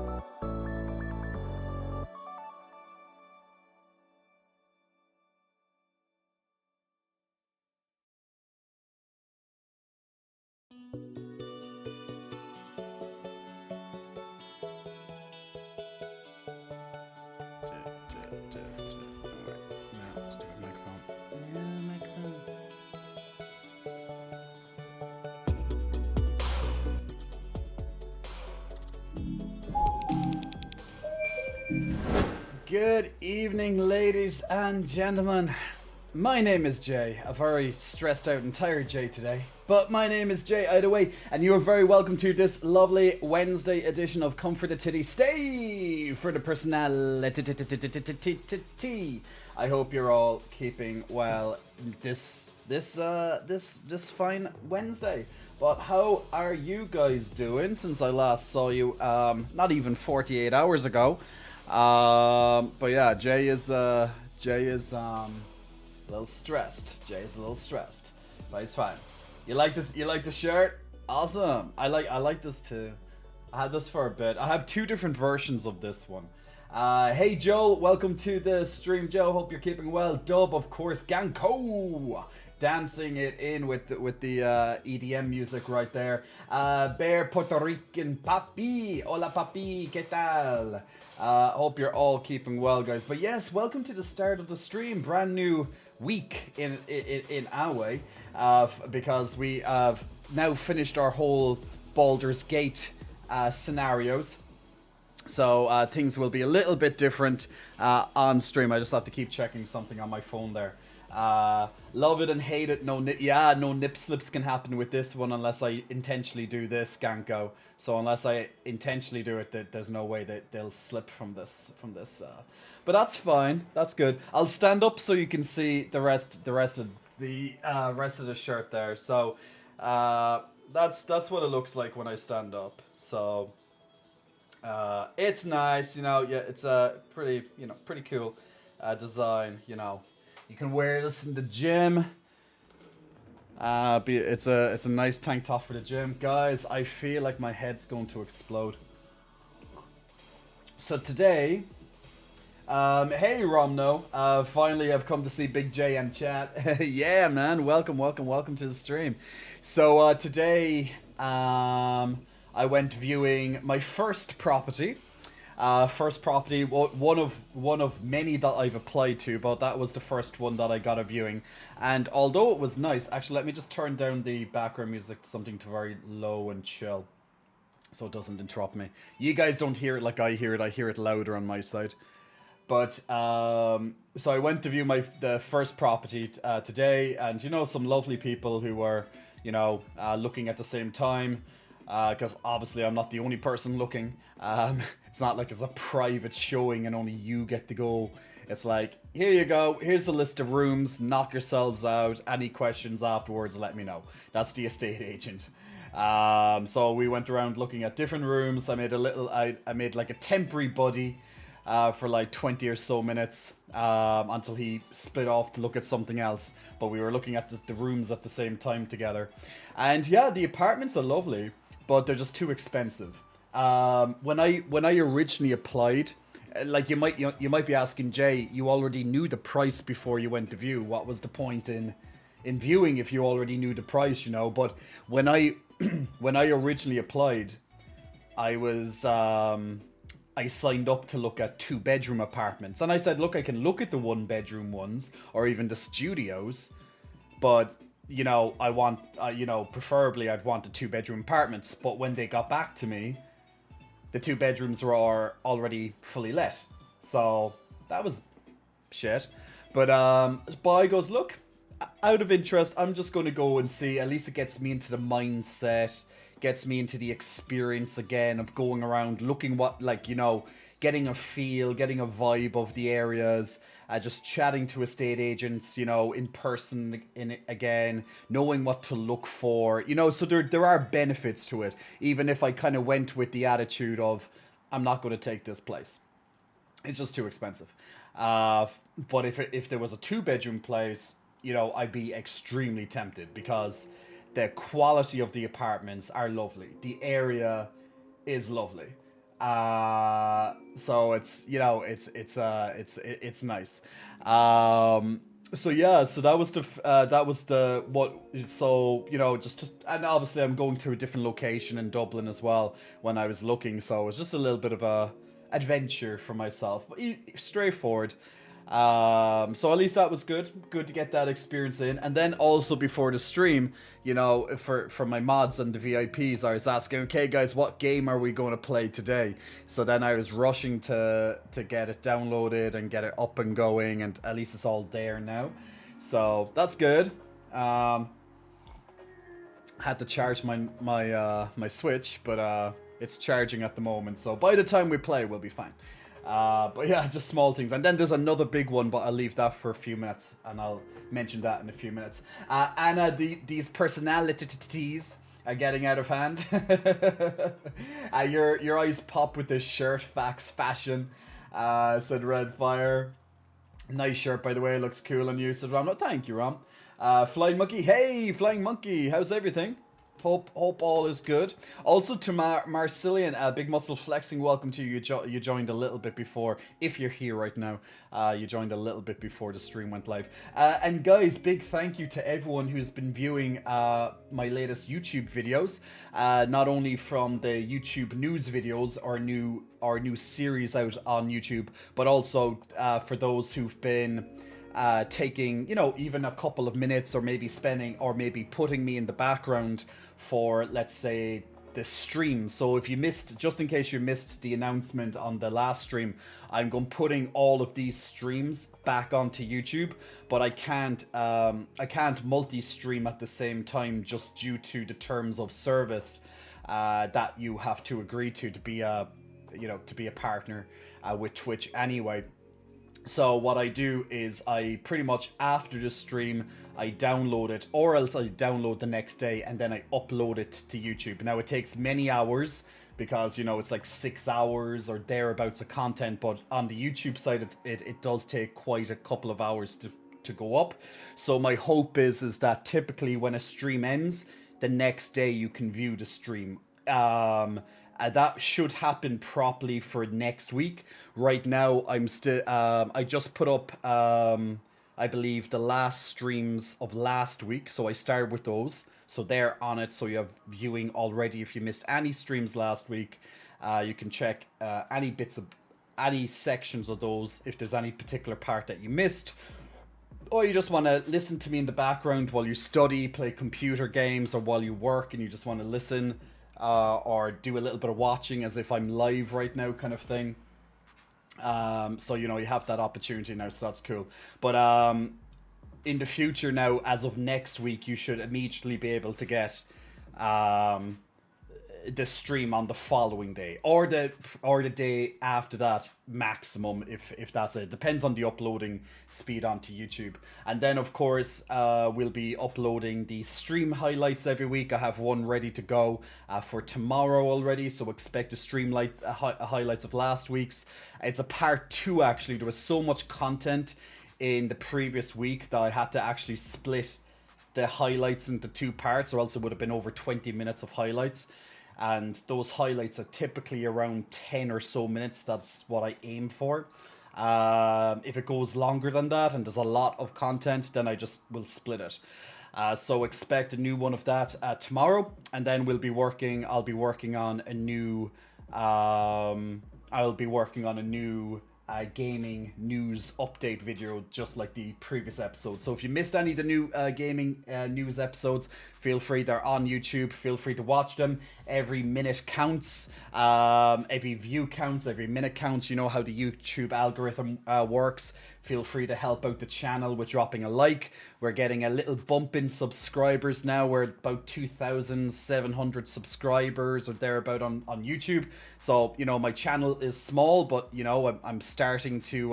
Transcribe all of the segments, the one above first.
No, stupid microphone. Yeah, microphone. Good evening, ladies and gentlemen. My name is Jay, a very stressed out and tired Jay today. But my name is Jay either way, and you are very welcome to this lovely Wednesday edition of Comfort the Tiddy. Stay for the personality. I hope you're all keeping well this fine Wednesday. But how are you guys doing since I last saw you? Not even 48 hours ago. But yeah, Jay is a little stressed. Jay's a little stressed, but he's fine. You like this? You like the shirt? Awesome. I like this too. I had this for a bit. I have two different versions of this one. Hey Joel, welcome to the stream, Joe. Hope you're keeping well. Dub, of course, Ganko, dancing it in with the EDM music right there. Bear Puerto Rican Papi, hola Papi, ¿qué tal? Hope you're all keeping well, guys. But yes, welcome to the start of the stream. Brand new week in our way, because we have now finished our whole Baldur's Gate scenarios. So things will be a little bit different on stream. I just have to keep checking something on my phone there. Love it and hate it. No nip slips can happen with this one unless I intentionally do this, Ganko. So unless I intentionally do it, there's no way that they'll slip from this. But that's fine. That's good. I'll stand up so you can see the rest of the shirt there. So that's what it looks like when I stand up. So it's nice, yeah. It's a pretty cool design. You can wear this in the gym. It's a nice tank top for the gym, guys. I feel like my head's going to explode. So today, hey Romno, finally I've come to see Big J and chat. Yeah, man, welcome to the stream. So today, I went viewing my first property. One of many that I've applied to, but that was the first one that I got a viewing. And although it was nice, actually, let me just turn down the background music to something to very low and chill, so it doesn't interrupt me. You guys don't hear it like I hear it louder on my side. But so I went to view the first property today, and some lovely people who were looking at the same time. Because obviously I'm not the only person looking. It's not like it's a private showing and only you get to go. It's like, here you go, here's the list of rooms, knock yourselves out. Any questions afterwards, let me know. That's the estate agent. So we went around looking at different rooms. I made like a temporary buddy for like 20 or so minutes until he split off to look at something else. But we were looking at the rooms at the same time together. And yeah, the apartments are lovely, but they're just too expensive. When I originally applied, like you might be asking, Jay, you already knew the price before you went to view. What was the point in viewing if you already knew the price, But when I when I originally applied, I signed up to look at 2-bedroom apartments, and I said, look, I can look at the 1-bedroom ones or even the studios, but I want, preferably I'd want the 2-bedroom apartments. But when they got back to me, the 2 bedrooms were already fully let. So that was shit. But Boy goes, look, out of interest, I'm just going to go and see. At least it gets me into the mindset, gets me into the experience again of going around, looking getting a feel, getting a vibe of the areas, just chatting to estate agents, in person again, knowing what to look for, so there are benefits to it, even if I kind of went with the attitude of, I'm not going to take this place. It's just too expensive. But if there was a 2-bedroom place, I'd be extremely tempted because the quality of the apartments are lovely. The area is lovely. So it's, you know, it's nice. So yeah, so that was the what. So, you know, and obviously I'm going to a different location in Dublin as well when I was looking. So it was just a little bit of a adventure for myself, but straightforward. So at least that was good. Good to get that experience in. And then also before the stream, you know, for my mods and the VIPs, I was asking, okay, guys, what game are we going to play today? So then I was rushing to get it downloaded and get it up and going, and at least it's all there now. So that's good. Had to charge my Switch, but it's charging at the moment. So by the time we play, we'll be fine. But yeah, just small things. And then there's another big one, but I'll leave that for a few minutes, and I'll mention that in a few minutes. Anna, these personalities are getting out of hand. Your eyes pop with this shirt, facts, fashion, said Red Fire. Nice shirt, by the way, looks cool on you, said Ram. No, thank you, Ram. Flying Monkey, hey, Flying Monkey, how's everything? Hope all is good. Also to Marcillian, Big Muscle Flexing, welcome to you. You joined a little bit before, if you're here right now. You joined a little bit before the stream went live. And guys, big thank you to everyone who's been viewing my latest YouTube videos. Not only from the YouTube news videos, our new series out on YouTube, but also for those who've been taking, you know, even a couple of minutes, or maybe putting me in the background for, let's say, the stream. So if you missed, just in case you missed the announcement on the last stream, I'm going putting all of these streams back onto YouTube, but I can't multi-stream at the same time, just due to the terms of service that you have to agree to be a partner with Twitch anyway. So what I do is I pretty much, after the stream, I download it, or else I download the next day and then I upload it to YouTube. Now it takes many hours because, you know, it's like 6 hours or thereabouts of content, but on the YouTube side it does take quite a couple of hours to go up. So my hope is that typically when a stream ends, the next day you can view the stream. That should happen properly for next week. Right now, I'm still. I just put up, I believe, the last streams of last week. So I started with those. So they're on it. So you have viewing already. If you missed any streams last week, you can check any sections of those. If there's any particular part that you missed, or you just want to listen to me in the background while you study, play computer games, or while you work and you just want to listen. Or do a little bit of watching as if I'm live right now, kind of thing. So, you know, you have that opportunity now, so that's cool. But in the future now, as of next week, you should immediately be able to get the stream on the following day, or the day after that maximum, if that's it. Depends on the uploading speed onto YouTube. And then of course we'll be uploading the stream highlights every week. I have one ready to go for tomorrow already, so expect a highlights of last week's. It's a part 2 actually. There was so much content in the previous week that I had to actually split the highlights into 2 parts, or else it would have been over 20 minutes of highlights. And those highlights are typically around 10 or so minutes. That's what I aim for. If it goes longer than that and there's a lot of content, then I just will split it. So expect a new one of that tomorrow, and then I'll be working on a new gaming news update video, just like the previous episode. So if you missed any of the new gaming news episodes, feel free, they're on YouTube, feel free to watch them. Every minute counts, every view counts, every minute counts. You know how the YouTube algorithm works. Feel free to help out the channel with dropping a like. We're getting a little bump in subscribers now. We're at about 2,700 subscribers or thereabout on YouTube. So, you know, my channel is small, but, you know, I'm starting to,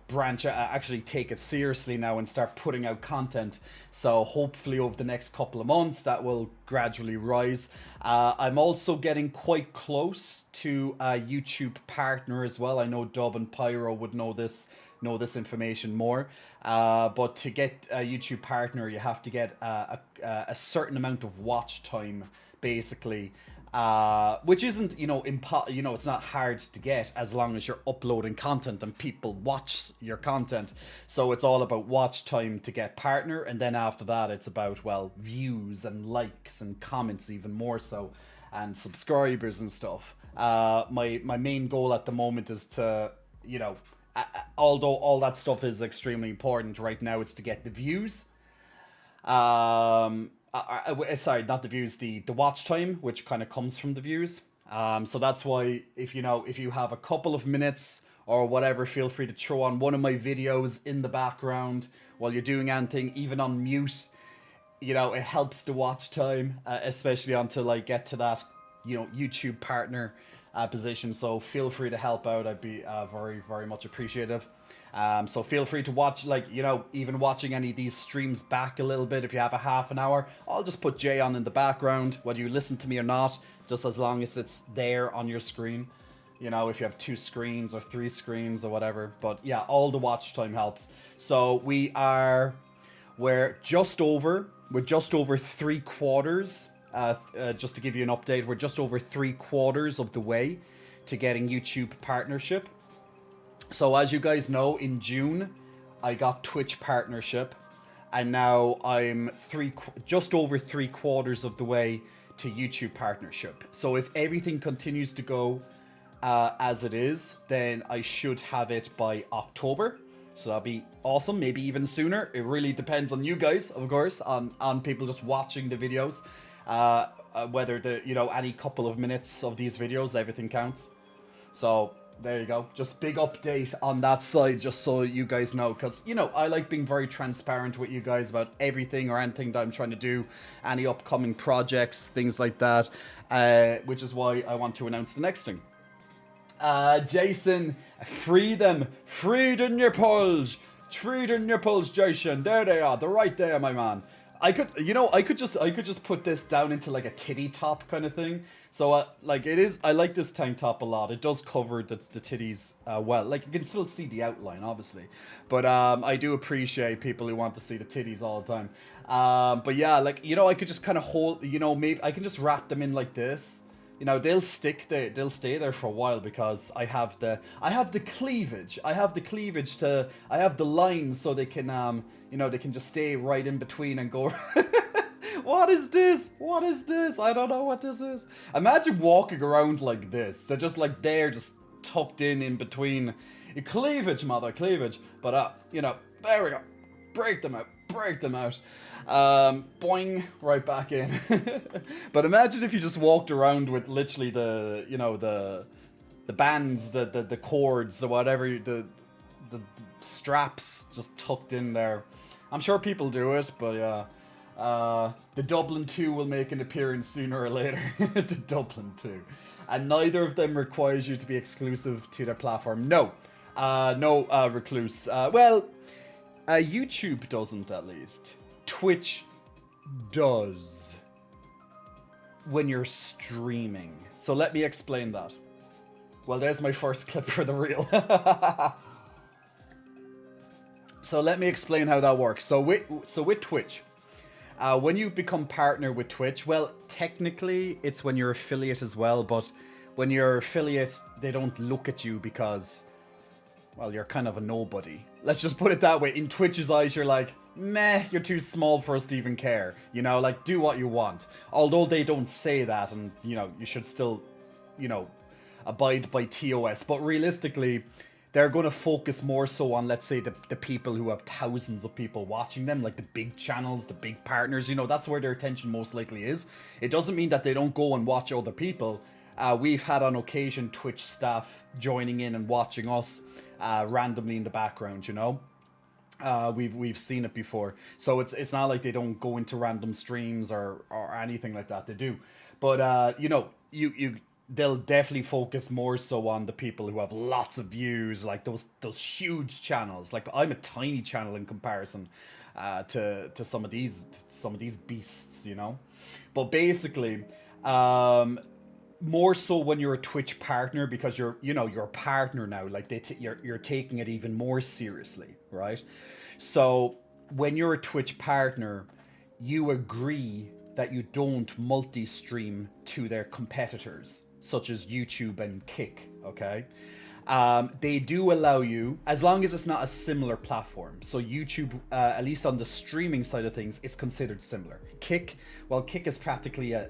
branch out, actually take it seriously now and start putting out content. So hopefully over the next couple of months that will gradually rise. I'm also getting quite close to a YouTube partner as well. I know Dub and Pyro would know this know this information more. But to get a YouTube partner, you have to get a certain amount of watch time, basically. Which isn't, it's not hard to get as long as you're uploading content and people watch your content. So it's all about watch time to get partner, and then after that it's about, well, views and likes and comments even more so, and subscribers and stuff. My main goal at the moment is to, although all that stuff is extremely important right now, it's to get the views. Sorry, not the views, the watch time, which kind of comes from the views. So that's why if you have a couple of minutes or whatever, feel free to throw on one of my videos in the background while you're doing anything, even on mute. It helps the watch time, especially until I get to that, YouTube partner position. So feel free to help out. I'd be very, very much appreciative. So feel free to watch, even watching any of these streams back a little bit. If you have a half an hour, I'll just put Jay on in the background, whether you listen to me or not, just as long as it's there on your screen. If you have 2 screens or 3 screens or whatever. But yeah, all the watch time helps. So we're just over 3/4. Just to give you an update, we're just over 3/4 of the way to getting YouTube partnership. So as you guys know, in June, I got Twitch partnership, and now I'm just over 3/4 of the way to YouTube partnership. So if everything continues to go as it is, then I should have it by October. So that'll be awesome, maybe even sooner. It really depends on you guys, of course, on people just watching the videos. Whether any couple of minutes of these videos, everything counts. So there you go. Just big update on that side, just so you guys know, because I like being very transparent with you guys about everything or anything that I'm trying to do, any upcoming projects, things like that, which is why I want to announce the next thing. Jason, free them, freed in your pulse, Jason. There they are, they're right there, my man. I could just put this down into like a titty top kind of thing. So it is. I like this tank top a lot. It does cover the titties well. Like, you can still see the outline, obviously, but I do appreciate people who want to see the titties all the time. But yeah, I could just kind of hold. Maybe I can just wrap them in like this. They'll stick there. They'll stay there for a while because I have the cleavage. I have the lines, so they can they can just stay right in between and go. What is this? What is this? I don't know what this is. Imagine walking around like this. They're just like there, just tucked in between. Cleavage, mother, cleavage. But there we go. Break them out. Boing, right back in. But imagine if you just walked around with literally the bands, the cords or whatever, the straps just tucked in there. I'm sure people do it, but yeah. The Dublin 2 will make an appearance sooner or later. The Dublin 2. And neither of them requires you to be exclusive to their platform. No. No, Recluse. YouTube doesn't, at least. Twitch does. When you're streaming. So let me explain that. Well, there's my first clip for the reel. So let me explain how that works. So with Twitch, when you become partner with Twitch, well, technically it's when you're affiliate as well, but when you're affiliate, they don't look at you because, well, you're kind of a nobody. Let's just put it that way. In Twitch's eyes, you're like, meh, you're too small for us to even care. Do what you want. Although they don't say that, and, you should still, abide by TOS. But realistically, they're going to focus more so on, let's say, the people who have thousands of people watching them, like the big channels, the big partners. That's where their attention most likely is. It doesn't mean that they don't go and watch other people. We've had on occasion Twitch staff joining in and watching us randomly in the background, we've seen it before. So it's not like they don't go into random streams or anything like that. They do. But they'll definitely focus more so on the people who have lots of views, like those huge channels. Like, I'm a tiny channel in comparison to some of these beasts, But basically, more so when you're a Twitch partner, because you're a partner now. Like you're taking it even more seriously, right? So when you're a Twitch partner, you agree that you don't multi-stream to their competitors, such as YouTube and Kick. Okay, they do allow you, as long as it's not a similar platform. So YouTube, at least on the streaming side of things, it's considered similar. Kick, well, Kick is practically a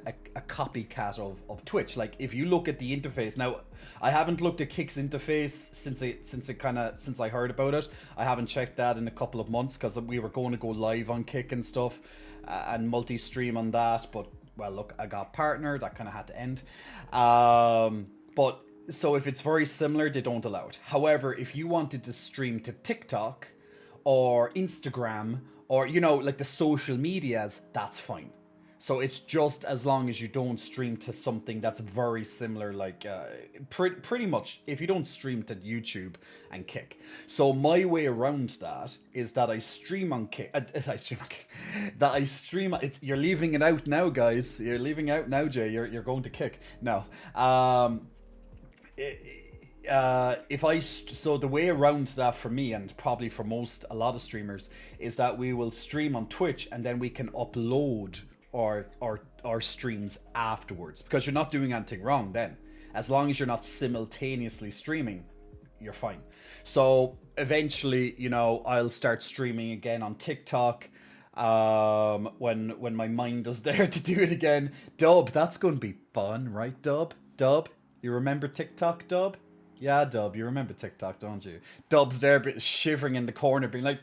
copycat of Twitch. Like if you look at the interface now, I haven't looked at Kick's interface since I heard about it. I haven't checked that in a couple of months because we were going to go live on Kick and stuff, and multi-stream on that. But well, look, I got partnered. That kind of had to end. But so if it's very similar, they don't allow it. However, if you wanted to stream to TikTok or Instagram or, like the social medias, that's fine. So it's just as long as you don't stream to something that's very similar, like pretty much if you don't stream to YouTube and Kick. So my way around that is that I stream on Kick. You're leaving it out now, guys. You're leaving out now, Jay. You're going to Kick. No. So the way around that for me, and probably for a lot of streamers, is that we will stream on Twitch and then we can upload our streams afterwards, because you're not doing anything wrong then. As long as you're not simultaneously streaming, you're fine. So eventually, I'll start streaming again on TikTok when my mind is there to do it again. Dub, that's going to be fun, right, Dub? You remember TikTok, Dub? Yeah, Dub, you remember TikTok, don't you? Dub's there shivering in the corner, being like...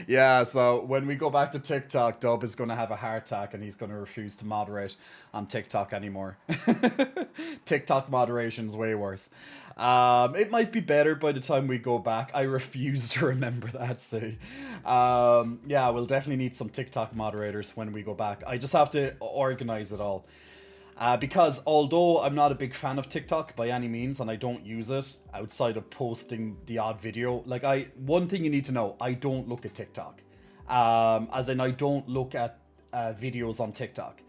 Yeah, so when we go back to TikTok, Dub is going to have a heart attack and he's going to refuse to moderate on TikTok anymore. TikTok moderation's way worse. It might be better by the time we go back. I refuse to remember that, see. Yeah, we'll definitely need some TikTok moderators when we go back. I just have to organize it all. Because although I'm not a big fan of TikTok by any means, and I don't use it outside of posting the odd video, one thing you need to know, I don't look at TikTok. As in, I don't look at videos on TikTok.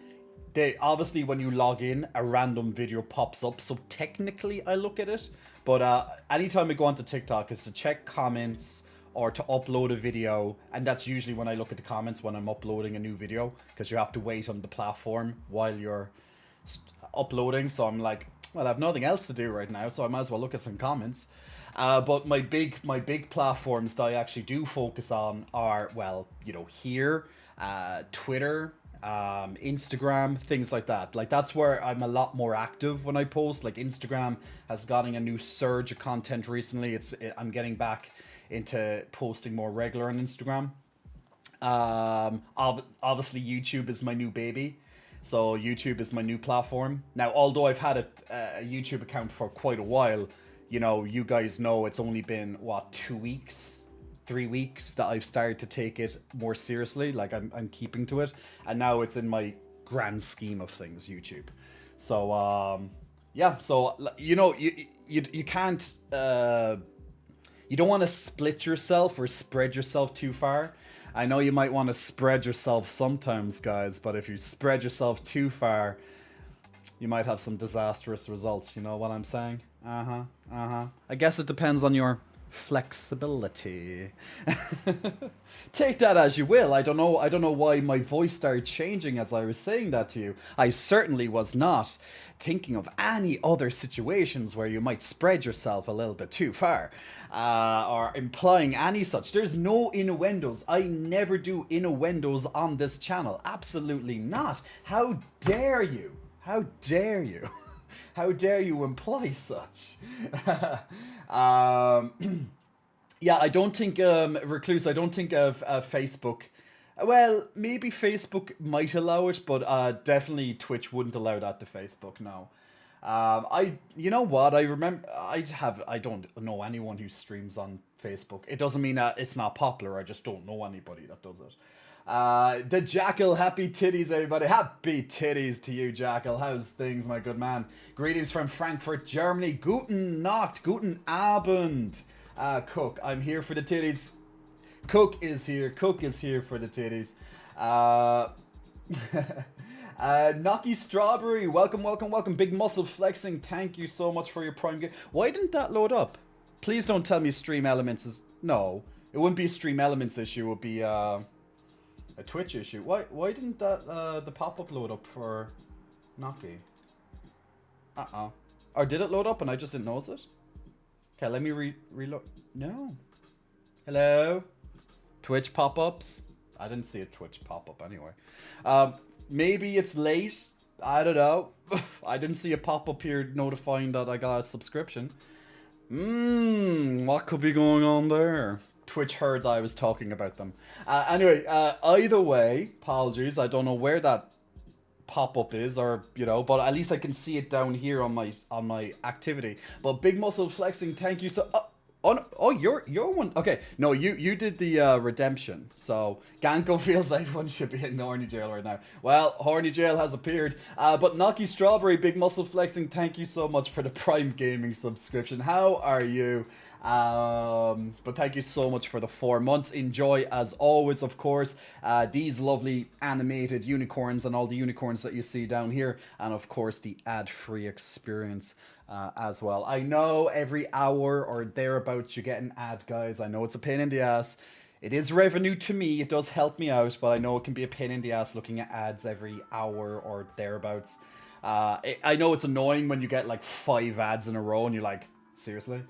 Obviously, when you log in, a random video pops up, so technically I look at it. But anytime I go onto TikTok, it's to check comments or to upload a video, and that's usually when I look at the comments when I'm uploading a new video, because you have to wait on the platform while you're uploading. So I'm like, well, I have nothing else to do right now, so I might as well look at some comments. But my big platforms that I actually do focus on are, well, here, Twitter, Instagram, things like that. Like that's where I'm a lot more active when I post. Like Instagram has gotten a new surge of content recently. I'm getting back into posting more regular on Instagram. Obviously YouTube is my new baby. So YouTube is my new platform. Now, although I've had a YouTube account for quite a while, you guys know it's only been, 2 weeks, 3 weeks that I've started to take it more seriously. Like I'm keeping to it. And now it's in my grand scheme of things, YouTube. So, yeah. So, you can't, you don't want to split yourself or spread yourself too far. I know you might want to spread yourself sometimes, guys, but if you spread yourself too far, you might have some disastrous results. You know what I'm saying? I guess it depends on your flexibility. Take that as you will. I don't know why my voice started changing as I was saying that to you. I certainly was not thinking of any other situations where you might spread yourself a little bit too far, or implying any such. There's no innuendos. I never do innuendos on this channel. Absolutely not. How dare you? How dare you? How dare you imply such? Yeah, I don't think, Recluse, I don't think of Facebook. Well, maybe Facebook might allow it, but definitely Twitch wouldn't allow that to Facebook, no. You know what, I remember, I don't know anyone who streams on Facebook. It doesn't mean that it's not popular, I just don't know anybody that does it. The Jackal, happy titties, everybody. Happy titties to you, Jackal. How's things, my good man? Greetings from Frankfurt, Germany. Guten Nacht, guten Abend. Cook, I'm here for the titties. Cook is here for the titties. Knocky Strawberry, welcome, welcome, welcome. Big muscle flexing, thank you so much for your Prime game. Why didn't that load up? Please don't tell me Stream Elements is... No, it wouldn't be a Stream Elements issue, it would be a Twitch issue. Why didn't that the pop-up load up for Knocky? Or did it load up and I just didn't notice it? Okay, let me reload. No. Hello? Twitch pop-ups? I didn't see a Twitch pop-up anyway. Maybe it's late. I don't know. I didn't see a pop-up here notifying that I got a subscription. What could be going on there? Twitch heard that I was talking about them. Anyway, either way, apologies. I don't know where that pop-up is, or you know, but at least I can see it down here on my activity. But big muscle flexing, thank you so. Oh, you're one. Okay, no, you did the redemption. So Ganko feels everyone should be in horny jail right now. Well, horny jail has appeared. But Knocky Strawberry, big muscle flexing, thank you so much for the Prime Gaming subscription. How are you? But thank you so much for the 4 months. Enjoy as always, of course, these lovely animated unicorns and all the unicorns that you see down here, and of course the ad-free experience as well. I know every hour or thereabouts you get an ad, guys. I know it's a pain in the ass. It is revenue to me. It does help me out, but I know it can be a pain in the ass looking at ads every hour or thereabouts. I know it's annoying when you get like 5 ads in a row and you're like, seriously?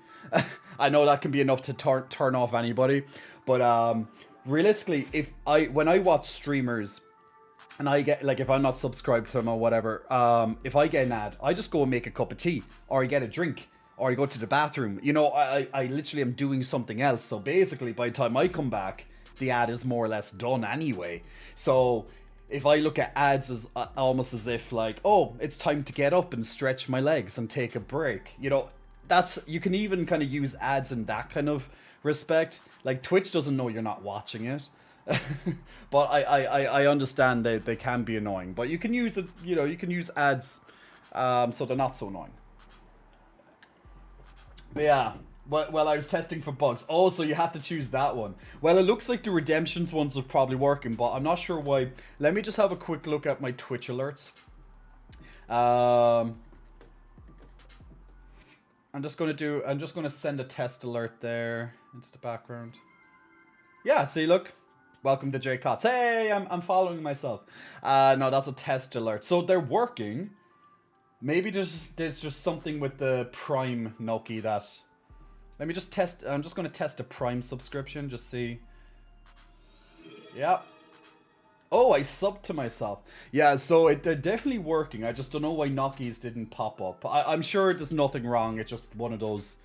I know that can be enough to turn off anybody, but realistically, when I watch streamers and I get, like, if I'm not subscribed to them or whatever, if I get an ad, I just go and make a cup of tea, or I get a drink, or I go to the bathroom. You know, I literally am doing something else. So basically, by the time I come back, the ad is more or less done anyway. So if I look at ads as almost as if like, oh, it's time to get up and stretch my legs and take a break, you know. You can even kind of use ads in that kind of respect. Like, Twitch doesn't know you're not watching it. But I understand they can be annoying. But you can use it, you know, you can use ads so they're not so annoying. But yeah, well, I was testing for bugs. Oh, so you have to choose that one. Well, it looks like the redemptions ones are probably working, but I'm not sure why. Let me just have a quick look at my Twitch alerts. I'm just gonna send a test alert there into the background. Yeah, see, look. Welcome to J Cots. Hey, I'm following myself. No, that's a test alert. So they're working. Maybe there's just something with the Prime Noki that... Let me just test. I'm just gonna test a Prime subscription, just see. Yeah. Oh, I subbed to myself. Yeah, so they're definitely working. I just don't know why Nockies didn't pop up. I'm sure there's nothing wrong. It's just one of those...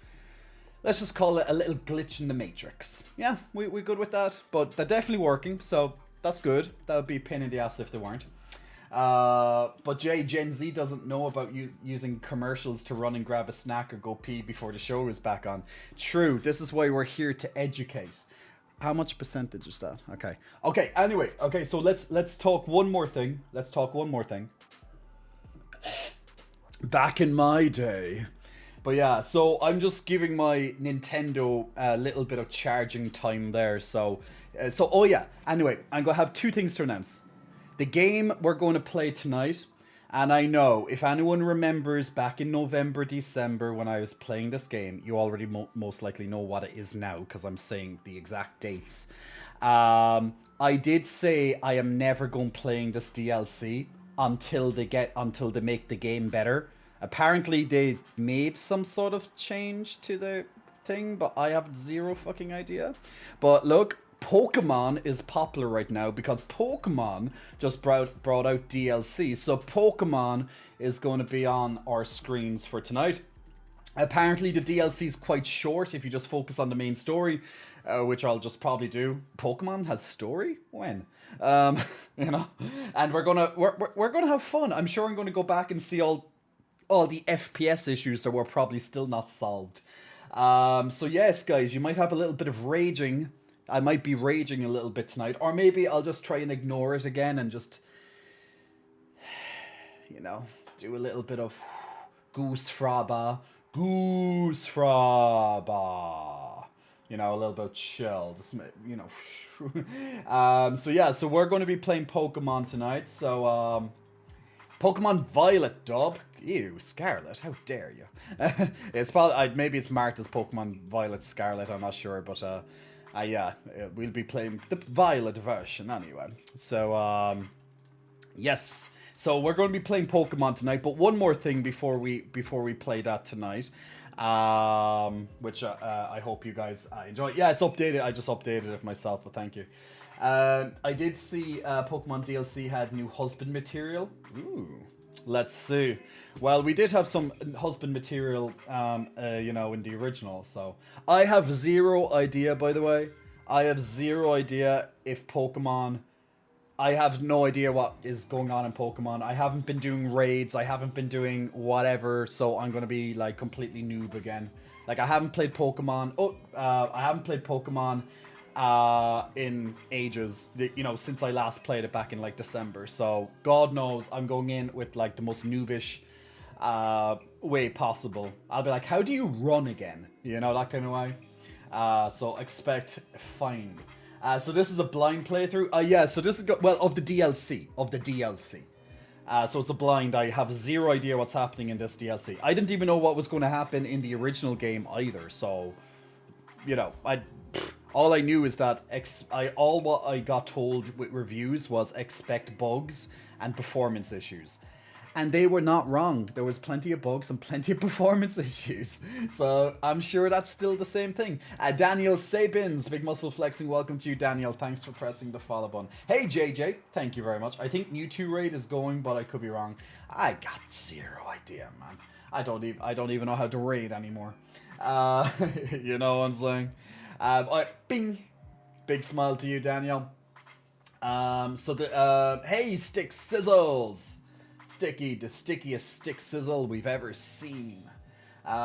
Let's just call it a little glitch in the matrix. Yeah, we good with that. But they're definitely working, so that's good. That would be a pain in the ass if they weren't. But Gen Z doesn't know about using commercials to run and grab a snack or go pee before the show is back on. True, this is why we're here to educate. How much percentage is that? Okay, anyway, okay, so let's talk one more thing. Back in my day. But yeah, so I'm just giving my Nintendo a little bit of charging time there. So oh yeah, anyway, I'm going to have 2 things to announce. The game we're going to play tonight, and I know, if anyone remembers back in November, December, when I was playing this game, you already most likely know what it is now, because I'm saying the exact dates. I did say I am never going playing this DLC until they make the game better. Apparently they made some sort of change to the thing, but I have zero fucking idea. But look, Pokemon is popular right now because Pokemon just brought out DLC. So Pokemon is going to be on our screens for tonight. Apparently the DLC is quite short if you just focus on the main story, which I'll just probably do. Pokemon has story? When? You know, and we're gonna have fun. I'm sure I'm gonna go back and see all the FPS issues that were probably still not solved. So yes, guys, you might have a little bit of raging. I might be raging a little bit tonight, or maybe I'll just try and ignore it again and just, you know, do a little bit of goosefraba. You know, a little bit chill, just, you know. So yeah, so we're going to be playing Pokemon tonight. So Pokemon Violet dub. Ew, Scarlet. How dare you? It's probably maybe it's marked as Pokemon Violet Scarlet. I'm not sure, but yeah, we'll be playing the Violet version anyway. So yes. So we're going to be playing Pokemon tonight. But one more thing before we play that tonight, which I hope you guys enjoy. Yeah, it's updated. I just updated it myself, but thank you. I did see Pokemon DLC had new husband material. Ooh. Let's see. Well, we did have some husband material, you know, in the original. So I have zero idea, by the way. I have zero idea if Pokemon... I have no idea what is going on in Pokemon. I haven't been doing raids. I haven't been doing whatever. So I'm going to be like completely noob again. Like I haven't played Pokemon. I haven't played Pokemon in ages. You know, since I last played it back in like December. So God knows I'm going in with like the most noobish way possible. I'll be like, how do you run again? You know, that kind of way. So expect fine. So this is a blind playthrough. Yeah, so this is of the DLC. So it's a blind. I have zero idea what's happening in this DLC. I didn't even know what was going to happen in the original game either. So, you know, all I knew is that all what I got told with reviews was expect bugs and performance issues. And they were not wrong. There was plenty of bugs and plenty of performance issues. So I'm sure that's still the same thing. Daniel Sabins, Big Muscle Flexing, welcome to you, Daniel. Thanks for pressing the follow button. Hey, JJ, thank you very much. I think Mewtwo raid is going, but I could be wrong. I got zero idea, man. I don't even know how to raid anymore. You know what I'm saying? Bing. Big smile to you, Daniel. Hey, Stick Sizzles. Sticky, the stickiest stick sizzle we've ever seen.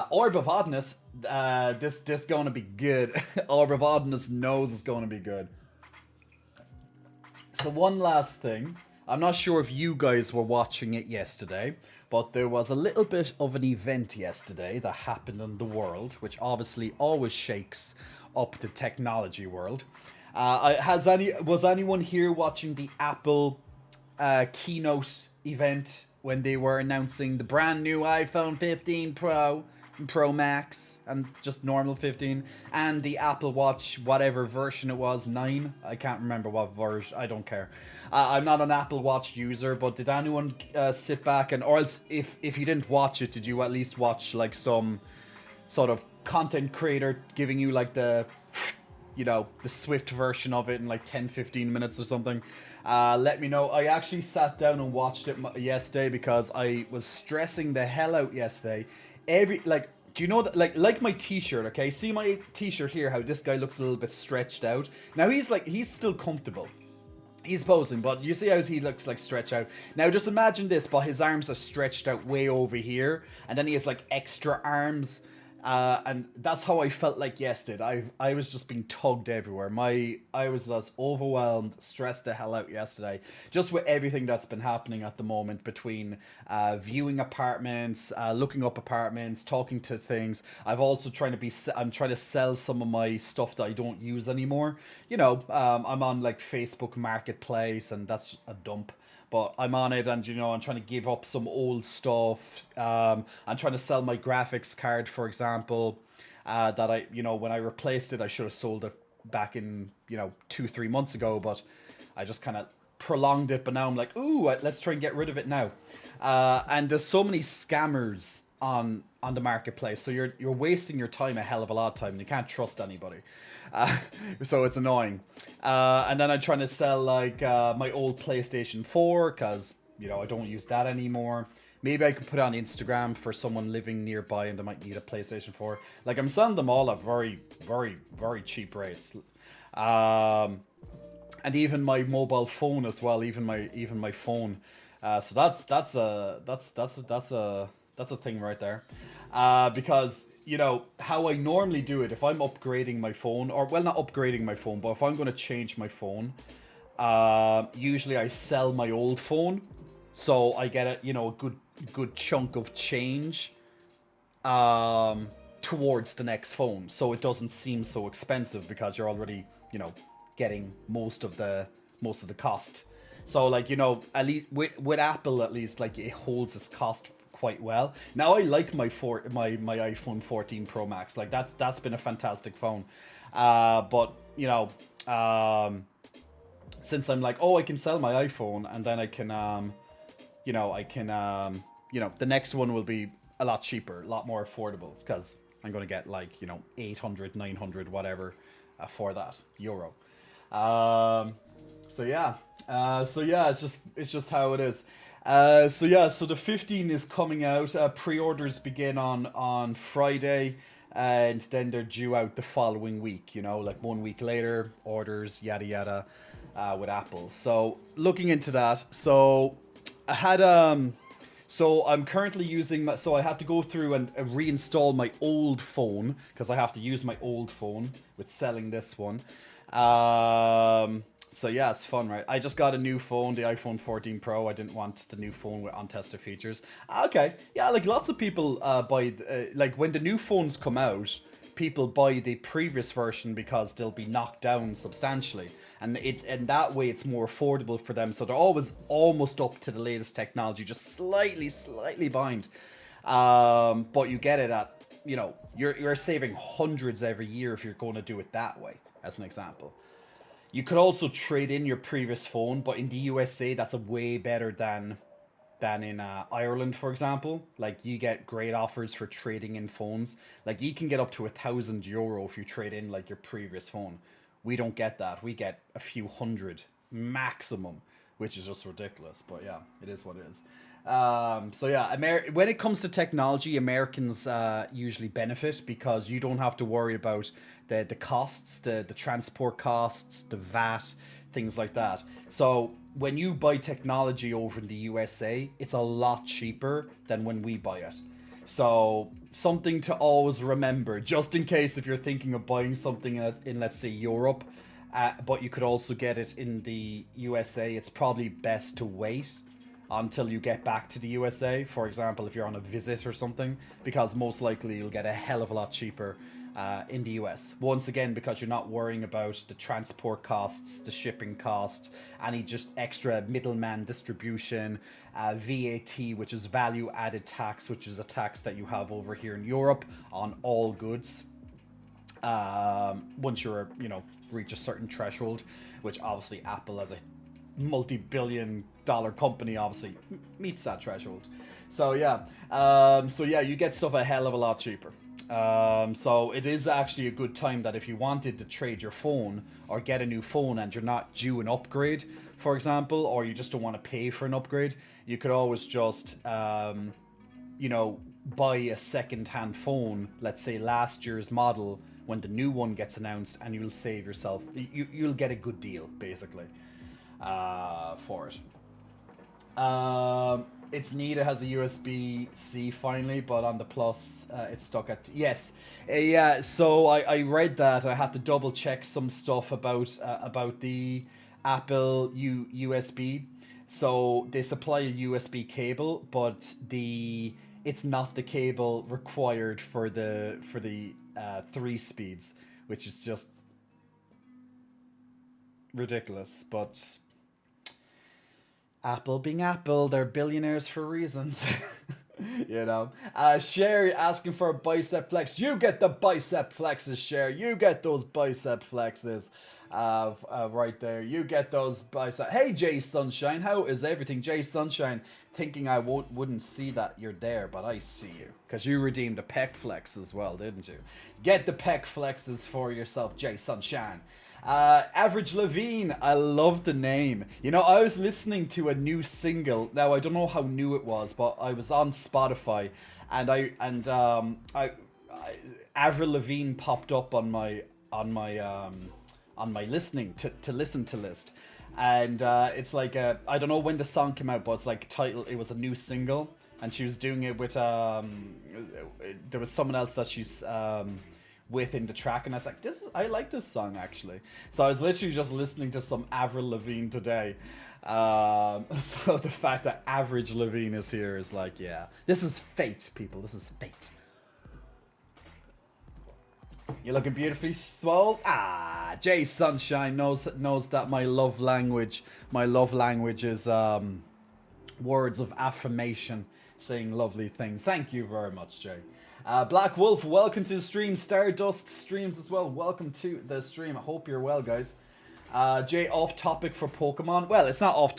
Orb of Oddness, this gonna be good. Orb of Oddness knows it's gonna be good. So one last thing. I'm not sure if you guys were watching it yesterday, but there was a little bit of an event yesterday that happened in the world, which obviously always shakes up the technology world. Was anyone here watching the Apple keynote event when they were announcing the brand new iPhone 15 Pro, Pro Max, and just normal 15, and the Apple Watch, whatever version it was, 9? I can't remember what version, I don't care. I'm not an Apple Watch user, but did anyone sit back or else if you didn't watch it, did you at least watch like some sort of content creator giving you like the, you know, the Swift version of it in like 10-15 minutes or something? Let me know. I actually sat down and watched it yesterday because I was stressing the hell out yesterday. Do you know that, like my t-shirt, okay? See my t-shirt here, how this guy looks a little bit stretched out. Now he's still comfortable. He's posing, but you see how he looks like stretched out. Now just imagine this, but his arms are stretched out way over here, and then he has like extra arms. And that's how I felt like yesterday. I was just being tugged everywhere. I was just overwhelmed, stressed the hell out yesterday, just with everything that's been happening at the moment between viewing apartments, looking up apartments, talking to things. I'm trying to sell some of my stuff that I don't use anymore. You know, I'm on like Facebook Marketplace, and that's a dump. But I'm on it, and you know, I'm trying to give up some old stuff. I'm trying to sell my graphics card, for example, that I, you know, when I replaced it, I should have sold it back in, you know, 2-3 months ago, but I just kind of prolonged it. But now I'm like, ooh, let's try and get rid of it now. And there's so many scammers on the marketplace, so you're wasting your time, a hell of a lot of time, and you can't trust anybody. So it's annoying. And then I'm trying to sell like my old PlayStation 4 because, you know, I don't use that anymore. Maybe I could put it on Instagram for someone living nearby and they might need a PlayStation 4. Like, I'm selling them all at very, very, very cheap rates. And even my mobile phone as well, even my phone. So that's a thing right there. Because, you know, how I normally do it, if I'm upgrading my phone, or, well, not upgrading my phone, but if I'm going to change my phone, usually I sell my old phone, so I get a good chunk of change towards the next phone, so it doesn't seem so expensive because you're already, you know, getting most of the cost. So like, you know, at least with Apple, at least like it holds its cost quite well. Now I like my iPhone 14 Pro Max. Like that's been a fantastic phone. But you know, since I'm like, oh, I can sell my iPhone and then I can you know, I can you know, the next one will be a lot cheaper, a lot more affordable, because I'm going to get like, you know, 800, 900, whatever for that euro. So yeah. So yeah, it's just how it is. So yeah, so the 15 is coming out. Pre-orders begin on Friday, and then they're due out the following week. You know, like 1 week later, orders yada yada, with Apple. So looking into that, so I had so I'm currently using my, so I had to go through and reinstall my old phone because I have to use my old phone with selling this one. So yeah, it's fun, right? I just got a new phone, the iPhone 14 Pro. I didn't want the new phone with untested features. Okay, yeah, like lots of people buy, like when the new phones come out, people buy the previous version because they'll be knocked down substantially, and it's in that way it's more affordable for them. So they're always almost up to the latest technology, just slightly behind. But you get it at, you know, you're saving hundreds every year if you're going to do it that way. As an example. You could also trade in your previous phone, but in the USA, that's a way better than in Ireland, for example. Like you get great offers for trading in phones. Like you can get up to €1,000 if you trade in like your previous phone. We don't get that. We get a few hundred maximum, which is just ridiculous. But yeah, it is what it is. So yeah, when it comes to technology, Americans usually benefit because you don't have to worry about the costs, the transport costs, the VAT, things like that. So when you buy technology over in the USA, it's a lot cheaper than when we buy it. So something to always remember, just in case if you're thinking of buying something in let's say Europe, but you could also get it in the USA, it's probably best to wait until you get back to the USA, for example, if you're on a visit or something, because most likely you'll get a hell of a lot cheaper in the US. Once again, because you're not worrying about the transport costs, the shipping costs, any just extra middleman distribution, VAT, which is value added tax, which is a tax that you have over here in Europe on all goods. Once you're, you know, reach a certain threshold, which obviously Apple as a multi-billion-dollar company obviously meets that threshold. So yeah, you get stuff a hell of a lot cheaper. So it is actually a good time that if you wanted to trade your phone or get a new phone and you're not due an upgrade, for example, or you just don't want to pay for an upgrade, you could always just, you know, buy a second-hand phone, let's say last year's model, when the new one gets announced, and you'll save yourself, you'll get a good deal, basically, for it. It's neat. It has a USB-C finally, but on the Plus, it's stuck at yes, yeah. So I read that. I had to double check some stuff about the Apple USB. So they supply a USB cable, but it's not the cable required for the 3 speeds, which is just ridiculous. But Apple being Apple, they're billionaires for reasons. You know. Sherry asking for a bicep flex. You get the bicep flexes, Sherry. You get those bicep flexes. Right there. You get those bicep. Hey, Jay Sunshine. How is everything? Jay Sunshine thinking I wouldn't see that you're there, but I see you. Because you redeemed a pec flex as well, didn't you? Get the pec flexes for yourself, Jay Sunshine. Average Levine, I love the name. You know, I was listening to a new single. Now I don't know how new it was, but I was on Spotify, and Avril Lavigne popped up on my listening to listen to list, and it's like I don't know when the song came out, but it's like title. It was a new single, and she was doing it with there was someone else that she's within the track, and I was like, I like this song actually. So I was literally just listening to some Avril Lavigne today. So the fact that Average Lavigne is here is like, yeah, this is fate, people. This is fate. You're looking beautifully swole. Ah, Jay Sunshine knows that my love language is words of affirmation, saying lovely things. Thank you very much, Jay. Black Wolf, welcome to the stream. Stardust streams as well. Welcome to the stream. I hope you're well, guys. Jay, off topic for Pokemon. Well, it's not off.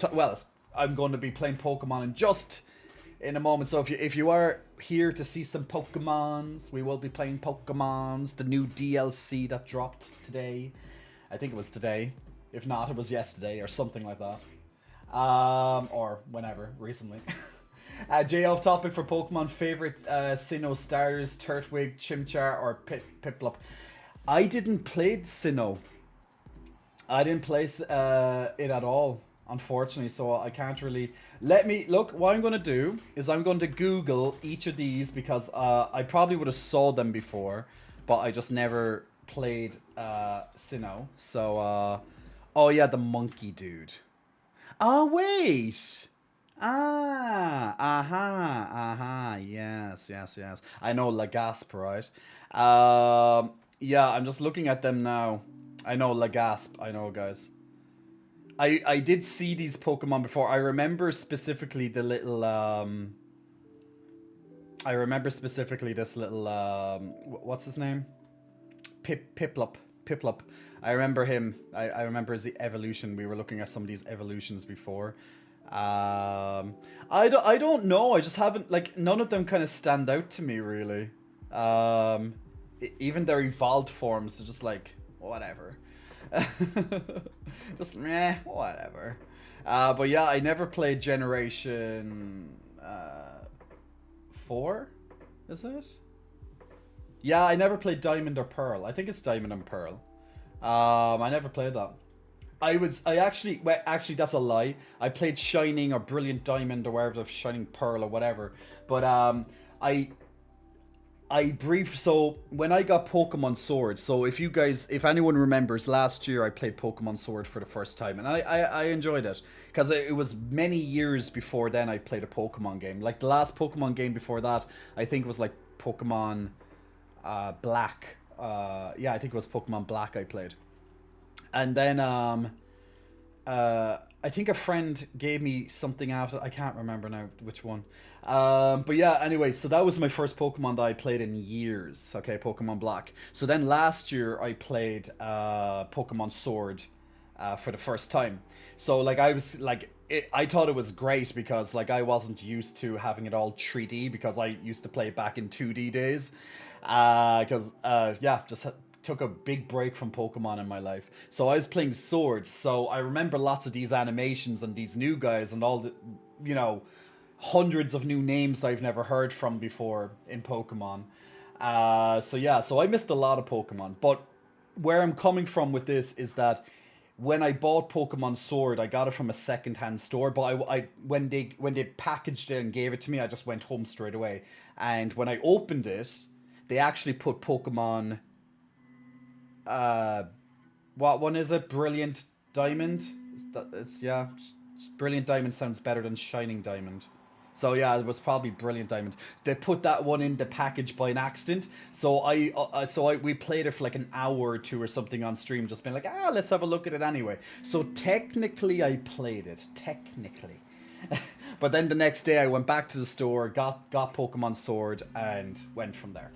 I'm going to be playing Pokemon in a moment. So if you are here to see some Pokemons, we will be playing Pokemons. The new DLC that dropped today. I think it was today. If not, it was yesterday or something like that. Or whenever, recently. Jay, off topic for Pokemon. Favorite Sinnoh starters, Turtwig, Chimchar, or Piplup. I didn't play Sinnoh. I didn't play it at all, unfortunately, so I can't really... Look, what I'm going to do is I'm going to Google each of these because I probably would have saw them before, but I just never played Sinnoh. So, oh yeah, the monkey dude. Oh, wait! Yes. I know Lagasp, right? Yeah, I'm just looking at them now. I know Lagasp, I know, guys. I did see these Pokemon before. I remember specifically the little, I remember specifically this little, what's his name? Piplup. I remember him. I remember his evolution. We were looking at some of these evolutions before. I don't know. I just haven't, like, none of them kind of stand out to me, really. Even their evolved forms are just like, whatever. Just meh, whatever. But yeah, I never played Generation 4, is it? Yeah, I never played Diamond or Pearl. I think it's Diamond and Pearl. I never played that. Actually, that's a lie. I played Shining or Brilliant Diamond or whatever, Shining Pearl or whatever. But so when I got Pokemon Sword, so if anyone remembers, last year I played Pokemon Sword for the first time, and I enjoyed it, because it was many years before then I played a Pokemon game. Like, the last Pokemon game before that, I think was like Pokemon Black. Yeah, I think it was Pokemon Black I played. And then, I think a friend gave me something after, I can't remember now which one. But yeah, anyway, so that was my first Pokemon that I played in years, okay, Pokemon Black. So then last year I played Pokemon Sword for the first time. So, like, I thought it was great because, like, I wasn't used to having it all 3D because I used to play back in 2D days. Yeah, just took a big break from Pokemon in my life. So I was playing Swords, so I remember lots of these animations and these new guys and all the, you know, hundreds of new names I've never heard from before in Pokemon. So yeah, so I missed a lot of Pokemon. But where I'm coming from with this is that when I bought Pokemon Sword, I got it from a second-hand store, but when they packaged it and gave it to me, I just went home straight away. And when I opened it, they actually put Pokemon... what one is it? Brilliant Diamond? Yeah, Brilliant Diamond sounds better than Shining Diamond. So yeah, it was probably Brilliant Diamond. They put that one in the package by an accident. So we played it for like an hour or two or something on stream, just being like, let's have a look at it anyway. So technically I played it. Technically. But then the next day I went back to the store, got Pokemon Sword, and went from there.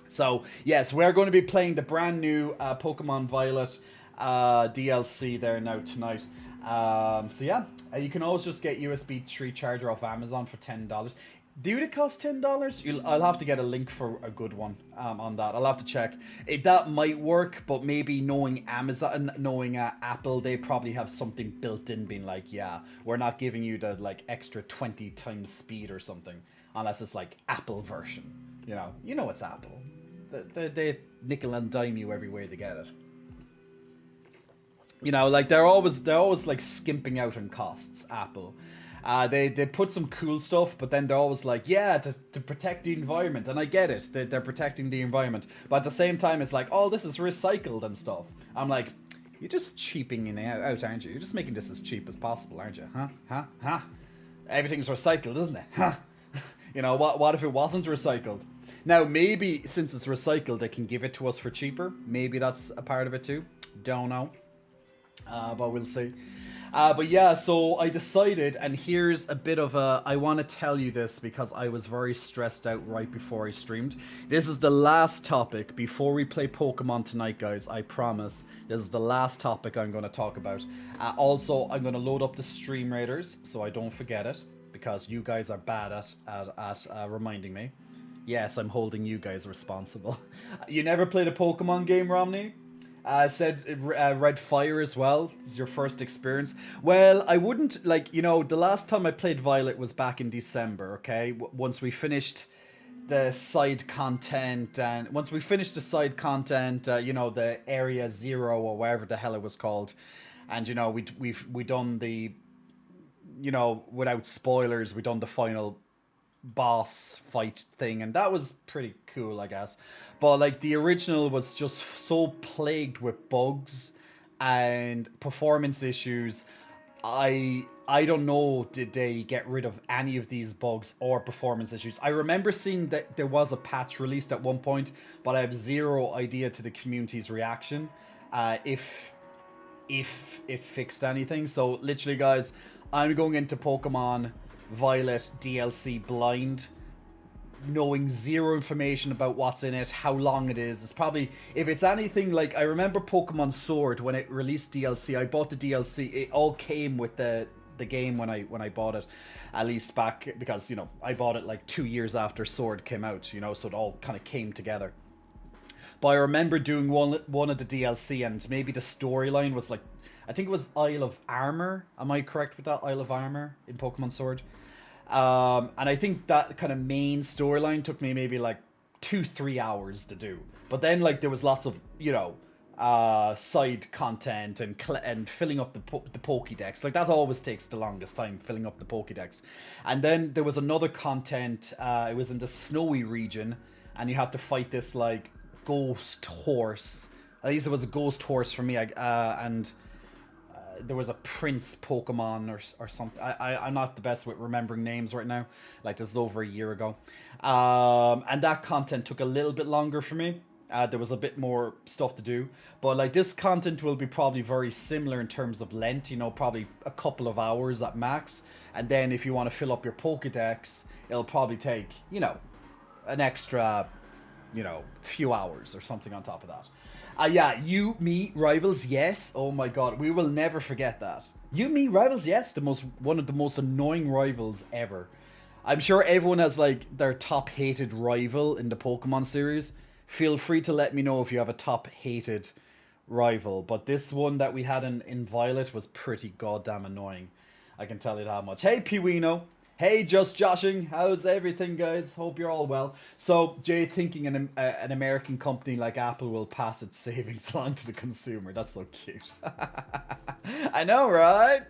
So, yes, we're going to be playing the brand new Pokemon Violet DLC there now tonight. So yeah, you can always just get USB 3 charger off Amazon for $10. Do they cost $10? I'll have to get a link for a good one on that. I'll have to check. That might work, but maybe knowing Amazon, knowing Apple, they probably have something built in being like, yeah, we're not giving you the like extra 20 times speed or something, unless it's like Apple version. You know it's Apple. They nickel and dime you every way they get it. Like they're always like skimping out on costs, Apple. They put some cool stuff, but then they're always like, yeah, to protect the environment. And I get it, they're protecting the environment. But at the same time, it's like, oh, this is recycled and stuff. I'm like, you're just cheaping it out, aren't you? You're just making this as cheap as possible, aren't you? Huh? Everything's recycled, isn't it? Huh? What if it wasn't recycled? Now, maybe since it's recycled, they can give it to us for cheaper. Maybe that's a part of it too. Don't know. But we'll see. But yeah, so I decided, and here's a bit of a... I want to tell you this because I was very stressed out right before I streamed. This is the last topic before we play Pokemon tonight, guys. I promise. This is the last topic I'm going to talk about. Also, I'm going to load up the stream raiders so I don't forget it, because you guys are bad at reminding me. Yes, I'm holding you guys responsible. You never played a Pokemon game, Romney? Said Red Fire as well. This is your first experience. Well, I wouldn't, like, you know, the last time I played Violet was back in December, okay? Once we finished the side content, and once we finished the side content, you know, the Area Zero or whatever the hell it was called, and, you know, we done the, you know, without spoilers, we done the final boss fight thing, and that was pretty cool, I guess. But like the original was just so plagued with bugs and performance issues. I don't know, did they get rid of any of these bugs or performance issues? I remember seeing that there was a patch released at one point, but I have zero idea to the community's reaction, if it fixed anything. So literally, guys, I'm going into Pokemon Violet DLC blind, knowing zero information about what's in it, how long it is. It's probably, if it's anything like, I remember Pokemon Sword when it released DLC. I bought the DLC. It all came with the game when I bought it, at least back, because, you know, I bought it like 2 years after Sword came out, you know, so it all kind of came together. But I remember doing one of the DLC, and maybe the storyline was like, I think it was Isle of Armor. Am I correct with that? Isle of Armor in Pokemon Sword. And I think that kind of main storyline took me maybe like 2-3 hours to do. But then like there was lots of, you know, side content and filling up the Pokédex. Like that always takes the longest time, filling up the Pokédex. And then there was another content. It was in the snowy region, and you had to fight this like ghost horse. At least it was a ghost horse for me. And there was a prince Pokemon or something. I'm not the best with remembering names right now. Like, this is over a year ago. And that content took a little bit longer for me. There was a bit more stuff to do. But, like, this content will be probably very similar in terms of length. You know, probably a couple of hours at max. And then if you want to fill up your Pokédex, it'll probably take, you know, an extra, you know, few hours or something on top of that. Yeah, you, me, rivals, yes. Oh my god, we will never forget that. You, me, rivals, yes. One of the most annoying rivals ever. I'm sure everyone has like their top hated rival in the Pokemon series. Feel free to let me know if you have a top hated rival. But this one that we had in Violet was pretty goddamn annoying. I can tell you that much. Hey, Pewino. Hey, Just Joshing, how's everything, guys? Hope you're all well. So, Jay thinking an American company like Apple will pass its savings on to the consumer. That's so cute. I know, right?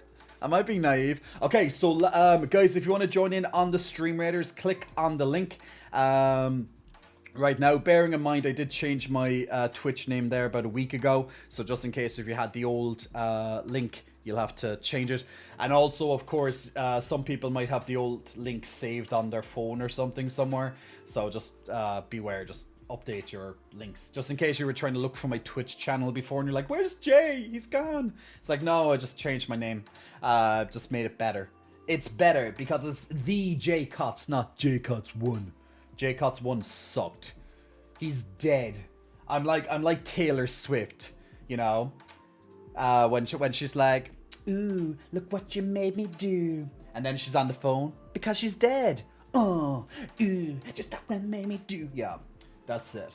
I might be naive. Okay, so, guys, if you want to join in on the Stream Raiders, click on the link. Right now, bearing in mind I did change my Twitch name there about a week ago. So, just in case if you had the old link, you'll have to change it. And also, of course, some people might have the old link saved on their phone or something somewhere. So just beware, just update your links. Just in case you were trying to look for my Twitch channel before and you're like, where's Jay? He's gone. It's like, no, I just changed my name. Just made it better. It's better because it's the J Cots, not J Cots 1. J Cots 1 sucked. He's dead. I'm like Taylor Swift, you know? When she's like, ooh, look what you made me do. And then she's on the phone because she's dead. Oh, ooh, just that what made me do. Yeah, that's it.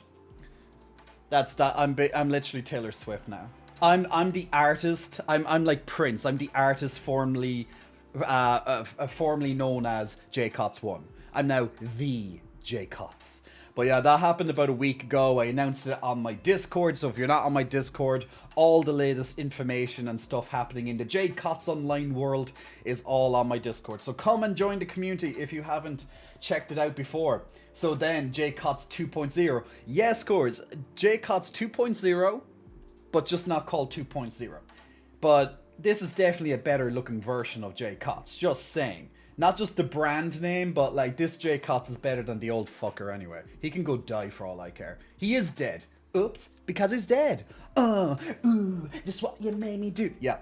That's that. I'm literally Taylor Swift now. I'm the artist. I'm like Prince. I'm the artist formerly known as J Cots 1. I'm now the J Cots. But yeah, that happened about a week ago. I announced it on my Discord, so if you're not on my Discord, all the latest information and stuff happening in the J Cots Online world is all on my Discord. So come and join the community if you haven't checked it out before. So then, J Cots 2.0. Yes, course, J Cots 2.0, but just not called 2.0. But this is definitely a better looking version of J Cots, just saying. Not just the brand name, but like this J Cots is better than the old fucker anyway. He can go die for all I care. He is dead, Oops, because he's dead. Ooh, just what you made me do. Yeah,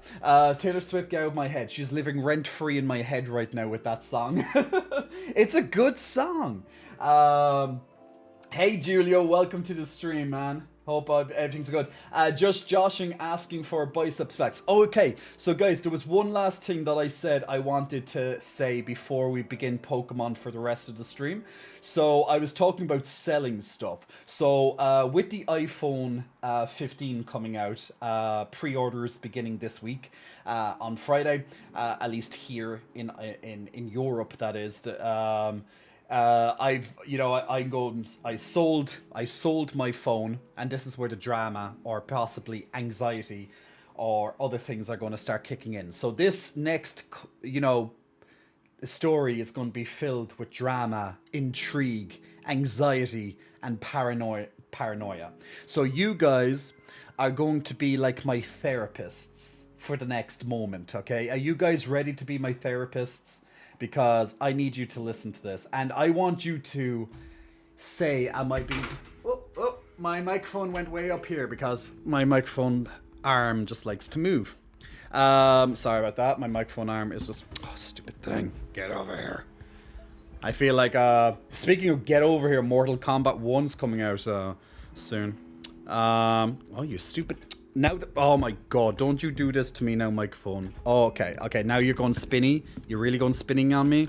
Taylor Swift, get out of my head. She's living rent free in my head right now with that song. It's a good song. Hey Julio, welcome to the stream, man. Hope everything's good. Just joshing, asking for a bicep flex. Oh, okay, so guys, there was one last thing that I said I wanted to say before we begin Pokemon for the rest of the stream. So I was talking about selling stuff. So with the iPhone 15 coming out, pre-orders beginning this week on Friday, at least here in Europe, that is. I sold my phone, and this is where the drama or possibly anxiety or other things are going to start kicking in. So this next, story is going to be filled with drama, intrigue, anxiety, and paranoia. So you guys are going to be like my therapists for the next moment, okay? Are you guys ready to be my therapists? Because I need you to listen to this. And I want you to say, am I being... Oh, my microphone went way up here because my microphone arm just likes to move. Sorry about that. My microphone arm is just... Oh, stupid thing. Get over here. I feel like, speaking of get over here, Mortal Kombat 1's coming out soon. Oh, you stupid... Now, oh my god, don't you do this to me now, microphone. Oh, okay, now you're going spinny. You're really going spinning on me?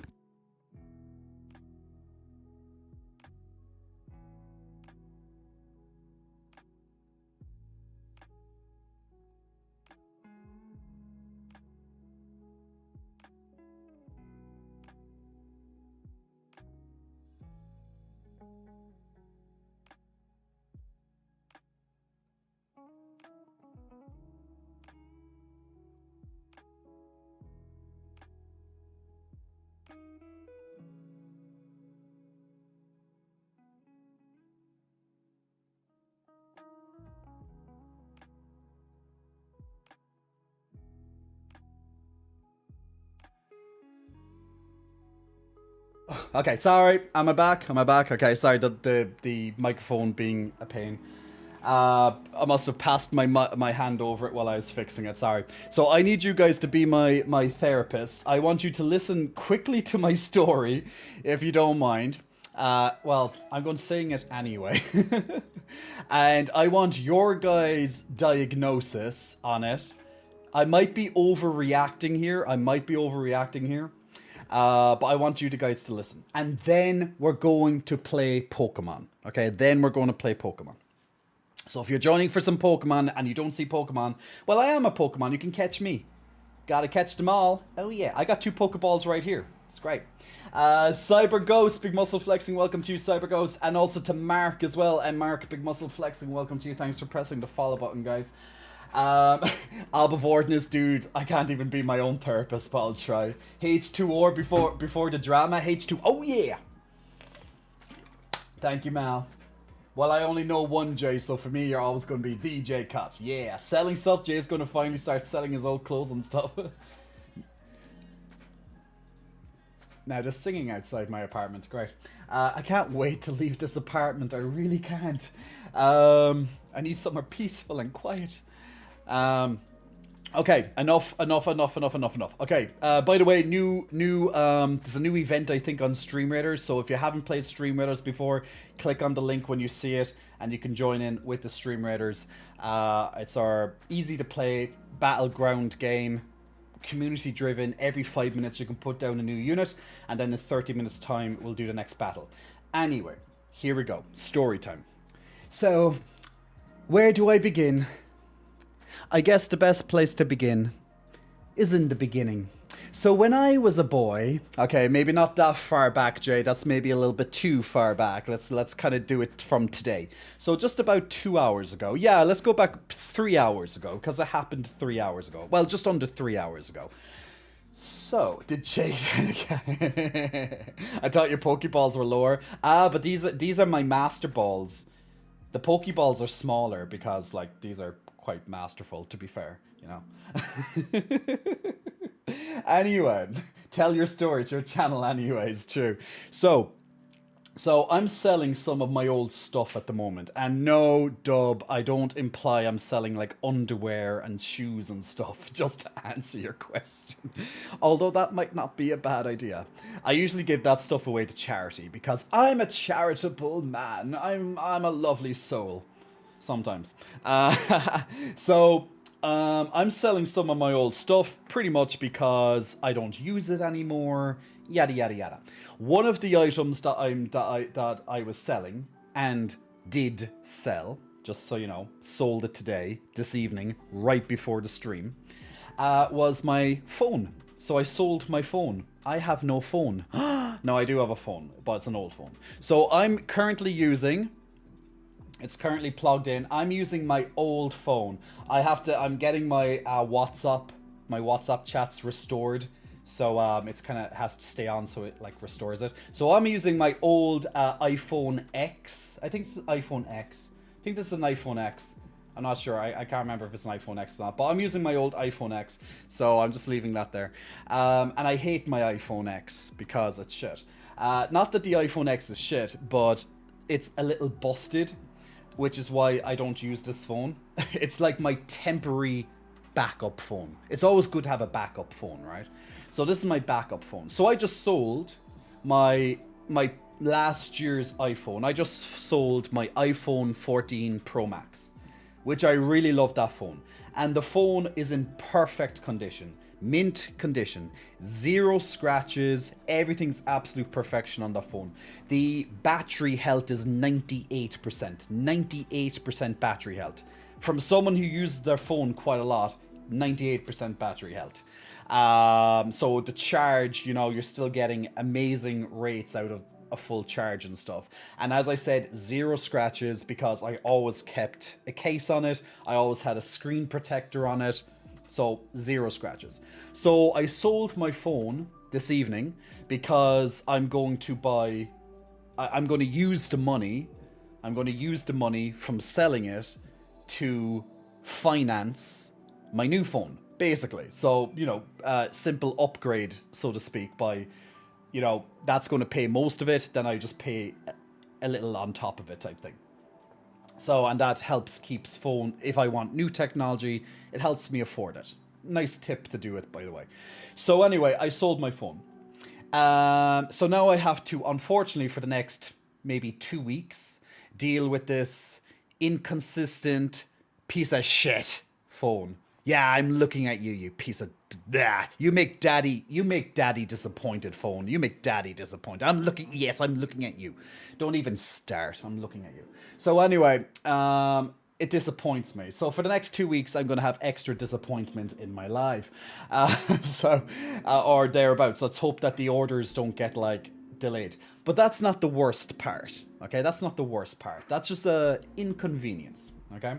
Okay, sorry. Am I back? Okay, sorry, the microphone being a pain. I must have passed my hand over it while I was fixing it, sorry. So I need you guys to be my therapists. I want you to listen quickly to my story, if you don't mind. Well, I'm going to sing it anyway. And I want your guys' diagnosis on it. I might be overreacting here. But I want you guys to listen. And then we're going to play Pokemon. Okay, So if you're joining for some Pokemon and you don't see Pokemon, well, I am a Pokemon. You can catch me. Gotta catch them all. Oh yeah, I got 2 Pokeballs right here. It's great. Cyber Ghost, Big Muscle Flexing, welcome to you, Cyber Ghost. And also to Mark as well. And Mark, Big Muscle Flexing, welcome to you. Thanks for pressing the follow button, guys. Albavordness, dude, I can't even be my own therapist, but I'll try. H2O before the drama. H2, oh yeah! Thank you, Mal. Well, I only know one Jay, so for me, you're always going to be the Jay Cuts. Yeah, selling stuff. Jay's going to finally start selling his old clothes and stuff. Now, there's singing outside my apartment. Great. I can't wait to leave this apartment. I really can't. I need somewhere peaceful and quiet. Okay, enough. Okay, by the way, there's a new event, I think, on Stream Raiders, so if you haven't played Stream Raiders before, click on the link when you see it, and you can join in with the Stream Raiders. It's our easy-to-play battleground game, community-driven. Every 5 minutes you can put down a new unit, and then in 30 minutes' time, we'll do the next battle. Anyway, here we go. Story time. So, where do I begin? I guess the best place to begin is in the beginning. So when I was a boy, okay, maybe not that far back, Jay, that's maybe a little bit too far back. Let's kind of do it from today. So just about 2 hours ago. Yeah, let's go back 3 hours ago, because it happened 3 hours ago. Well, just under 3 hours ago. So, did Jay I thought your Pokeballs were lower. But these are my Master Balls. The Pokeballs are smaller because, like, these are quite masterful, to be fair, you know. Anyway, tell your story. It's your channel anyway, it's true. So, So I'm selling some of my old stuff at the moment, and no, Dub, I don't imply I'm selling like underwear and shoes and stuff, just to answer your question. Although that might not be a bad idea. I usually give that stuff away to charity because I'm a charitable man. I'm a lovely soul. Sometimes. So I'm selling some of my old stuff pretty much because I don't use it anymore. Yada yada yada. One of the items that I was selling and did sell, just so you know, sold it today, this evening, right before the stream, was my phone. So I sold my phone. I have no phone. No, I do have a phone, but it's an old phone. So I'm currently using. It's currently plugged in. I'm using my old phone. I'm getting my WhatsApp chats restored. So it's kind of has to stay on, so it like restores it. So I'm using my old iPhone X. I think it's iPhone X. I think this is an iPhone X. I'm not sure. I can't remember if it's an iPhone X or not. But I'm using my old iPhone X. So I'm just leaving that there. And I hate my iPhone X because it's shit. Not that the iPhone X is shit, but it's a little busted, which is why I don't use this phone. It's like my temporary backup phone. It's always good to have a backup phone, right? So this is my backup phone. So I just sold my last year's iPhone. I just sold my iPhone 14 Pro Max, which I really love that phone. And the phone is in perfect condition. Mint condition, zero scratches, everything's absolute perfection on the phone. The battery health is 98% battery health. From someone who uses their phone quite a lot, 98% battery health. So the charge, you know, you're still getting amazing rates out of a full charge and stuff. And as I said, zero scratches because I always kept a case on it. I always had a screen protector on it. So zero scratches. So I sold my phone this evening because I'm going to use the money. I'm going to use the money from selling it to finance my new phone, basically. So, you know, simple upgrade, so to speak, by, you know, that's going to pay most of it. Then I just pay a little on top of it type thing. So, and that keeps phone, if I want new technology, it helps me afford it. Nice tip to do it, by the way. So anyway, I sold my phone. So now I have to, unfortunately, for the next maybe 2 weeks, deal with this inconsistent piece of shit phone. Yeah, I'm looking at you, you piece of... You make daddy disappointed, phone. You make daddy disappointed. I'm looking at you. Don't even start. I'm looking at you. So anyway, it disappoints me. So for the next 2 weeks, I'm going to have extra disappointment in my life. Or thereabouts. Let's hope that the orders don't get like delayed. But that's not the worst part. Okay, that's not the worst part. That's just a inconvenience. Okay.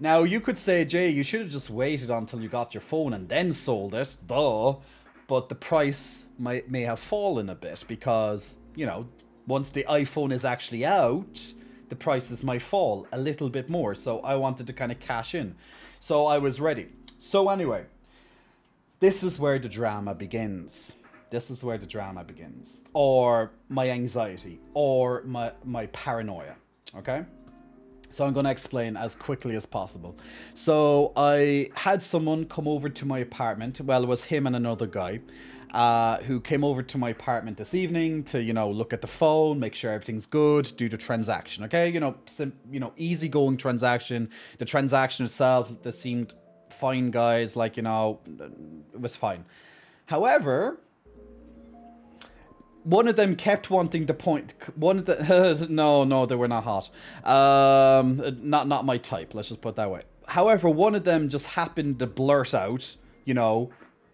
Now, you could say, Jay, you should have just waited until you got your phone and then sold it. Duh. But the price may have fallen a bit because, you know, once the iPhone is actually out, the prices might fall a little bit more. So I wanted to kind of cash in. So I was ready. So anyway, this is where the drama begins. This is where the drama begins. Or my anxiety. Or my paranoia. Okay? So I'm going to explain as quickly as possible. So I had someone come over to my apartment. Well, it was him and another guy who came over to my apartment this evening to, you know, look at the phone, make sure everything's good, do the transaction. Okay, you know, easygoing transaction. The transaction itself, they seemed fine, guys. Like, you know, it was fine. However, one of them kept wanting to point. One of the no, they were not hot. Not my type. Let's just put it that way. However, one of them just happened to blurt out, you know,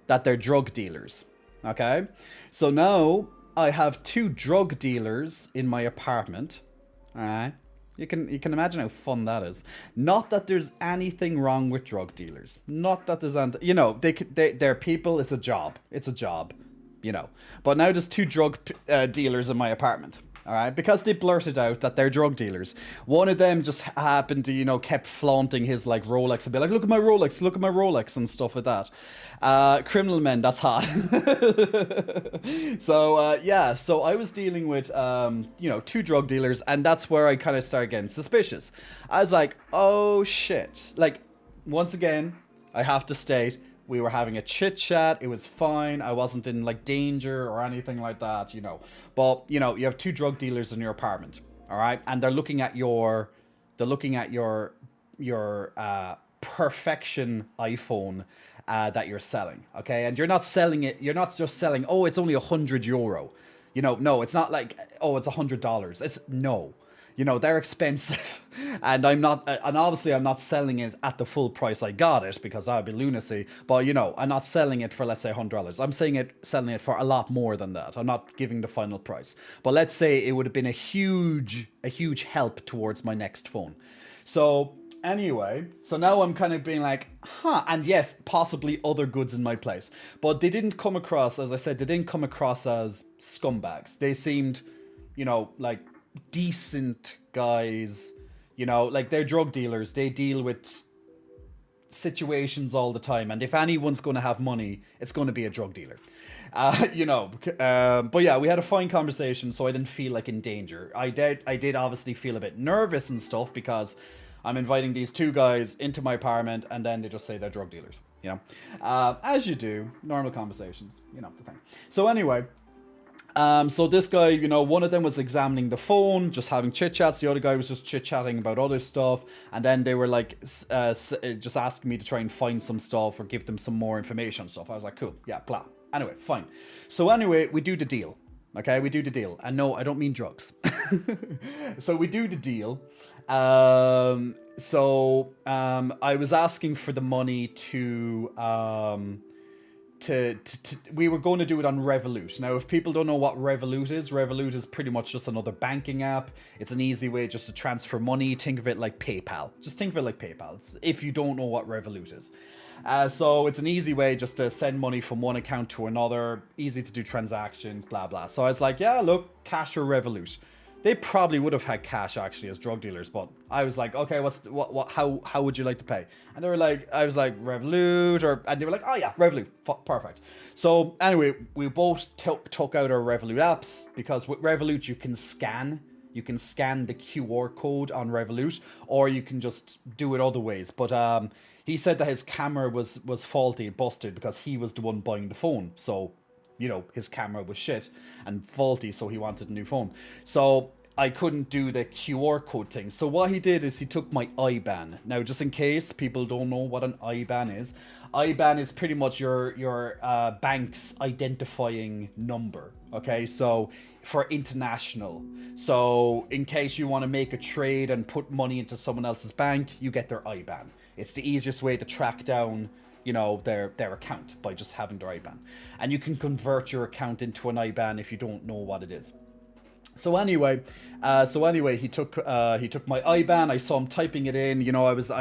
that they're drug dealers. Okay, so now I have 2 drug dealers in my apartment. All right, you can imagine how fun that is. Not that there's anything wrong with drug dealers. Not that there's you know, they're people. It's a job. It's a job. You know, but now there's 2 drug dealers in my apartment. All right, because they blurted out that they're drug dealers. One of them just happened to, kept flaunting his like Rolex and be like, "Look at my Rolex, look at my Rolex," and stuff like that. Criminal men, that's hot. So yeah, so I was dealing with two drug dealers, and that's where I kind of started getting suspicious. I was like, oh shit! Like, once again, I have to state, we were having a chit chat. It was fine. I wasn't in like danger or anything like that, But you have two drug dealers in your apartment, all right, and they're looking at your perfection iPhone that you're selling, okay, and you're not selling it. You're not just selling. Oh, it's only €100. No, it's not like, oh, it's $100. It's no. They're expensive, and I'm not, and obviously I'm not selling it at the full price I got it, because that would be lunacy. But I'm not selling it for, let's say, $100. I'm selling it for a lot more than that. I'm not giving the final price. But let's say it would have been a huge help towards my next phone. So anyway, so now I'm kind of being like, and yes, possibly other goods in my place. But they didn't come across, as I said, they didn't come across as scumbags. They seemed, like decent guys, like they're drug dealers. They deal with situations all the time, and if anyone's going to have money, it's going to be a drug dealer. But yeah, we had a fine conversation, so I didn't feel like in danger. I did obviously feel a bit nervous and stuff, because I'm inviting these two guys into my apartment, and then they just say they're drug dealers, as you do, normal conversations, the thing. So anyway, so this guy, one of them was examining the phone, just having chit-chats. The other guy was just chit-chatting about other stuff. And then they were like, just asking me to try and find some stuff or give them some more information stuff. I was like, cool, yeah, blah. Anyway, fine. So anyway, we do the deal. Okay, we do the deal. And no, I don't mean drugs. So we do the deal. I was asking for the money to we were going to do it on Revolut. Now, if people don't know what Revolut is pretty much just another banking app. It's an easy way just to transfer money. Think of it like PayPal. Just think of it like PayPal, if you don't know what Revolut is. So it's an easy way just to send money from one account to another. Easy to do transactions, blah, blah. So I was like, yeah, look, cash or Revolut. They probably would have had cash actually as drug dealers, but I was like, okay, how would you like to pay? And they were like, I was like, Revolut, and they were like, oh yeah, Revolut, perfect. So anyway, we both took out our Revolut apps, because with Revolut you can scan the QR code on Revolut, or you can just do it other ways. But he said that his camera was faulty, busted, because he was the one buying the phone. So his camera was shit and faulty, so he wanted a new phone. So I couldn't do the QR code thing. So what he did is he took my IBAN. Now, just in case people don't know what an IBAN is pretty much your bank's identifying number. Okay, so for international. So in case you want to make a trade and put money into someone else's bank, you get their IBAN. It's the easiest way to track down their account, by just having their IBAN. And you can convert your account into an IBAN if you don't know what it is. So anyway, he took my IBAN. I saw him typing it in. I was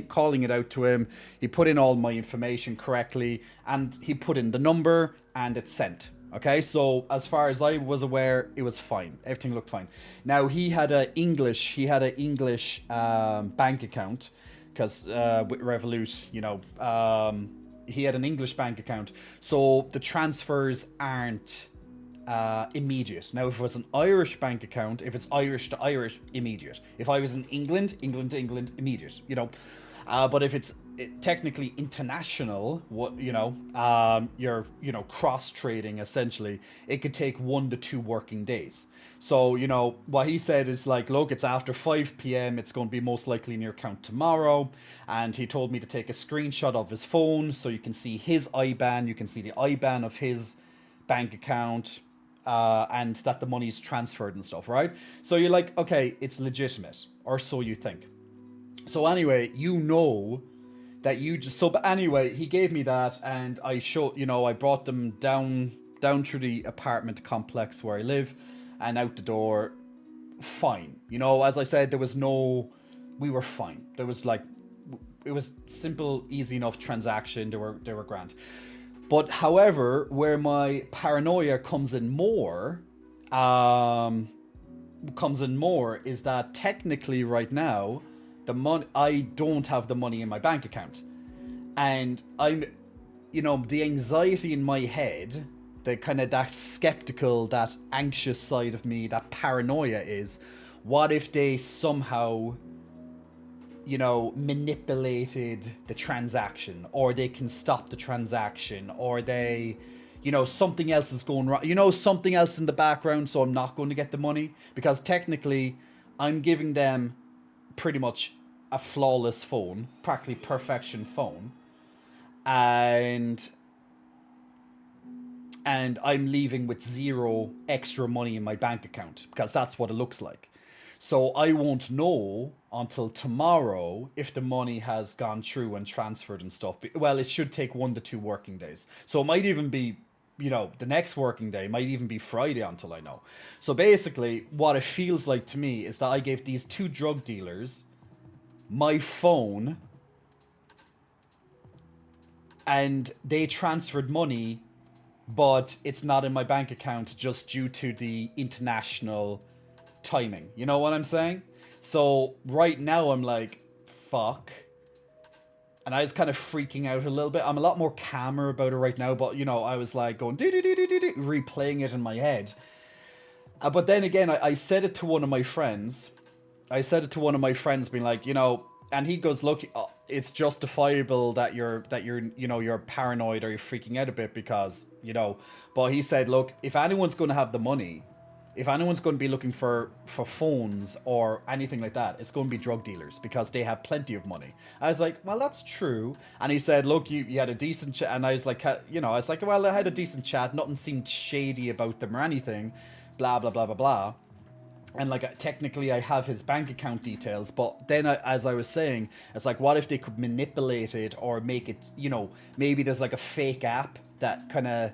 calling it out to him. He put in all my information correctly, and he put in the number, and it's sent. Okay, so as far as I was aware, it was fine. Everything looked fine. Now he had an English bank account, because with Revolut, he had an English bank account, so the transfers aren't immediate. Now, if it was an Irish bank account, if it's Irish to Irish, immediate. If I was in England to England, immediate. But if it's technically international, you're cross trading essentially. It could take 1 to 2 working days. So, what he said is like, look, it's after 5 p.m. It's going to be most likely in your account tomorrow. And he told me to take a screenshot of his phone so you can see his IBAN. You can see the IBAN of his bank account, and that the money's transferred and stuff, right? So you're like, okay, it's legitimate, or so you think. So anyway, but anyway, he gave me that, and I brought them down through the apartment complex where I live, and out the door, fine. As I said, we were fine. It was simple, easy enough transaction. They were grand. But however, where my paranoia comes in more, comes in more is that technically right now, I don't have the money in my bank account. And I'm, the anxiety in my head, the kind of that skeptical, that anxious side of me, that paranoia is, what if they somehow, manipulated the transaction, or they can stop the transaction, or they, something else is going wrong, something else in the background, so I'm not going to get the money. Because technically, I'm giving them pretty much a flawless phone, practically perfection phone. And I'm leaving with zero extra money in my bank account, because that's what it looks like. So I won't know until tomorrow if the money has gone through and transferred and stuff. Well, it should take 1 to 2 working days. So it might even be, the next working day might even be Friday until I know. So basically, what it feels like to me is that I gave these 2 drug dealers my phone, and they transferred money, but it's not in my bank account just due to the international timing. You know what I'm saying? So right now I'm like, fuck. And I was kind of freaking out a little bit. I'm a lot more calmer about it right now, but I was like going replaying it in my head. But then again, I said it to one of my friends. Being like, and he goes, look, it's justifiable that you're paranoid or you're freaking out a bit because, but he said, look, if anyone's going to have the money, if anyone's going to be looking for phones or anything like that, it's going to be drug dealers because they have plenty of money. I was like, well, that's true. And he said, look, you had a decent chat. And I was like, well, I had a decent chat. Nothing seemed shady about them or anything. Blah, blah, blah, blah, blah. And technically I have his bank account details, but then as I was saying, it's like, what if they could manipulate it or make it, maybe there's like a fake app that kind of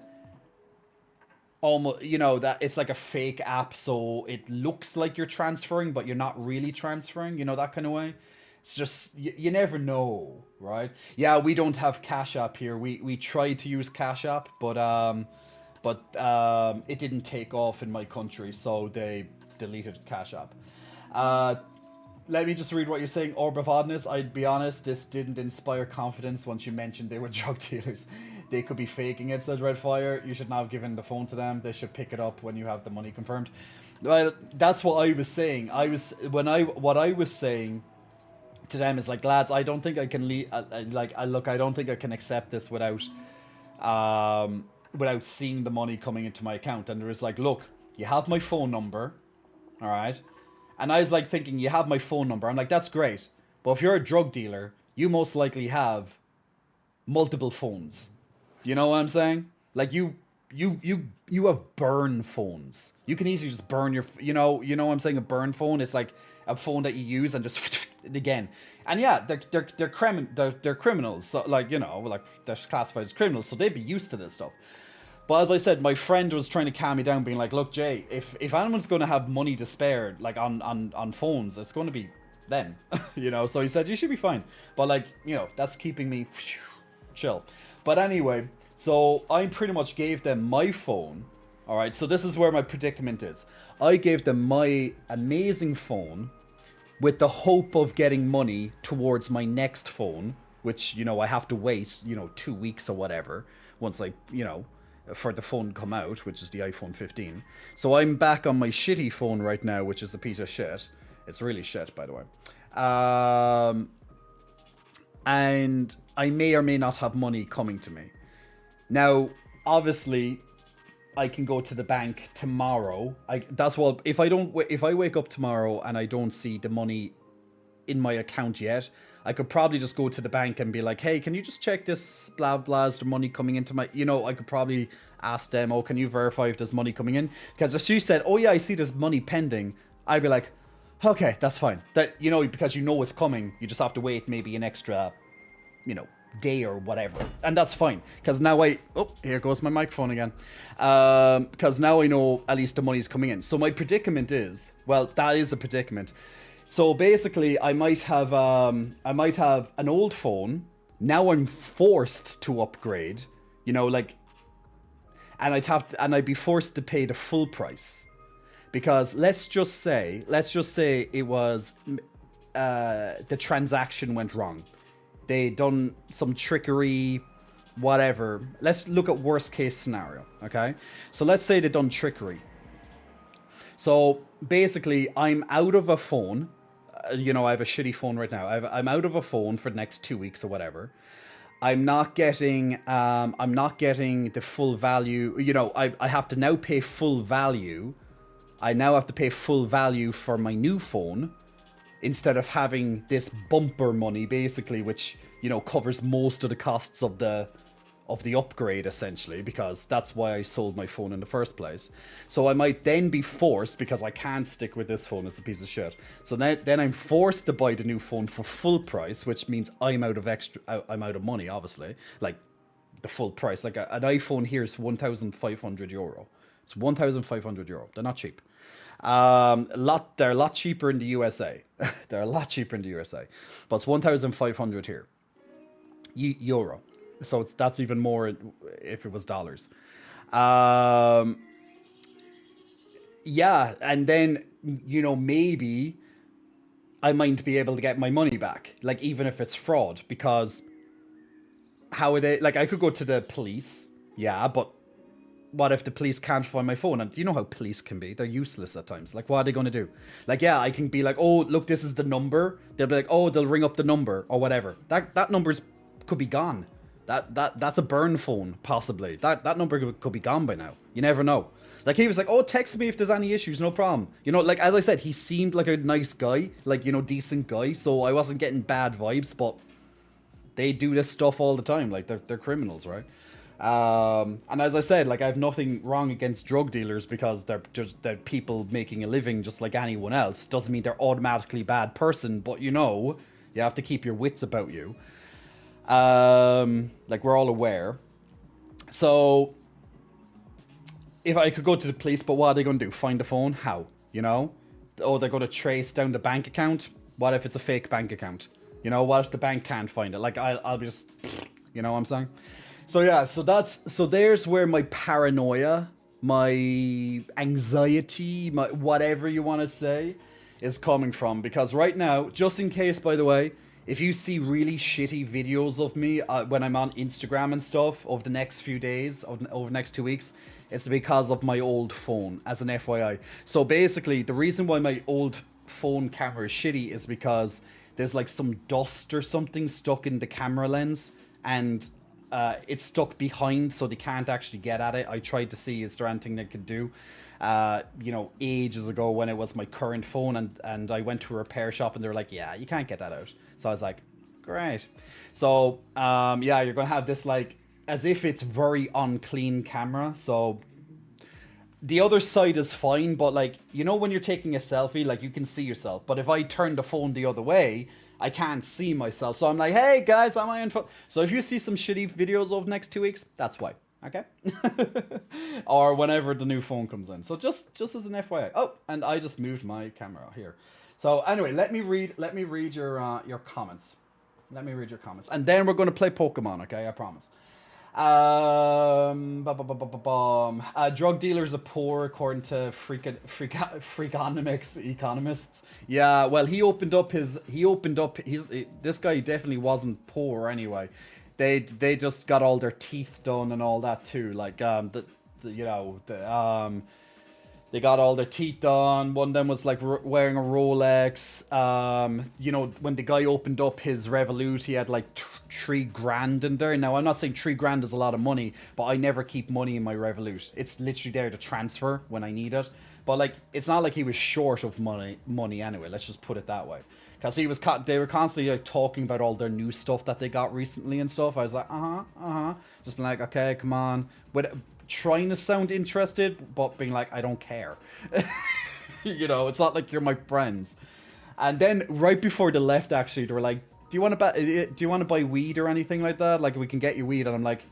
almost, that it's like a fake app, so it looks like you're transferring, but you're not really transferring, that kind of way. It's just, you never know, right? Yeah, we don't have Cash App here. We tried to use Cash App, but it didn't take off in my country, so they deleted Cash App. Let me just read what you're saying. Orb of Oddness, I'd be honest, this didn't inspire confidence once you mentioned they were drug dealers. They could be faking it, said Redfire. You should not have given the phone to them. They should pick it up when you have the money confirmed. Well, that's what I was saying. What I was saying to them is like, lads, I don't think I can I don't think I can accept this without seeing the money coming into my account. And there was like, look, you have my phone number. All right. And I was like thinking, you have my phone number. I'm like, that's great. But if you're a drug dealer, you most likely have multiple phones. You know what I'm saying? Like you have burn phones. You can easily just burn your, you know what I'm saying? A burn phone is like a phone that you use and just again. And yeah, they're criminals. So they're classified as criminals. So they'd be used to this stuff. But as I said, my friend was trying to calm me down, being like, look, Jay, if anyone's going to have money to spare, like on phones, it's going to be them, So he said, you should be fine. But that's keeping me chill. But anyway, so I pretty much gave them my phone. All right, so this is where my predicament is. I gave them my amazing phone with the hope of getting money towards my next phone, which, I have to wait, 2 weeks or whatever, once for the phone come out, which is the iPhone 15. So I'm back on my shitty phone right now, which is a piece of shit. It's really shit, by the way. And I may or may not have money coming to me. Now, obviously, I can go to the bank tomorrow. If I wake up tomorrow and I don't see the money in my account yet, I could probably just go to the bank and be like, hey, can you just check this blah blah, is the money coming into my, I could probably ask them, oh, can you verify if there's money coming in? Because if she said, oh yeah, I see there's money pending, I'd be like, okay, that's fine. That, because it's coming, you just have to wait maybe an extra, day or whatever. And that's fine. Because now here goes my microphone again. Because now I know at least the money's coming in. So my predicament is, well, that is a predicament. So basically, I might have an old phone. Now I'm forced to upgrade, and I'd be forced to pay the full price, because let's just say it was the transaction went wrong. They done some trickery, whatever. Let's look at worst case scenario, okay? So let's say they done trickery. So basically, I'm out of a phone. You know, I have a shitty phone right now. I'm out of a phone for the next 2 weeks or whatever. I'm not getting the full value. You know, I have to now pay full value. I now have to pay full value for my new phone instead of having this bumper money, basically, which, you know, covers most of the costs of the upgrade, essentially, because that's why I sold my phone in the first place. So I might then be forced, because I can't stick with this phone, it's a piece of shit. So then I'm forced to buy the new phone for full price, which means I'm out of money, obviously. Like, the full price. Like, an iPhone here is €1,500. It's €1,500. They're not cheap. They're a lot cheaper in the USA. They're a lot cheaper in the USA. But it's 1,500 here. Euro. So that's even more if it was dollars. Yeah, and then, you know, maybe I might be able to get my money back. Like, even if it's fraud, because how are they... Like, I could go to the police, yeah, but what if the police can't find my phone? And you know how police can be. They're useless at times. Like, what are they going to do? Like, yeah, I can be like, oh, look, this is the number. They'll be like, oh, they'll ring up the number or whatever. That number's could be gone. That's a burn phone, possibly. That number could be gone by now. You never know. Like, he was like, oh, text me if there's any issues, no problem. You know, like, as I said, he seemed like a nice guy. Like, you know, decent guy. So I wasn't getting bad vibes, but they do this stuff all the time. Like, they're criminals, right? And as I said, like, I have nothing wrong against drug dealers, because they're people making a living just like anyone else. Doesn't mean they're automatically a bad person, but, you know, you have to keep your wits about you. Like, we're all aware. So if I could go to the police, but what are they going to do? Find the phone? How? You know? Oh, they're going to trace down the bank account? What if it's a fake bank account? You know, what if the bank can't find it? Like, I'll be just... You know what I'm saying? So yeah, so there's where my paranoia, my anxiety, my whatever you want to say, is coming from. Because right now, just in case, by the way, if you see really shitty videos of me when I'm on Instagram and stuff over the next few days, over the next 2 weeks, it's because of my old phone, as an FYI. So basically, the reason why my old phone camera is shitty is because there's like some dust or something stuck in the camera lens, and it's stuck behind, so they can't actually get at it. I tried to see, is there anything they could do? You know, ages ago when it was my current phone, and I went to a repair shop and they were like, yeah, you can't get that out. So I was like, great. So, yeah, you're going to have this, like, as if it's very unclean camera. So the other side is fine, but, like, you know when you're taking a selfie, like, you can see yourself. But if I turn the phone the other way, I can't see myself. So I'm like, hey, guys, am I on phone? So if you see some shitty videos over the next 2 weeks, that's why. Okay? Or whenever the new phone comes in. So just as an FYI. Oh, and I just moved my camera here. So anyway, let me read your comments. Let me read your comments. And then we're going to play Pokemon, okay? I promise. Drug dealers are poor, according to Freakonomics economists. Yeah, well, this guy definitely wasn't poor anyway. They just got all their teeth done and all that too. Like, they got all their teeth done. One of them was like wearing a Rolex. You know, when the guy opened up his Revolut, he had like $3,000 in there. Now, I'm not saying $3,000 is a lot of money, but I never keep money in my Revolut. It's literally there to transfer when I need it. But like, it's not like he was short of money anyway. Let's just put it that way. Because they were constantly like talking about all their new stuff that they got recently and stuff. I was like, just being like, okay, come on. But trying to sound interested, but being like, I don't care. You know, it's not like you're my friends. And then right before they left, actually, they were like, do you want to buy weed or anything like that? Like, we can get you weed. And I'm like,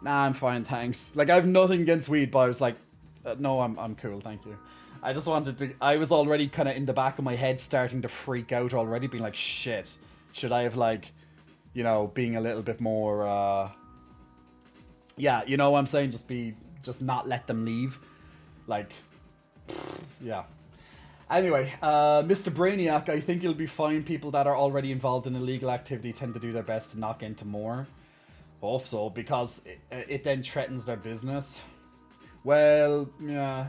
nah, I'm fine, thanks. Like, I have nothing against weed, but I was like, no, I'm cool, thank you. I just wanted to... I was already kind of in the back of my head starting to freak out already, being like, shit, should I have, like, you know, being a little bit more, yeah, you know what I'm saying? Just not let them leave. Like, Yeah. Anyway, Mr. Brainiac, I think you'll be fine. People that are already involved in illegal activity tend to do their best to not get into more. Also, because it then threatens their business. Well, yeah,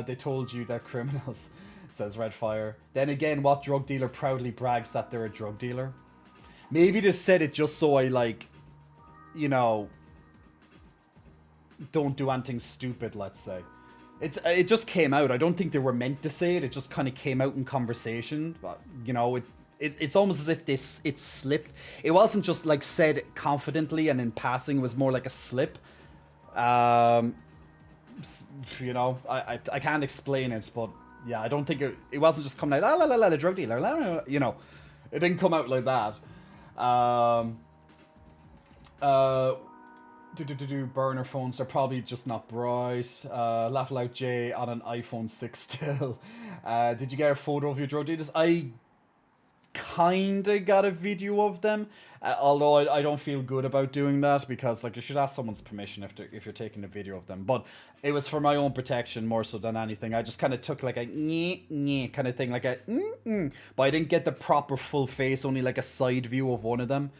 they told you they're criminals, says Redfire. Then again, what drug dealer proudly brags that they're a drug dealer? Maybe they said it just so I, like, you know, don't do anything stupid, let's say. It just came out. I don't think they were meant to say it. It just kind of came out in conversation. But, you know, it's almost as if it slipped. It wasn't just, like, said confidently and in passing. It was more like a slip. You know, I can't explain it, but yeah, I don't think it wasn't just coming out, the drug dealer, you know, it didn't come out like that. Burner phones, they're probably just not bright. Laugh Loud J on an iPhone 6 still. Did you get a photo of your drug dealers? I kinda got a video of them, although I don't feel good about doing that, because like you should ask someone's permission if you're taking a video of them, but it was for my own protection more so than anything. I just kind of took like a kind of thing, like a but I didn't get the proper full face, only like a side view of one of them.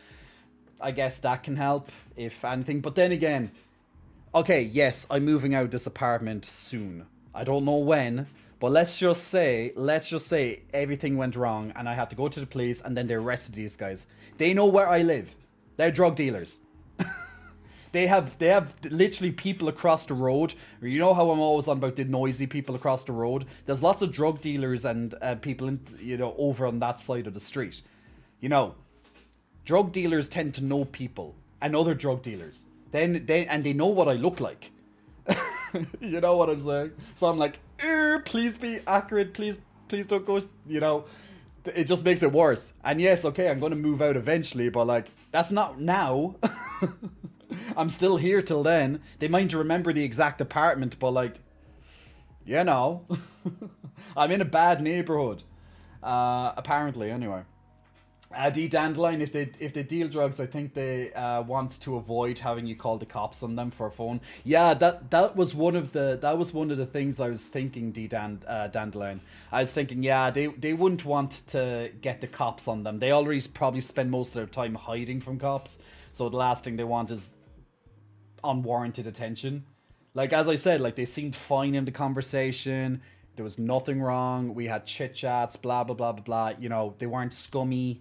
I guess that can help if anything, but then again, okay, yes, I'm moving out of this apartment soon. I don't know when. But let's just say everything went wrong and I had to go to the police and then they arrested these guys. They know where I live. They're drug dealers. They have literally people across the road. You know how I'm always on about the noisy people across the road? There's lots of drug dealers and people over on that side of the street. You know, drug dealers tend to know people and other drug dealers. And they know what I look like. You know what I'm saying? So I'm like, please be accurate, please don't go, you know, it just makes it worse. And yes, okay, I'm going to move out eventually, but like, that's not now. I'm still here till then. They might remember the exact apartment, but like, you know, I'm in a bad neighborhood. Apparently, anyway. D Dandelion, if they deal drugs, I think they want to avoid having you call the cops on them for a phone. Yeah, that was one of the things I was thinking. Dandelion, I was thinking, yeah, they wouldn't want to get the cops on them. They already probably spend most of their time hiding from cops, so the last thing they want is unwarranted attention. Like as I said, like they seemed fine in the conversation. There was nothing wrong. We had chit chats, blah blah blah blah blah. You know, they weren't scummy.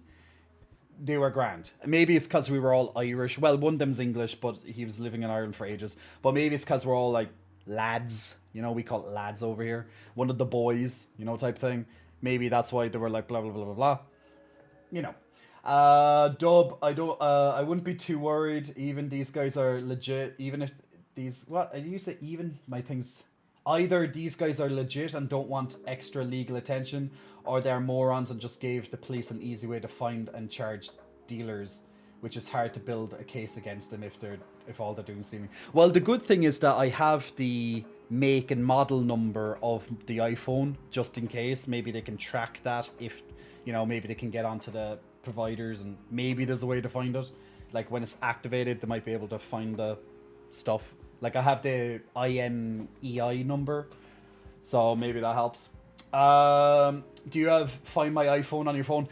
They were grand. Maybe it's because we were all Irish. Well, one of them's English, but he was living in Ireland for ages. But maybe it's because we're all like lads. You know, we call it lads over here. One of the boys, you know, type thing. Maybe that's why they were like blah blah blah blah blah. You know. Dub, I wouldn't be too worried. Even these guys are legit. Even if these, what you say? Even my things. Either these guys are legit and don't want extra legal attention, or they're morons and just gave the police an easy way to find and charge dealers, which is hard to build a case against them if all they're doing is stealing. Well, the good thing is that I have the make and model number of the iPhone, just in case. Maybe they can track that if, you know, maybe they can get onto the providers and maybe there's a way to find it. Like when it's activated, they might be able to find the stuff. Like I have the IMEI number, so maybe that helps. Do you have Find My iPhone on your phone?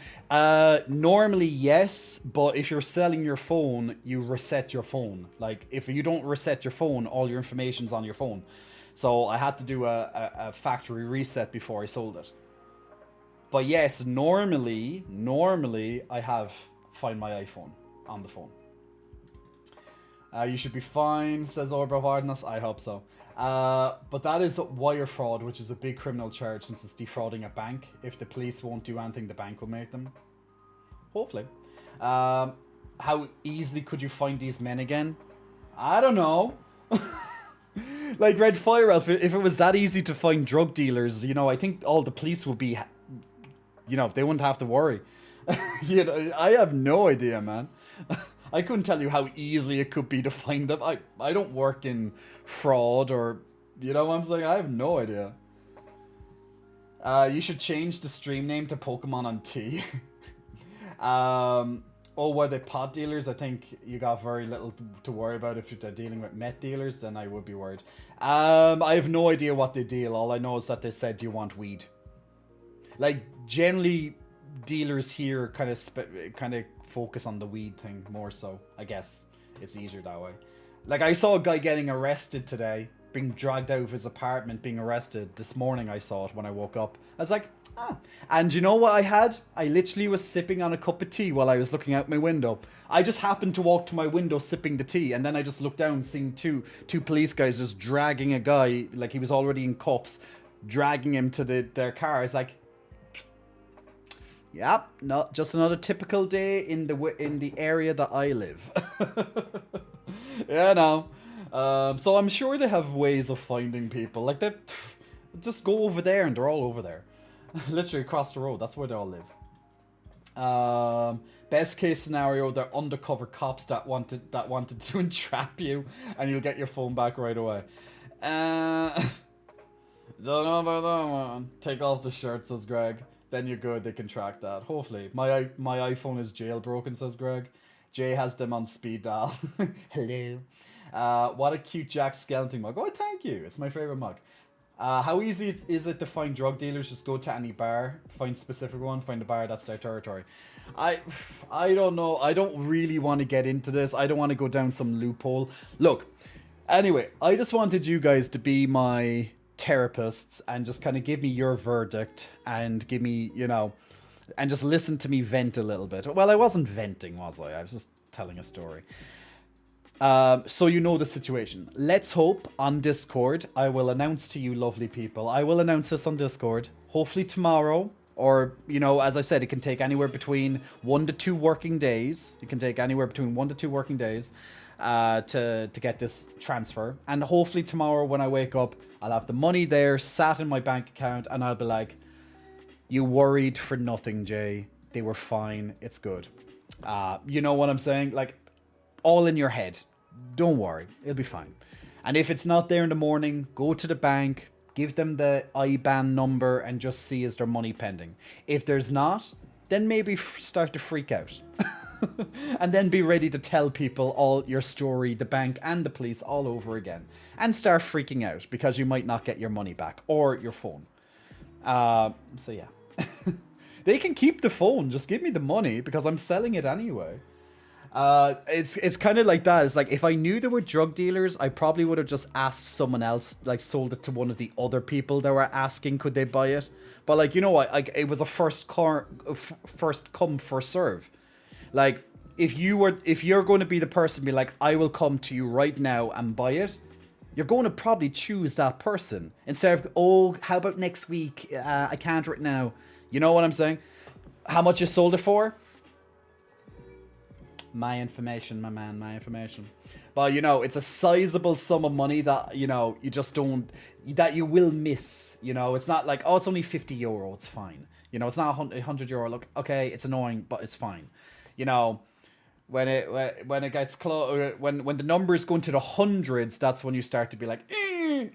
Normally yes, but if you're selling your phone, you reset your phone. Like if you don't reset your phone, all your information's on your phone. So I had to do a factory reset before I sold it. But yes, normally I have Find My iPhone on the phone. You should be fine, says Orber of Ardenus. I hope so. But that is wire fraud, which is a big criminal charge since it's defrauding a bank. If the police won't do anything, the bank will make them. Hopefully. How easily could you find these men again? I don't know. Like Red Fire Elf, if it was that easy to find drug dealers, you know, I think all the police would be, you know, they wouldn't have to worry. You know, I have no idea, man. I couldn't tell you how easily it could be to find them. I don't work in fraud or, you know what I'm saying? I have no idea. You should change the stream name to Pokemon on T. Oh, were they pot dealers? I think you got very little to worry about. If they're dealing with meth dealers, then I would be worried. I have no idea what they deal. All I know is that they said, "Do you want weed?" Like, generally, dealers here kind of focus on the weed thing more so. I guess it's easier that way. Like, I saw a guy getting arrested today, being dragged out of his apartment, being arrested. This morning I saw it when I woke up. I was like, ah. And you know what I had? I literally was sipping on a cup of tea while I was looking out my window. I just happened to walk to my window sipping the tea, and then I just looked down, seeing two police guys just dragging a guy, like he was already in cuffs, dragging him to their car. I was like, yep, not just another typical day in the area that I live. Yeah, no. So I'm sure they have ways of finding people. Like, they just go over there and they're all over there. Literally across the road. That's where they all live. Best case scenario, they're undercover cops that wanted to entrap you, and you'll get your phone back right away. Don't know about that one. Take off the shirt, says Greg. Then you're good. They can track that. Hopefully. My iPhone is jailbroken, says Greg. Jay has them on speed dial. Hello. What a cute Jack Skellington mug. Oh, thank you. It's my favorite mug. How easy is it to find drug dealers? Just go to any bar, find a specific one, find a bar that's their territory. I don't know. I don't really want to get into this. I don't want to go down some loophole. Look, anyway, I just wanted you guys to be my therapists and just kind of give me your verdict and give me, and just listen to me vent a little bit. Well, I wasn't venting, was I? I was just telling a story. So you know the situation. Let's hope on Discord, I will announce to you lovely people. I will announce this on Discord, hopefully tomorrow, or, as I said, it can take anywhere between 1 to 2 working days. It can take anywhere between 1 to 2 working days to get this transfer. And hopefully tomorrow when I wake up, I'll have the money there, sat in my bank account, and I'll be like, you worried for nothing, Jay. They were fine. It's good. You know what I'm saying? Like, all in your head. Don't worry, it'll be fine. And if it's not there in the morning, go to the bank, give them the IBAN number, and just see is there money pending. If there's not, then maybe start to freak out. And then be ready to tell people all your story, the bank and the police all over again. And start freaking out because you might not get your money back or your phone. So yeah. They can keep the phone, just give me the money because I'm selling it anyway. It's kind of like that. It's like, if I knew there were drug dealers, I probably would have just asked someone else, like sold it to one of the other people that were asking could they buy it. But like, you know what, like, it was a first come first serve. Like, if you're going to be the person, be like, I will come to you right now and buy it, you're going to probably choose that person instead of, oh, how about next week? I can't right now. You know what I'm saying? How much you sold it for? My information, my man, my information. But, it's a sizable sum of money that, you just don't, that you will miss. It's not like, oh, it's only €50. It's fine. It's not €100. Look, okay, it's annoying, but it's fine. When it gets close, when the numbers go into the hundreds, that's when you start to be like,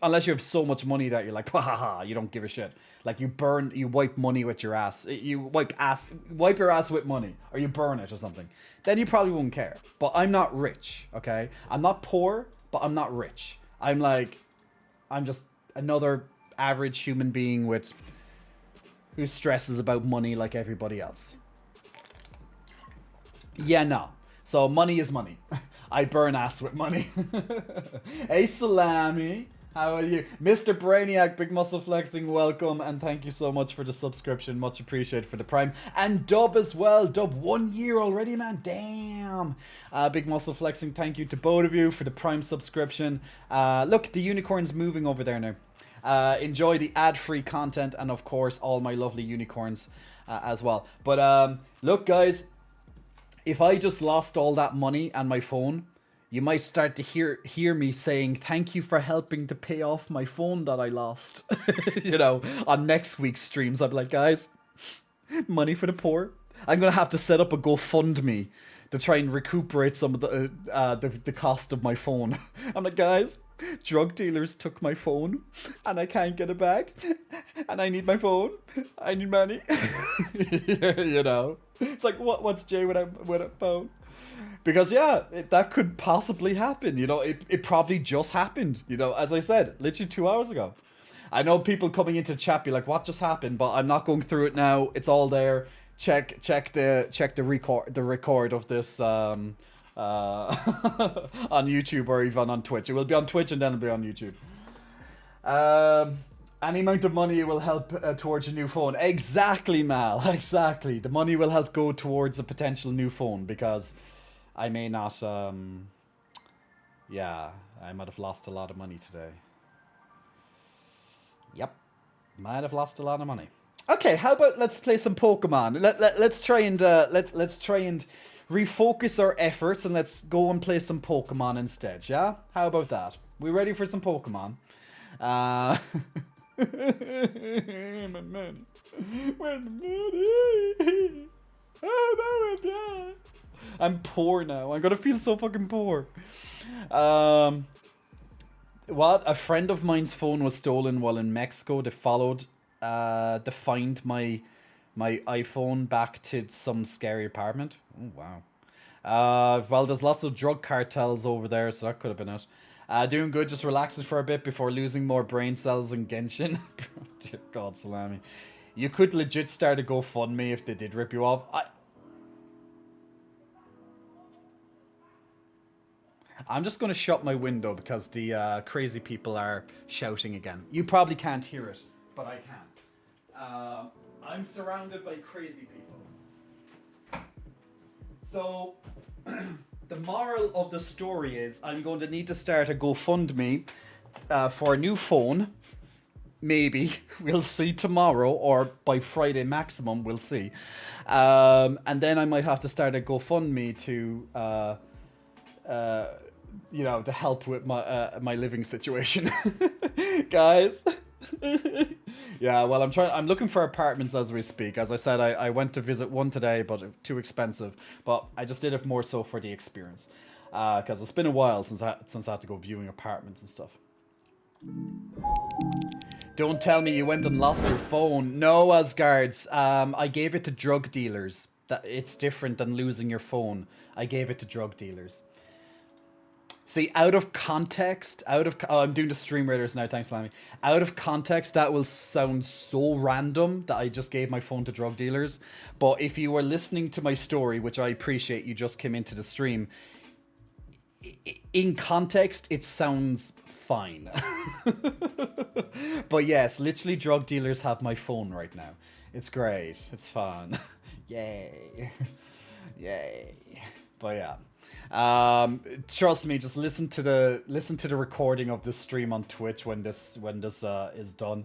unless you have so much money that you're like, ha, you don't give a shit. Like, you wipe money with your ass. You wipe your ass with money, or you burn it or something. Then you probably won't care. But I'm not rich, okay? I'm not poor, but I'm not rich. I'm just another average human being who stresses about money like everybody else. Yeah, no. So money is money. I burn ass with money. Hey, Salami. How are you? Mr. Brainiac, Big Muscle Flexing, welcome. And thank you so much for the subscription. Much appreciated for the Prime. And Dub as well. Dub, 1 year already, man. Damn. Big Muscle Flexing, thank you to both of you for the Prime subscription. Look, the unicorn's moving over there now. Enjoy the ad-free content. And, of course, all my lovely unicorns as well. But, look, guys. If I just lost all that money and my phone, you might start to hear me saying, thank you for helping to pay off my phone that I lost. On next week's streams, I'm like, guys, money for the poor. I'm going to have to set up a GoFundMe to try and recuperate some of the cost of my phone. I'm like, guys, Drug dealers took my phone and I can't get it back. And I need my phone. I need money. You know? It's like, what's Jay with a phone? Because, yeah, that could possibly happen. You know, it probably just happened. You know, as I said, literally 2 hours ago. I know people coming into chat be like, what just happened? But I'm not going through it now. It's all there. Check the record of this on YouTube or even on Twitch. It will be on Twitch and then it'll be on YouTube. Any amount of money will help towards a new phone. Exactly, Mal. Exactly. The money will help go towards a potential new phone because I may not. Yeah, I might have lost a lot of money today. Yep, might have lost a lot of money. Okay, how about let's play some Pokemon. Let's try and let's try and refocus our efforts and let's go and play some Pokemon instead. Yeah, how about that? We ready for some Pokemon? My money. Where's the money? Oh no, I'm dead. I'm poor now. I'm gonna feel so fucking poor. What? A friend of mine's phone was stolen while in Mexico. They find my iPhone back to some scary apartment. Oh wow. Well, there's lots of drug cartels over there, so that could have been it. Doing good, just relaxing for a bit before losing more brain cells in Genshin. Dear God, Salami. You could legit start a GoFundMe if they did rip you off. I'm just going to shut my window because the crazy people are shouting again. You probably can't hear it, but I can. I'm surrounded by crazy people. So, the moral of the story is I'm going to need to start a GoFundMe for a new phone. Maybe. We'll see tomorrow or by Friday maximum. We'll see. And then I might have to start a GoFundMe to... you know, to help with my living situation. Guys. Yeah, well, I'm looking for apartments as we speak. As I said, I went to visit one today, but too expensive. But I just did it more so for the experience. Because it's been a while since I had to go viewing apartments and stuff. Don't tell me you went and lost your phone. No, Asgards. I gave it to drug dealers. It's different than losing your phone. I gave it to drug dealers. See, out of context, I'm doing the stream raiders now, thanks, Lammy. Out of context, that will sound so random that I just gave my phone to drug dealers. But if you were listening to my story, which I appreciate, you just came into the stream, in context, it sounds fine. But yes, literally drug dealers have my phone right now. It's great. It's fun. Yay. Yay. But yeah. Trust me, just listen to the recording of this stream on Twitch when this is done,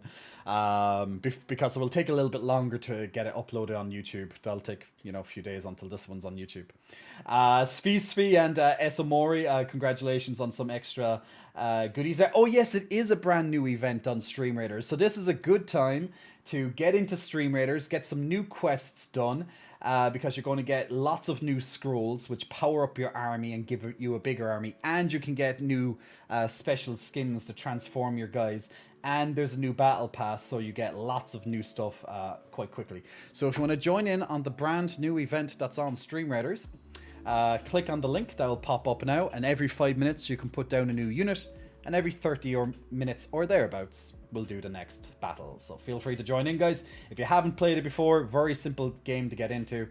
because it will take a little bit longer to get it uploaded on YouTube. That'll take a few days until this one's on YouTube. Svi and Esamori, congratulations on some extra goodies there. Oh yes, it is a brand new event on Stream Raiders, so this is a good time to get into Stream Raiders, get some new quests done. Because you're going to get lots of new scrolls which power up your army and give you a bigger army, and you can get new special skins to transform your guys, and there's a new battle pass, so you get lots of new stuff quite quickly. So if you want to join in on the brand new event that's on Stream Raiders, click on the link that will pop up now, and every 5 minutes you can put down a new unit, and every 30 minutes or thereabouts we'll do the next battle. So feel free to join in, guys. If you haven't played it before, very simple game to get into.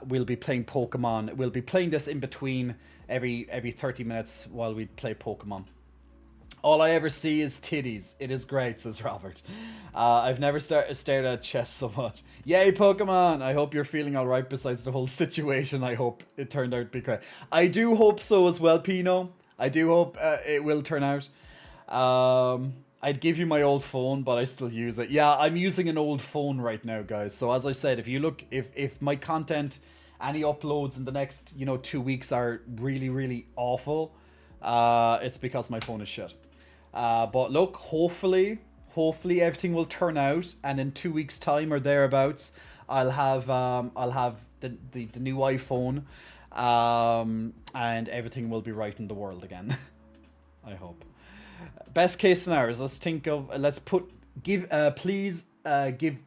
We'll be playing Pokemon. We'll be playing this in between every 30 minutes while we play Pokemon. All I ever see is titties. It is great, says Robert. I've never stared at chess so much. Yay, Pokemon! I hope you're feeling alright besides the whole situation. I hope it turned out to be correct. I do hope so as well, Pino. I do hope it will turn out. I'd give you my old phone, but I still use it. Yeah, I'm using an old phone right now, guys. So as I said, if you look, if my content, any uploads in the next, 2 weeks are really, really awful, it's because my phone is shit. But look, hopefully everything will turn out, and in 2 weeks' time or thereabouts, I'll have the new iPhone, and everything will be right in the world again. I hope. Best case scenarios. Let's think of. Let's put. Give. Please. Give.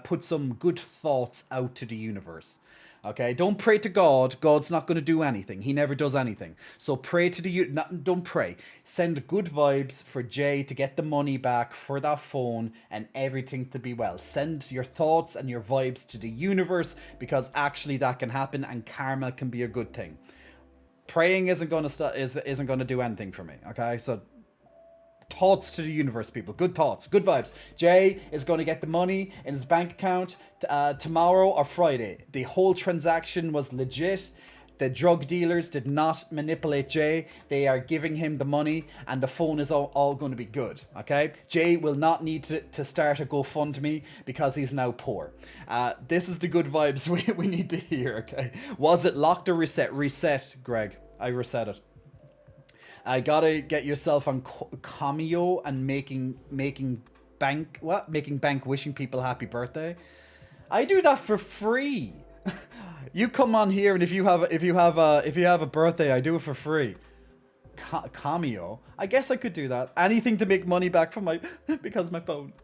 Put some good thoughts out to the universe. Okay. Don't pray to God. God's not going to do anything. He never does anything. So pray to the. Don't pray. Send good vibes for Jay to get the money back for that phone and everything to be well. Send your thoughts and your vibes to the universe because actually that can happen and karma can be a good thing. Praying isn't going to isn't going to do anything for me. Okay. So thoughts to the universe, people. Good thoughts, good vibes. Jay is going to get the money in his bank account tomorrow or Friday. The whole transaction was legit. The drug dealers did not manipulate Jay. They are giving him the money and the phone is all going to be good. Okay? Jay will not need to start a GoFundMe because he's now poor. This is the good vibes we need to hear. Okay? Was it locked or reset? Reset, Greg. I reset it. I gotta get yourself on Cameo and making bank wishing people happy birthday. I do that for free. You come on here and if you have a birthday, I do it for free. Cameo. I guess I could do that. Anything to make money back from my because my phone.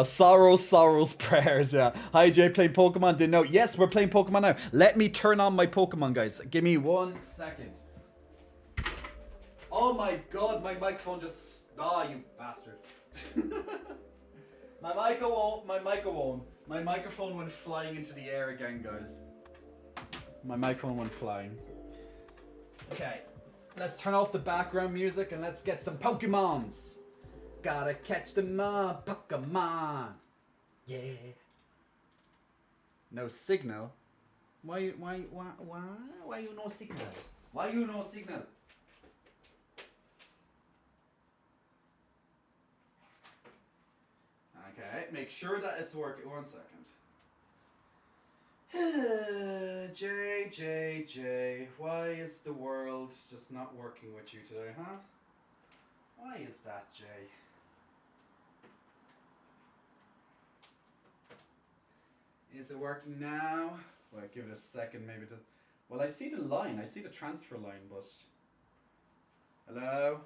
Sorrows, prayers, yeah. Hi Jay, playing Pokemon, didn't know. Yes, we're playing Pokemon now. Let me turn on my Pokemon, guys. Give me 1 second. Oh my god, my microphone just... Ah, you bastard. My microphone went flying into the air again, guys. My microphone went flying. Okay, let's turn off the background music and let's get some Pokemons. Gotta catch them all, Pokemon. Yeah. No signal? Why you no signal? Why you no signal? Okay, make sure that it's working. 1 second. Jay, why is the world just not working with you today, huh? Why is that, Jay? Is it working now? Well, give it a second, maybe to... Well, I see the line. I see the transfer line, but... Hello?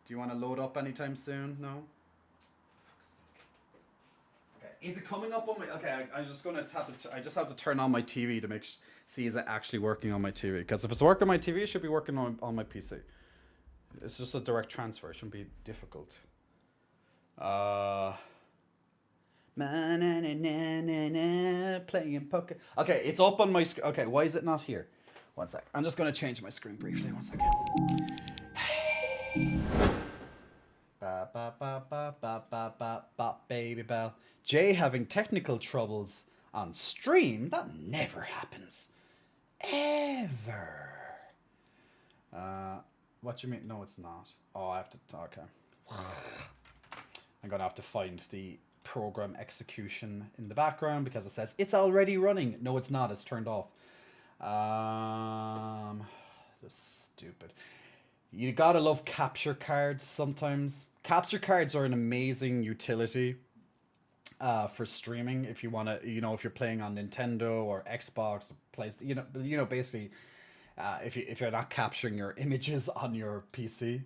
Do you want to load up anytime soon? No? Is it coming up on my... Okay, I'm just going to have to... I just have to turn on my TV to see is it actually working on my TV. Because if it's working on my TV, it should be working on my PC. It's just a direct transfer. It shouldn't be difficult. Playing Poké... Okay, it's up on my screen. Okay, why is it not here? 1 sec. I'm just going to change my screen briefly. 1 second. Baby bell. Jay having technical troubles on stream? That never happens. Ever. What do you mean? No, it's not. Oh, I have to... Okay. I'm going to have to find the program execution in the background because it says it's already running. No, it's not. It's turned off. That's stupid. You gotta love capture cards sometimes. Capture cards are an amazing utility for streaming if you want to, if you're playing on Nintendo or Xbox or PlayStation, basically if you're not capturing your images on your PC,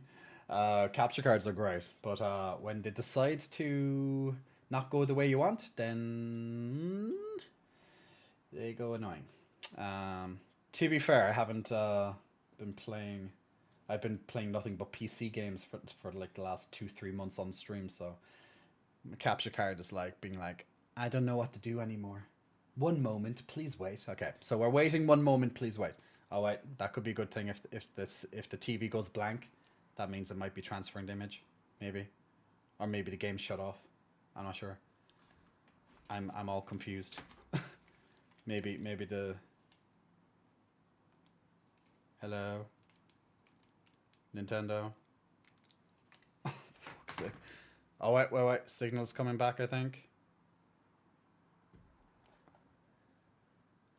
capture cards are great. But when they decide to not go the way you want, then they go annoying. To be fair, I haven't been playing... I've been playing nothing but PC games for like the last 2-3 months on stream, so my capture card is like being like, I don't know what to do anymore. 1 moment, please wait. Okay, so we're waiting. 1 moment, please wait. Oh wait, that could be a good thing if the TV goes blank. That means it might be transferring the image, maybe, or maybe the game shut off. I'm not sure. I'm all confused. maybe the... Hello? Nintendo. Fuck's sake. Oh, wait. Signal's coming back, I think.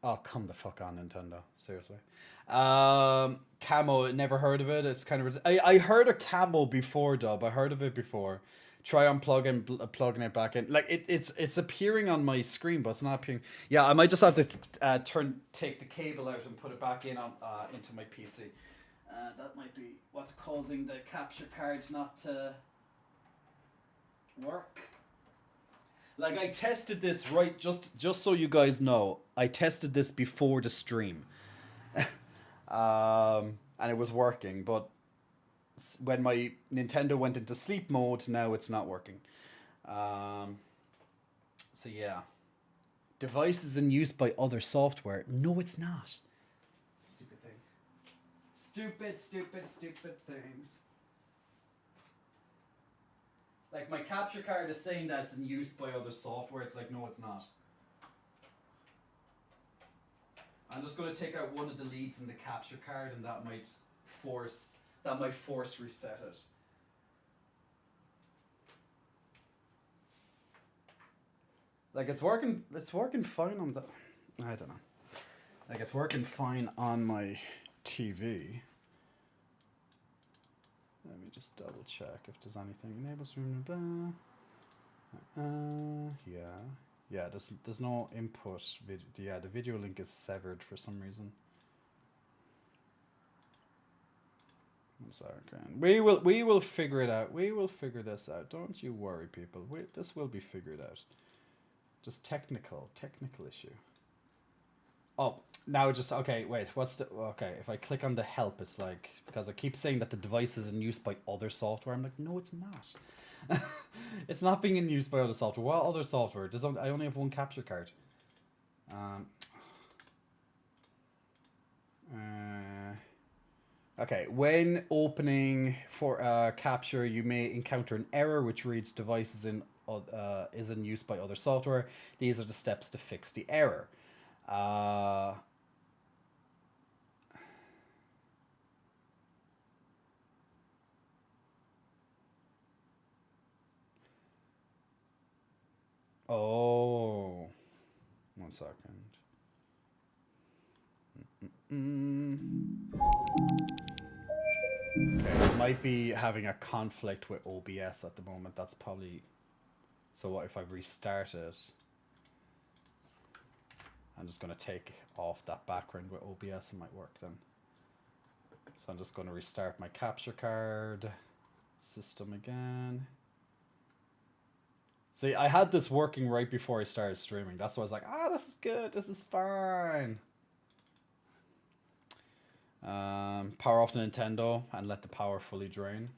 Oh, come the fuck on, Nintendo. Seriously. Camo, never heard of it. It's kind of... I heard of Camo before, Dub. I heard of it before. Try unplugging, plugging it back in. Like, it's appearing on my screen, but it's not appearing... Yeah, I might just have to take the cable out and put it back in into my PC. That might be what's causing the capture card not to work. Like, I tested this, right, just so you guys know, I tested this before the stream. And it was working, but when my Nintendo went into sleep mode, now it's not working. So yeah. Devices in use by other software. No, it's not. Stupid thing. Stupid things. Like, my capture card is saying that it's in use by other software. It's like, no, it's not. I'm just going to take out one of the leads in the capture card, and that might force reset it. Like, it's working fine on the, I don't know. Like, it's working fine on my TV. Let me just double check if there's anything. Enables room. Yeah. There's no input. Yeah, the video link is severed for some reason. 1 second. We will figure it out. We will figure this out. Don't you worry, people. This will be figured out. Just technical issue. Oh, now just, okay, wait, okay, if I click on the help, it's like, because I keep saying that the device is in use by other software. I'm like, no, it's not. It's not being in use by other software. What other software? I only have one capture card. Okay, when opening for capture, you may encounter an error which reads devices is in use by other software. These are the steps to fix the error. Oh, 1 second. Okay, it might be having a conflict with OBS at the moment. That's probably... So what if I restart it? I'm just going to take off that background with OBS. It might work then. So I'm just going to restart my capture card system again. See, I had this working right before I started streaming. That's why I was like, this is good. This is fine. Power off the Nintendo and let the power fully drain.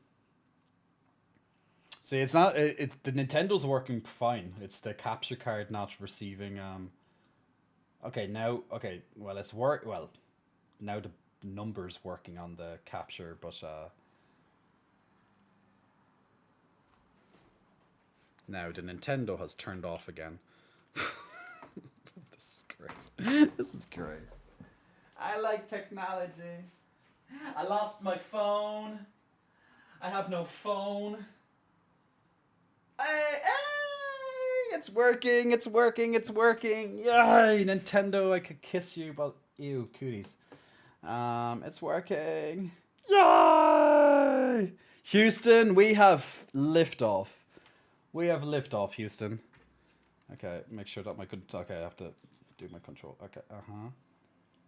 See, it's not... the Nintendo's working fine. It's the capture card not receiving... Okay, now... Okay, well, it's well, now the number's working on the capture, but... Now the Nintendo has turned off again. This is great. This is great. I like technology. I lost my phone. I have no phone. Hey, it's working, it's working, it's working. Yay, Nintendo, I could kiss you, but ew, cooties. It's working. Yay! Houston, we have liftoff. We have liftoff, Houston. Okay, make sure that okay, I have to do my control. Okay,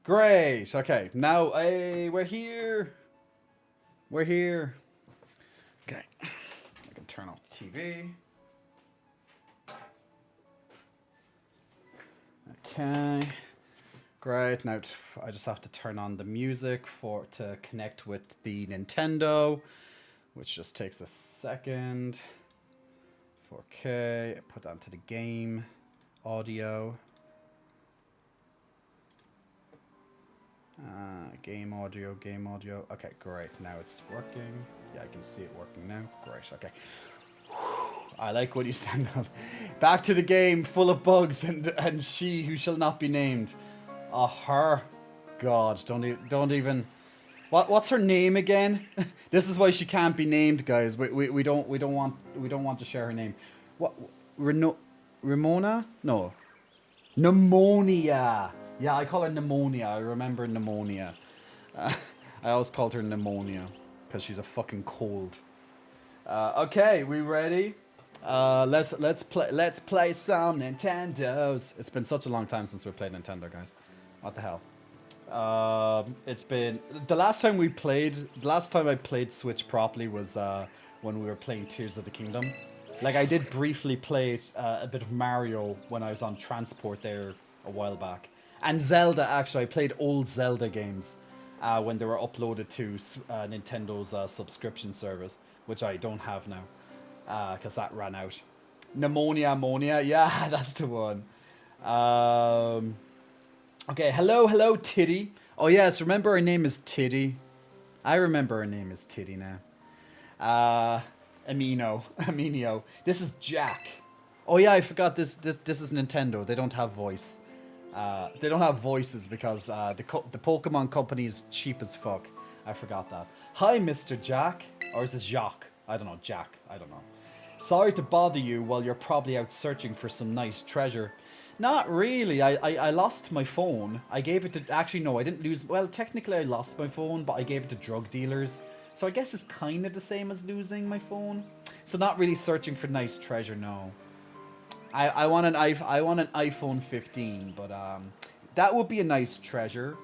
Great. Okay, now, hey, we're here. We're here. Okay, I can turn off the TV. Okay, great. Now I just have to turn on the music to connect with the Nintendo, which just takes a second. 4K. Put that into the game audio. Game audio. Okay, great. Now it's working. Yeah, I can see it working now. Great. Okay. I like when you stand up. Back to the game, full of bugs, and she who shall not be named. Her. God, don't even. What's her name again? This is why she can't be named, guys. We don't want to share her name. What? Ramona? No. Pneumonia. Yeah, I call her Pneumonia. I remember Pneumonia. I always called her Pneumonia because she's a fucking cold. Okay, we ready? Let's play some Nintendos. It's been such a long time since we played Nintendo, guys. What the hell? It's been the last time we played. The last time I played Switch properly was when we were playing Tears of the Kingdom. Like I did briefly play a bit of Mario when I was on transport there a while back, and Zelda. Actually, I played old Zelda games when they were uploaded to Nintendo's subscription service, which I don't have now because that ran out. Pneumonia, ammonia. Yeah, that's the one. Okay, hello, Tiddy. Oh yes, remember her name is Tiddy. I remember her name is Tiddy now. Aminio. This is Jack. Oh yeah, I forgot this is Nintendo. They don't have voice. They don't have voices because the Pokemon company is cheap as fuck. I forgot that. Hi, Mr. Jack. Or is it Jacques? I don't know, Jack. I don't know. Sorry to bother you while you're probably out searching for some nice treasure. Not really. I lost my phone. I gave it to... Actually, no, I didn't lose... Well, technically I lost my phone, but I gave it to drug dealers. So I guess it's kind of the same as losing my phone. So not really searching for nice treasure, no. I want an iPhone 15, but that would be a nice treasure.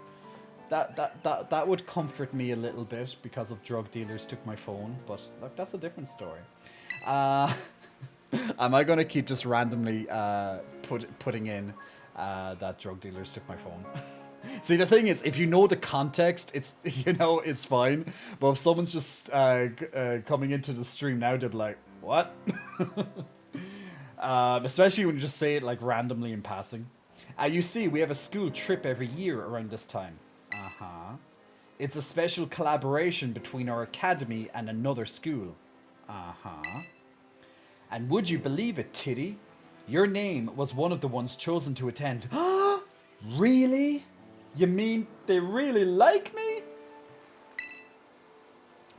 That would comfort me a little bit because of drug dealers took my phone, but look, that's a different story. Am I gonna keep just randomly putting in that drug dealers took my phone? See, the thing is, if you know the context, it's it's fine. But if someone's just coming into the stream now, they'll be like, "What?" Especially when you just say it like randomly in passing. You see, we have a school trip every year around this time. It's a special collaboration between our academy and another school. And would you believe it, Tiddy? Your name was one of the ones chosen to attend. Really? You mean they really like me?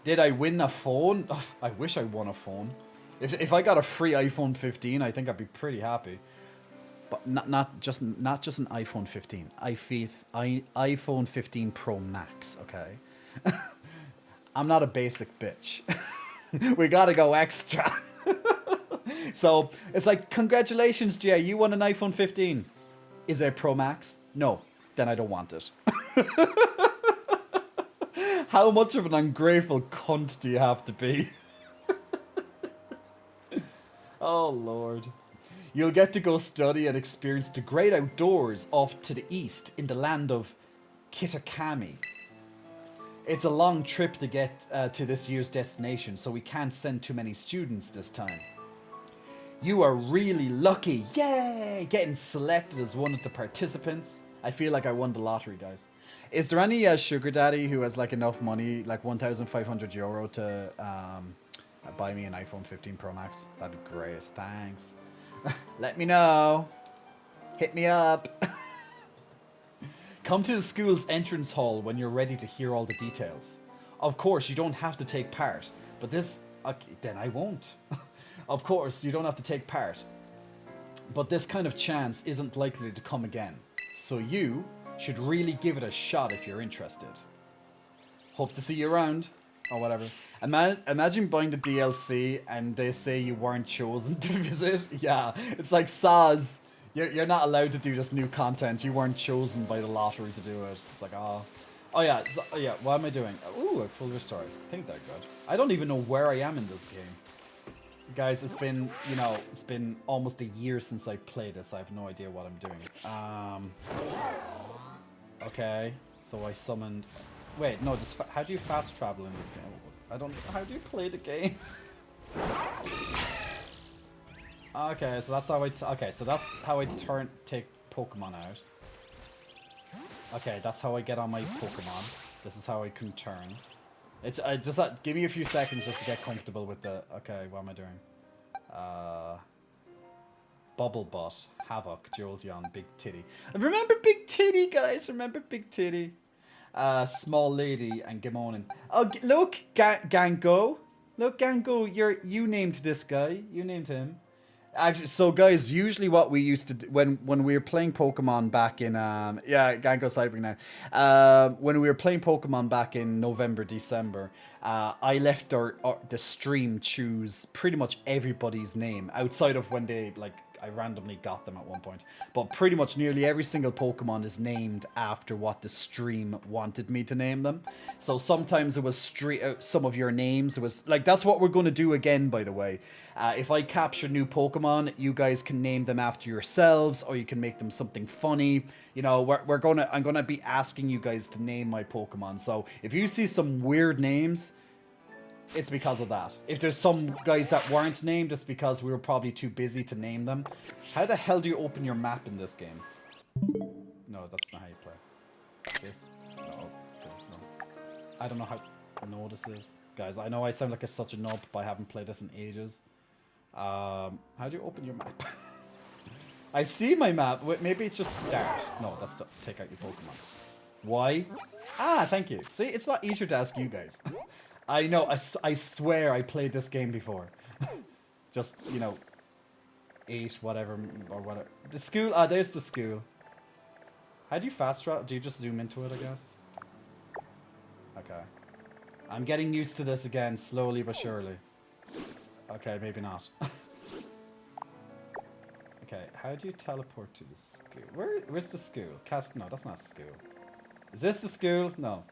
Did I win a phone? Oh, I wish I won a phone. If I got a free iPhone 15, I think I'd be pretty happy. But not just an iPhone 15. iPhone 15 Pro Max, okay? I'm not a basic bitch. We gotta go extra. So it's like, congratulations, Jay, you won an iPhone 15. Is it Pro Max? No, then I don't want it. How much of an ungrateful cunt do you have to be? Oh Lord. You'll get to go study and experience the great outdoors off to the east in the land of Kitakami. It's a long trip to get to this year's destination, so we can't send too many students this time. You are really lucky. Yay! Getting selected as one of the participants. I feel like I won the lottery, guys. Is there any sugar daddy who has like enough money, like €1,500 to buy me an iPhone 15 Pro Max? That'd be great. Thanks. Let me know. Hit me up. Come to the school's entrance hall when you're ready to hear all the details. Of course, you don't have to take part, but this... Okay, then I won't. Of course, you don't have to take part. But this kind of chance isn't likely to come again. So you should really give it a shot if you're interested. Hope to see you around. Or whatever. Imagine buying the DLC and they say you weren't chosen to visit. Yeah, it's like Saz. You're not allowed to do this new content. You weren't chosen by the lottery to do it. It's like, oh yeah, what am I doing? Ooh, a full restore. I think they're good. I don't even know where I am in this game. Guys, it's been, it's been almost a year since I played this. I have no idea what I'm doing. Okay, so I summoned... Wait, no, how do you fast travel in this game? I don't... How do you play the game? Okay, so that's how I take Pokemon out. Okay, that's how I get on my Pokemon. This is how I can turn. It's give me a few seconds just to get comfortable with the... Okay, what am I doing? Bubblebutt, Havoc, Jolteon, Big Tiddy. And remember Big Tiddy, guys! Remember Big Tiddy? Small Lady and Gamonin. Oh, look, Gango. Look, Gango, you named this guy. You named him. Actually, so guys, usually what we used to do when we were playing Pokemon back in Gango's hyping now. When we were playing Pokemon back in November, December, I left the stream choose pretty much everybody's name outside of when they like I randomly got them at one point. But pretty much nearly every single Pokemon is named after what the stream wanted me to name them. So sometimes it was some of your names. It was like, that's what we're going to do again, by the way. If I capture new Pokemon, you guys can name them after yourselves, or you can make them something funny. You know, I'm gonna be asking you guys to name my Pokemon. So if you see some weird names, it's because of that. If there's some guys that weren't named, it's because we were probably too busy to name them. How the hell do you open your map in this game? No, that's not how you play. This? No. Okay, no. I don't know how... No, this is. Guys, I know I sound like such a knob, but I haven't played this in ages. How do you open your map? I see my map. Wait, maybe it's just start. No, that's to take out your Pokemon. Why? Ah, thank you. See, it's a lot easier to ask you guys. I know, I swear I played this game before. Just, you know, 8, whatever, or whatever. The school, there's the school. How do you fast travel? Do you just zoom into it, I guess? Okay. I'm getting used to this again, slowly but surely. Okay, maybe not. Okay, how do you teleport to the school? Where's the school? No, that's not a school. Is this the school? No.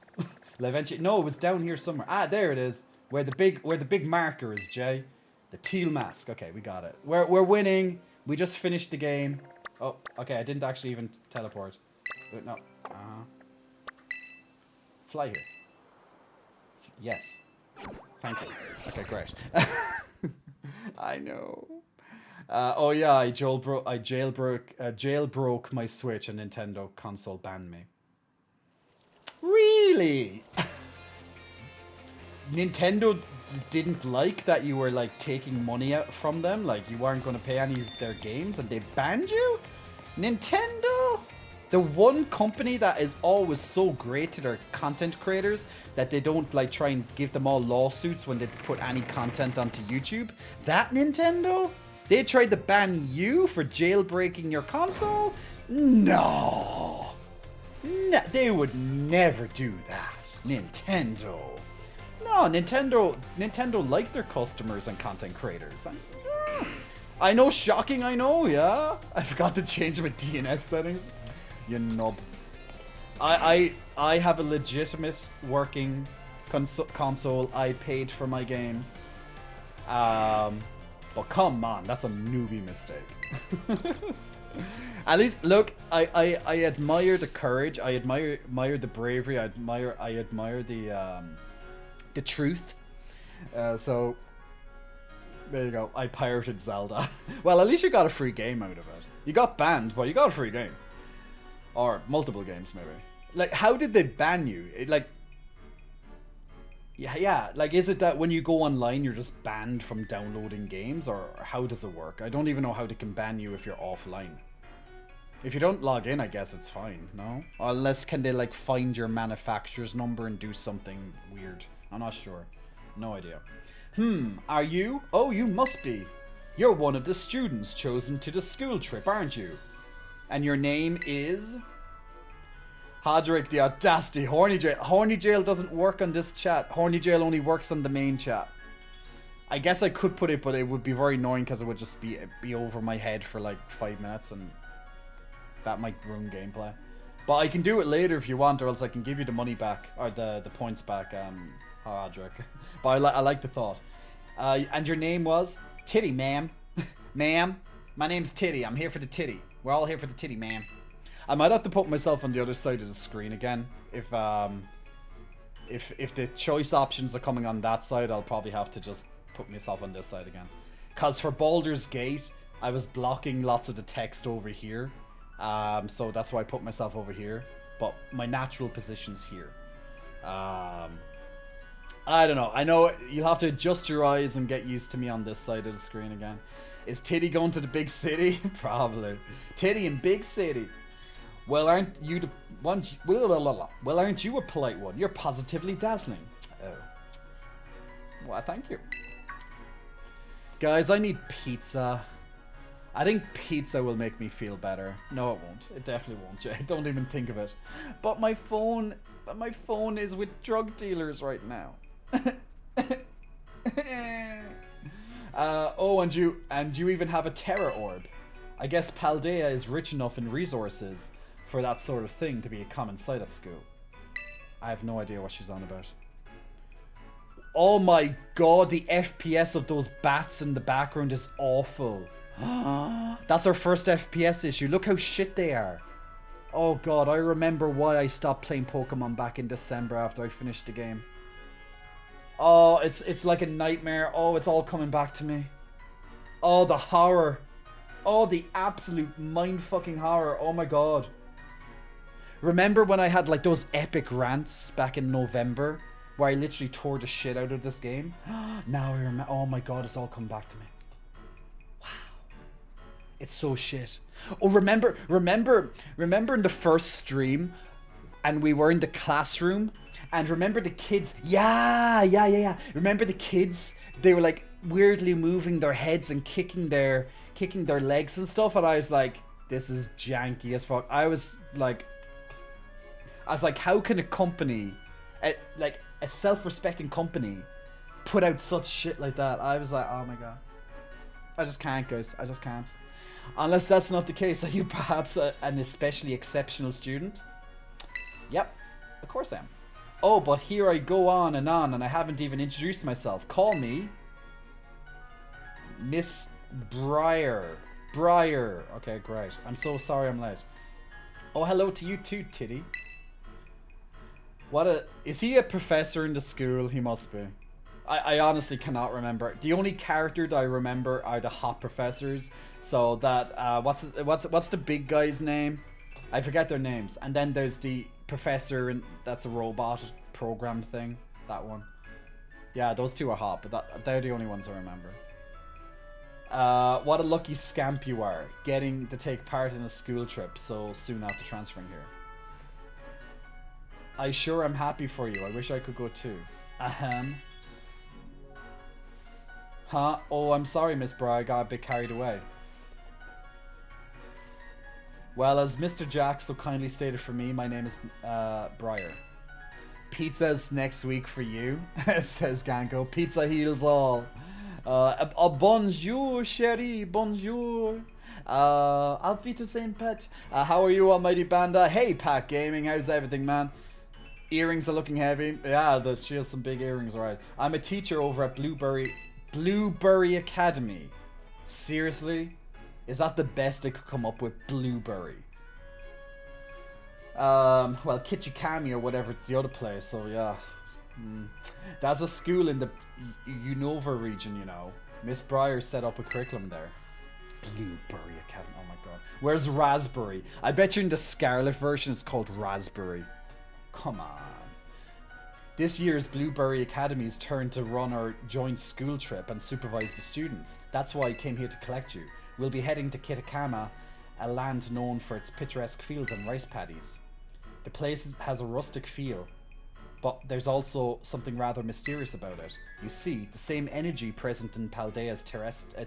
Eventually, no, it was down here somewhere. Ah, there it is. Where the big marker is, Jay. The teal mask. Okay, we got it. We're winning. We just finished the game. Oh, okay, I didn't actually even teleport. No. Fly here. Yes. Thank you. Okay, great. I know. Oh yeah, I jailbroke my Switch and Nintendo console banned me. Really? Nintendo didn't like that you were like taking money out from them, like you weren't going to pay any of their games, and they banned you? Nintendo? The one company that is always so great to their content creators that they don't like try and give them all lawsuits when they put any content onto YouTube? That Nintendo? They tried to ban you for jailbreaking your console? No. No, they would never do that. Nintendo. No, Nintendo like their customers and content creators. I know, shocking, I know, yeah. I forgot to change my DNS settings. You knob. I have a legitimate working console. I paid for my games. But come on, that's a newbie mistake. At least, look, I admire the courage. I admire the bravery. I admire the truth. So there you go. I pirated Zelda. Well, at least you got a free game out of it. You got banned, but you got a free game. Or multiple games, maybe. Like, how did they ban you? Yeah, like, is it that when you go online, you're just banned from downloading games? Or how does it work? I don't even know how they can ban you if you're offline. If you don't log in, I guess it's fine, no? Or unless, can they, like, find your manufacturer's number and do something weird? I'm not sure. No idea. Are you? Oh, you must be. You're one of the students chosen to the school trip, aren't you? And your name is... Hodrick, the audacity. Horny Jail. Horny Jail doesn't work on this chat. Horny Jail only works on the main chat. I guess I could put it, but it would be very annoying because it would just be over my head for like 5 minutes, and that might ruin gameplay. But I can do it later if you want, or else I can give you the money back, or the points back, Hodrick. But I like the thought. And your name was? Tiddy, ma'am. Ma'am, my name's Tiddy. I'm here for the Tiddy. We're all here for the Tiddy, ma'am. I might have to put myself on the other side of the screen again. If the choice options are coming on that side, I'll probably have to just put myself on this side again. Because for Baldur's Gate, I was blocking lots of the text over here. So that's why I put myself over here. But my natural position's here. I don't know. I know you'll have to adjust your eyes and get used to me on this side of the screen again. Is Tiddy going to the big city? Probably. Tiddy in big city. Well, aren't you the one? Well, aren't you a polite one? You're positively dazzling. Oh. Well, thank you. Guys, I need pizza. I think pizza will make me feel better. No, it won't. It definitely won't, Jay. Don't even think of it. But my phone is with drug dealers right now. Oh, and you even have a terror orb. I guess Paldea is rich enough in resources for that sort of thing to be a common sight at school. I have no idea what she's on about. Oh my god, the FPS of those bats in the background is awful. That's our first FPS issue. Look how shit they are. Oh god, I remember why I stopped playing Pokemon back in December after I finished the game. Oh, it's like a nightmare. Oh, it's all coming back to me. Oh, the horror. Oh, the absolute mind-fucking horror. Oh my god. Remember when I had like those epic rants back in November where I literally tore the shit out of this game? Now I remember. Oh my god, it's all come back to me. Wow. It's so shit. Oh, remember in the first stream and we were in the classroom and remember the kids? Yeah. Remember the kids? They were like weirdly moving their heads and kicking their legs and stuff, and I was like, this is janky as fuck. I was like, how can a company, like a self-respecting company, put out such shit like that? I was like, oh my god. I just can't, guys. I just can't. Unless that's not the case. Are you perhaps an especially exceptional student? Yep, of course I am. Oh, but here I go on, and I haven't even introduced myself. Call me Miss Briar. Okay, great. I'm so sorry I'm late. Oh, hello to you too, Tiddy. Is he a professor in the school? He must be. I honestly cannot remember. The only character that I remember are the hot professors. So that what's the big guy's name? I forget their names. And then there's the professor that's a robot program thing. That one. Yeah, those two are hot, but they're the only ones I remember. What a lucky scamp you are, getting to take part in a school trip so soon after transferring here. I sure am happy for you. I wish I could go too. Ahem. Huh? Oh, I'm sorry, Miss Briar. I got a bit carried away. Well, as Mr. Jack so kindly stated for me, my name is Briar. Pizza's next week for you, says Ganko. Pizza heals all. Bonjour, chérie, bonjour. Auf Wiedersehen, pet. How are you, almighty Banda? Hey, Pack Gaming, how's everything, man? Earrings are looking heavy. Yeah, she has some big earrings, alright. I'm a teacher over at Blueberry Academy. Seriously? Is that the best I could come up with? Blueberry. Well, Kichikami or whatever, it's the other place, so yeah. That's a school in the Unova region, you know. Miss Briar set up a curriculum there. Blueberry Academy, oh my god. Where's Raspberry? I bet you in the Scarlet version it's called Raspberry. Come on. This year's Blueberry Academy's turn to run our joint school trip and supervise the students. That's why I came here to collect you. We'll be heading to Kitakama, a land known for its picturesque fields and rice paddies. The place has a rustic feel, but there's also something rather mysterious about it. You see, the same energy present in Paldea's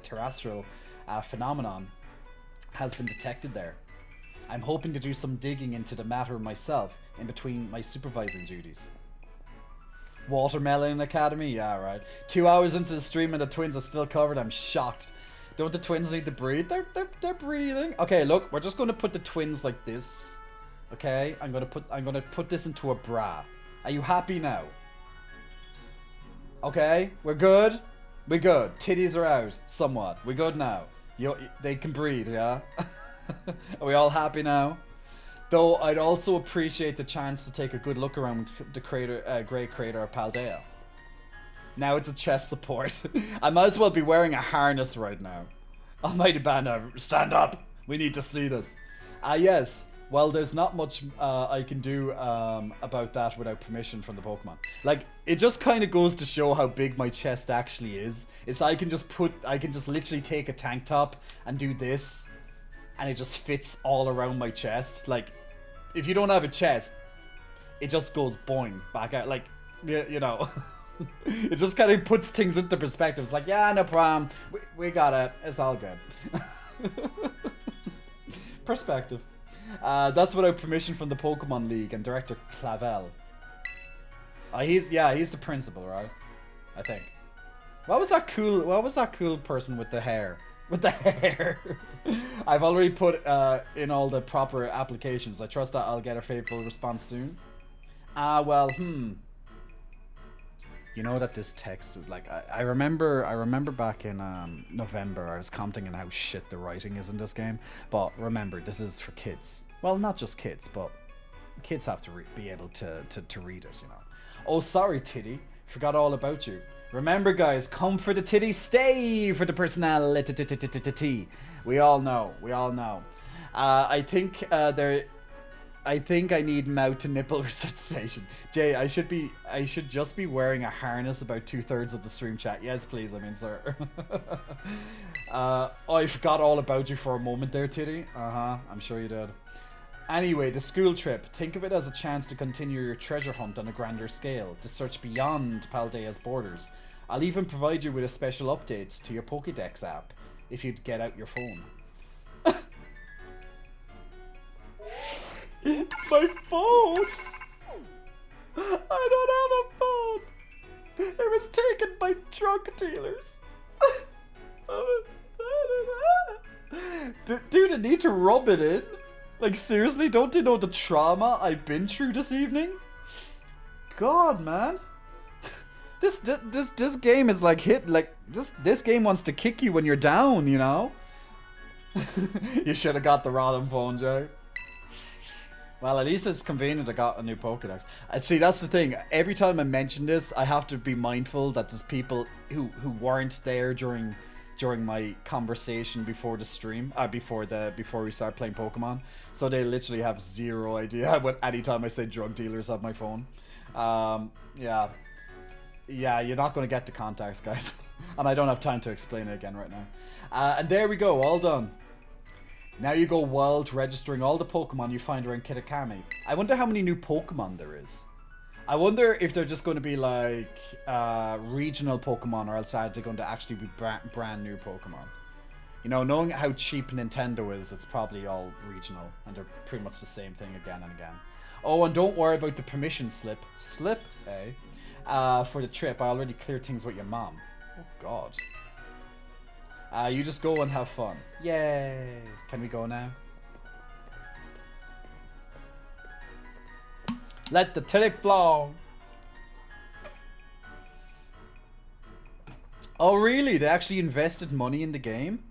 terrestrial phenomenon has been detected there. I'm hoping to do some digging into the matter myself in between my supervising duties. Watermelon Academy? Yeah, right. 2 hours into the stream and the twins are still covered. I'm shocked. Don't the twins need to breathe? They're breathing. Okay, look, we're just going to put the twins like this. Okay, I'm gonna put this into a bra. Are you happy now? Okay, we're good. We're good. Titties are out, somewhat. We're good now. They can breathe, yeah. Are we all happy now? Though I'd also appreciate the chance to take a good look around the great crater of Paldea. Now it's a chest support. I might as well be wearing a harness right now. Almighty Banner, stand up. We need to see this. Yes. Well, there's not much I can do about that without permission from the Pokemon. Like, it just kind of goes to show how big my chest actually is. It's like I can just literally take a tank top and do this, and it just fits all around my chest. Like, if you don't have a chest, it just goes boing back out. Like, you know, it just kind of puts things into perspective. It's like, yeah, no problem. We got it. It's all good. Perspective. That's without permission from the Pokemon League and Director Clavel. He's the principal, right? I think. What was that cool person with the hair? With the hair. I've already put in all the proper applications. I trust that I'll get a favorable response soon. Well, You know that this text is like I remember back in November I was commenting on how shit the writing is in this game. But remember, this is for kids. Well, not just kids, but kids have to be able to read it, you know. Oh, sorry, Tiddy. Forgot all about you. Remember, guys, come for the titty, stay for the personality. We all know. I think I need mouth to nipple resuscitation. Jay, I should just be wearing a harness about 2/3 of the stream chat. Yes, please. I mean, sir. I forgot all about you for a moment there, Tiddy. I'm sure you did. Anyway, the school trip. Think of it as a chance to continue your treasure hunt on a grander scale, to search beyond Paldea's borders. I'll even provide you with a special update to your Pokédex app, if you'd get out your phone. My phone? I don't have a phone! It was taken by drug dealers. Dude, I need to rub it in? Like, seriously, don't they know the trauma I've been through this evening? God, man. This game is like this game wants to kick you when you're down, you know? You should have got the Rodham phone, Jay. Well, at least it's convenient I got a new Pokédex. See, that's the thing. Every time I mention this, I have to be mindful that there's people who weren't there during my conversation before the stream, before we start playing Pokemon. So they literally have zero idea what anytime I say drug dealers have my phone. Yeah, you're not going to get the contacts, guys. And I don't have time to explain it again right now. And there we go, all done. Now you go wild, registering all the Pokemon you find around Kitakami. I wonder how many new Pokemon there is. I wonder if they're just going to be like regional Pokemon, or else they're going to actually be brand new Pokemon. You know, knowing how cheap Nintendo is, it's probably all regional, and they're pretty much the same thing again and again. Oh, and don't worry about the permission slip. For the trip. I already cleared things with your mom. Oh, God. You just go and have fun. Yay! Can we go now? Let the titty blow! Oh, really? They actually invested money in the game?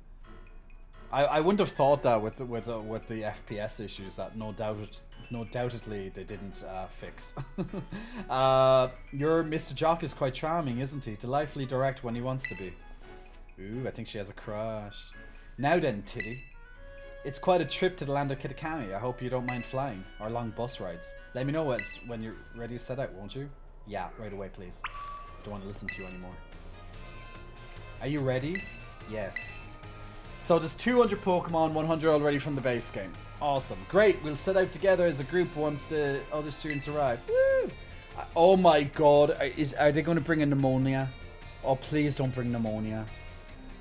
I wouldn't have thought that with the FPS issues that no doubtedly they didn't fix. Your Mr. Jock is quite charming, isn't he? Delightfully direct when he wants to be. Ooh, I think she has a crush. Now then, Tiddy. It's quite a trip to the land of Kitakami. I hope you don't mind flying, or long bus rides. Let me know when you're ready to set out, won't you? Yeah, right away, please. Don't want to listen to you anymore. Are you ready? Yes. So there's 200 Pokemon, 100 already from the base game. Awesome. Great, we'll set out together as a group once the other students arrive. Woo! Oh my god, are they going to bring a pneumonia? Oh, please don't bring pneumonia.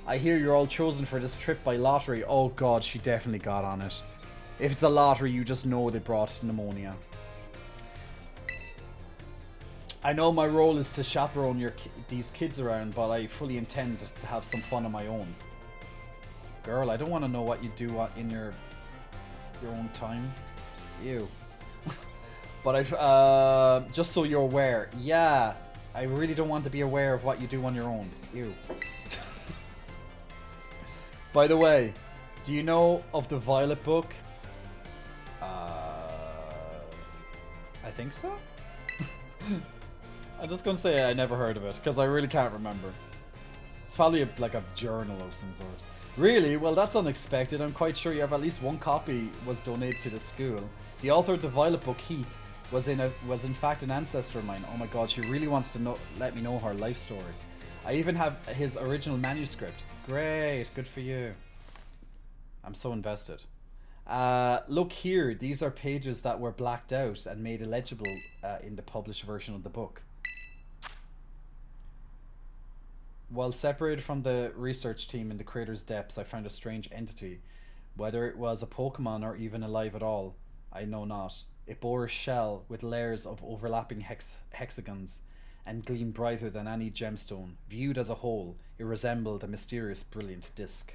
I hear you're all chosen for this trip by lottery. Oh god, she definitely got on it. If it's a lottery, you just know they brought pneumonia. I know my role is to chaperone these kids around, but I fully intend to have some fun on my own. Girl, I don't want to know what you do in your own time. Ew. But just so you're aware, yeah, I really don't want to be aware of what you do on your own. Ew. By the way, do you know of the Violet book? I think so? I'm just gonna say I never heard of it, because I really can't remember. It's probably like a journal of some sort. Really? Well, that's unexpected. I'm quite sure you have at least one copy was donated to the school. The author of the Violet book, Heath, was in fact an ancestor of mine. Oh my god, she really wants to let me know her life story. I even have his original manuscript. Great, good for you. I'm so invested. Look here, these are pages that were blacked out and made illegible in the published version of the book. While separated from the research team in the crater's depths, I found a strange entity. Whether it was a Pokemon or even alive at all, I know not. It bore a shell with layers of overlapping hexagons and gleamed brighter than any gemstone. Viewed as a whole, it resembled a mysterious, brilliant disc.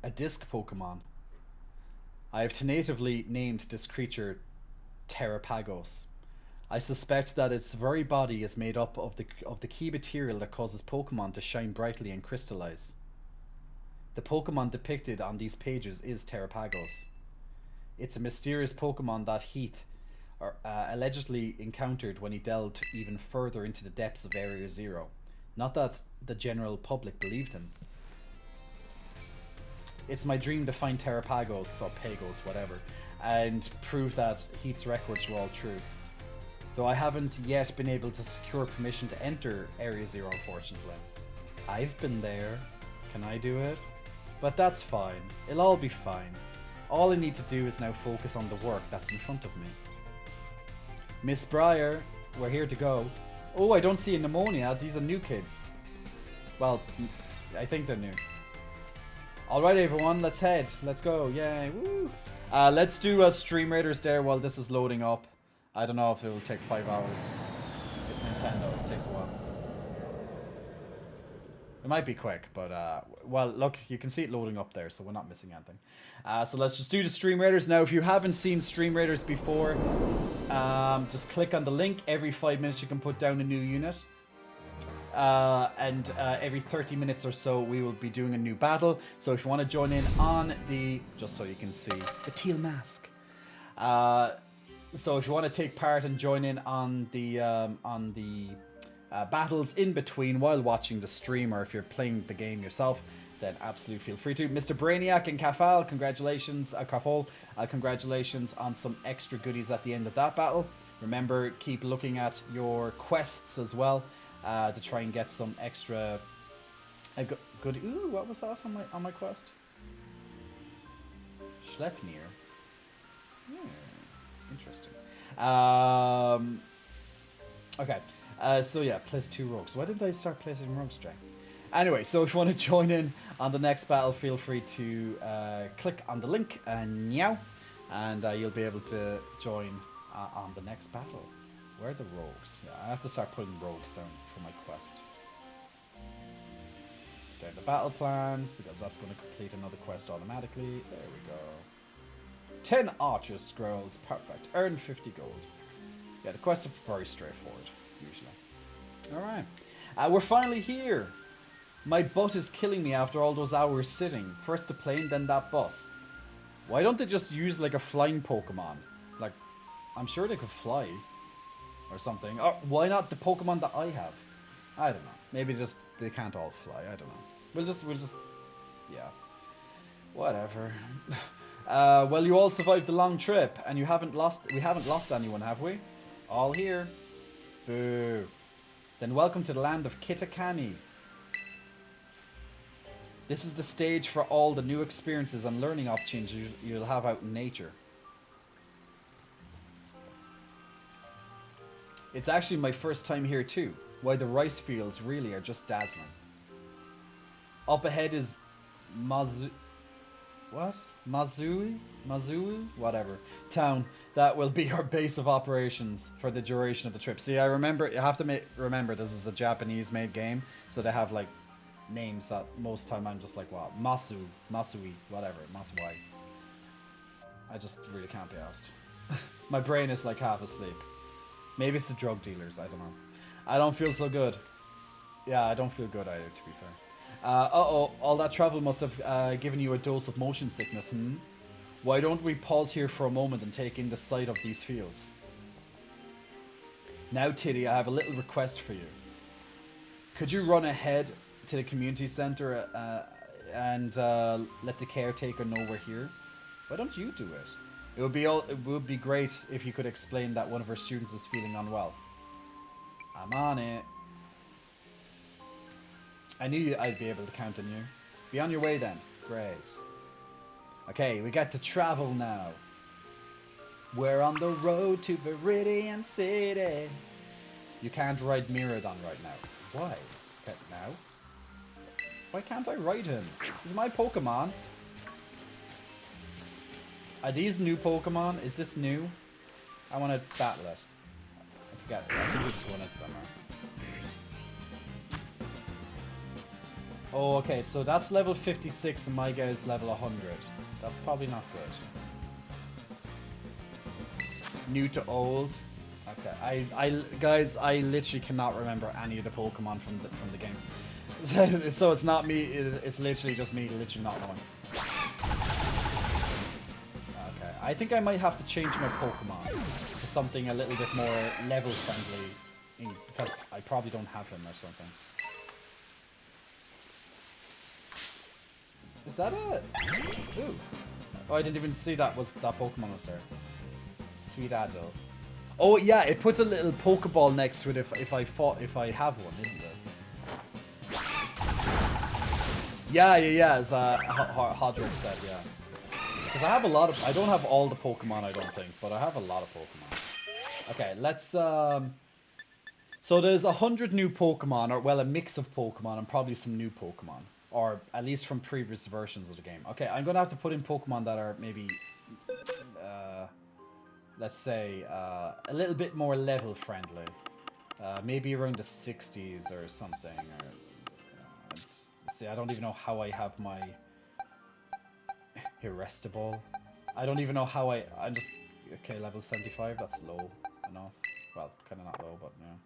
A disc Pokemon. I have tentatively named this creature Terrapagos. I suspect that its very body is made up of the key material that causes Pokemon to shine brightly and crystallize. The Pokemon depicted on these pages is Terrapagos. It's a mysterious Pokemon that Heath allegedly encountered when he delved even further into the depths of Area Zero. Not that the general public believed him. It's my dream to find Terrapagos, or Pagos, whatever, and prove that Heath's records were all true. Though I haven't yet been able to secure permission to enter Area Zero, unfortunately. I've been there. Can I do it? But that's fine. It'll all be fine. All I need to do is now focus on the work that's in front of me. Miss Breyer, we're here to go. Oh, I don't see a pneumonia. These are new kids. Well, I think they're new. Alright everyone, let's head. Let's go. Yay. Woo. Let's do Stream Raiders there while this is loading up. I don't know if it will take 5 hours. It's Nintendo. It takes a while. It might be quick, but well, look, you can see it loading up there, so we're not missing anything. So let's just do the Stream Raiders now. If you haven't seen Stream Raiders before, just click on the link. Every 5 minutes you can put down a new unit. And every 30 minutes or so we will be doing a new battle. So if you want to join in on the, just so you can see the teal mask. So if you want to take part and join in on the battles in between while watching the stream, or if you're playing the game yourself, then absolutely feel free to. Mr. Brainiac and Kafal, congratulations, congratulations on some extra goodies at the end of that battle. Remember, keep looking at your quests as well to try and get some extra good. Ooh, what was that on my quest? Schleppnir. Interesting. Okay. So yeah, place 2 rogues. Why didn't I start placing rogues, Jack? Anyway, so if you want to join in on the next battle, feel free to click on the link and you'll be able to join on the next battle. Where are the rogues? Yeah, I have to start putting rogues down for my quest. Down the battle plans, because that's going to complete another quest automatically. There we go. 10 Archer Scrolls, perfect. Earn 50 gold. Yeah, the quests are very straightforward, usually. Alright. We're finally here. My butt is killing me after all those hours sitting. First the plane, then that bus. Why don't they just use like a flying Pokemon? Like, I'm sure they could fly. Or something. Or why not the Pokemon that I have? I don't know. Maybe just they can't all fly. I don't know. We'll just yeah. Whatever. Well, you all survived the long trip, and we haven't lost anyone, have we? All here. Boo. Then welcome to the land of Kitakami. This is the stage for all the new experiences and learning opportunities you'll have out in nature. It's actually my first time here too. Why the rice fields really are just dazzling. Up ahead is Mazui, whatever, town. That will be our base of operations for the duration of the trip. See, you have to remember this is a Japanese made game, so they have like names that most time I'm just like, what? Masui, whatever, Masuai. I just really can't be asked. My brain is like half asleep. Maybe it's the drug dealers, I don't know. I don't feel so good. Yeah, I don't feel good either, to be fair. All that travel must have given you a dose of motion sickness, hmm? Why don't we pause here for a moment and take in the sight of these fields? Now, Tiddy, I have a little request for you. Could you run ahead to the community center and let the caretaker know we're here? Why don't you do it? It would be great if you could explain that one of our students is feeling unwell. I'm on it. I knew I'd be able to count on you. Be on your way then. Great. Okay, we got to travel now. We're on the road to Viridian City. You can't ride Miradon right now. Why? Okay, now? Why can't I ride him? He's my Pokemon. Are these new Pokemon? Is this new? I want to battle it. I forget. I think we just won it somewhere. Oh, okay, so that's level 56 and my guy's level 100. That's probably not good. New to old. Okay, guys, I literally cannot remember any of the Pokemon from the game. So it's not me, it's literally just me literally not knowing. Okay, I think I might have to change my Pokemon to something a little bit more level friendly because I probably don't have him or something. Is that it? Ooh. Oh, I didn't even see that Pokemon was there. Sweet adult. Oh yeah, it puts a little Pokeball next to it if I have one, isn't it? Yeah, as Hodrick said, yeah. Because I have a lot of, I don't have all the Pokemon, I don't think, but I have a lot of Pokemon. Okay, let's so there's 100 new Pokemon, or well, a mix of Pokemon and probably some new Pokemon. Or at least from previous versions of the game. Okay, I'm gonna have to put in Pokemon that are maybe, let's say, a little bit more level friendly. Maybe around the 60s or something. Or, see, I don't even know how I have my Irresistible. I don't even know how I'm just, okay, level 75, that's low enough. Well, kind of not low, but yeah.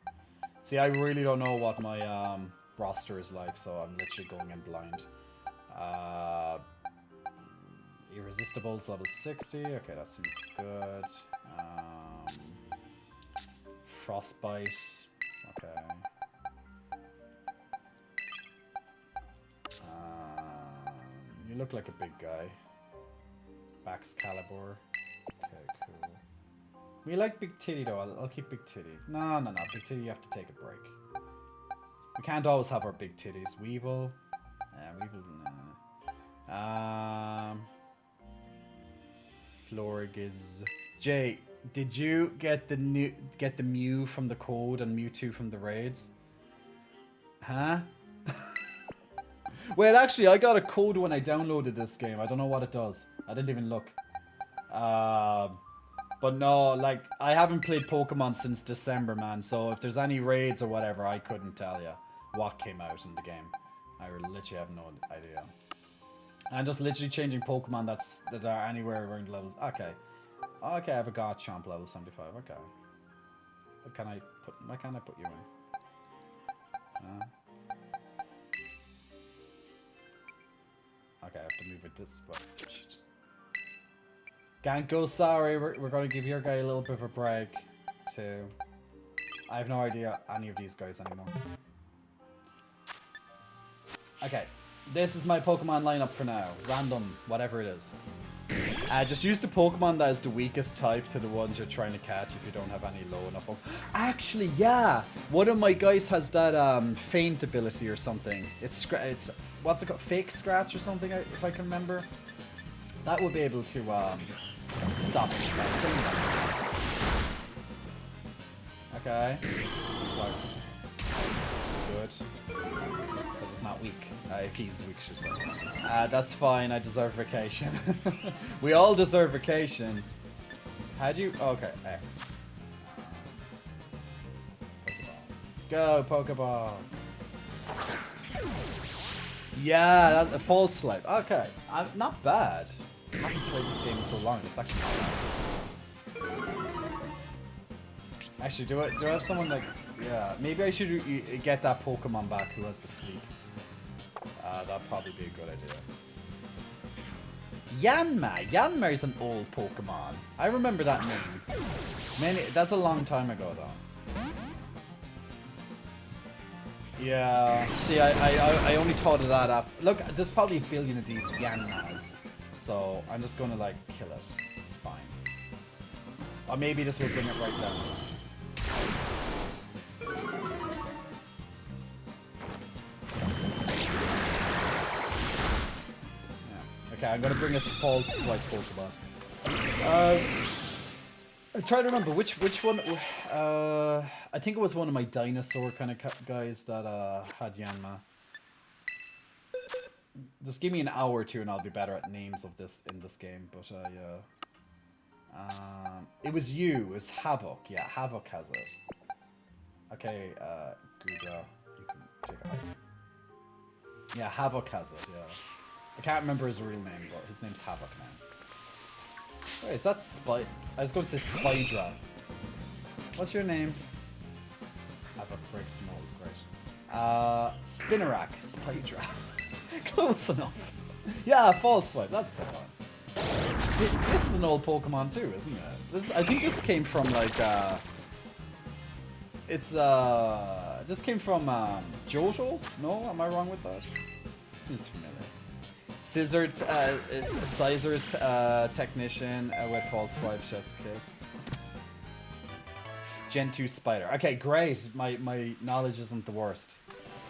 See, I really don't know what my roster is like, so I'm literally going in blind. Irresistible's level 60. Okay, that seems good. Frostbite. Okay. You look like a big guy. Baxcalibur. Okay, cool. We like Big Tiddy though. I'll keep Big Tiddy. No. Big Tiddy, you have to take a break. We can't always have our big titties. Weevil. Weevil. Nah. Florigiz. Jay, did you get the Mew from the code and Mewtwo from the raids? Huh? Wait, actually, I got a code when I downloaded this game. I don't know what it does. I didn't even look. But no, like, I haven't played Pokemon since December, man. So if there's any raids or whatever, I couldn't tell you what came out in the game. I literally have no idea. I'm just literally changing Pokemon that are anywhere around levels. Okay. Okay, I have a Garchomp level 75. Okay. Why can't I put you in? Okay, I have to move it this way. Shit. Ganko, sorry, we're going to give your guy a little bit of a break, too. I have no idea any of these guys anymore. Okay, this is my Pokemon lineup for now. Random, whatever it is. Just use the Pokemon that is the weakest type to the ones you're trying to catch if you don't have any low enough. Actually, yeah! One of my guys has that feint ability or something. It's what's it called? Fake Scratch or something, if I can remember. That would be able to stop it. Okay. Good. Because it's not weak. If he's weak, should say. That's fine, I deserve vacation. We all deserve vacations. How'd you... Okay, X. Pokeball. Go, Pokeball. Yeah, that's a false slipe. Okay, not bad. I haven't played this game in so long. It's actually not bad. Actually, do I have someone like... Yeah, maybe I should get that Pokemon back who has to sleep. That'd probably be a good idea. Yanma! Yanma is an old Pokemon. I remember that name. That's a long time ago, though. Yeah. See, I only thought of that after. Look, there's probably a billion of these Yanmas. So, I'm just gonna, like, kill it. It's fine. Or maybe this will bring it right down. Okay, I'm gonna bring a false swipe Pokemon. I'm trying to remember which one. I think it was one of my dinosaur kind of guys that had Yanma. Just give me an hour or two and I'll be better at names of this in this game. But yeah, it was you. It was Havoc. Yeah, Havoc has it. Okay, Gudra, you can take it out. Yeah, Havoc has it, yeah. I can't remember his real name, but his name's Havoc now. Wait, is that Spy? I was going to say Spydra. What's your name? Havoc breaks the mold, great. Spinnerack, Spydra. Close enough. Yeah, False Swipe, that's the one. This is an old Pokemon too, isn't it? I think this came from like, this came from Johto? No, am I wrong with that? Seems familiar. Scizor's technician with False Swipe, Chest Kiss. Gen 2 Spider. Okay, great. My knowledge isn't the worst.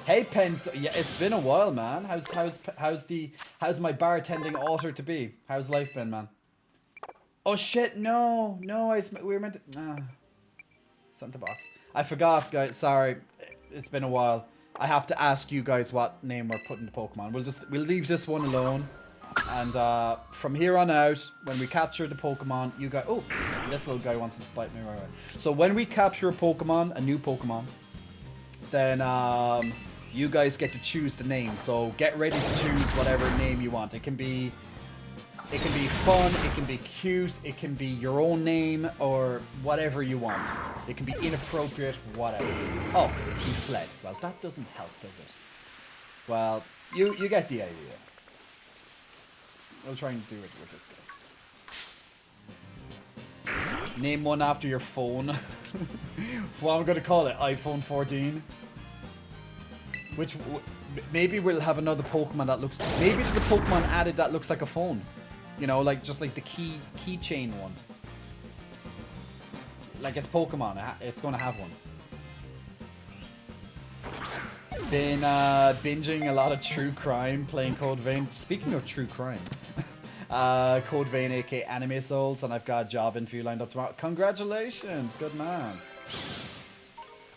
Hey Pens, yeah, it's been a while, man. How's my bartending alter to be? How's life been, man? Oh shit, no, we were meant to. Sent the box. I forgot, guys. Sorry, it's been a while. I have to ask you guys what name we're putting the Pokemon. We'll leave this one alone, and from here on out, when we capture the Pokemon, you guys. Oh, this little guy wants to bite me right away. So when we capture a Pokemon, a new Pokemon, then you guys get to choose the name. So get ready to choose whatever name you want. It can be fun, it can be cute, it can be your own name, or whatever you want. It can be inappropriate, whatever. Oh, he fled. Well, that doesn't help, does it? Well, you get the idea. We'll try and do it with this guy. Name one after your phone. What I'm gonna call it, iPhone 14. Which, maybe we'll have another Pokemon that looks... Maybe there's a Pokemon added that looks like a phone. You know, like just like the keychain one. Like it's Pokemon, it's gonna have one. Been binging a lot of True Crime, playing Code Vein. Speaking of True Crime, Code Vein aka Anime Souls, and I've got a job interview lined up tomorrow. Congratulations, good man.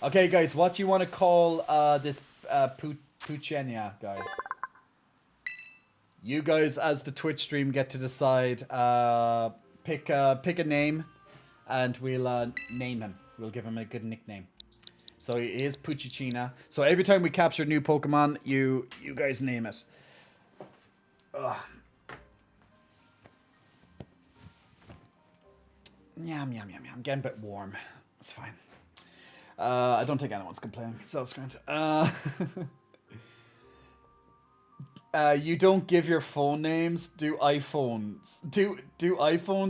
Okay, guys, what do you want to call this Puchenia guy? You guys, as the Twitch stream, get to decide. Pick a name, and we'll name him. We'll give him a good nickname. So he is Puchichina. So every time we capture a new Pokemon, you guys name it. Ugh. Yum, yum, yum, yum. I'm getting a bit warm. It's fine. I don't think anyone's complaining, so it's great. You don't give your phone names. Do iPhones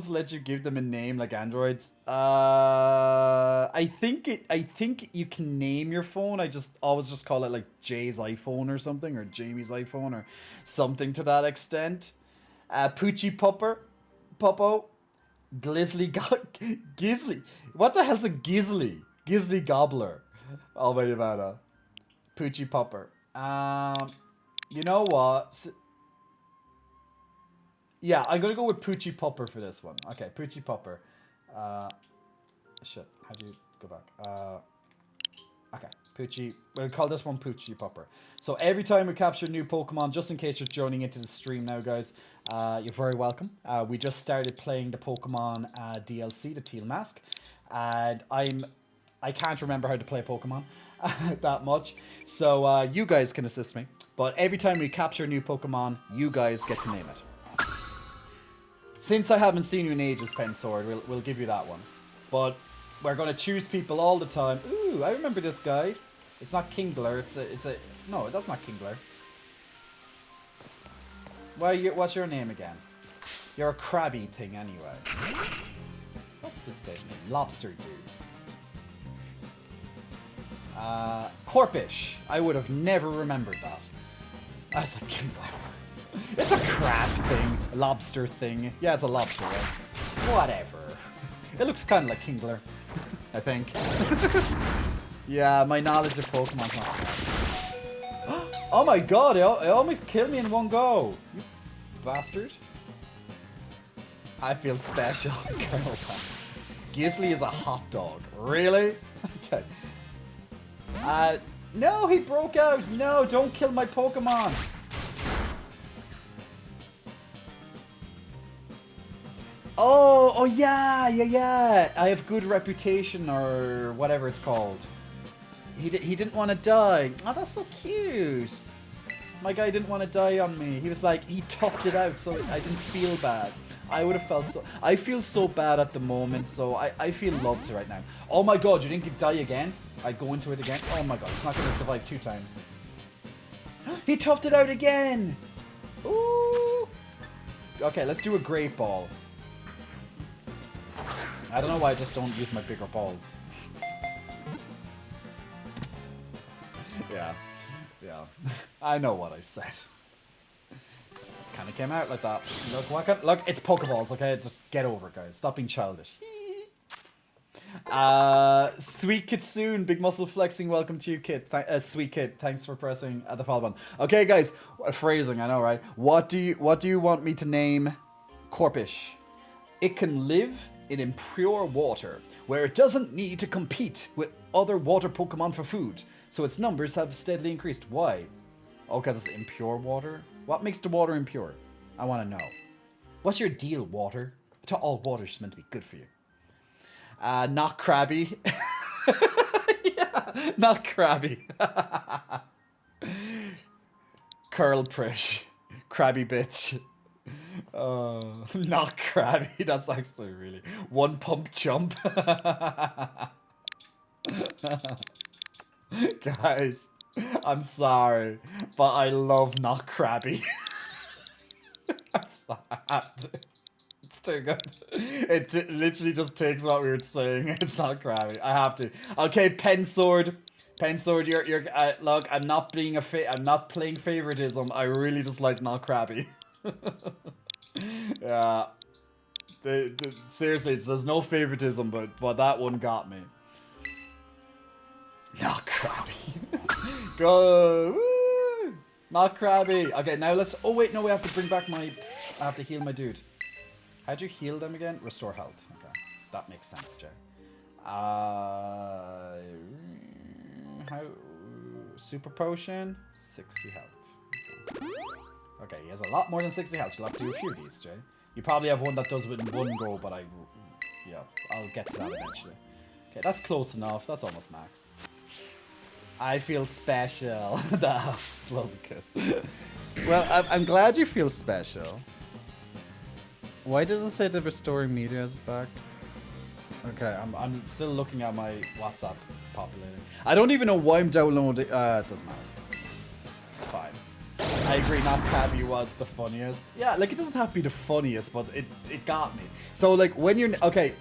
let you give them a name like Androids? I think you can name your phone. I always just call it like Jay's iPhone or something, or Jamie's iPhone or something to that extent. Poochie Puppo, Gizzly. What the hell's a Gizzly? Gizzly Gobbler. Almighty Vada. Poochie Pupper. You know what? Yeah, I'm gonna go with Poochie Pupper for this one. Okay, Poochie Pupper. Shit, how do you go back? Okay, Poochie. We'll call this one Poochie Pupper. So every time we capture a new Pokemon, just in case you're joining into the stream now, guys, you're very welcome. We just started playing the Pokemon DLC, the Teal Mask, and I can't remember how to play Pokemon that much, so you guys can assist me. But every time we capture a new Pokemon, you guys get to name it. Since I haven't seen you in ages, Pensword, we'll give you that one. But we're going to choose people all the time. Ooh, I remember this guy. It's not Kingler, it's a... No, that's not Kingler. What's your name again? You're a crabby thing anyway. What's this guy's name? Lobster Dude. Corpish. I would have never remembered that. I was like, Kingler. It's a crab thing. A lobster thing. Yeah, it's a lobster, right? Whatever. It looks kind of like Kingler, I think. Yeah, my knowledge of Pokemon's not bad. Oh my god, it almost killed me in one go. You bastard. I feel special. Gizzly is a hot dog. Really? Okay. No, he broke out. No, don't kill my Pokemon. Oh yeah. I have good reputation or whatever it's called. He didn't want to die. Oh, that's so cute. My guy didn't want to die on me. He was like, he toughed it out so I didn't feel bad. I would have felt so... I feel so bad at the moment, so I feel loved right now. Oh my god, you didn't die again? I go into it again? Oh my god, he's not going to survive 2 times. He toughed it out again! Ooh! Okay, let's do a great ball. I don't know why I just don't use my bigger balls. Yeah. Yeah. I know what I said. Kind of came out like that. Look, it's Pokeballs, okay? Just get over it, guys. Stop being childish. Sweet Kitsune, big muscle flexing. Welcome to you, Kit. Sweet Kit, thanks for pressing the follow button. Okay, guys, phrasing, I know, right? What do you want me to name Corpish? It can live in impure water, where it doesn't need to compete with other water Pokemon for food, so its numbers have steadily increased. Why? Oh, because it's impure water? What makes the water impure? I want to know. What's your deal, water? All water's meant to be good for you. Not crabby. Yeah, not crabby. Curl prish. Crabby bitch. Not crabby. That's actually really... One pump chump. Guys, I'm sorry, but I love not crabby. It's too good. It literally just takes what we were saying. It's not crabby. I have to. Okay, Pensword. Pensword, you're look, I'm not playing favoritism. I really just like not crabby. Yeah. Seriously, there's no favoritism, but that one got me. Not crabby. Go. Woo! Not crabby. Okay, now let's... Oh, wait, no, we have to bring back my... I have to heal my dude. How'd you heal them again? Restore health. Okay, that makes sense, Jay. How... Super potion? 60 health. Okay, he has a lot more than 60 health. You'll have to do a few of these, Jay. You probably have one that does it in one go, but yeah, I'll get to that eventually. Okay, that's close enough. That's almost max. I feel special. That blows a kiss. Well, I'm glad you feel special. Why doesn't it say the restoring media is back? Okay, I'm still looking at my WhatsApp populating. I don't even know why I'm downloading. It doesn't matter. It's fine. I agree, not crabby was the funniest. Yeah, like it doesn't have to be the funniest, but it got me. So like when you're okay,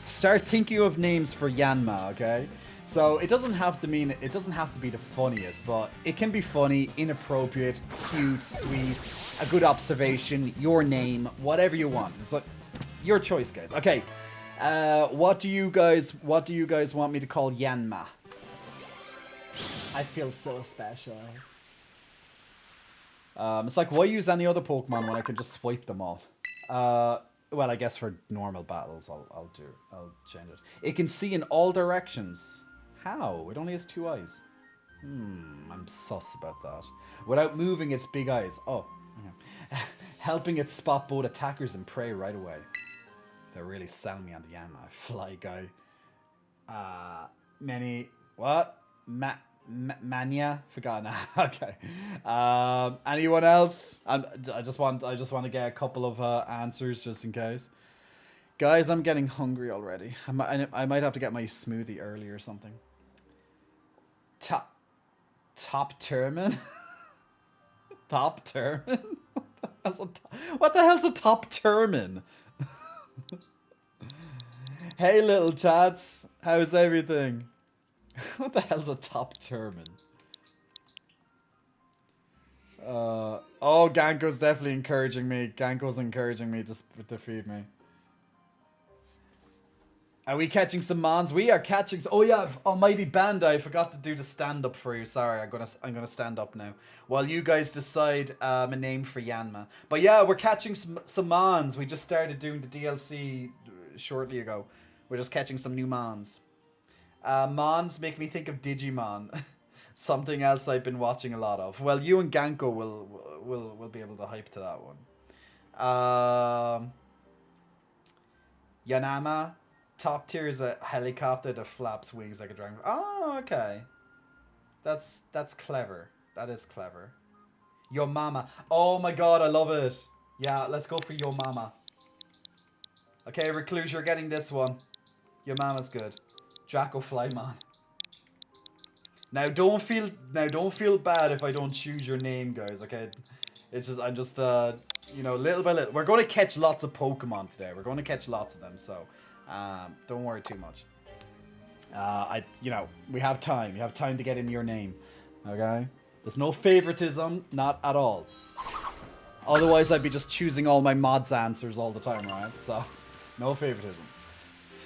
start thinking of names for Yanma, okay? So it doesn't have to be the funniest, but it can be funny, inappropriate, cute, sweet, a good observation, your name, whatever you want. It's like your choice, guys. Okay. What do you guys want me to call Yanma? I feel so special. It's like, why use any other Pokemon when I can just swipe them all? Well, I guess for normal battles, I'll change it. It can see in all directions. How? It only has 2 eyes. I'm sus about that. Without moving its big eyes. Oh, okay. Helping it spot both attackers and prey right away. They're really selling me on the Yanma. Fly guy. Mania? Forgot now. Okay. Anyone else? I just want to get a couple of answers just in case. Guys, I'm getting hungry already. I might have to get my smoothie early or something. Top Termin? Top Termin? What the hell's a Top Termin? Hey little chats, how's everything? What the hell's a Top Termin? Oh, Ganko's definitely encouraging me. Ganko's encouraging me to feed me. Are we catching some mons? We are catching... Oh yeah, Almighty Bandai, I forgot to do the stand-up for you. Sorry, I'm gonna stand up now. While you guys decide a name for Yanma. But yeah, we're catching some mons. We just started doing the DLC shortly ago. We're just catching some new mons. Mons make me think of Digimon. Something else I've been watching a lot of. Well, you and Ganko will be able to hype to that one. Yanama. Top tier is a helicopter that flaps wings like a dragon. Oh, okay. That's clever. That is clever. Your mama. Oh my god, I love it. Yeah, let's go for your mama. Okay, Recluse, you're getting this one. Your mama's good. Draco Flyman. Now don't feel bad if I don't choose your name, guys, okay? It's just I'm just you know, little by little. We're going to catch lots of Pokemon today. We're going to catch lots of them, so don't worry too much. You know, we have time. You have time to get in your name. Okay? There's no favoritism, not at all. Otherwise, I'd be just choosing all my mods answers all the time, right? So, no favoritism.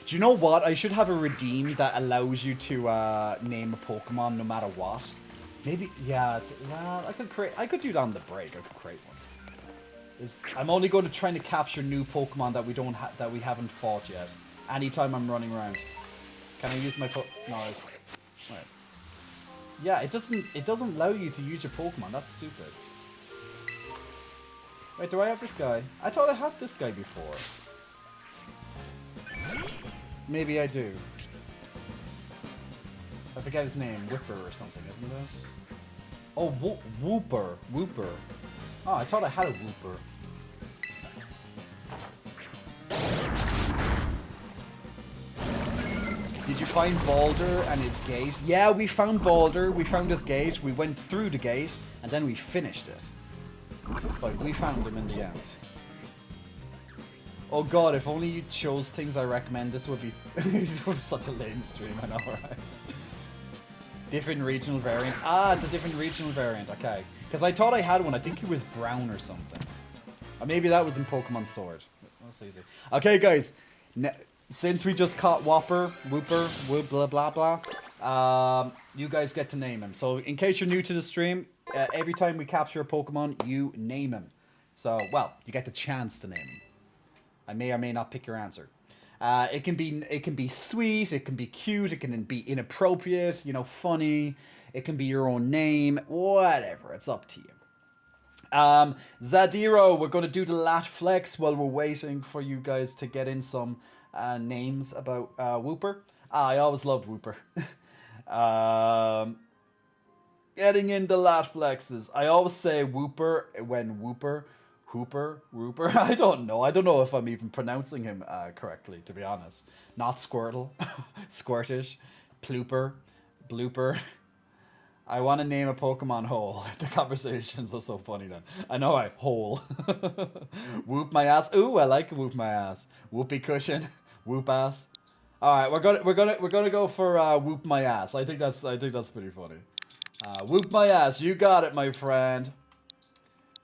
Do you know what? I should have a redeem that allows you to name a Pokemon no matter what. Maybe, yeah. Well, I could do that on the break. I could create one. I'm only going to try to capture new Pokemon that we haven't fought yet. Anytime I'm running around. Can I use my No, it's right. Yeah, it doesn't allow you to use your Pokemon. That's stupid. Wait, do I have this guy? I thought I had this guy before. Maybe I do. I forget his name. Whipper or something, isn't it? Oh, Wooper. Wooper. Oh, I thought I had a Wooper. Did you find Baldur and his gate? Yeah, we found Baldur. We found his gate. We went through the gate, and then we finished it. But we found him in the end. Oh god, if only you chose things I recommend, this would be such a lame stream, I know, right? Different regional variant. Ah, it's a different regional variant, okay. Because I thought I had one, I think he was brown or something. Or maybe that was in Pokemon Sword. That's easy. Okay, guys. Since we just caught Wooper, Whoop, blah, blah, blah, you guys get to name him. So, in case you're new to the stream, every time we capture a Pokemon, you name him. So, well, you get the chance to name him. I may or may not pick your answer. It can be sweet, it can be cute, it can be inappropriate, you know, funny. It can be your own name, whatever. It's up to you. Zadiro, we're going to do the lat flex while we're waiting for you guys to get in some names about Wooper. I always loved Wooper. Getting in the lat flexes. I always say Wooper when Wooper. Hooper? I don't know. I don't know if I'm even pronouncing him correctly, to be honest. Not Squirtle. Squirtish. Plooper. Blooper. I want to name a Pokemon Hole. The conversations are so funny then. I know I hole. Whoop my ass. Ooh, I like whoop my ass. Whoopee cushion. Whoop ass. Alright, we're gonna go for whoop my ass. I think that's pretty funny. Whoop my ass. You got it, my friend.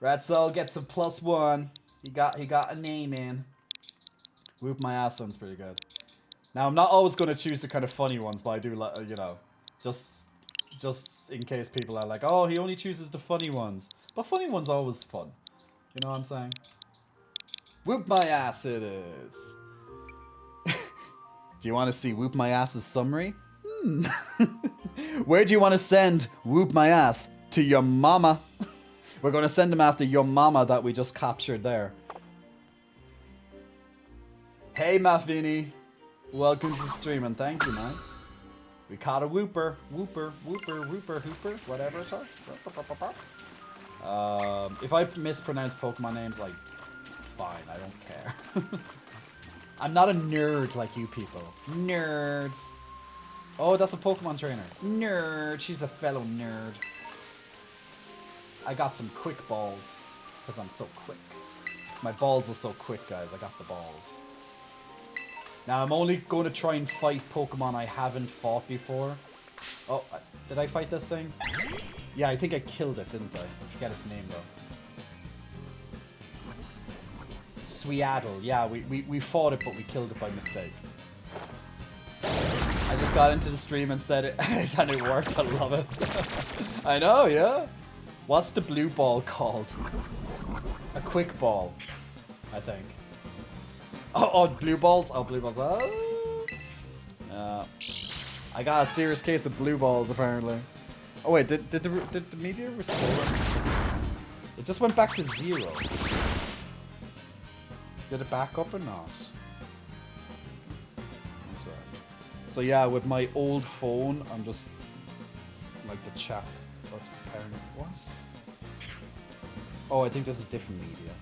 Ratzel gets a +1. He got a name in. Whoop my ass sounds pretty good. Now I'm not always going to choose the kind of funny ones, but I do like, you know, just in case people are like, oh, he only chooses the funny ones. But funny ones are always fun. You know what I'm saying? Whoop my ass it is. Do you want to see Whoop my ass's summary? Where do you want to send Whoop my ass? To your mama. We're going to send him after your mama that we just captured there. Hey, Mafini. Welcome to the stream, and thank you, man. We caught a Wooper. Wooper, Hooper, whatever it's called. If I mispronounce Pokemon names, like, fine, I don't care. I'm not a nerd like you people. Nerds. Oh, that's a Pokemon trainer. Nerd. She's a fellow nerd. I got some quick balls, because I'm so quick. My balls are so quick, guys. I got the balls. Now, I'm only going to try and fight Pokemon I haven't fought before. Oh, did I fight this thing? Yeah, I think I killed it, didn't I? I forget its name, though. Sweaddle. Yeah, we fought it, but we killed it by mistake. I just got into the stream and said it, and it worked. I love it. I know, yeah? What's the blue ball called? A quick ball, I think. Oh, blue balls? Oh, blue balls. Oh. I got a serious case of blue balls, apparently. Oh, wait, did the meteor restore it? It just went back to 0. Did it back up or not? So yeah, with my old phone, I'm just like the chat. What's preparing? What? Oh, I think this is different media.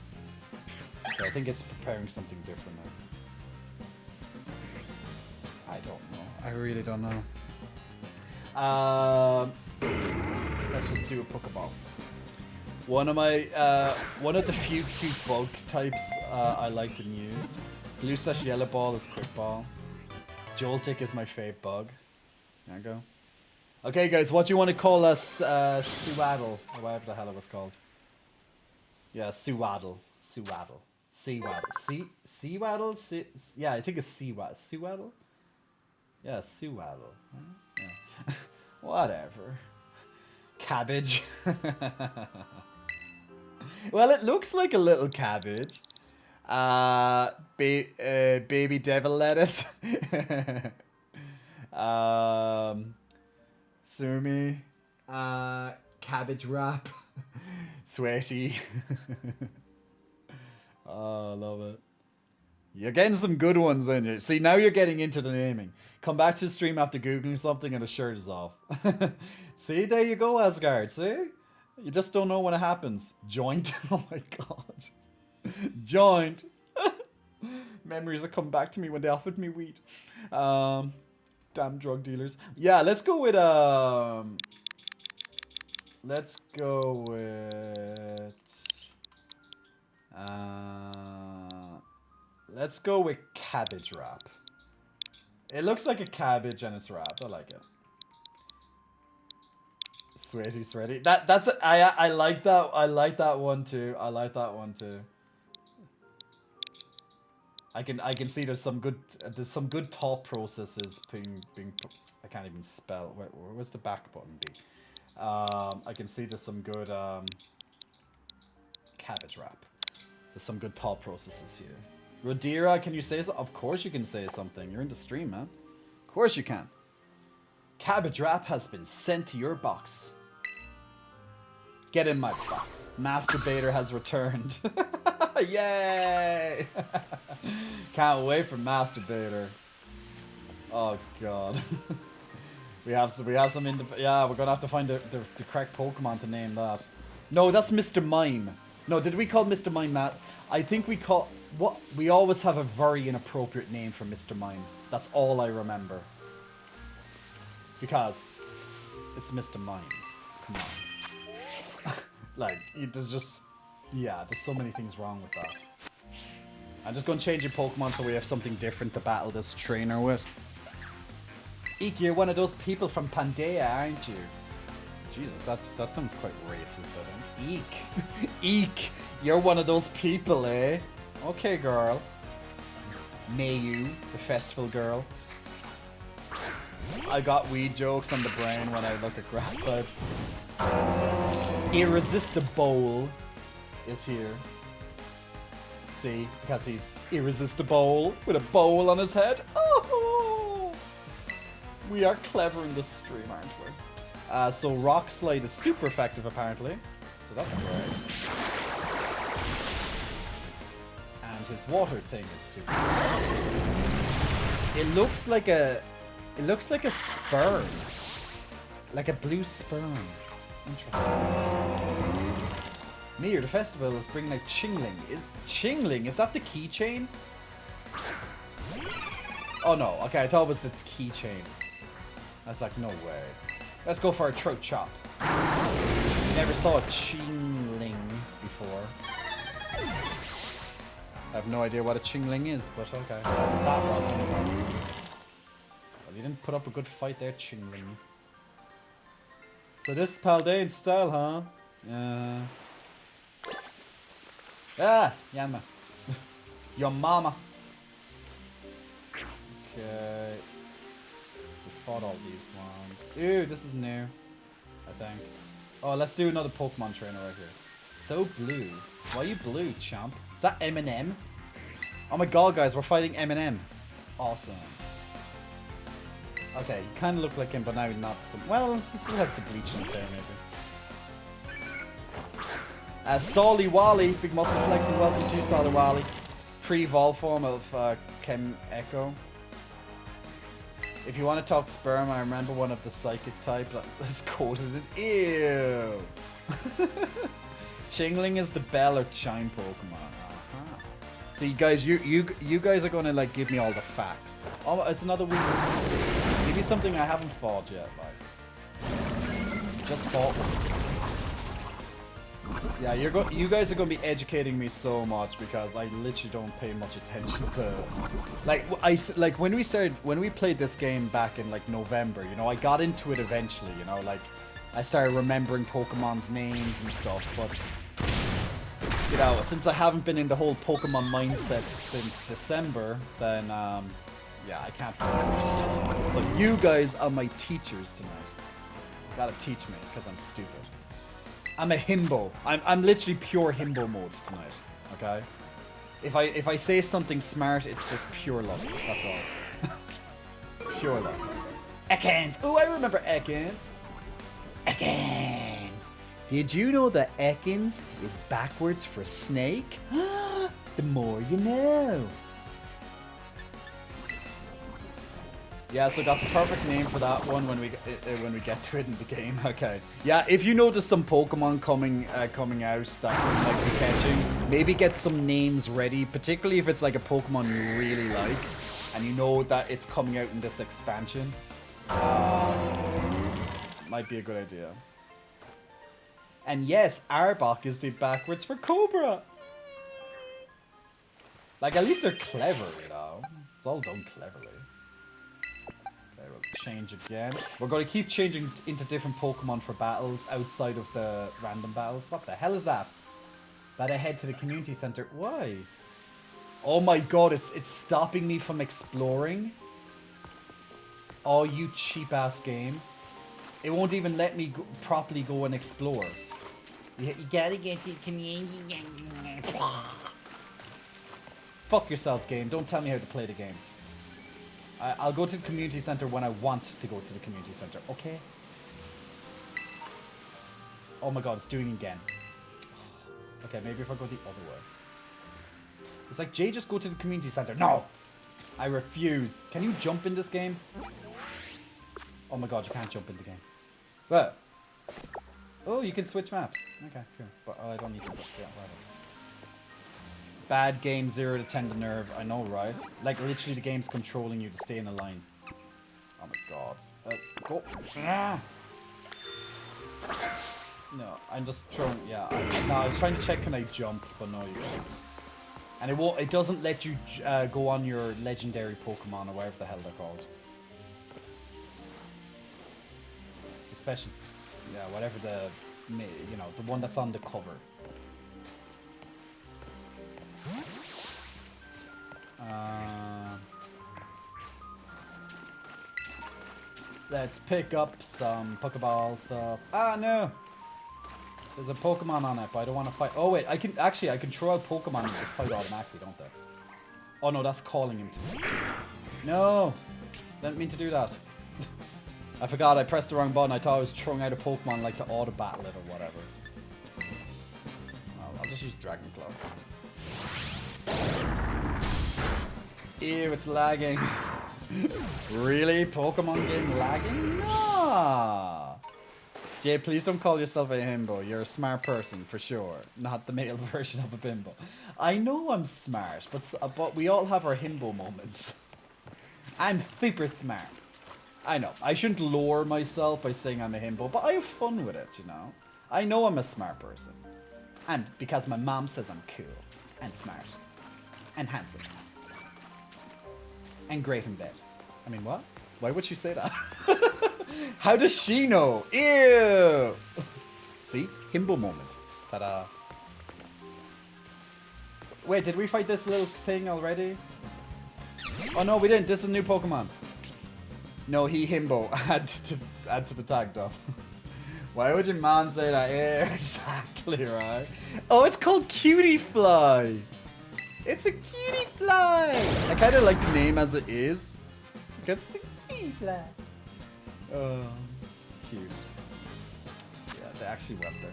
Okay, I think it's preparing something different now. I don't know. I really don't know. Let's just do a Pokeball. One of the few cute bug types I liked and used. Blue/yellow ball is quick ball. Joltik is my fave bug. There you go. Okay, guys, what do you want to call us? Sewaddle, or whatever the hell it was called. Yeah, Sewaddle. Sewaddle. Sewaddle. Sewaddle? Yeah, I think it's Sewaddle. Sewaddle? Yeah, Sewaddle. Yeah. Whatever. Cabbage. Well, it looks like a little cabbage. Baby devil lettuce. Sumi. Cabbage wrap. Sweaty. Oh, I love it. You're getting some good ones in here. See, now you're getting into the naming. Come back to the stream after Googling something and the shirt is off. See, there you go, Asgard. See? You just don't know when it happens. Joint. Oh my god. Joint. Memories that come back to me when they offered me weed. Damn drug dealers. Yeah, let's go with let's go with cabbage wrap. It looks like a cabbage and it's wrapped. I like it. Sweaty. That's I like that. I like that one too. I like that one too. I can see there's some good thought processes being I can't even spell. Where's the back button be? I can see there's some good cabbage wrap. There's some good thought processes here. Rodira, can you say something? Of course you can say something. You're in the stream, man. Of course you can. Cabbage wrap has been sent to your box. Get in my box. Masturbator has returned. Yay! Can't wait for Masturbator. Oh god. we have some yeah, we're gonna have to find the correct Pokemon to name that. No, that's Mr. Mime. No, did we call Mr. Mime Matt? I think we call we always have a very inappropriate name for Mr. Mime. That's all I remember. Because it's Mr. Mime. Come on. Like, there's just... Yeah, there's so many things wrong with that. I'm just going to change your Pokemon so we have something different to battle this trainer with. Eek, you're one of those people from Pangaea, aren't you? Jesus, that sounds quite racist, I think. Eek. Eek, you're one of those people, eh? Okay, girl. Mayu, the festival girl. I got weed jokes on the brain when I look at grass types. Irresistible is here. See, because he's irresistible with a bowl on his head. Oh! We are clever in this stream, aren't we? So Rock Slide is super effective apparently. So that's great. And his water thing is super effective. It looks like a sperm. Like a blue sperm. Interesting. Mir, the festival is bringing out Chingling. Is that the keychain? Oh no, okay, I thought it was the keychain. I was like, no way. Let's go for a throat chop. Never saw a Chingling before. I have no idea what a Chingling is, but okay. That was anyway. Well, you didn't put up a good fight there, Chingling. So this is Paldean style, huh? Ah, Yanma. Your mama. Okay. We fought all these ones. Ooh, this is new, I think. Oh, let's do another Pokemon trainer right here. So blue. Why are you blue, champ? Is that Eminem? Oh my god, guys, we're fighting Eminem. Awesome. Okay, you kind of look like him, but now not some. Well, he still has the bleach in his hair, maybe. Solly Wally, big muscle flexing. Welcome to Solly Wally. Pre-vol form of Chem Echo. If you want to talk sperm, I remember one of the psychic type that's quoted it. Ew. Chingling is the bell or chime Pokemon. Uh-huh. See, guys, you guys are gonna like give me all the facts. Oh, it's another week. Maybe something I haven't fought yet. Like, just fought one. Yeah, you guys are gonna be educating me so much because I literally don't pay much attention to. Like when we played this game back in like November, you know, I got into it eventually, you know, like I started remembering Pokemon's names and stuff, but you know, since I haven't been in the whole Pokemon mindset since December, then yeah, I can't remember stuff. So you guys are my teachers tonight. You gotta teach me because I'm stupid. I'm a himbo. I'm literally pure himbo mode tonight. Okay? If I say something smart, it's just pure luck. That's all. Pure luck. Ekans! Oh, I remember Ekans. Ekans! Did you know that Ekans is backwards for snake? The more you know. Yeah, so got the perfect name for that one when we get to it in the game. Okay. Yeah, if you notice some Pokemon coming out that you might be catching, maybe get some names ready, particularly if it's like a Pokemon you really like, and you know that it's coming out in this expansion. Might be a good idea. And yes, Arbok is the backwards for Cobra. Like, at least they're clever, you know? It's all done cleverly. Change again. We're going to keep changing into different Pokemon for battles outside of the random battles. What the hell is that? Better head to the community center. Why? Oh my god, it's stopping me from exploring. Oh, you cheap ass game. It won't even let me properly go and explore. You gotta get to the community. Fuck yourself, game. Don't tell me how to play the game. I'll go to the community center when I want to go to the community center, okay? Oh my god, it's doing it again. Okay, maybe if I go the other way. It's like, Jay, just go to the community center. No! I refuse. Can you jump in this game? Oh my god, you can't jump in the game. What? Oh, you can switch maps. Okay, cool. But I don't need to. Yeah, whatever. Bad game, 0 to 10 to nerve. I know, right? Like, literally the game's controlling you to stay in a line. Oh my god. Go. Ah! No, I'm just throwing... Yeah. No, I was trying to check can I jump, but no, you can't. And it won't... It doesn't let you go on your legendary Pokemon or whatever the hell they're called. It's a special... Yeah, whatever the... You know, the one that's on the cover. Let's pick up some Pokeball stuff. Ah, no! There's a Pokemon on it, but I don't want to fight. Oh, wait, I can throw out Pokemon and they fight automatically, don't they? Oh, no, that's calling him to me. No! Didn't mean to do that. I forgot, I pressed the wrong button. I thought I was throwing out a Pokemon like to auto-battle it or whatever. Oh, I'll just use Dragon Claw. Ew, it's lagging. Really? Pokemon game lagging? No! Jay, please don't call yourself a himbo. You're a smart person, for sure. Not the male version of a bimbo. I know I'm smart, but we all have our himbo moments. I'm super smart. I know. I shouldn't lower myself by saying I'm a himbo, but I have fun with it, you know? I know I'm a smart person. And because my mom says I'm cool. And smart. And handsome. And great in bed. I mean, what? Why would she say that? How does she know? Ew! See? Himbo moment. Ta-da. Wait, did we fight this little thing already? Oh no, we didn't. This is a new Pokemon. No, he himbo. Add to the tag though. Why would your mom say that? Yeah, exactly, right? Oh, it's called Cutie Fly. It's a cutie fly! I kind of like the name as it is. Because it's a cutie fly. Oh, cute. Yeah, they actually went there.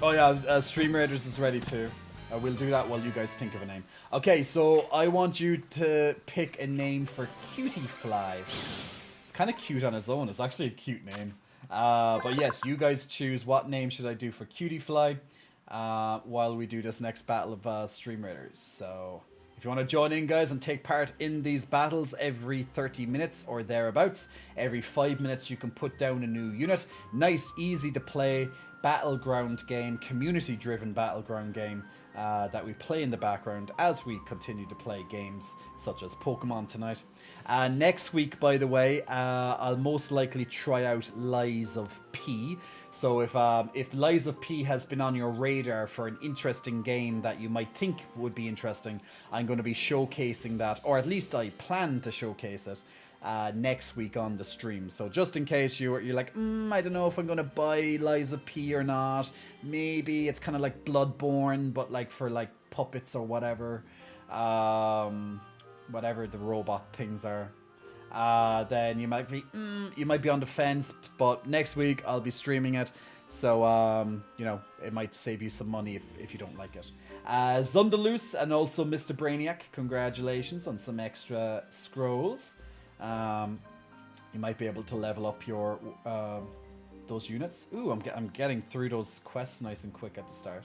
Oh yeah, Stream Raiders is ready too. We'll do that while you guys think of a name. Okay, so I want you to pick a name for Cutie Fly. It's kind of cute on its own. It's actually a cute name. But yes, you guys choose what name should I do for Cutie Fly while we do this next battle of Stream Raiders. So if you want to join in, guys, and take part in these battles every 30 minutes or thereabouts, every 5 minutes you can put down a new unit. Nice, easy to play battleground game, community-driven battleground game that we play in the background as we continue to play games such as Pokemon tonight. Next week, by the way, I'll most likely try out Lies of P. So if Lies of P has been on your radar for an interesting game that you might think would be interesting, I'm going to be showcasing that, or at least I plan to showcase it next week on the stream. So just in case you're like, I don't know if I'm gonna buy Lies of P or not. Maybe it's kind of like Bloodborne, but like for like puppets or whatever, whatever the robot things are. Then you might be on the fence. But next week I'll be streaming it, so you know, it might save you some money if you don't like it. Zundaloose and also Mr. Brainiac, congratulations on some extra scrolls. You might be able to level up your those units. Ooh, I'm getting through those quests nice and quick at the start.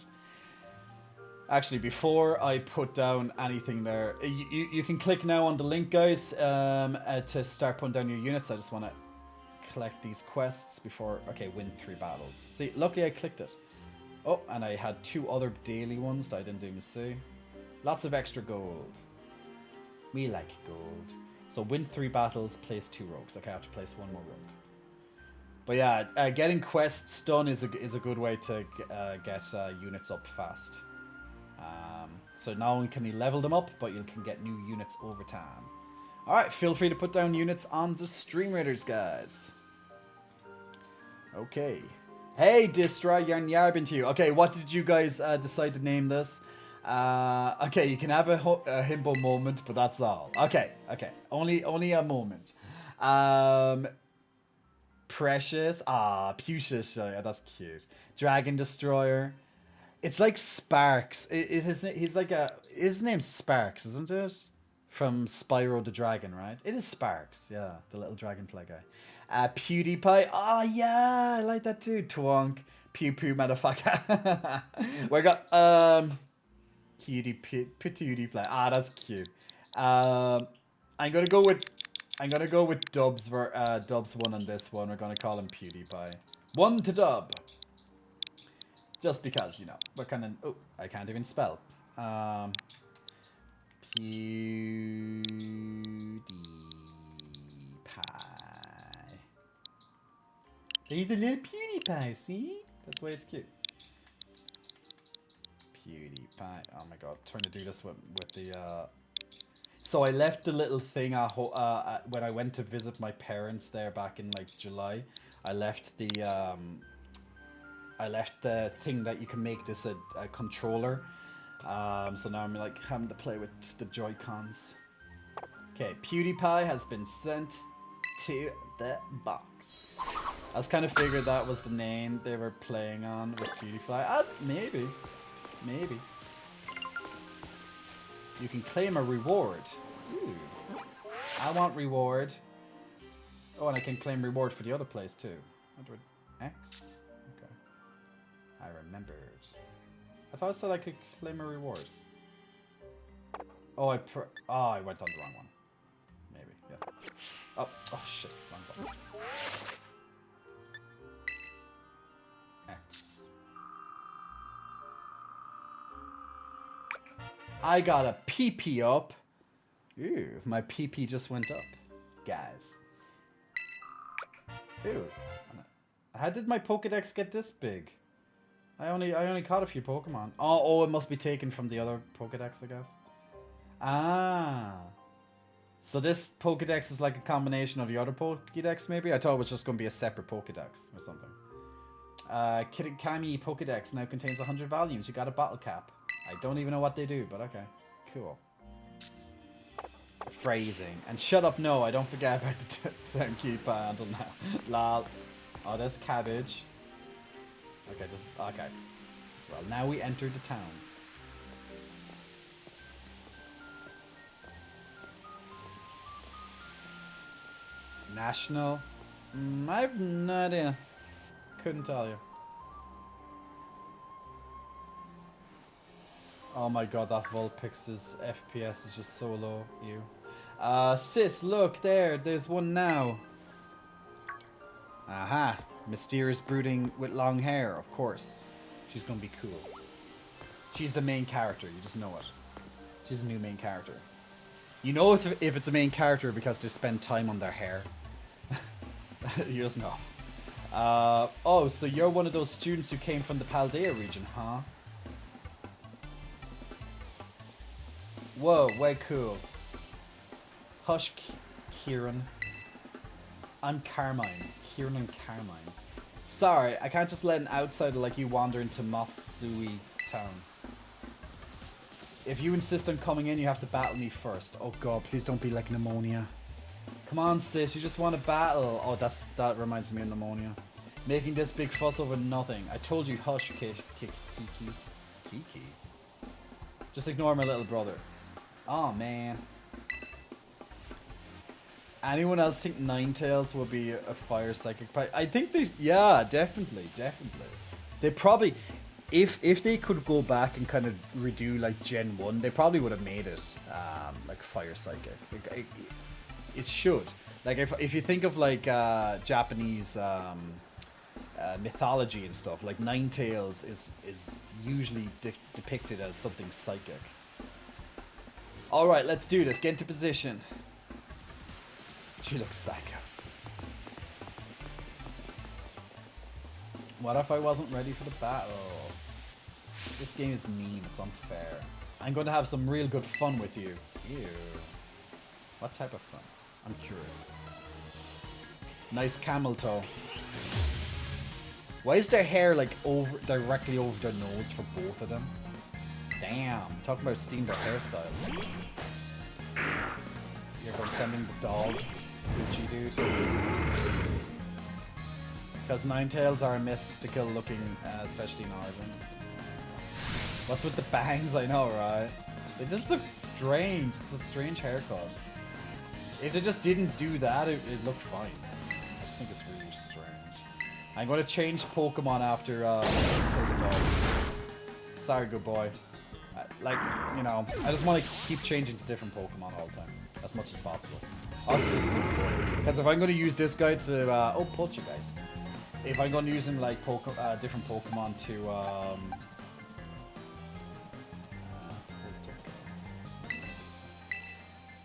Actually, before I put down anything there, you can click now on the link, guys, to start putting down your units. I just want to collect these quests before. Okay, win 3 battles. See, lucky I clicked it. Oh, and I had 2 other daily ones that I didn't even see. Lots of extra gold. We like gold. So win 3 battles, place 2 rogues. Okay, I have to place 1 more rogue. But yeah, getting quests done is a good way to get units up fast. So not only can you level them up, but you can get new units over time. Alright, feel free to put down units on the Stream Raiders, guys. Okay. Hey, Distra, yarn yarbin to you. Okay, what did you guys decide to name this? Okay, you can have a himbo moment, but that's all. Okay, only a moment. Precious, Pucius, yeah, that's cute. Dragon Destroyer. It's like Sparks. His name's Sparks, isn't it? From Spyro the Dragon, right? It is Sparks, yeah, the little dragonfly guy. PewDiePie. Oh yeah, I like that too. Twonk, pew pew, motherfucker. We got cutie PewDiePie. That's cute. I'm gonna go with Dubs for Dubs 1 on this one. We're gonna call him PewDiePie. 1 to Dub. Just because, you know, we're kind of... Oh, I can't even spell. PewDiePie. He's a little PewDiePie, see? That's why it's cute. PewDiePie. Oh my god, trying to do this with the... So I left the little thing when I went to visit my parents there back in like July. I left the thing that you can make this a controller. So now I'm like having to play with the Joy-Cons. Okay, PewDiePie has been sent to the box. I was kind of figured that was the name they were playing on with PewDiePie. Maybe. You can claim a reward. Ooh. I want reward. Oh, and I can claim reward for the other place too. X? Okay. I remembered. I thought I said I could claim a reward. Oh, I went on the wrong one. Maybe, yeah. Oh shit, wrong button. X. I got a PP up. Ooh, my PP just went up, guys. Ooh, how did my Pokédex get this big? I only caught a few Pokemon. Oh, it must be taken from the other Pokédex, I guess. So this Pokédex is like a combination of the other Pokédex, maybe? I thought it was just going to be a separate Pokédex or something. Kami Pokédex now contains 100 volumes. You got a bottle cap. I don't even know what they do, but okay. Cool. Phrasing. And shut up, no, I don't forget about the timekeeper until now. Lol. Oh, there's cabbage. Okay, okay. Well, now we enter the town. National? I have no idea. Couldn't tell you. Oh my god, that Vulpix's FPS is just so low. You. Sis, look there. There's one now. Aha. Mysterious brooding with long hair, of course. She's gonna be cool. She's the main character, you just know it. She's a new main character. You know if it's a main character because they spend time on their hair. You just know. Oh, so you're one of those students who came from the Paldea region, huh? Whoa, way cool. Hush, Kieran. I'm Carmine. Kieran and Carmine. Sorry, I can't just let an outsider like you wander into Masui town. If you insist on coming in, you have to battle me first. Oh god, please don't be like pneumonia. Come on, sis, you just want to battle. Oh, that reminds me of pneumonia. Making this big fuss over nothing. I told you, hush, Kiki. Just ignore my little brother. Oh man. Anyone else think Ninetales will be a fire psychic? I think they, yeah, definitely. They probably, if they could go back and kind of redo like Gen 1, they probably would have made it like fire psychic. Like, it should. Like if you think of like Japanese mythology and stuff, like Ninetales is usually depicted as something psychic. All right, let's do this. Get into position. She looks psycho. What if I wasn't ready for the battle? This game is mean. It's unfair. I'm going to have some real good fun with you. Ew. What type of fun? I'm curious. Nice camel toe. Why is their hair like directly over their nose for both of them? Damn. Talking about stealing their hairstyles. You're going sending the dog. Gucci dude. Because Ninetales are mystical looking, especially in Origin. What's with the bangs? I know, right? It just looks strange. It's a strange haircut. If they just didn't do that, it looked fine. I just think it's really strange. I'm going to change Pokemon after Pokemon. Sorry, good boy. Like, you know, I just want to keep changing to different Pokemon all the time. As much as possible. Also, this looks boring. Because if I'm going to use this guy to... oh, Poltergeist. If I'm going to use him like different Pokemon to...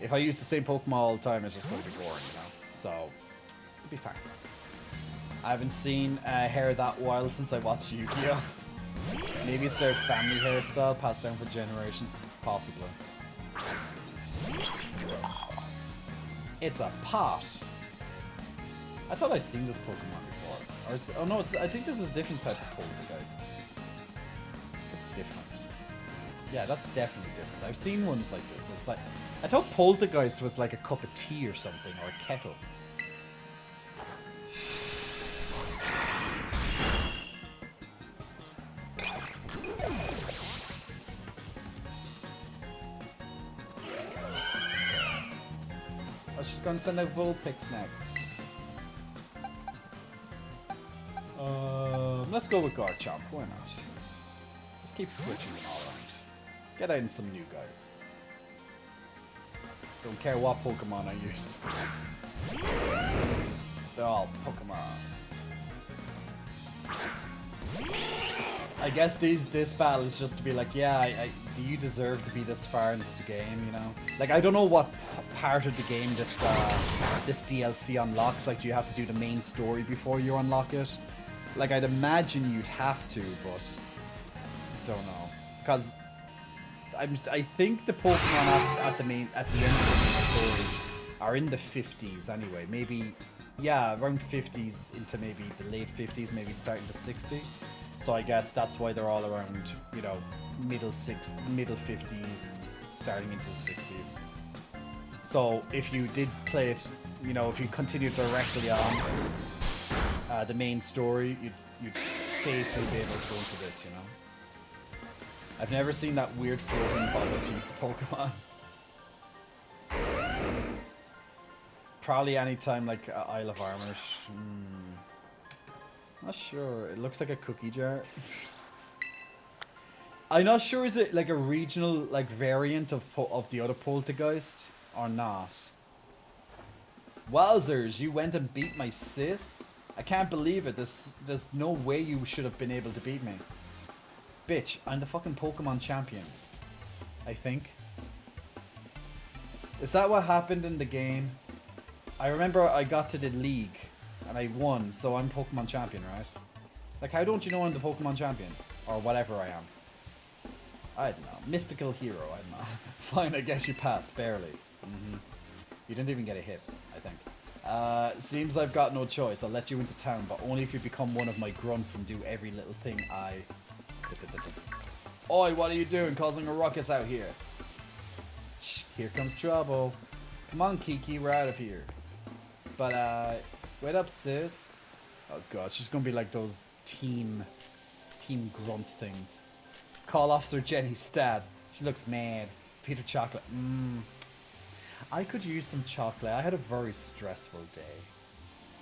if I use the same Pokemon all the time, it's just going to be boring, you know? So, it'll be fine. I haven't seen hair that wild since I watched Yu-Gi-Oh! Maybe it's their family hairstyle passed down for generations, possibly. It's a pot. I thought I'd seen this Pokemon before. Or is, oh no, I think this is a different type of Poltergeist. It's different. Yeah, that's definitely different. I've seen ones like this. It's like, I thought Poltergeist was like a cup of tea or something, or a kettle. Oh, she's gonna send out Vulpix next. Let's go with Garchomp, why not? Let's keep switching them all around. Get in some new guys. Don't care what Pokemon I use. They're all Pokemons. I guess this battle is just to be like, yeah, do you deserve to be this far into the game, you know? Like, I don't know what part of the game this DLC unlocks. Like, do you have to do the main story before you unlock it? Like, I'd imagine you'd have to, but don't know. Because I think the Pokemon at the end of the story are in the 50s anyway. Maybe, yeah, around 50s into maybe the late 50s, maybe starting to 60. So I guess that's why they're all around, you know, middle 50s, starting into the 60s. So if you did play it, you know, if you continued directly on the main story, you'd safely be able to go into this, you know. I've never seen that weird floating bubble teeth Pokemon. Probably anytime like Isle of Armor. Not sure. It looks like a cookie jar. I'm not sure. Is it like a regional like variant of the other Poltergeist or not? Wowzers! You went and beat my sis. I can't believe it. There's no way you should have been able to beat me. Bitch, I'm the fucking Pokemon champion. I think. Is that what happened in the game? I remember I got to the league and I won, so I'm Pokemon champion, right? Like, how don't you know I'm the Pokemon champion? Or whatever I am. I don't know. Mystical hero, I don't know. Fine, I guess you passed, barely. You didn't even get a hit, I think. Seems I've got no choice. I'll let you into town, but only if you become one of my grunts and do every little thing I... Oi, what are you doing causing a ruckus out here? Here comes trouble. Come on, Kiki, we're out of here. But, wait up, sis. Oh god, she's gonna be like those team grunt things. Call Officer Jenny Stad. She looks mad. Peter chocolate. I could use some chocolate. I had a very stressful day.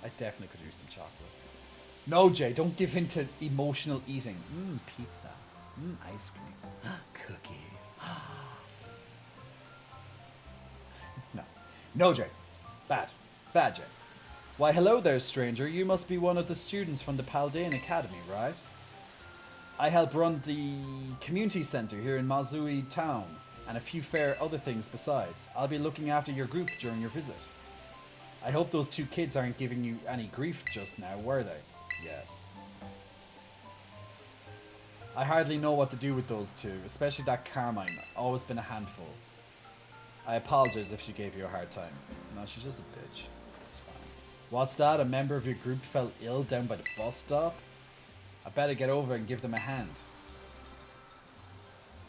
I definitely could use some chocolate. No, Jay, don't give in to emotional eating. Pizza. Ice cream. Cookies. No. No, Jay. Bad. Bad, Jay. Why, hello there, stranger. You must be one of the students from the Paldean Academy, right? I help run the community center here in Mazui town, and a few fair other things besides. I'll be looking after your group during your visit. I hope those two kids aren't giving you any grief just now, were they? Yes. I hardly know what to do with those two, especially that Carmine. Always been a handful. I apologize if she gave you a hard time. No, she's just a bitch. It's fine. What's that? A member of your group fell ill down by the bus stop? I better get over and give them a hand.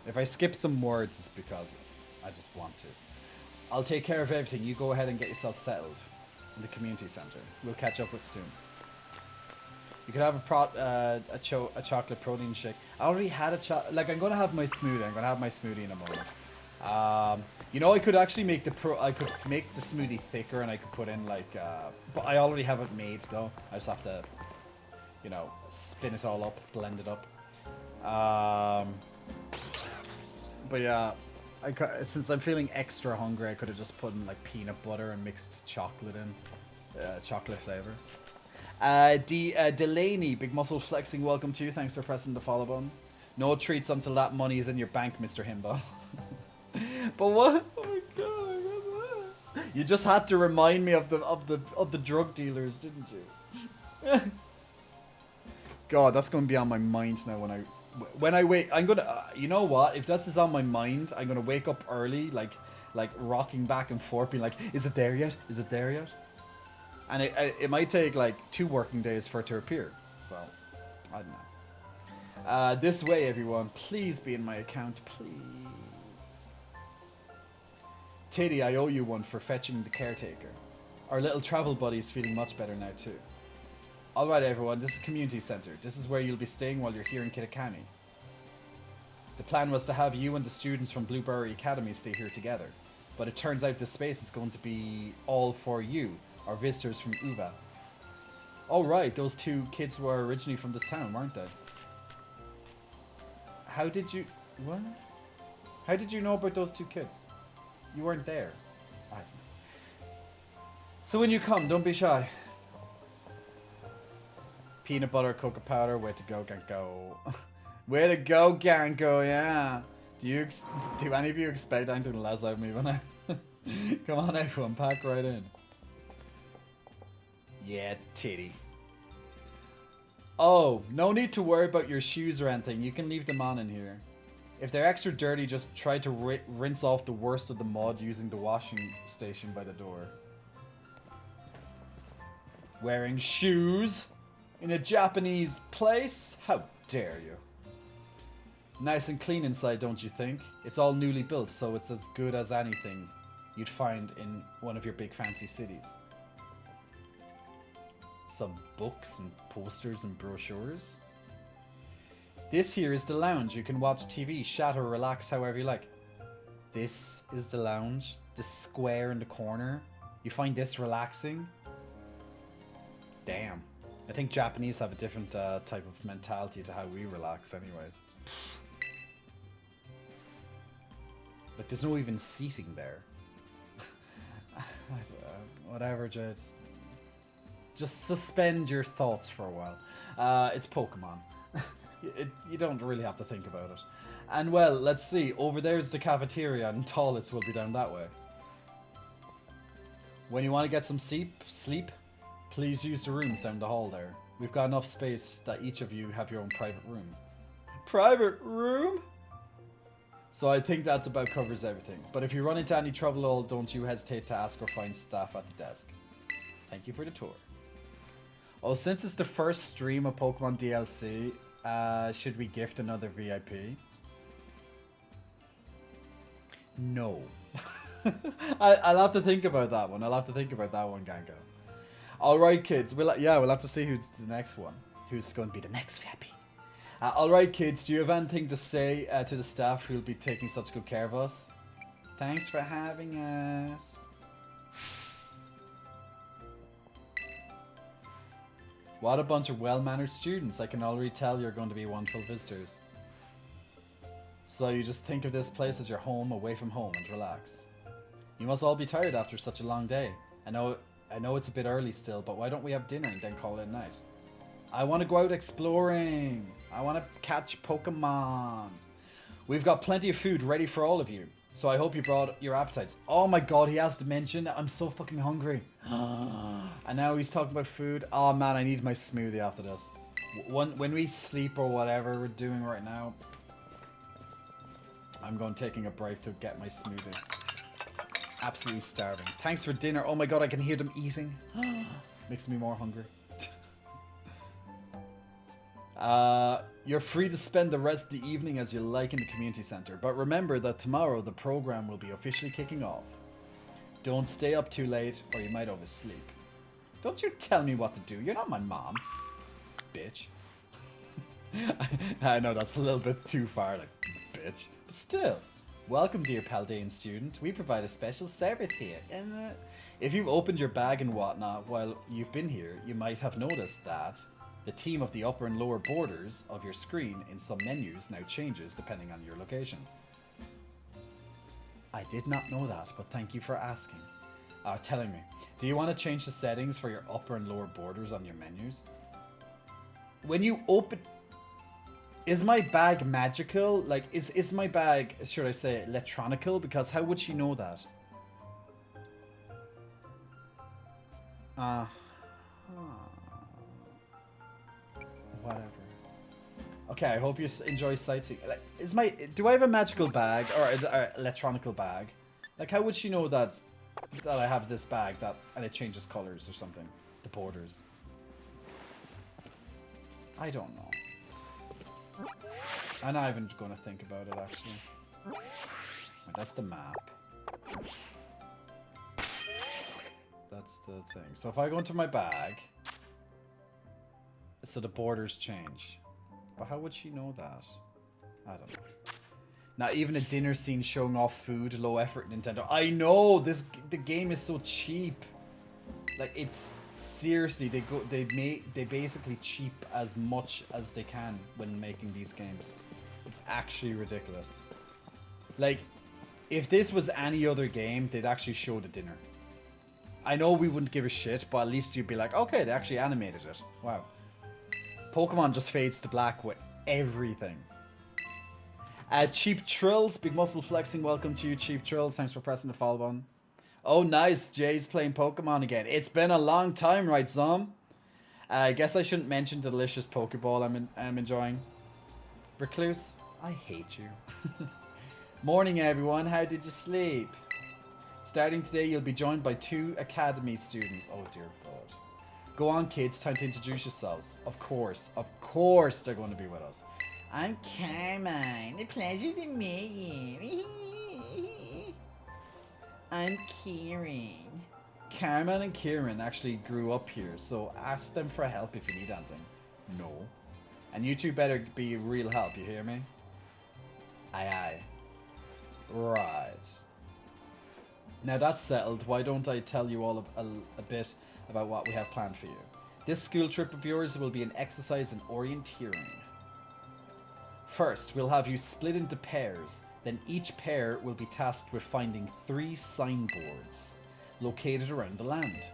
If I skip some words, it's because I just want to. I'll take care of everything. You go ahead and get yourself settled in the community center. We'll catch up with soon. You could have a chocolate protein shake. I already had a like I'm gonna have my smoothie. I'm gonna have my smoothie in a moment. You know, I could actually make the smoothie thicker, and I could put in like. But I already have it made though. I just have to, you know, spin it all up, blend it up. But yeah, since I'm feeling extra hungry, I could have just put in like peanut butter and mixed chocolate in, chocolate flavor. Delaney, big muscle flexing, welcome to you. Thanks for pressing the follow button. No treats until that money is in your bank, Mr. Himbo. But what? Oh my god! You just had to remind me of the drug dealers, didn't you? God, that's gonna be on my mind now when I wake. I'm gonna, you know what? If this is on my mind, I'm gonna wake up early, like rocking back and forth, being like, "Is it there yet? Is it there yet?" And it might take like 2 working days for it to appear. So, I don't know. This way, everyone. Please be in my account, please. Tiddy, I owe you one for fetching the caretaker. Our little travel buddy's feeling much better now too. Alright everyone, this is community center. This is where you'll be staying while you're here in Kitakami. The plan was to have you and the students from Blueberry Academy stay here together. But it turns out this space is going to be all for you, our visitors from Uva. Oh right, those 2 kids were originally from this town, weren't they? How did you... what? How did you know about those 2 kids? You weren't there. So when you come, don't be shy. Peanut butter, cocoa powder, way to go, Ganko. Way to go, Ganko, yeah. Do any of you expect anything less out of me when I... Come on everyone, pack right in. Yeah, Tiddy. Oh, no need to worry about your shoes or anything. You can leave them on in here. If they're extra dirty, just try to rinse off the worst of the mud using the washing station by the door. Wearing shoes in a Japanese place? How dare you? Nice and clean inside, don't you think? It's all newly built, so it's as good as anything you'd find in one of your big fancy cities. Some books and posters and brochures. This here is the lounge. You can watch TV, chat or relax however you like. This is the lounge. The square in the corner. You find this relaxing? Damn. I think Japanese have a different type of mentality to how we relax anyway. Like, there's no even seating there. Whatever, just suspend your thoughts for a while. It's Pokemon. You don't really have to think about it. And well, let's see. Over there's the cafeteria, and toilets will be down that way. When you want to get some sleep, please use the rooms down the hall there. We've got enough space that each of you have your own private room. Private room? So I think that's about covers everything. But if you run into any trouble at all, don't you hesitate to ask or find staff at the desk. Thank you for the tour. Oh, since it's the first stream of Pokemon DLC, should we gift another VIP? No. I'll have to think about that one. Gango. Alright, kids. We'll have to see who's the next one. Who's going to be the next VIP. Alright, kids. Do you have anything to say to the staff who will be taking such good care of us? Thanks for having us. What a bunch of well-mannered students. I can already tell you're going to be wonderful visitors. So you just think of this place as your home away from home and relax. You must all be tired after such a long day. I know it's a bit early still, but why don't we have dinner and then call it a night? I want to go out exploring. I want to catch Pokemons. We've got plenty of food ready for all of you. So I hope you brought your appetites. Oh my god, he has to mention I'm so fucking hungry. And now he's talking about food. Oh man, I need my smoothie after this. When we sleep or whatever we're doing right now, I'm taking a break to get my smoothie. Absolutely starving. Thanks for dinner. Oh my god, I can hear them eating. Makes me more hungry. You're free to spend the rest of the evening as you like in the community center, but remember that tomorrow the program will be officially kicking off. Don't stay up too late or you might oversleep. Don't you tell me what to do. You're not my mom, bitch. I know that's a little bit too far, like, bitch. But still, welcome dear Paldean student. We provide a special service here. If you've opened your bag and whatnot while you've been here, you might have noticed that the theme of the upper and lower borders of your screen in some menus now changes depending on your location. I did not know that, but thank you for asking. Telling me. Do you want to change the settings for your upper and lower borders on your menus? When you open... Is my bag magical? Like, is my bag, should I say, electronical? Because how would she know that? Whatever. Okay, I hope you enjoy sightseeing. Like, do I have a magical bag or electronical bag? Like, how would she know that I have this bag and it changes colors or something? The borders. I don't know. I'm not even going to think about it actually. That's the map. That's the thing. So if I go into my bag. So the borders change. But how would she know that? I don't know. Not even a dinner scene showing off food, low effort Nintendo. I know the game is so cheap. Like it's seriously they basically cheap as much as they can when making these games. It's actually ridiculous. Like if this was any other game, they'd actually show the dinner. I know we wouldn't give a shit, but at least you'd be like, okay, they actually animated it. Wow. Pokemon just fades to black with everything. Cheap Trills, big muscle flexing. Welcome to you, Cheap Trills. Thanks for pressing the follow button. Oh, nice. Jay's playing Pokemon again. It's been a long time, right, Zom? I guess I shouldn't mention the delicious Pokeball I'm enjoying. Recluse, I hate you. Morning, everyone. How did you sleep? Starting today, you'll be joined by 2 Academy students. Oh, dear God. Go on, kids. Time to introduce yourselves. Of course they're going to be with us. I'm Carmine. A pleasure to meet you. I'm Kieran. Carmine and Kieran actually grew up here, so ask them for help if you need anything. No. And you two better be real help, you hear me? Aye aye. Right. Now that's settled, why don't I tell you all a bit about what we have planned for you. This school trip of yours will be an exercise in orienteering. First, we'll have you split into pairs. Then each pair will be tasked with finding 3 signboards located around the land.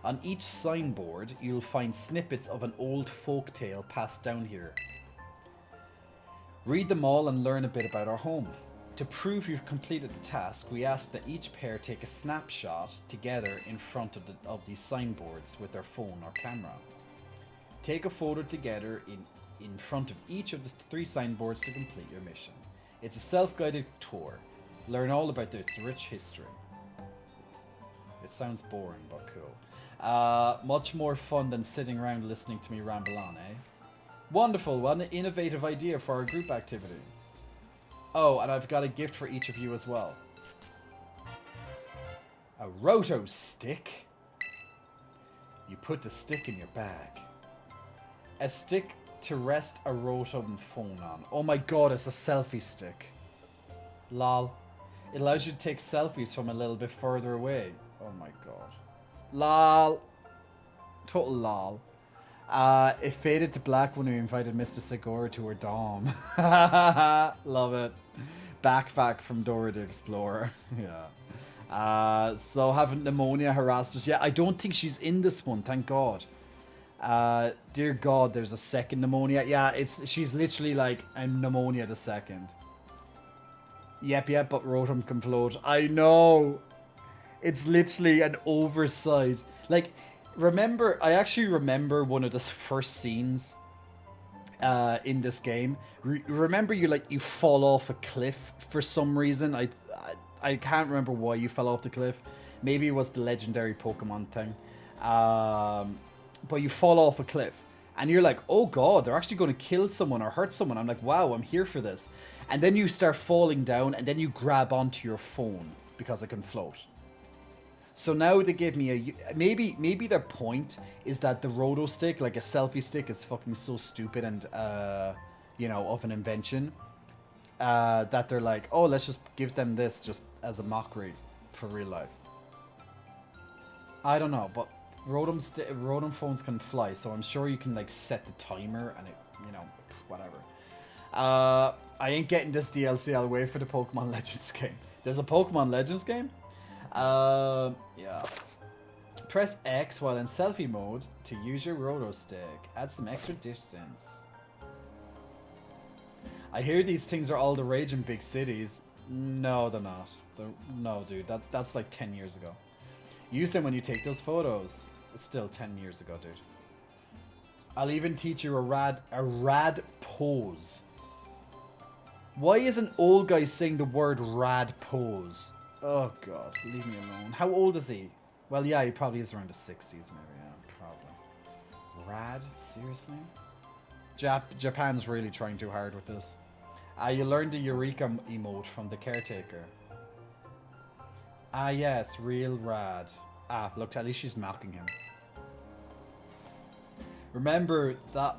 On each signboard, you'll find snippets of an old folktale passed down here. Read them all and learn a bit about our home. To prove you've completed the task, we ask that each pair take a snapshot together in front of these signboards with their phone or camera. Take a photo together in front of each of the 3 signboards to complete your mission. It's a self-guided tour. Learn all about its rich history. It sounds boring, but cool. Much more fun than sitting around listening to me ramble on, eh? Wonderful, what an innovative idea for our group activity. Oh, and I've got a gift for each of you as well. A roto stick? You put the stick in your bag. A stick to rest a Rotom phone on. Oh my god, it's a selfie stick. Lol. It allows you to take selfies from a little bit further away. Oh my god. Lol. Total lol. It faded to black when we invited Mr. Segura to her dom. Love it. Backpack from Dora the Explorer. Yeah. So haven't pneumonia harassed us yet? I don't think she's in this one, thank god. Dear god, there's a second pneumonia. Yeah, she's literally like a pneumonia the second. Yep, but Rotom can float. I know. It's literally an oversight. Like, I actually remember one of the first scenes in this game. Remember you fall off a cliff for some reason. I can't remember why you fell off the cliff. Maybe it was the legendary Pokemon thing. But you fall off a cliff. And you're like, oh god, they're actually going to kill someone or hurt someone. I'm like, wow, I'm here for this. And then you start falling down and then you grab onto your phone because it can float. So now they give me a... Maybe their point is that the Roto stick, like a selfie stick, is fucking so stupid and, you know, of an invention. That they're like, oh, let's just give them this just as a mockery for real life. I don't know, but Rotom phones can fly, so I'm sure you can, like, set the timer and it, you know, whatever. I ain't getting this DLC, I'll wait for the Pokemon Legends game. There's a Pokemon Legends game? Yeah. Press X while in selfie mode to use your Roto stick. Add some extra distance. I hear these things are all the rage in big cities. No, they're not. No, dude, that's like 10 years ago. Use them when you take those photos. It's still 10 years ago, dude. I'll even teach you a rad pose. Why is an old guy saying the word rad pose? Oh god, leave me alone. How old is he? Well, yeah, he probably is around the 60s, maybe, yeah, probably. Rad? Seriously? Japan's really trying too hard with this. You learned the Eureka emote from the caretaker. Ah, yes, real rad. Ah, look, at least she's mocking him. Remember that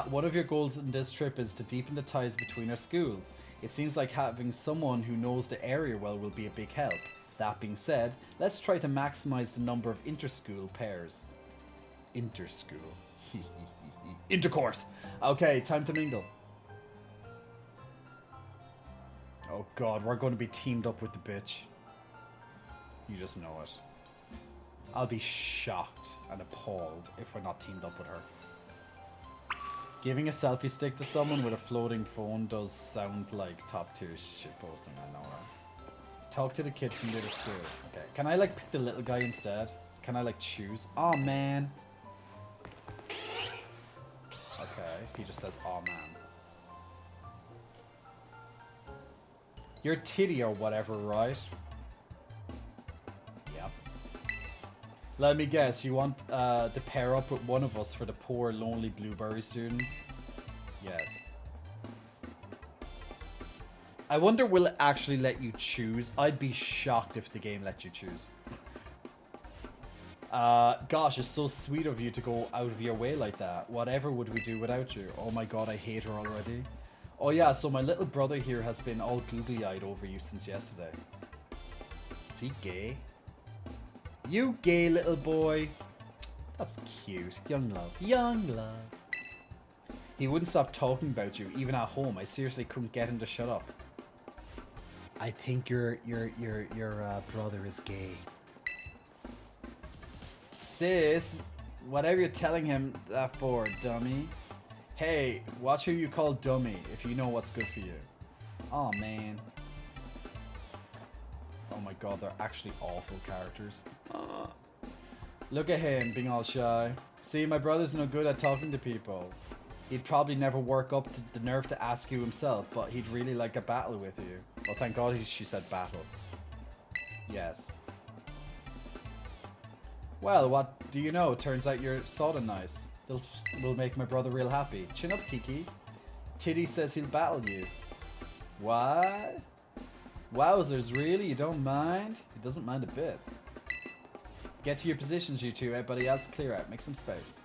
one of your goals in this trip is to deepen the ties between our schools. It seems like having someone who knows the area well will be a big help. That being said, let's try to maximize the number of inter-school pairs. Inter-school. Intercourse. Okay, time to mingle. Oh god, we're going to be teamed up with the bitch. You just know it. I'll be shocked and appalled if we're not teamed up with her. Giving a selfie stick to someone with a floating phone does sound like top tier shitposting, I know that. Talk to the kids from little school. Okay, can I like pick the little guy instead? Can I like choose? Oh man. Okay, he just says, oh man. You're Tiddy or whatever, right? Yep. Let me guess, you want to pair up with one of us for the poor, lonely blueberry students? Yes. I wonder will it actually let you choose? I'd be shocked if the game let you choose. Gosh, it's so sweet of you to go out of your way like that. Whatever would we do without you? Oh my god, I hate her already. Oh yeah, so my little brother here has been all googly-eyed over you since yesterday. Is he gay? You gay little boy. That's cute. Young love. Young love. He wouldn't stop talking about you, even at home. I seriously couldn't get him to shut up. I think your brother is gay. Sis, whatever you're telling him that for, dummy. Hey, watch who you call dummy if you know what's good for you. Oh man. Oh my god, they're actually awful characters. Look at him being all shy. See, my brother's no good at talking to people. He'd probably never work up to the nerve to ask you himself, but he'd really like a battle with you. Well, thank god she said battle. Yes. Well, what do you know? Turns out you're sorta nice. Will make my brother real happy. Chin up, Kiki. Tiddy says he'll battle you. What? Wowzers, really? You don't mind? He doesn't mind a bit. Get to your positions, you two. Everybody else clear out. Make some space.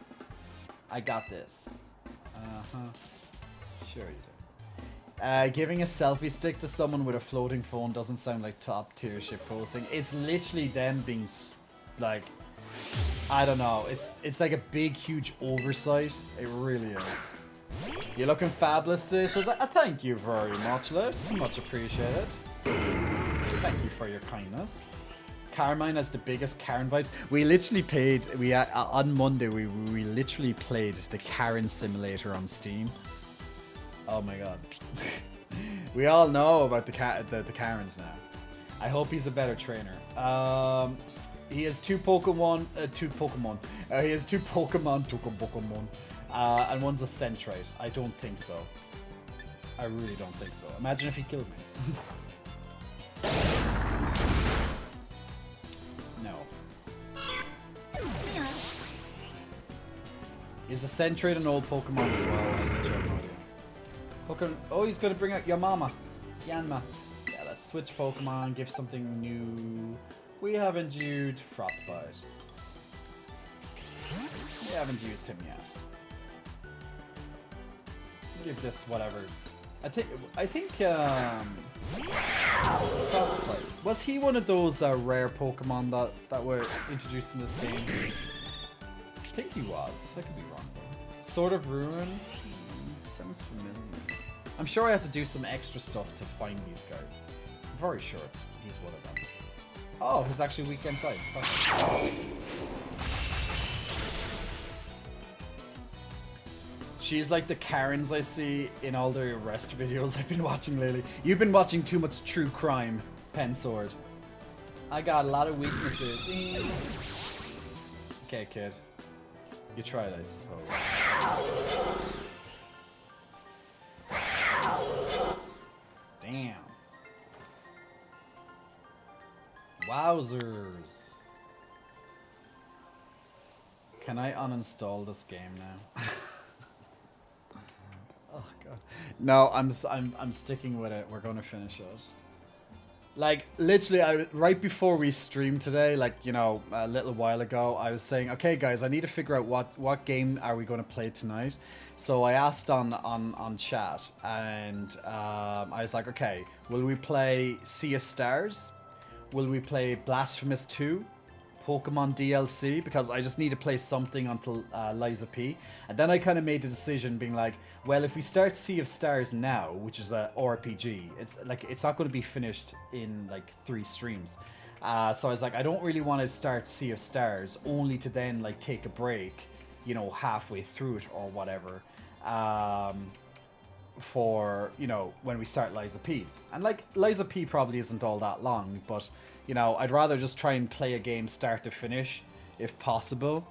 I got this. Uh-huh. Sure you do. Giving a selfie stick to someone with a floating phone doesn't sound like top tier shit posting. It's literally them being like, I don't know. It's like a big, huge oversight. It really is. You're looking fabulous today, so thank you very much, Lips. Much appreciated. Thank you for your kindness. Carmine has the biggest Karen vibes. We literally played. On Monday we literally played the Karen simulator on Steam. Oh my god. We all know about the Karens now. I hope he's a better trainer. He has two Pokemon. He has two Pokemon. And one's a Centrite. I don't think so. I really don't think so. Imagine if he killed me. No. Is a Centrite an old Pokemon as well? I have no idea. Pokemon. Oh, he's gonna bring out Yanma. Yeah, let's switch Pokemon. Give something new. We haven't used Frostbite. We haven't used him yet. Give this whatever. I think Frostbite. Was he one of those rare Pokemon that were introduced in this game? I think he was. I could be wrong though. Sword of Ruin? Sounds familiar. I'm sure I have to do some extra stuff to find these guys. I'm very sure he's one of them. Oh, he's actually weekend size. She's like the Karens I see in all the arrest videos I've been watching lately. You've been watching too much true crime, Pensword. I got a lot of weaknesses. Okay, kid. You tried, I suppose. Damn. Wowzers. Can I uninstall this game now? Oh god. No, I'm sticking with it. We're gonna finish it. Like literally, right before we streamed today, like you know, a little while ago, I was saying, okay, guys, I need to figure out what game are we going to play tonight. So I asked on chat, and I was like, okay, will we play Sea of Stars? Will we play Blasphemous 2? Pokemon DLC? Because I just need to play something until Liza P. And then I kind of made the decision being like, well, if we start Sea of Stars now, which is a RPG, it's not going to be finished in like 3 streams. So I was like, I don't really want to start Sea of Stars only to then like take a break, you know, halfway through it or whatever. For, you know, when we start Liza P. And like Liza P probably isn't all that long, but you know, I'd rather just try and play a game start to finish if possible.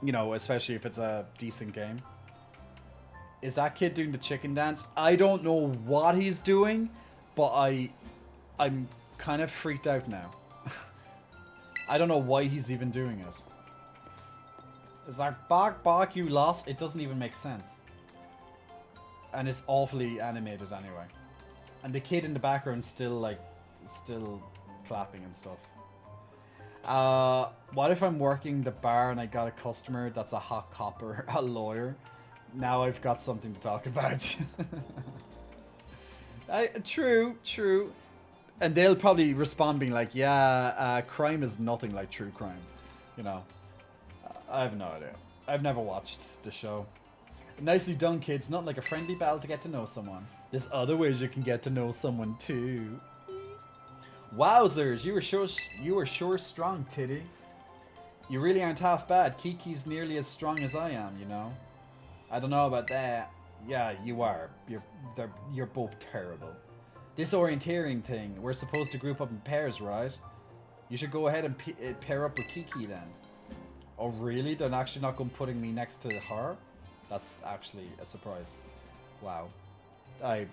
You know, especially if it's a decent game. Is that kid doing the chicken dance? I don't know what he's doing, but I'm kind of freaked out now. I don't know why he's even doing it. It's like, bark, you lost. It doesn't even make sense. And it's awfully animated anyway. And the kid in the background still clapping and stuff. What if I'm working the bar and I got a customer that's a hot copper, a lawyer? Now I've got something to talk about. True. And they'll probably respond being like, yeah, crime is nothing like true crime. You know. I have no idea. I've never watched the show. Nicely done, kids. Not like a friendly battle to get to know someone. There's other ways you can get to know someone too. Wowzers, you were sure strong, Tiddy. You really aren't half bad. Kiki's nearly as strong as I am, you know. I don't know about that. Yeah, you are. You're both terrible. This orienteering thing, we're supposed to group up in pairs, right? You should go ahead and pair up with Kiki then. Oh really? They're actually not going putting me next to her? That's actually a surprise. Wow. My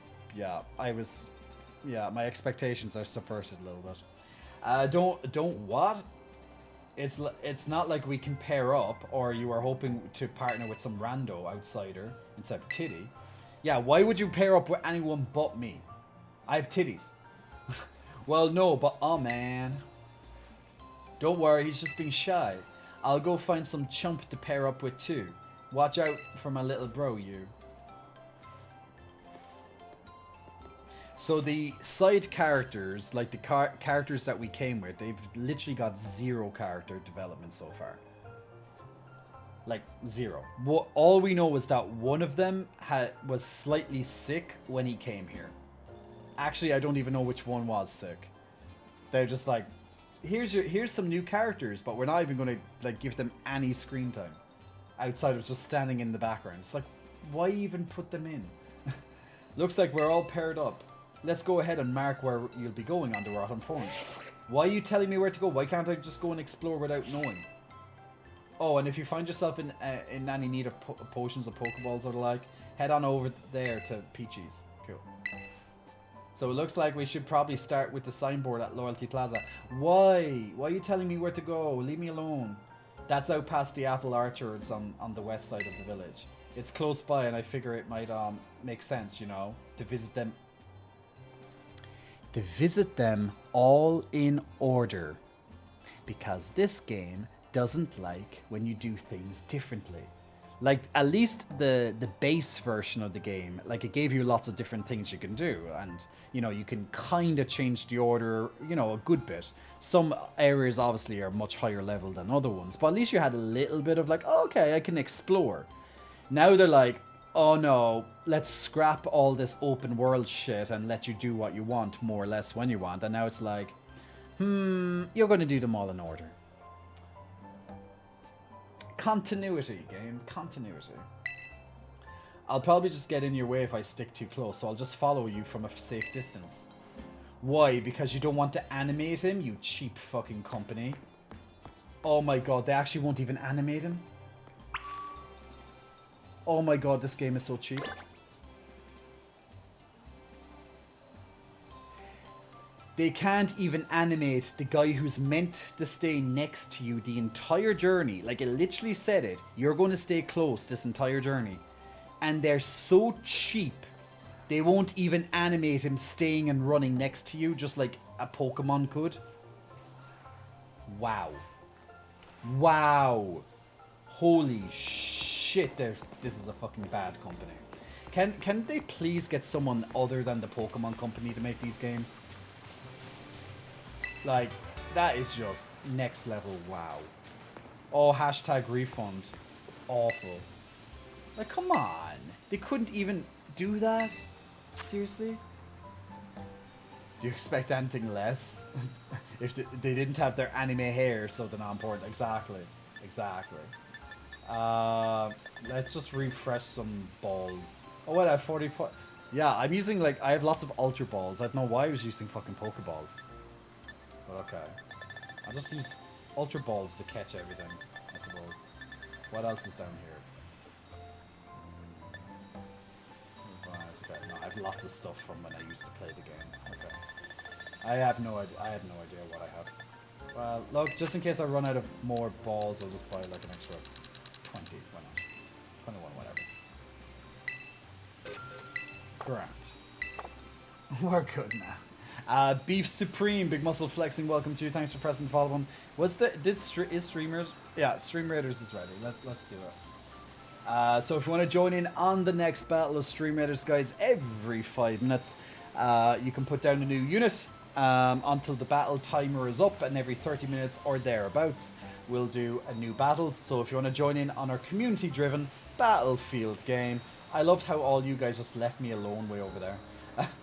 expectations are subverted a little bit. Don't what? It's not like we can pair up, or you are hoping to partner with some rando outsider instead of Tiddy. Yeah, why would you pair up with anyone but me? I have titties. Well, no, but oh man. Don't worry, he's just being shy. I'll go find some chump to pair up with too. Watch out for my little bro, you. So the side characters, like the characters that we came with, they've literally got 0 character development so far. Like 0. All we know is that one of them was slightly sick when he came here. Actually, I don't even know which one was sick. They're just like, here's some new characters, but we're not even going to like give them any screen time outside of just standing in the background. It's like, why even put them in? Looks like we're all paired up. Let's go ahead and mark where you'll be going on the Rotten Forms. Why are you telling me where to go? Why can't I just go and explore without knowing? Oh, and if you find yourself in any need of potions or Pokeballs or the like, head on over there to Peachy's. Cool. So it looks like we should probably start with the signboard at Loyalty Plaza. Why? Why are you telling me where to go? Leave me alone. That's out past the apple orchards on the west side of the village. It's close by, and I figure it might make sense, you know, to visit them. To visit them all in order. Because this game doesn't like when you do things differently. Like, at least the base version of the game, like, it gave you lots of different things you can do. And, you know, you can kind of change the order, you know, a good bit. Some areas, obviously, are much higher level than other ones. But at least you had a little bit of, like, oh, okay, I can explore. Now they're like, oh, no, let's scrap all this open world shit and let you do what you want, more or less, when you want. And now it's like, you're going to do them all in order. Continuity, game. Continuity. I'll probably just get in your way if I stick too close, so I'll just follow you from a safe distance. Why? Because you don't want to animate him, you cheap fucking company? Oh my god, they actually won't even animate him? Oh my god, this game is so cheap. They can't even animate the guy who's meant to stay next to you the entire journey. Like, it literally said it. You're going to stay close this entire journey. And they're so cheap, they won't even animate him staying and running next to you, just like a Pokemon could. Wow. Wow. Holy shit, this is a fucking bad company. Can they please get someone other than the Pokemon company to make these games? Like, that is just next level wow. Oh, hashtag refund. Awful. Like, come on. They couldn't even do that? Seriously? Do you expect anything less? If they didn't have their anime hair, so they're not important. Exactly. Exactly. Let's just refresh some balls. Oh, what? I have 44. Yeah, I'm using, like, I have lots of Ultra Balls. I don't know why I was using fucking Pokeballs. But okay. I'll just use Ultra Balls to catch everything, I suppose. What else is down here? Right, okay. No, I have lots of stuff from when I used to play the game. Okay. I have no idea what I have. Well, look, just in case I run out of more balls, I'll just buy like an extra 20, why not? 21, whatever. Grant. We're good now. Beef Supreme, Big Muscle Flexing, welcome to you. Thanks for pressing the follow button. Is Streamers? Yeah, Stream Raiders is ready. Let's do it. So if you want to join in on the next battle of Stream Raiders, guys, every 5 minutes, you can put down a new unit. until the battle timer is up, and every 30 minutes or thereabouts we'll do a new battle. So if you want to join in on our community driven battlefield game. I loved how all you guys just left me alone way over there.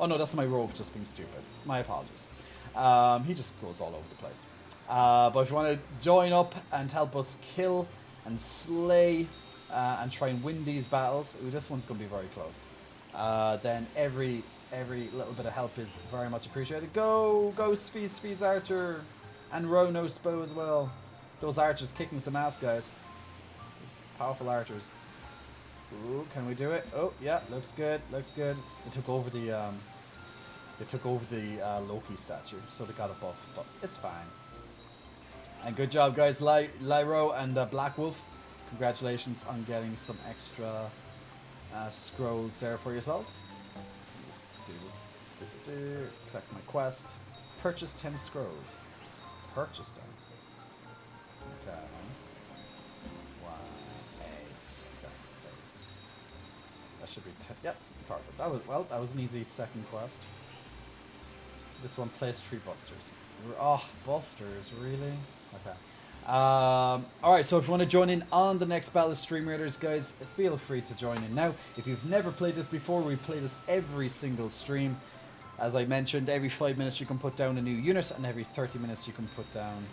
Oh no, that's my rogue just being stupid. My apologies. He just goes all over the place. But if you want to join up and help us kill and slay and try and win these battles, ooh, this one's going to be very close. Then every little bit of help is very much appreciated. Go Spheez Archer, and Rono Spo as well. Those archers kicking some ass, guys. Powerful archers. Ooh, can we do it? Oh yeah, looks good. Looks good. They took over the Loki statue, so they got a buff, but it's fine. And good job, guys, Lyro and Black Wolf. Congratulations on getting some extra scrolls there for yourselves. Just do this. Collect my quest. Purchase 10 scrolls. Purchase them. Okay. 1, 8. Okay. That should be 10. Yep, perfect. That was an easy second quest. This one, place tree busters. Oh, busters, really? Okay. Alright, so if you want to join in on the next Battle of Stream Raiders, guys, feel free to join in now. If you've never played this before, we play this every single stream. As I mentioned, every 5 minutes you can put down a new unit, and every 30 minutes you can put down...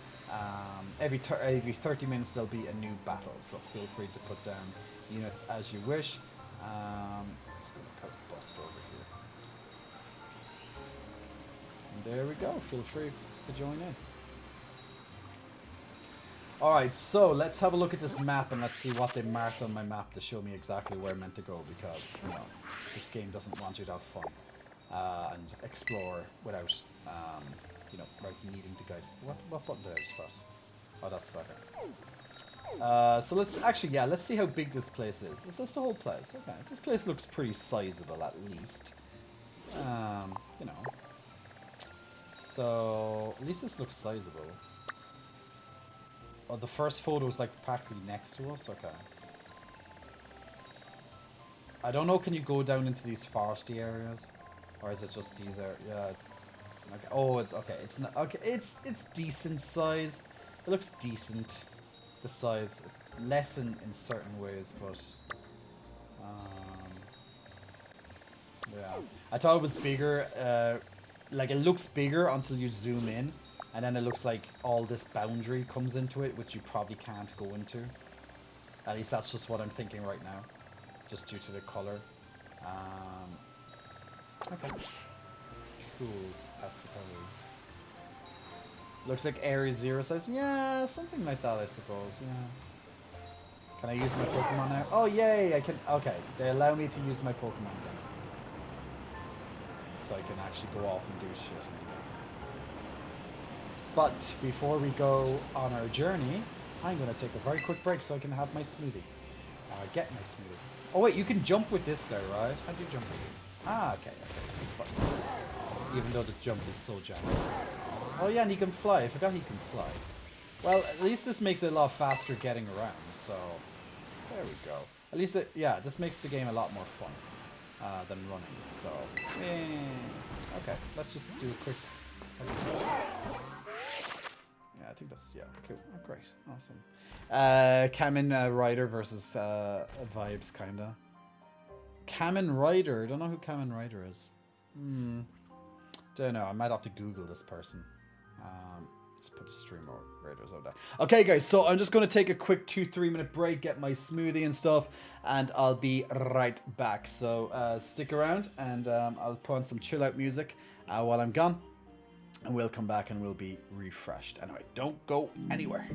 every 30 minutes there'll be a new battle, so feel free to put down units as you wish. Just going to put a bust over here. And there we go, feel free to join in. Alright, so let's have a look at this map and let's see what they marked on my map to show me exactly where I'm meant to go, because, you know, this game doesn't want you to have fun and explore without, you know, like needing to guide. What button did I just press? Oh, that's okay. So let's actually, yeah, let's see how big this place is. Is this the whole place? Okay, this place looks pretty sizable at least. You know. So, at least this looks sizable. Oh, the first photo is like practically next to us? Okay. I don't know, can you go down into these foresty areas? Or is it just these are, yeah. Okay. Oh, okay, it's not, okay, it's decent size. It looks decent, the size. Less in certain ways, but... yeah. I thought it was bigger, like it looks bigger until you zoom in. And then it looks like all this boundary comes into it, which you probably can't go into. At least that's just what I'm thinking right now. Just due to the color. Okay. Tools, I suppose. Looks like Area 0 size. Yeah, something like that, I suppose. Yeah. Can I use my Pokemon now? Oh, yay! I can. Okay, they allow me to use my Pokemon now. So I can actually go off and do shit. But before we go on our journey, I'm going to take a very quick break so I can have my smoothie. Get my smoothie. Oh wait, you can jump with this guy, right? How do you jump with him? Ah, okay, it's this button. Even though the jump is so janky. Oh yeah, and he can fly. I forgot he can fly. Well, at least this makes it a lot faster getting around, so... There we go. At least, yeah, this makes the game a lot more fun than running, so... Okay, let's just do a quick... Yeah, I think that's, yeah, cool. Oh, great. Awesome. Kamen Rider versus Vibes, kinda. Kamen Rider? Don't know who Kamen Rider is. Don't know. I might have to Google this person. Just put the stream raiders out there. Okay, guys, so I'm just going to take a quick 2-3 minute break, get my smoothie and stuff, and I'll be right back. So stick around, and I'll put on some chill out music while I'm gone. And we'll come back and we'll be refreshed. Anyway, don't go anywhere.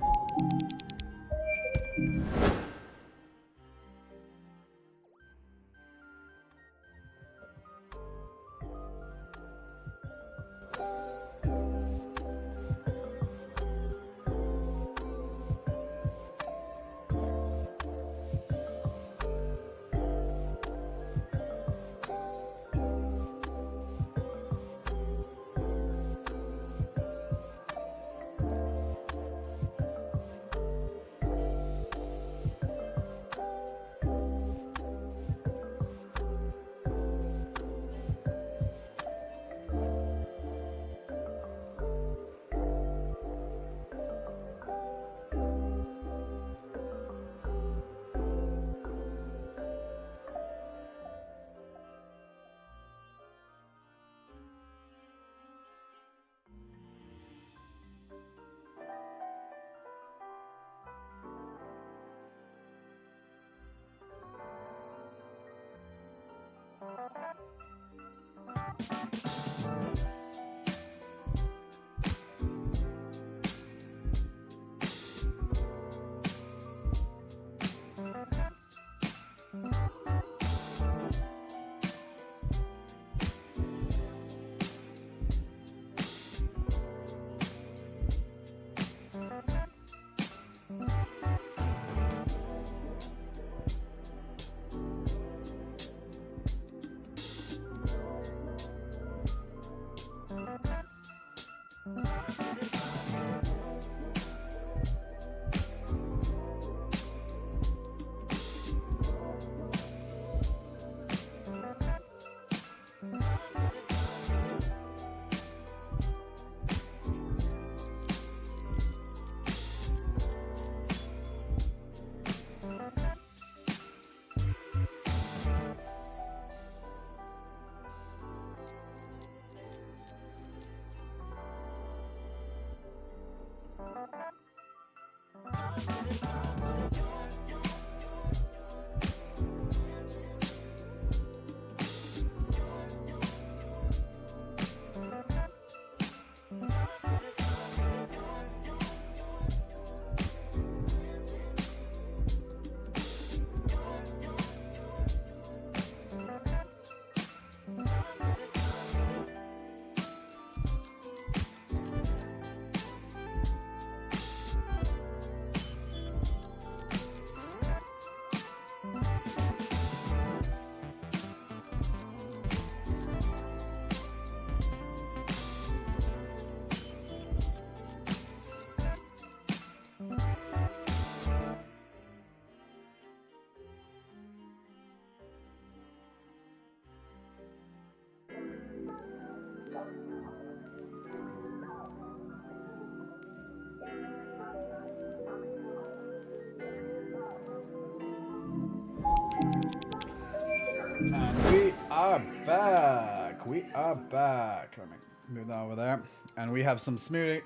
And we are back. We are back. Let me move that over there. And we have some smoothie.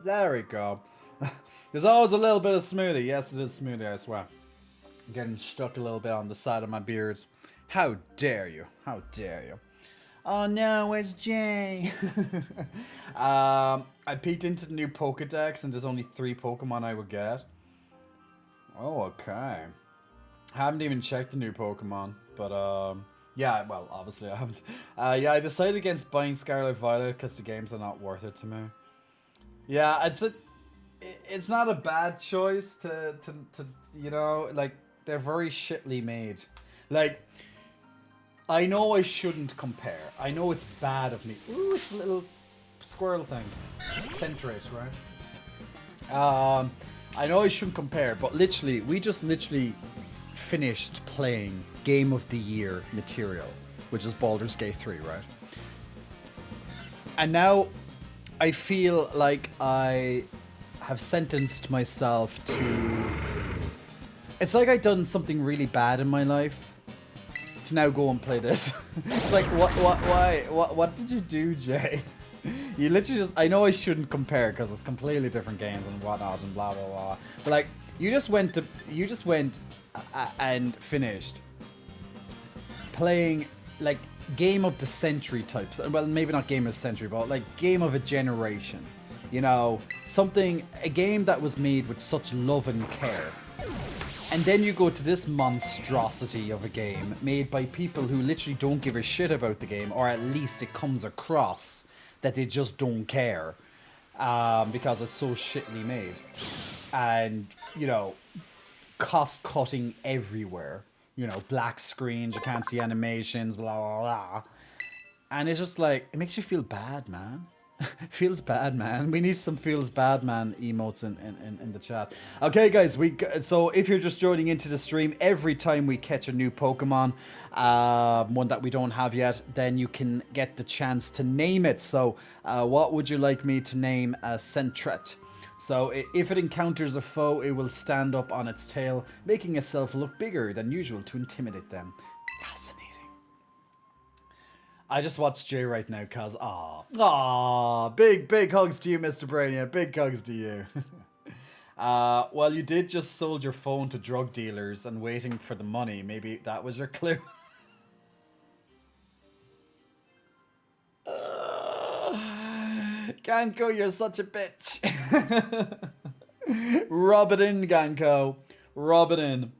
There we go. There's always a little bit of smoothie. Yes, it is smoothie, I swear. I'm getting stuck a little bit on the side of my beards. How dare you? How dare you? Oh no, it's Jay. I peeked into the new Pokedex and there's only 3 Pokemon I would get. Oh, okay. I haven't even checked the new Pokemon, but yeah, well, obviously I haven't. Yeah, I decided against buying Scarlet Violet because the games are not worth it to me. Yeah, it's not a bad choice to you know, like, they're very shittily made. Like, I know I shouldn't compare. I know it's bad of me. Ooh, it's a little squirrel thing. Centrate, right? I know I shouldn't compare, but literally, we just literally finished playing Game of the Year material, which is Baldur's Gate 3, right? And now I feel like I have sentenced myself to... It's like I've done something really bad in my life to now go and play this. It's like, what did you do, Jay? You literally just... I know I shouldn't compare because it's completely different games and whatnot and blah, blah, blah. But like, you just went and finished playing like game of the century types. Well, maybe not game of the century, but like game of a generation. You know, a game that was made with such love and care. And then you go to this monstrosity of a game made by people who literally don't give a shit about the game, or at least it comes across that they just don't care because it's so shittily made. And, you know, cost cutting everywhere. You know, black screens, you can't see animations, blah, blah, blah. And it's just like, it makes you feel bad, man. Feels bad, man. We need some feels bad, man emotes in the chat. Okay, guys, so if you're just joining into the stream, every time we catch a new Pokemon, one that we don't have yet, then you can get the chance to name it. So, what would you like me to name a Sentret? So, if it encounters a foe, it will stand up on its tail, making itself look bigger than usual to intimidate them. Fascinating. I just watched Jay right now, cause big hugs to you, Mr. Brainiac. Big hugs to you. Well, you did just sold your phone to drug dealers and waiting for the money. Maybe that was your clue. Ganko, you're such a bitch. Rub it in, Ganko. Rub it in.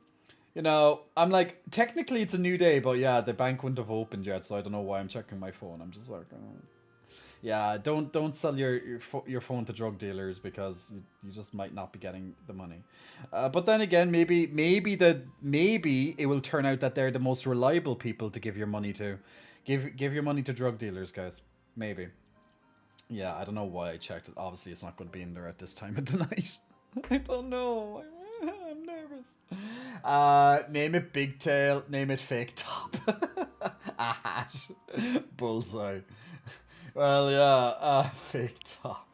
You know, I'm like, technically it's a new day, but yeah, the bank wouldn't have opened yet, so I don't know why I'm checking my phone. I'm just like, yeah, don't sell your phone to drug dealers because you just might not be getting the money. But then again, maybe it will turn out that they're the most reliable people to give your money to. Give your money to drug dealers, guys. Maybe. Yeah, I don't know why I checked it. Obviously, it's not going to be in there at this time of the night. I don't know. I'm nervous. Name it Big Tail. Name it Fake Top. A hat. Bullseye. Well, yeah. Fake Top.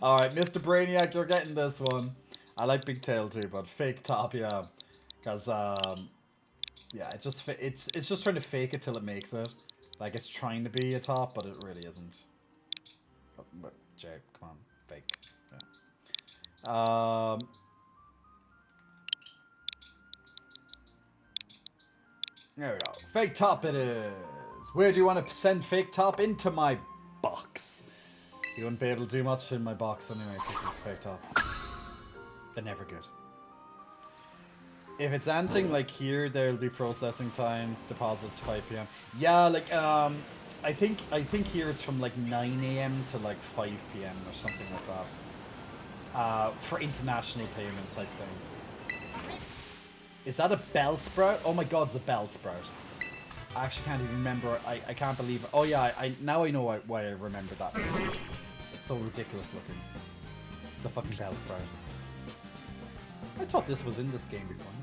All right, Mr. Brainiac, you're getting this one. I like Big Tail too, but Fake Top, yeah. Because yeah, it's just trying to fake it till it makes it. Like it's trying to be a top, but it really isn't. But Jay, come on, fake. Yeah. There we go. Fake top it is. Where do you want to send fake top? Into my box. You wouldn't be able to do much in my box anyway because it's fake top. They're never good. If it's anything like here, there'll be processing times, deposits 5 p.m. Yeah, like I think here it's from like 9 a.m. to like 5 p.m. or something like that. For international payment type things. Is that a bell sprout? Oh my god, it's a bell sprout. I actually can't even remember. I can't believe it. Oh yeah, now I know why I remember that. It's so ridiculous looking. It's a fucking bell sprout. I thought this was in this game before.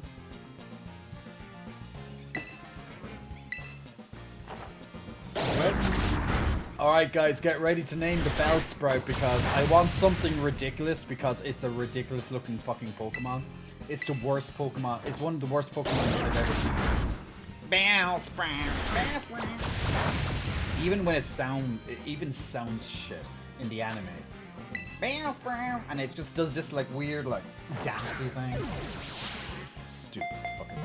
Alright guys, get ready to name the bell sprout because I want something ridiculous because it's a ridiculous looking fucking Pokemon. It's the worst Pokemon. It's one of the worst Pokemon I've ever seen. Bell sprout. Bell sprout. Even when it sounds shit in the anime. Bell sprout. And it just does this like weird like dancey thing. Stupid fucking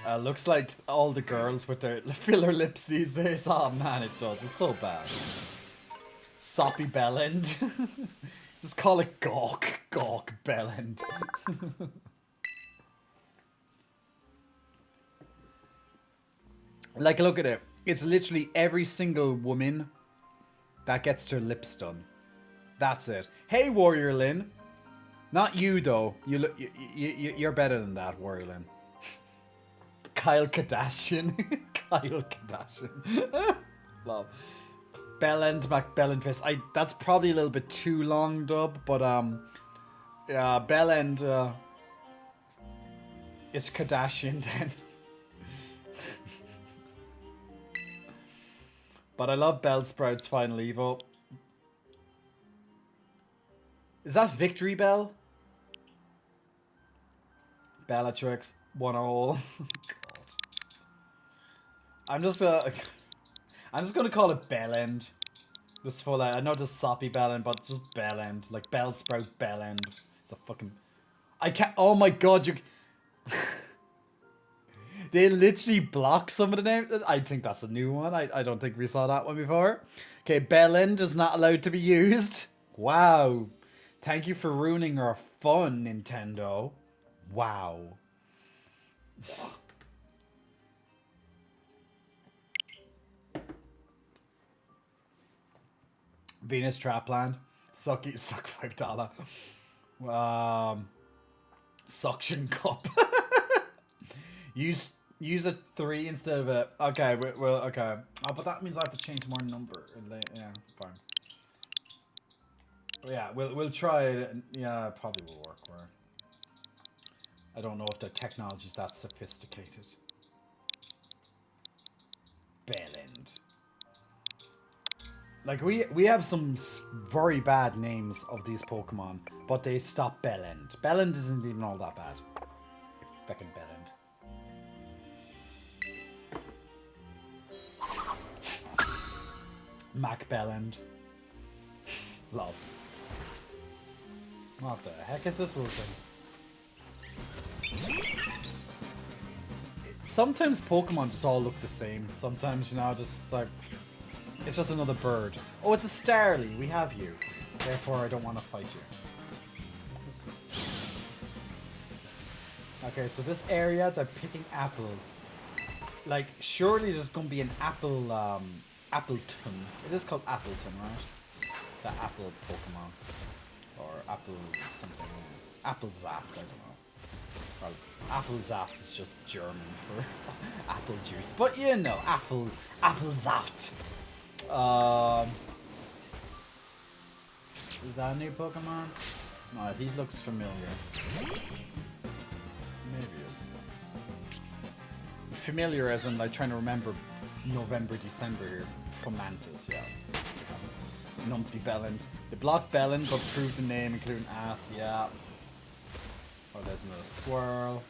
Pokemon. Looks like all the girls with their filler lips these days. Oh man, it does. It's so bad. Soppy Bellend. Just call it Gawk. Gawk Bellend. Like, look at it. It's literally every single woman that gets their lips done. That's it. Hey, Warrior Lyn. Not you, though. You're better than that, Warrior Lyn. Kyle Kardashian. Kyle Kardashian. Love. Bellend McBellenfist. That's probably a little bit too long, dub, but yeah, Bellend is Kardashian then. But I love Bellsprout's final Evo. Is that Victory Bell? Bellatrix 1-0. I'm just gonna call it Bellend. Just for that. I know just Soppy Bellend, but just Bellend. Like Bellsprout Bellend. It's a fucking... I can't... Oh my god, you... They literally block some of the names. I think that's a new one. I don't think we saw that one before. Okay, Bellend is not allowed to be used. Wow. Thank you for ruining our fun, Nintendo. Wow. Venus Trapland. Suck $5. Suction Cup. Use a 3 instead of a... Okay, well, okay. Oh, but that means I have to change more number. Yeah, fine. Yeah, we'll try it. Yeah, it probably will work. I don't know if the technology's that sophisticated. Bellend. Like, we have some very bad names of these Pokemon, but they stop Bellend. Bellend isn't even all that bad. Fucking Bellend. Mac Bellend. Love. What the heck is this little thing? Sometimes Pokemon just all look the same. Sometimes, you know, just like... It's just another bird. Oh, it's a Starly. We have you. Therefore, I don't want to fight you. Okay, so this area, they're picking apples. Like, surely there's going to be an apple, Appleton. It is called Appleton, right? The apple Pokemon. Or apple something. Apple Zaft, I don't know. Well, Apfelsaft is just German for apple juice, but you know, Apfelsaft. Is that a new Pokemon? No, he looks familiar. Maybe it is. Familiar as in like trying to remember November, December here. Fomantis, yeah. Numpty Bellend. They blocked Bellend, but proved the name, including ass, yeah. Oh, there's another squirrel.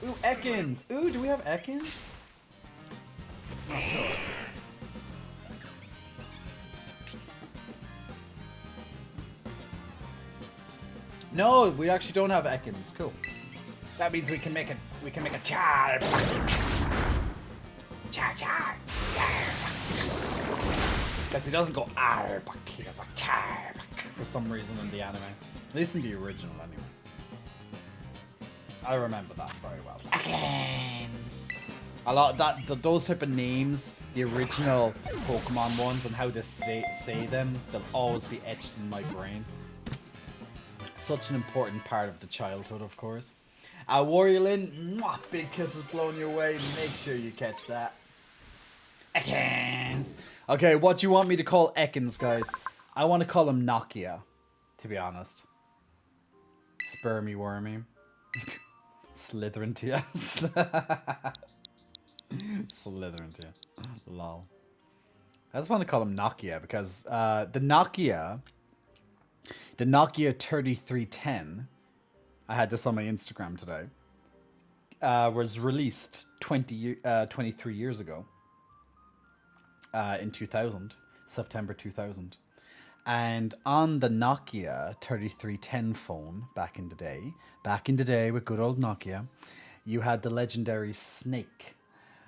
Ooh, Ekans! Ooh, do we have Ekans? Not sure. No, we actually don't have Ekans. Cool. That means we can make it. We can make a char. Char. Because he doesn't go arbak. He goes like char for some reason in the anime. At least in the original, anyway. I remember that very well. Ekans. A lot of that, those type of names, the original Pokemon ones, and how they say them, they'll always be etched in my brain. Such an important part of the childhood, of course. Warriorlin, big kisses blowing your way. Make sure you catch that. Ekans. Okay, what do you want me to call Ekans, guys? I want to call him Nokia, to be honest. Spermy wormy. Slytherin to you. Slytherin to you. Lol. I just want to call him Nokia because the Nokia 3310, I had this on my Instagram today, was released 23 years ago, in 2000, September 2000. And on the Nokia 3310 phone back in the day with good old Nokia, you had the legendary Snake.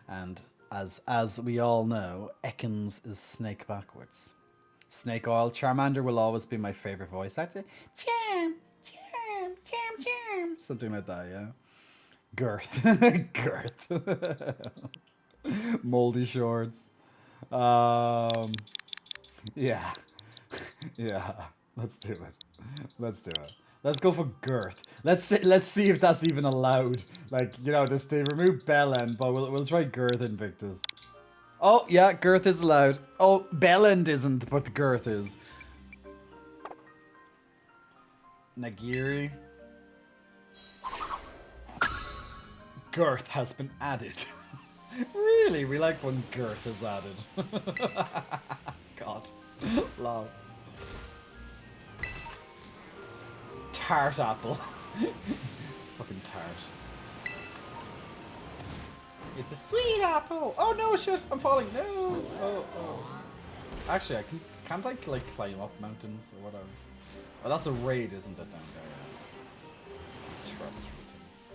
And as we all know, Ekans is Snake backwards. Snake Oil. Charmander will always be my favorite voice actor. Jam. Something like that, yeah. Girth. Moldy shorts. Yeah. Yeah. Let's do it. Let's go for girth. Let's see if that's even allowed. Like, you know, just they remove Bellend, but we'll try girth Invictus. Oh, yeah, girth is allowed. Oh, Bellend isn't, but the girth is. Nagiri. Girth has been added. Really? We like when girth is added. God. Lol. Tart apple. Fucking tart. It's a sweet apple. Oh no, shit! I'm falling. No. Oh. Actually, can't I like climb up mountains or whatever? Oh, that's a raid, isn't it, down there? It's terrestrial things.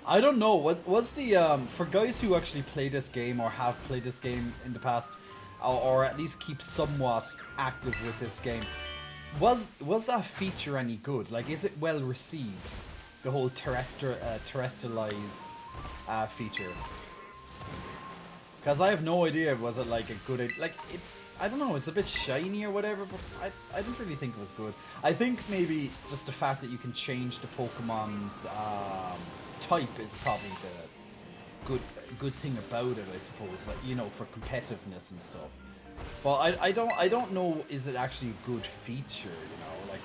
I don't know. What's the for guys who actually play this game or have played this game in the past, or at least keep somewhat active with this game? Was that feature any good? Like, is it well received? The whole terrestrialize feature. Because I have no idea. Was it like a good like it? I don't know. It's a bit shiny or whatever, but I didn't really think it was good. I think maybe just the fact that you can change the Pokemon's type is probably the good thing about it, I suppose. Like, you know, for competitiveness and stuff. But I don't know, is it actually a good feature, you know, like,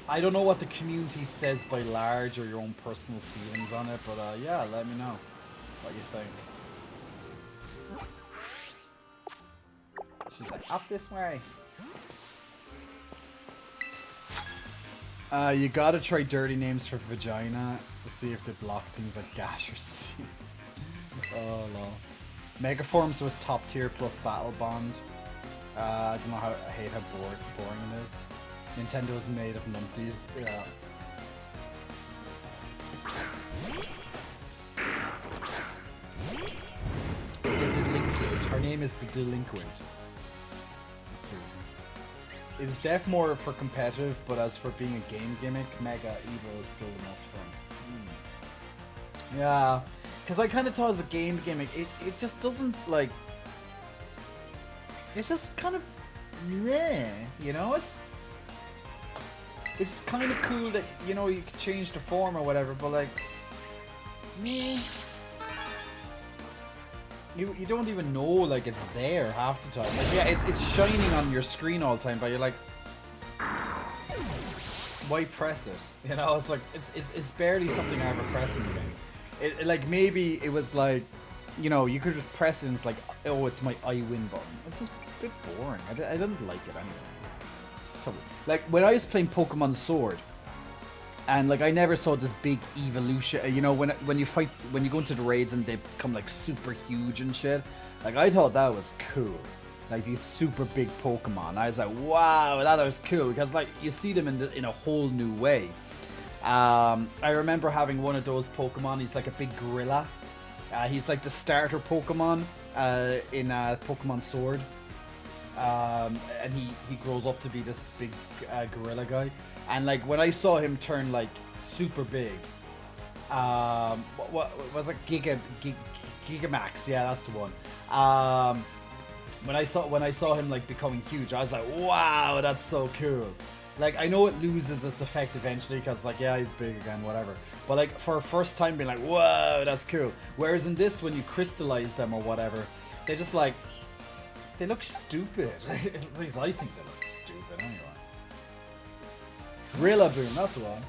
I don't know what the community says by large or your own personal feelings on it, but yeah, let me know what you think. She's like, up this way. You gotta try dirty names for vagina to see if they block things like gash or C. Oh no. Megaforms was top tier plus Battle Bond. I don't know how I hate how boring it is. Nintendo is made of numpties. Yeah. The Delinquent. Her name is the Delinquent. Seriously. It is def more for competitive, but as for being a game gimmick, Mega Evo is still the most fun. Yeah. Because I kind of thought as a game gimmick, it just doesn't, like... It's just kind of... Meh, you know? it's kind of cool that, you know, you can change the form or whatever, but like, meh. You don't even know, like, it's there half the time. Like, yeah, it's shining on your screen all the time, but you're like, why press it? You know, it's like, it's barely something I ever press in the game. Like, maybe it was like, you know, you could just press it and it's like, oh, it's my I win button. It's just a bit boring. I didn't like it anyway. Just like, when I was playing Pokemon Sword, and like I never saw this big evolution, you know, when you go into the raids and they become like super huge and shit. Like I thought that was cool, like these super big Pokemon. I was like, wow, that was cool because like you see them in a whole new way. I remember having one of those Pokemon. He's like a big gorilla. He's like the starter Pokemon in Pokemon Sword, and he grows up to be this big gorilla guy. And like when I saw him turn like super big, what was it? Gigamax? Yeah, that's the one. When I saw him like becoming huge, I was like, wow, that's so cool. Like I know it loses its effect eventually because like yeah, he's big again, whatever. But like for a first time, being like, whoa, that's cool. Whereas in this, when you crystallize them or whatever, they just like they look stupid. At least I think they look stupid anyway. Rillaboom, that's the one.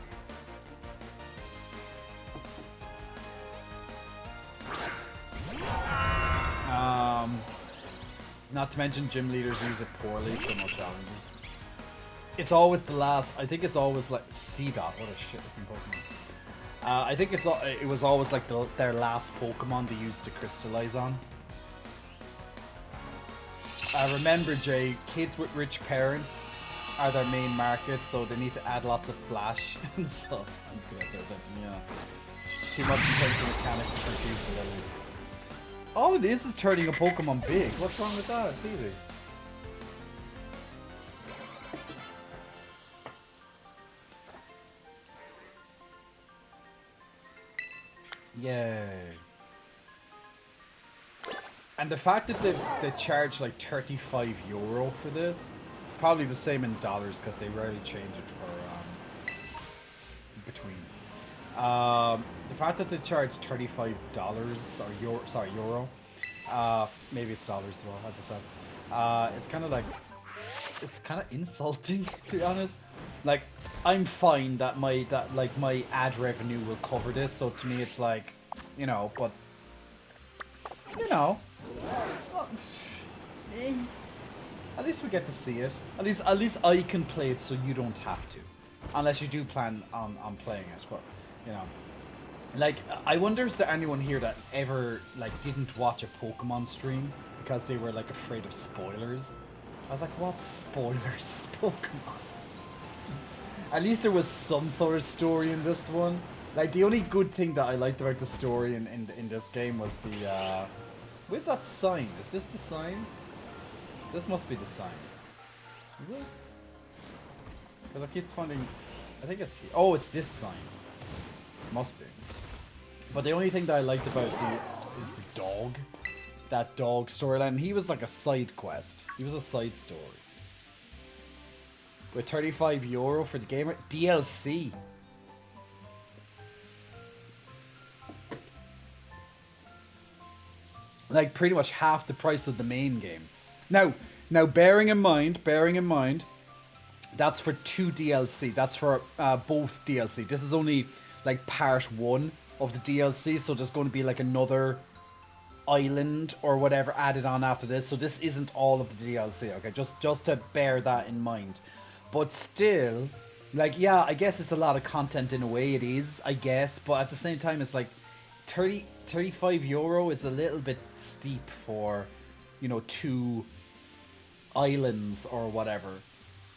Not to mention gym leaders use it poorly, so no challenges. It's always the last. I think it's always like C-Dot. What a shit looking Pokemon. I think it was always like their last Pokemon they used to crystallize on. Remember, Jay, kids with rich parents are their main market, so they need to add lots of flash and stuff since they got their attention. Yeah, too much intense mechanics to produce a little bit. All it is turning a Pokemon big. What's wrong with that, Tiddy? Yay. And the fact that they charge like €35 for this, probably the same in dollars because they rarely change it for between. The fact that they charge $35 or euro, maybe it's dollars as well, as I said. It's kind of like, it's kind of insulting to be honest. Like, I'm fine that my ad revenue will cover this, so to me it's like, you know, but you know, it's not. At least we get to see it. At least I can play it, so you don't have to, unless you do plan on playing it. But you know, like I wonder is there anyone here that ever like didn't watch a Pokemon stream because they were like afraid of spoilers? I was like, what spoilers, Pokemon? At least there was some sort of story in this one. Like the only good thing that I liked about the story in this game was the where's that sign? Is this the sign? This must be the sign. Is it? Because I keep finding, I think it's here. Oh, it's this sign. Must be. But the only thing that I liked about is the dog. That dog storyline. He was like a side quest. He was a side story. With €35 for the gamer DLC. Like pretty much half the price of the main game. Now bearing in mind, that's for 2 DLC. That's for both DLC. This is only like part 1 of the DLC, so there's going to be like another island or whatever added on after this. So this isn't all of the DLC. Okay, just to bear that in mind. But still, like, yeah, I guess it's a lot of content in a way. It is, I guess, but at the same time, it's like €35 is a little bit steep for, you know, 2 islands or whatever.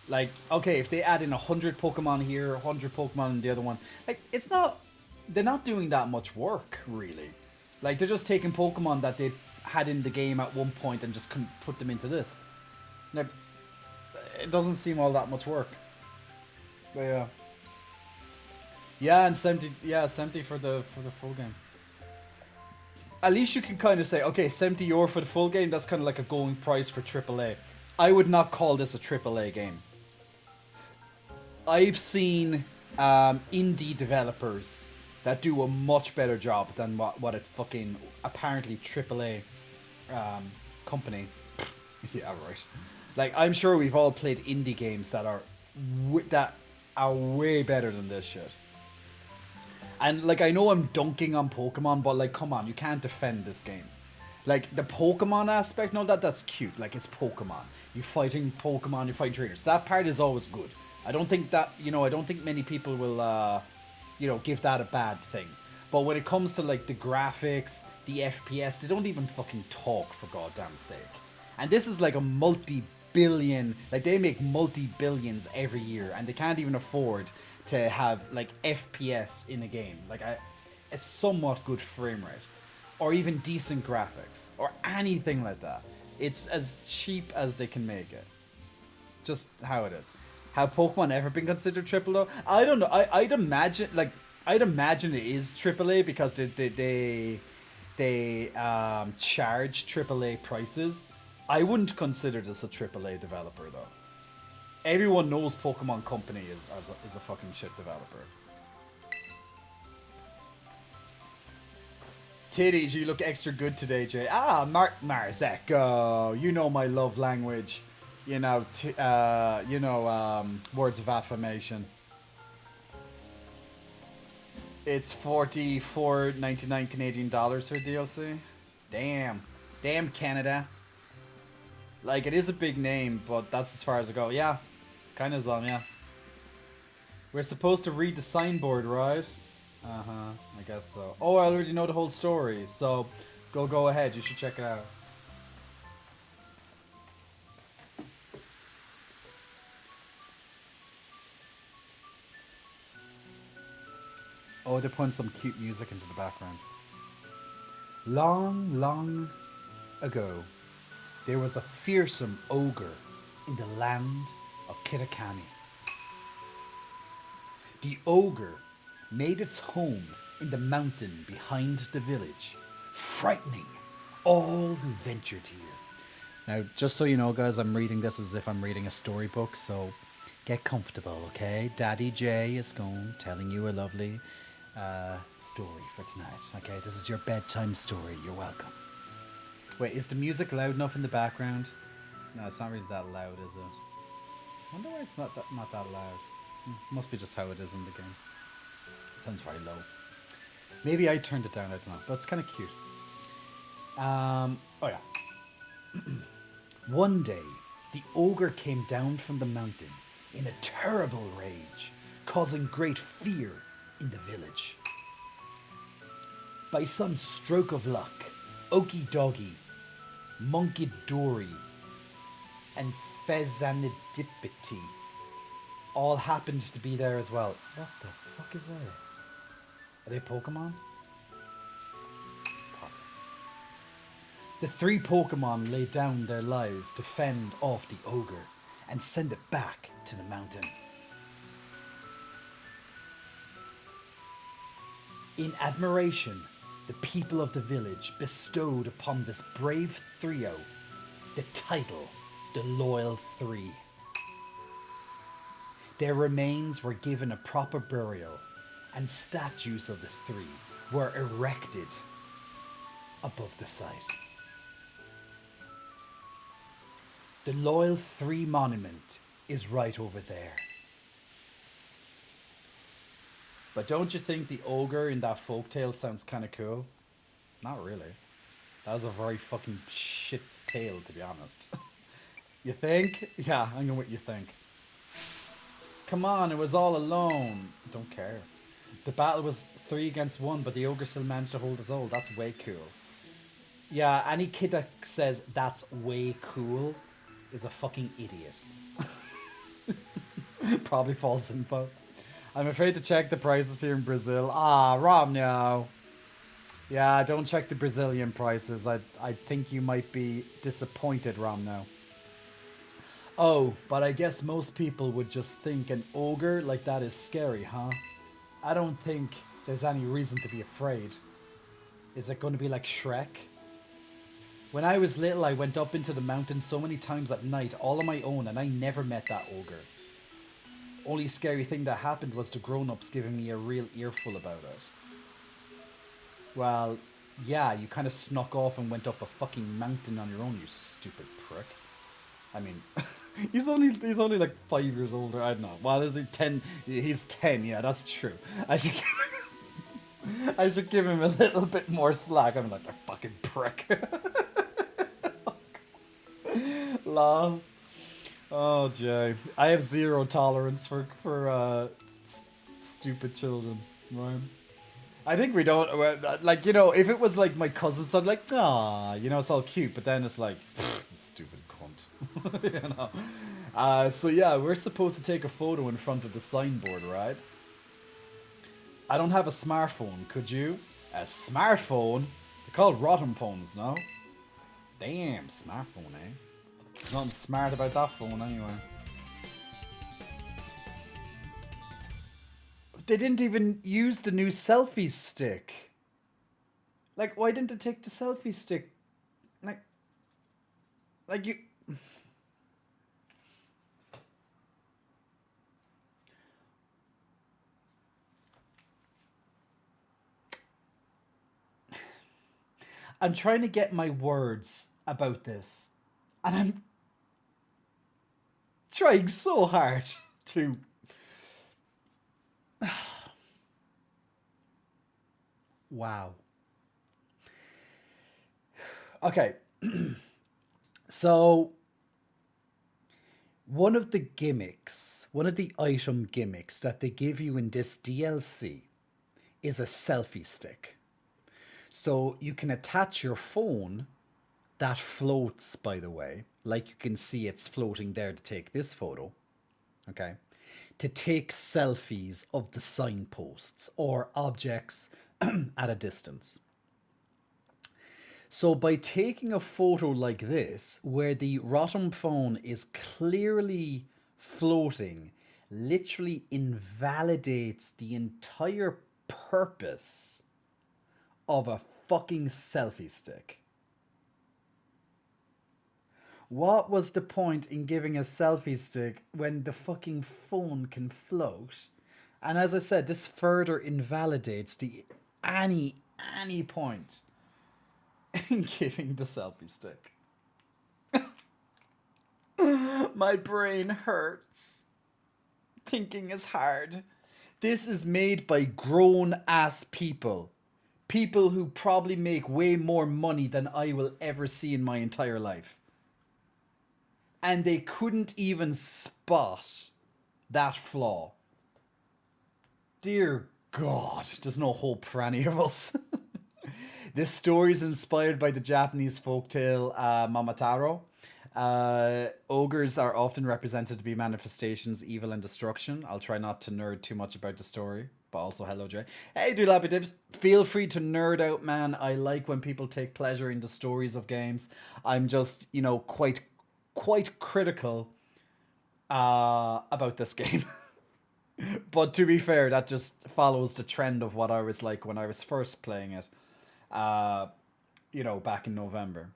Like, okay, if they add in 100 Pokemon here, 100 Pokemon in the other one, like, it's not, they're not doing that much work, really. Like, they're just taking Pokemon that they had in the game at one point and just put them into this. Like, it doesn't seem all that much work. But yeah. Yeah, and 70 for the full game. At least you can kind of say, okay, €70 for the full game, that's kind of like a going price for AAA. I would not call this a AAA game. I've seen indie developers that do a much better job than what a fucking apparently AAA company. Yeah, right. Like, I'm sure we've all played indie games that are that are way better than this shit. And like, I know I'm dunking on Pokemon, but like, come on, you can't defend this game. Like the Pokemon aspect, no, that's cute. Like, it's Pokemon. You fighting Pokemon, you fighting trainers. That part is always good. I don't think that, I don't think many people will, give that a bad thing. But when it comes to like the graphics, the FPS, they don't even fucking talk, for goddamn sake. And this is like a multi-billion, like they make multi-billions every year, and they can't even afford to have like FPS in a game. Like, it's somewhat good frame rate, or even decent graphics, or anything like that. It's as cheap as they can make it. Just how it is. Have Pokemon ever been considered triple though? I don't know. I'd imagine it is AAA because they charge AAA prices. I wouldn't consider this a AAA developer though. Everyone knows Pokemon Company is a fucking shit developer. Tiddy, you look extra good today, Jay. Ah, Marzecco, you know my love language. Words of affirmation. It's $44.99 Canadian dollars for DLC. Damn, Canada. Like, it is a big name, but that's as far as I go. Yeah, kind of on, yeah. We're supposed to read the signboard, right? Uh-huh, I guess so. Oh, I already know the whole story, so go ahead. You should check it out. Oh, they're putting some cute music into the background. Long, long ago, there was a fearsome ogre in the land of Kitakami. The ogre made its home in the mountain behind the village, frightening all who ventured here. Now, just so you know, guys, I'm reading this as if I'm reading a storybook, so get comfortable, okay? Daddy J is telling you a lovely story for tonight. Okay, this is your bedtime story. You're welcome. Wait, is the music loud enough in the background? No, it's not really that loud, is it? I wonder why it's not that loud. Must be just how it is in the game. It sounds very low. Maybe I turned it down, I don't know. But it's kind of cute. Oh yeah. One day, the ogre came down from the mountain in a terrible rage, causing great fear in the village. By some stroke of luck, Okie Doggy, Monkey Dory, and Fezanidipity all happened to be there as well. What the fuck is that? Are they Pokemon? The three Pokemon lay down their lives to fend off the ogre and send it back to the mountain. In admiration, the people of the village bestowed upon this brave trio the title, the Loyal Three. Their remains were given a proper burial, and statues of the three were erected above the site. The Loyal Three monument is right over there. But don't you think the ogre in that folktale sounds kind of cool? Not really. That was a very fucking shit tale, to be honest. You think? Yeah, I'm going with you think. Come on, it was all alone. Don't care. The battle was 3 against 1, but the ogre still managed to hold his own. That's way cool. Yeah, any kid that says that's way cool is a fucking idiot. Probably false info. I'm afraid to check the prices here in Brazil. Ah, Rom, no. Yeah, don't check the Brazilian prices. I think you might be disappointed, Rom, now. Oh, but I guess most people would just think an ogre like that is scary, huh? I don't think there's any reason to be afraid. Is it going to be like Shrek? When I was little, I went up into the mountain so many times at night, all on my own, and I never met that ogre. Only scary thing that happened was the grown-ups giving me a real earful about it. Well, yeah, you kind of snuck off and went up a fucking mountain on your own, you stupid prick. I mean, he's only like 5 years older. I don't know. Well, is he 10? He's 10. Yeah, that's true. I should give him a little bit more slack. I'm like a fucking prick. Lol. Oh, Jay. I have zero tolerance for stupid children, right? I think we don't, like, you know, if it was like my cousin's, I'd like, ah, you know, it's all cute, but then it's like, stupid cunt, you know. So yeah, we're supposed to take a photo in front of the signboard, right? I don't have a smartphone, could you? A smartphone? They're called rotten phones, no? Damn, smartphone, eh? There's nothing smart about that phone anyway. They didn't even use the new selfie stick. Like, why didn't they take the selfie stick? Like you... I'm trying to get my words about this. And I'm trying so hard to... Wow. Okay. So, one of the gimmicks, one of the item gimmicks that they give you in this DLC is a selfie stick. So you can attach your phone, that floats, by the way, like you can see it's floating there to take this photo, okay, to take selfies of the signposts or objects at a distance. So by taking a photo like this, where the rotten phone is clearly floating, literally invalidates the entire purpose of a fucking selfie stick. What was the point in giving a selfie stick when the fucking phone can float? And as I said, this further invalidates the any point in giving the selfie stick. My brain hurts. Thinking is hard. This is made by grown-ass people. People who probably make way more money than I will ever see in my entire life. And they couldn't even spot that flaw. Dear God, there's no hope for any of us. This story is inspired by the Japanese folktale Mamataro. Ogres are often represented to be manifestations, evil and destruction. I'll try not to nerd too much about the story, but also hello, Jay. Hey, dude, Lappy Dips. Feel free to nerd out, man. I like when people take pleasure in the stories of games. I'm just, you know, quite critical about this game. But to be fair, that just follows the trend of what I was like when I was first playing it. You know, back in November.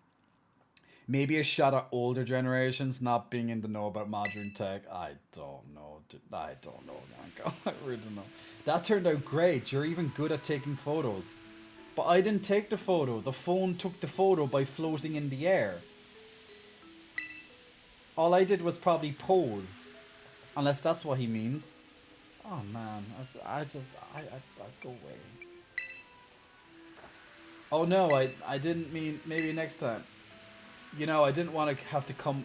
Maybe a shot at older generations not being in the know about modern tech. I don't know. I don't know, Mango. I really don't know. That turned out great. You're even good at taking photos. But I didn't take the photo. The phone took the photo by floating in the air. All I did was probably pose. Unless that's what he means. Oh, man. I go away. Oh no, I didn't mean maybe next time. You know, I didn't want to have to come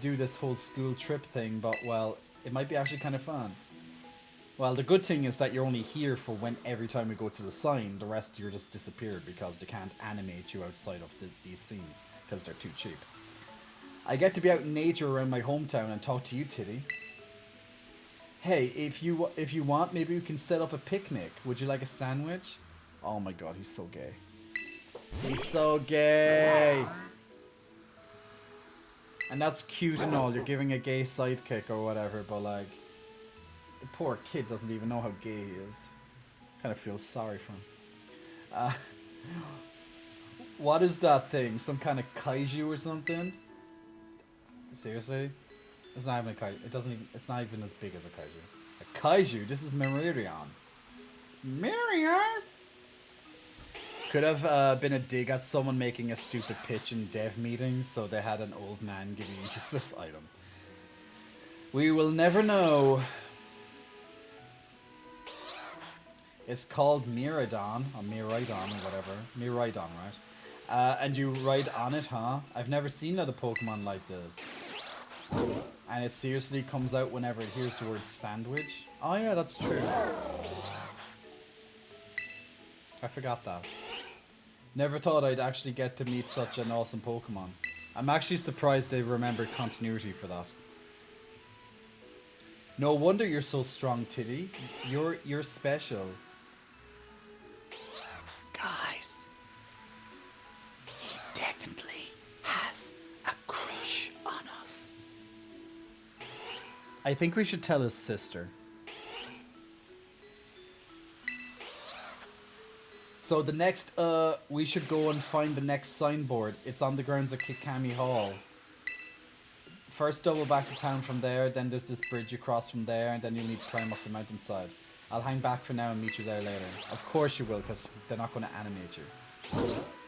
do this whole school trip thing, but well, it might be actually kind of fun. Well, the good thing is that you're only here for when every time we go to the sign, the rest you're just disappeared because they can't animate you outside of these scenes because they're too cheap. I get to be out in nature around my hometown and talk to you, Tiddy. Hey, if you want, maybe we can set up a picnic. Would you like a sandwich? Oh my god, he's so gay. He's so gay. And that's cute and all. You're giving a gay sidekick or whatever, but like, the poor kid doesn't even know how gay he is. Kind of feels sorry for him. What is that thing? Some kind of kaiju or something? Seriously? It's not even a kaiju. It doesn't even. It's not even as big as a kaiju. Kaiju, this is Meridian. Meridian! Could have been a dig at someone making a stupid pitch in dev meetings, so they had an old man giving you this item. We will never know. It's called Miraidon, or Miraidon, or whatever. Miraidon, right? And you ride on it, huh? I've never seen another Pokemon like this. And it seriously comes out whenever it hears the word sandwich. Oh yeah, that's true. I forgot that. Never thought I'd actually get to meet such an awesome Pokemon. I'm actually surprised they remembered continuity for that. No wonder you're so strong, Tiddy. You're special. Guys, he definitely has a crush on us. I think we should tell his sister. So the next, we should go and find the next signboard. It's on the grounds of Kikami Hall. First double back to town from there, then there's this bridge across from there, and then you'll need to climb up the mountainside. I'll hang back for now and meet you there later. Of course you will, because they're not going to animate you.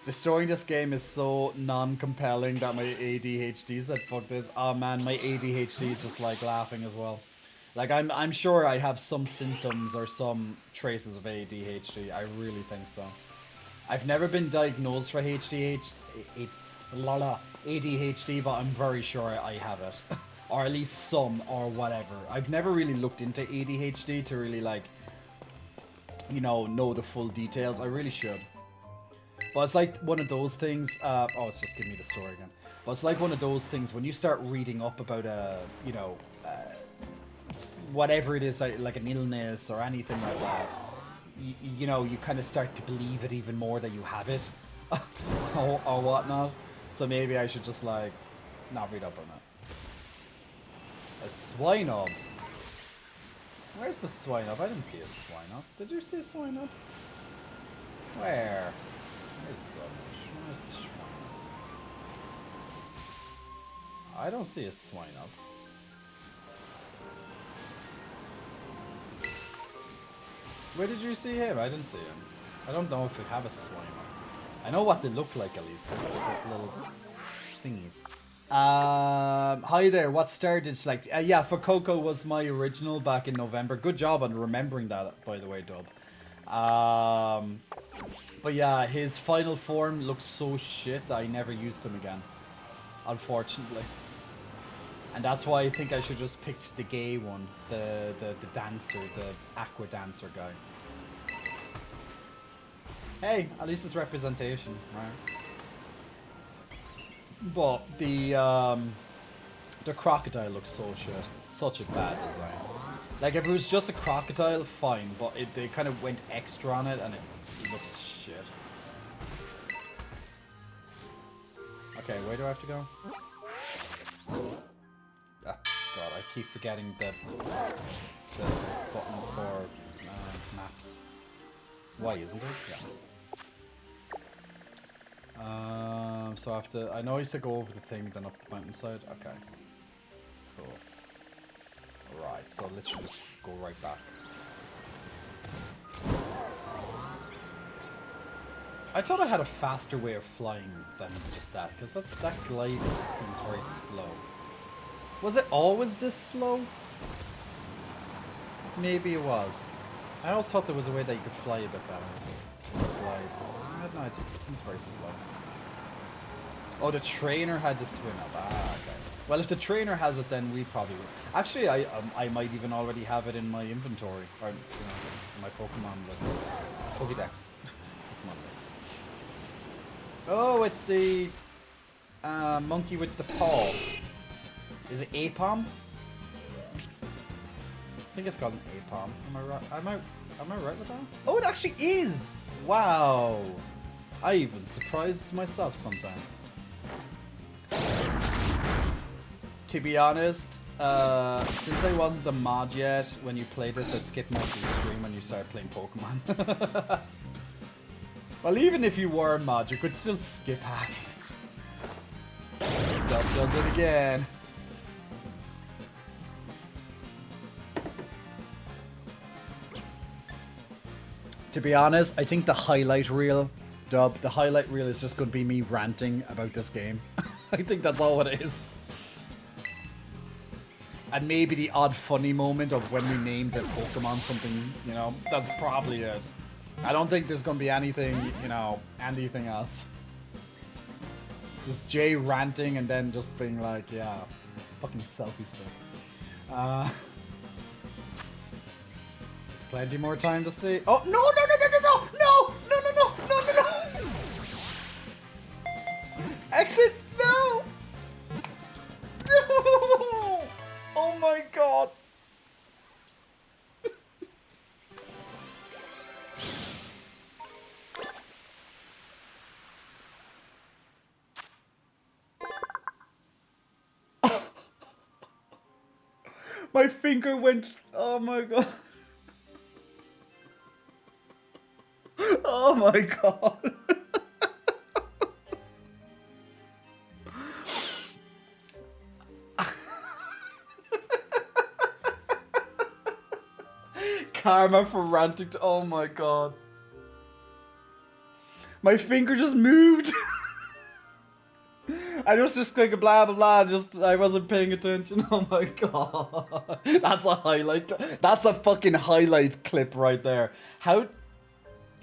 Destroying this game is so non-compelling that my ADHD said, fuck this. Oh man, my ADHD is just like laughing as well. Like, I'm sure I have some symptoms or some traces of ADHD. I really think so. I've never been diagnosed for ADHD, but I'm very sure I have it. Or at least some, or whatever. I've never really looked into ADHD to really, like, you know the full details. I really should. But it's like one of those things, oh, it's just giving me the story again. But it's like one of those things, when you start reading up about whatever it is, like an illness or anything like that, you know, you kind of start to believe it even more that you have it, or whatnot. So maybe I should just, like, not read up on it. A Swinub. Where's the Swinub? I didn't see a Swinub. Did you see a Swinub? Where? Where's the Swinub? I don't see a Swinub. Where did you see him? I didn't see him. I don't know if we have a Swinub. I know what they look like, at least. Like little thingies. Hi there. What star did you like? Yeah, for Coco was my original back in November. Good job on remembering that, by the way, Dub. But yeah, his final form looks so shit that I never used him again, unfortunately. And that's why I think I should just picked the gay one, the dancer, the aqua dancer guy. Hey, at least it's representation, right? But the crocodile looks so shit. It's such a bad design. Like, if it was just a crocodile, fine, but they kind of went extra on it and it looks shit. Okay, where do I have to go? Ah, God, I keep forgetting the button for maps. Why isn't it? Yeah. So I have to. I know I used to go over the thing, then up the mountainside. Okay. Cool. Right. So literally just go right back. I thought I had a faster way of flying than just that, because that glide seems very slow. Was it always this slow? Maybe it was. I always thought there was a way that you could fly a bit better. Glide. I don't know, it just seems very slow. Oh, the trainer had the swim up. Ah, okay. Well, if the trainer has it, then we probably will. Actually, I might even already have it in my inventory, or in my Pokemon list. Pokédex. Pokemon list. Oh, it's the monkey with the paw. Is it Apom? I think it's called an Apom. Am I right? Am I right with that? Oh, it actually is! Wow! I even surprise myself sometimes. To be honest, since I wasn't a mod yet, when you played this, I skipped most of the stream when you started playing Pokemon. Well, even if you were a mod, you could still skip half of it. That does it again. To be honest, I think the highlight reel, Dub, the highlight reel is just going to be me ranting about this game. I think that's all it is. And maybe the odd funny moment of when we named the Pokemon something, you know, that's probably it. I don't think there's going to be anything, you know, anything else. Just Jay ranting and then just being like, yeah, fucking selfie stick. There's plenty more time to see. Oh, no, no, no, no, no, no, no, no, no, no, no, no. Exit, no. No. Oh my god. My finger went. Oh my god. Oh my god. Karma for ranting. Oh my god. My finger just moved. I was just like blah blah blah, just I wasn't paying attention. Oh my god. That's a highlight. That's a fucking highlight clip right there. How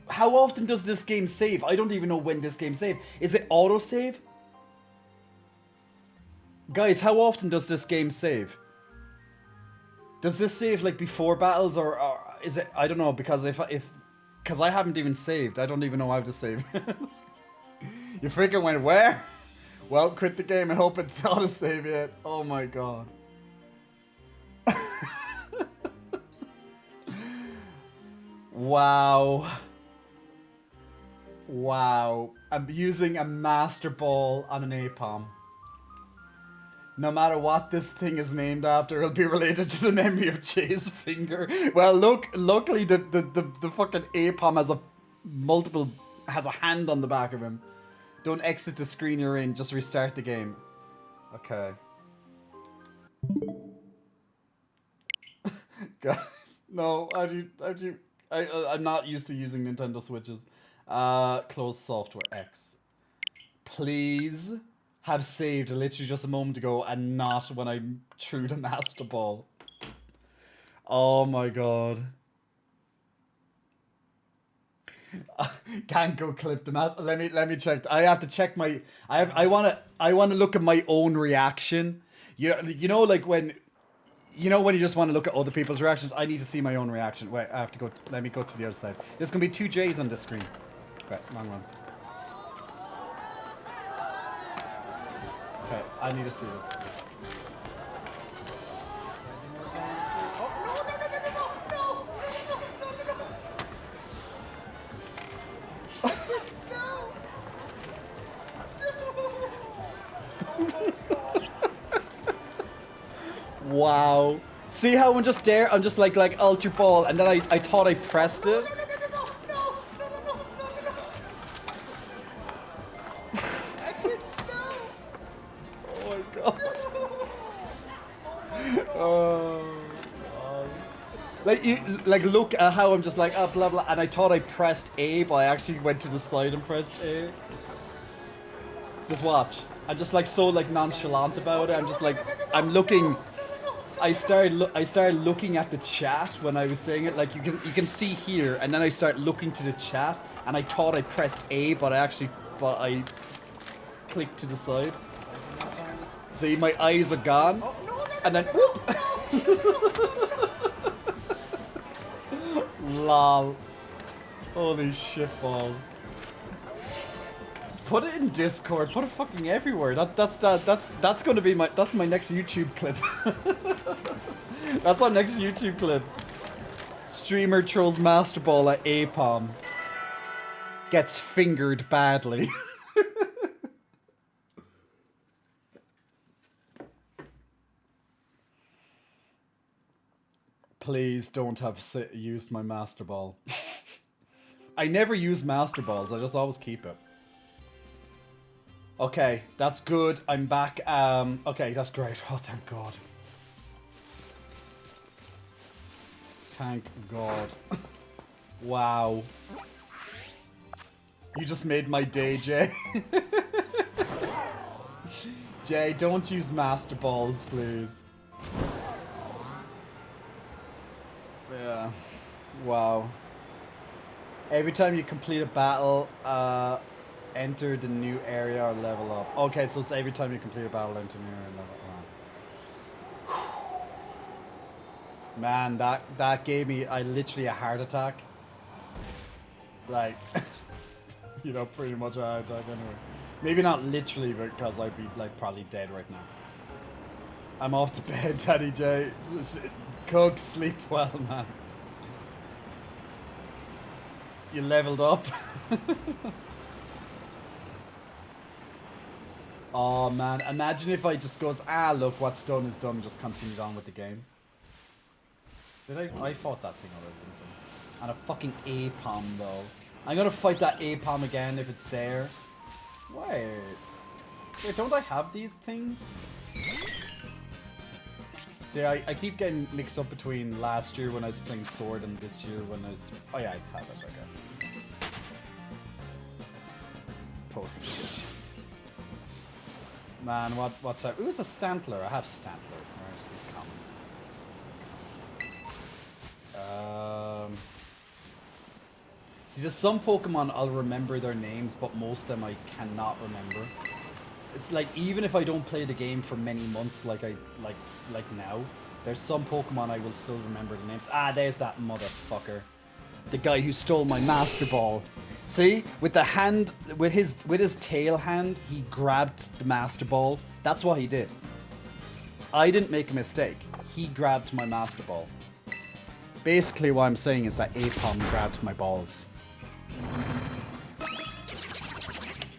often does this game save? I don't even know when this game save. Is it auto save? Guys, how often does this game save? Does this save like before battles or is it? I don't know, because because I haven't even saved. I don't even know how to save. You freaking went where? Well, quit the game and hope it's auto save it. Oh my god. Wow. Wow. I'm using a Master Ball on an Apom. No matter what this thing is named after, it'll be related to the memory of Jay's finger. Well, look, luckily the fucking Apom has a hand on the back of him. Don't exit the screen you're in, just restart the game. Okay. Guys, no, I'm not used to using Nintendo Switches. Close software X. Please have saved literally just a moment ago and not when I threw the Master Ball. Oh my god. Can't go clip the math. Let me check. I have to check my. I wanna look at my own reaction. You know like when. You know when you just want to look at other people's reactions? I need to see my own reaction. Wait, I have to go. Let me go to the other side. There's gonna be 2 J's on this screen. Right, wrong one. Okay, I need to see this. Wow. See how I'm just there? I'm just like Ultra Ball, and then I thought I pressed it. Exit, no! Oh my god. Oh god. Like look at how I'm just like blah blah, and I thought I pressed A, but I actually went to the side and pressed A. Just watch. I'm just like so like nonchalant about it. I'm just like I'm looking. I started looking at the chat when I was saying it. Like you can see here, and then I start looking to the chat, and I thought I pressed A, but I clicked to the side. See, my eyes are gone, and then whoop. Lol. Holy shit balls. Put it in Discord. Put it fucking everywhere. That's gonna be my next YouTube clip. That's our next YouTube clip. Streamer throws Master Ball at Apom. Gets fingered badly. Please don't have used my Master Ball. I never use Master Balls. I just always keep it. Okay, that's good. I'm back. Okay, that's great. Oh, thank God. Thank God. Wow. You just made my day, Jay. Jay, don't use Master Balls, please. Yeah. Wow. Every time you complete a battle, enter the new area or level up. Okay, so it's every time you complete a battle, enter a new area and level up. Man, that gave me literally a heart attack. Like, you know, pretty much a heart attack anyway. Maybe not literally, because I'd be like probably dead right now. I'm off to bed, Daddy J. Cook, sleep well, man. You leveled up. Oh man, imagine if I just goes, look, what's done is done, and just continued on with the game. Did I fought that thing already, didn't I? And a fucking A-palm though. I'm gonna fight that A-palm again if it's there. Wait, don't I have these things? See, I keep getting mixed up between last year when I was playing Sword and this year when I was... Oh yeah, I have it, okay. Post shit. Man, what type? Ooh, it's a Stantler. I have Stantler. Alright, he's common. See, there's some Pokemon I'll remember their names, but most of them I cannot remember. It's like, even if I don't play the game for many months like now, there's some Pokemon I will still remember the names. There's that motherfucker. The guy who stole my Master Ball. See? With the hand, with his tail hand, he grabbed the Master Ball. That's what he did. I didn't make a mistake. He grabbed my Master Ball. Basically what I'm saying is that Apom grabbed my balls.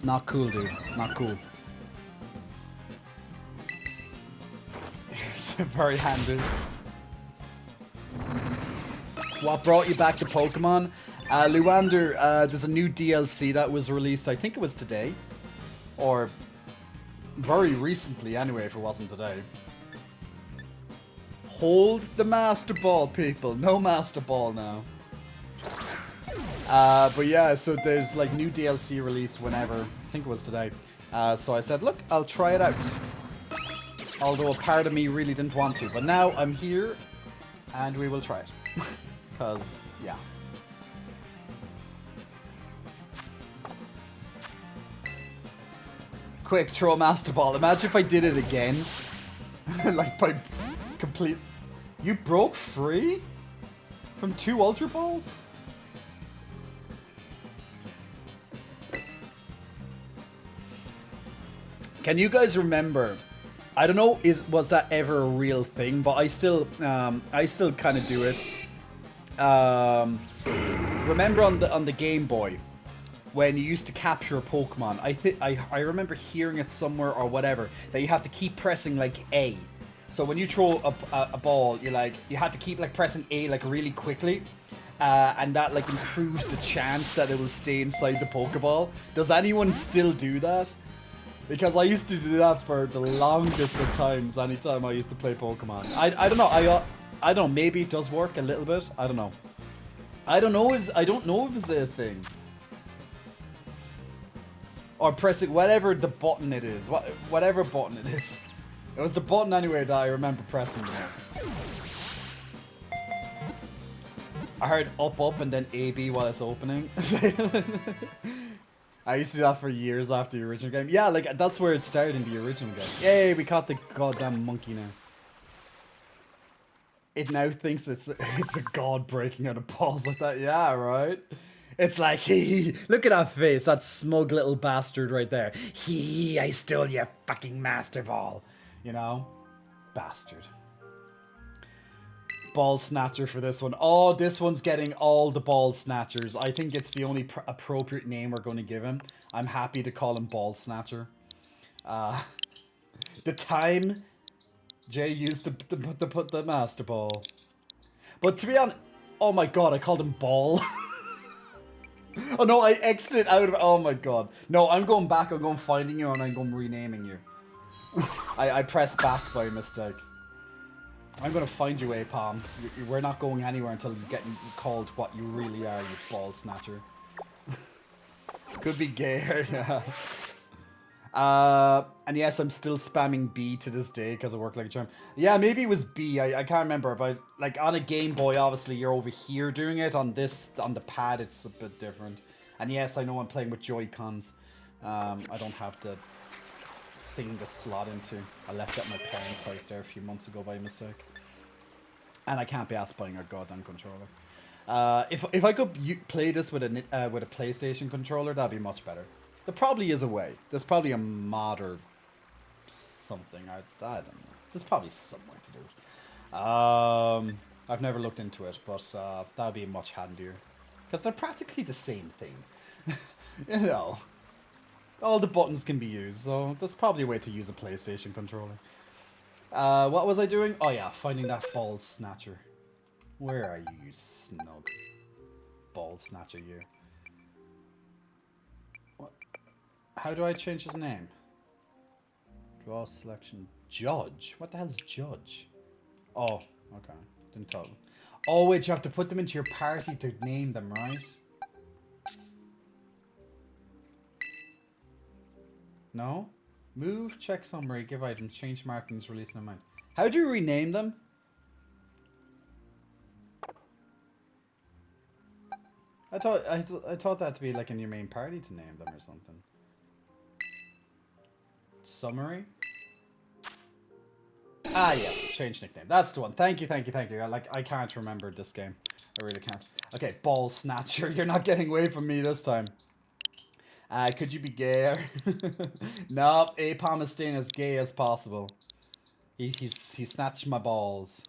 Not cool, dude. Not cool. It's very handy. What brought you back to Pokemon? Luander, there's a new DLC that was released, I think it was today. Or very recently anyway, if it wasn't today. Hold the Master Ball, people. No Master Ball now. But yeah, so there's like new DLC released whenever. I think it was today. So I said, look, I'll try it out. Although a part of me really didn't want to. But now I'm here and we will try it. Because, yeah. Quick, throw a Master Ball. Imagine if I did it again. Like by complete... You broke free? From 2 Ultra Balls? Can you guys remember? I don't know, was that ever a real thing? But I still kind of do it. Remember on the Game Boy when you used to capture a Pokemon? I remember hearing it somewhere or whatever that you have to keep pressing like A. So when you throw a ball, you have to keep like pressing A like really quickly. And that like improves the chance that it will stay inside the Pokeball. Does anyone still do that? Because I used to do that for the longest of times. Anytime I used to play Pokemon, I don't know. I don't know. Maybe it does work a little bit. I don't know. I don't know if it's a thing. Or pressing whatever the button it is. Whatever button it is. It was the button anyway that I remember pressing the most. I heard up and then AB while it's opening. I used to do that for years after the original game. Yeah, like that's where it started in the original game. Yay, we caught the goddamn monkey now. It now thinks it's a god breaking out of balls like that. Yeah, right? It's like, hee, look at that face, that smug little bastard right there. Hee, I stole your fucking Master Ball. You know? Bastard. Ball snatcher for this one. Oh, this one's getting all the ball snatchers. I think it's the only appropriate name we're going to give him. I'm happy to call him Ball Snatcher. The time Jay used to put the Master Ball. But to be honest, oh my god, I called him Ball. Oh no, I exited out of it. Oh my god. No, I'm going back. I'm going finding you and I'm going renaming you. I pressed back by mistake. I'm gonna find you, Apom. We're not going anywhere until you get called what you really are, you ball snatcher. Could be gay, yeah. And yes, I'm still spamming B to this day because I work like a charm. Yeah, maybe it was B. I can't remember, but like on a Game Boy, obviously you're over here doing it. On the pad, it's a bit different. And yes, I know I'm playing with Joy-Cons. I don't have the thing to slot into. I left it at my parents' house there a few months ago by mistake. And I can't be asked buying a goddamn controller. If I could play this with a PlayStation controller, that'd be much better. There probably is a way. There's probably a mod or something. I don't know. There's probably some way to do it. I've never looked into it, but that'd be much handier. Because they're practically the same thing. You know. All the buttons can be used, so there's probably a way to use a PlayStation controller. What was I doing? Oh yeah, finding that ball snatcher. Where are you, you snug ball snatcher, you? What? How do I change his name? Draw selection. Judge? What the hell's judge? Oh, okay. Didn't tell. Oh wait, you have to put them into your party to name them, right? No? Move, check summary, give items, change markings, release no mind. How do you rename them? I thought that to be like in your main party to name them or something. Summary. Ah yes, change nickname. That's the one. Thank you. I can't remember this game. I really can't. Okay, ball snatcher. You're not getting away from me this time. Could you be gayer? No, Apom is staying as gay as possible. He snatched my balls.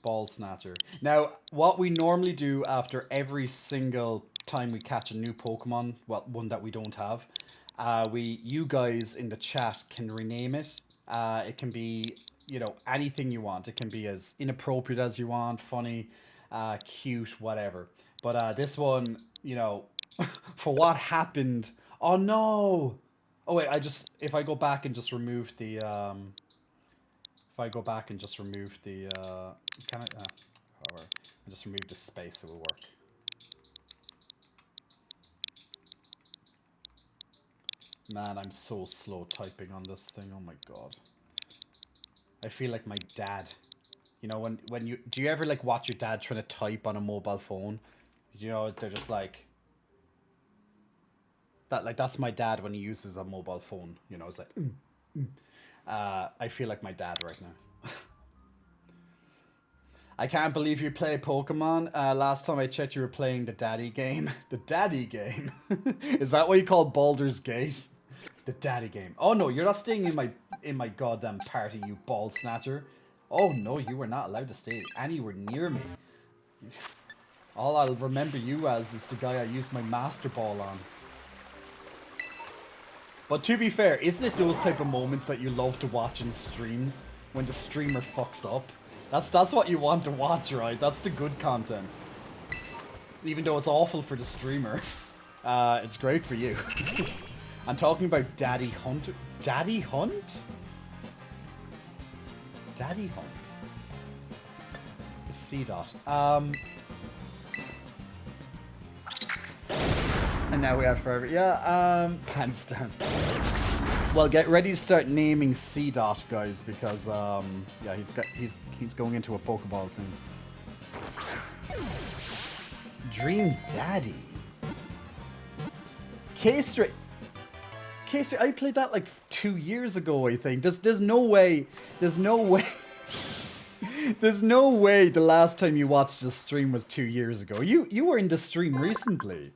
Ball snatcher. Now, what we normally do after every single time we catch a new Pokemon, well, one that we don't have, you guys in the chat can rename it. It can be, you know, anything you want. It can be as inappropriate as you want, funny, cute, whatever. But this one, you know, for what happened. Oh no! Oh wait, if I go back and just remove the can I however, I just remove the space, it will work. Man, I'm so slow typing on this thing. Oh my god. I feel like my dad. You know, when you do you ever like watch your dad trying to type on a mobile phone? You know, they're just like that. Like that's my dad when he uses a mobile phone. You know, it's like. I feel like my dad right now. I can't believe you play Pokemon. Last time I checked, you were playing the daddy game. The daddy game. Is that what you call Baldur's Gate? The daddy game. Oh no, you're not staying in my goddamn party, you ball snatcher. Oh no, you were not allowed to stay anywhere near me. All I'll remember you as is the guy I used my Master Ball on. But to be fair, isn't it those type of moments that you love to watch in streams? When the streamer fucks up? That's what you want to watch, right? That's the good content. Even though it's awful for the streamer. It's great for you. I'm talking about Daddy Hunt. Daddy Hunt? Daddy Hunt. C-Dot. And now we have forever. Yeah, pants down. Well, get ready to start naming C-Dot, guys, because yeah, he's going into a Pokeball soon. Dream Daddy. K-Stray, I played that like 2 years ago, I think. There's no way there's no way the last time you watched the stream was 2 years ago. You were in the stream recently.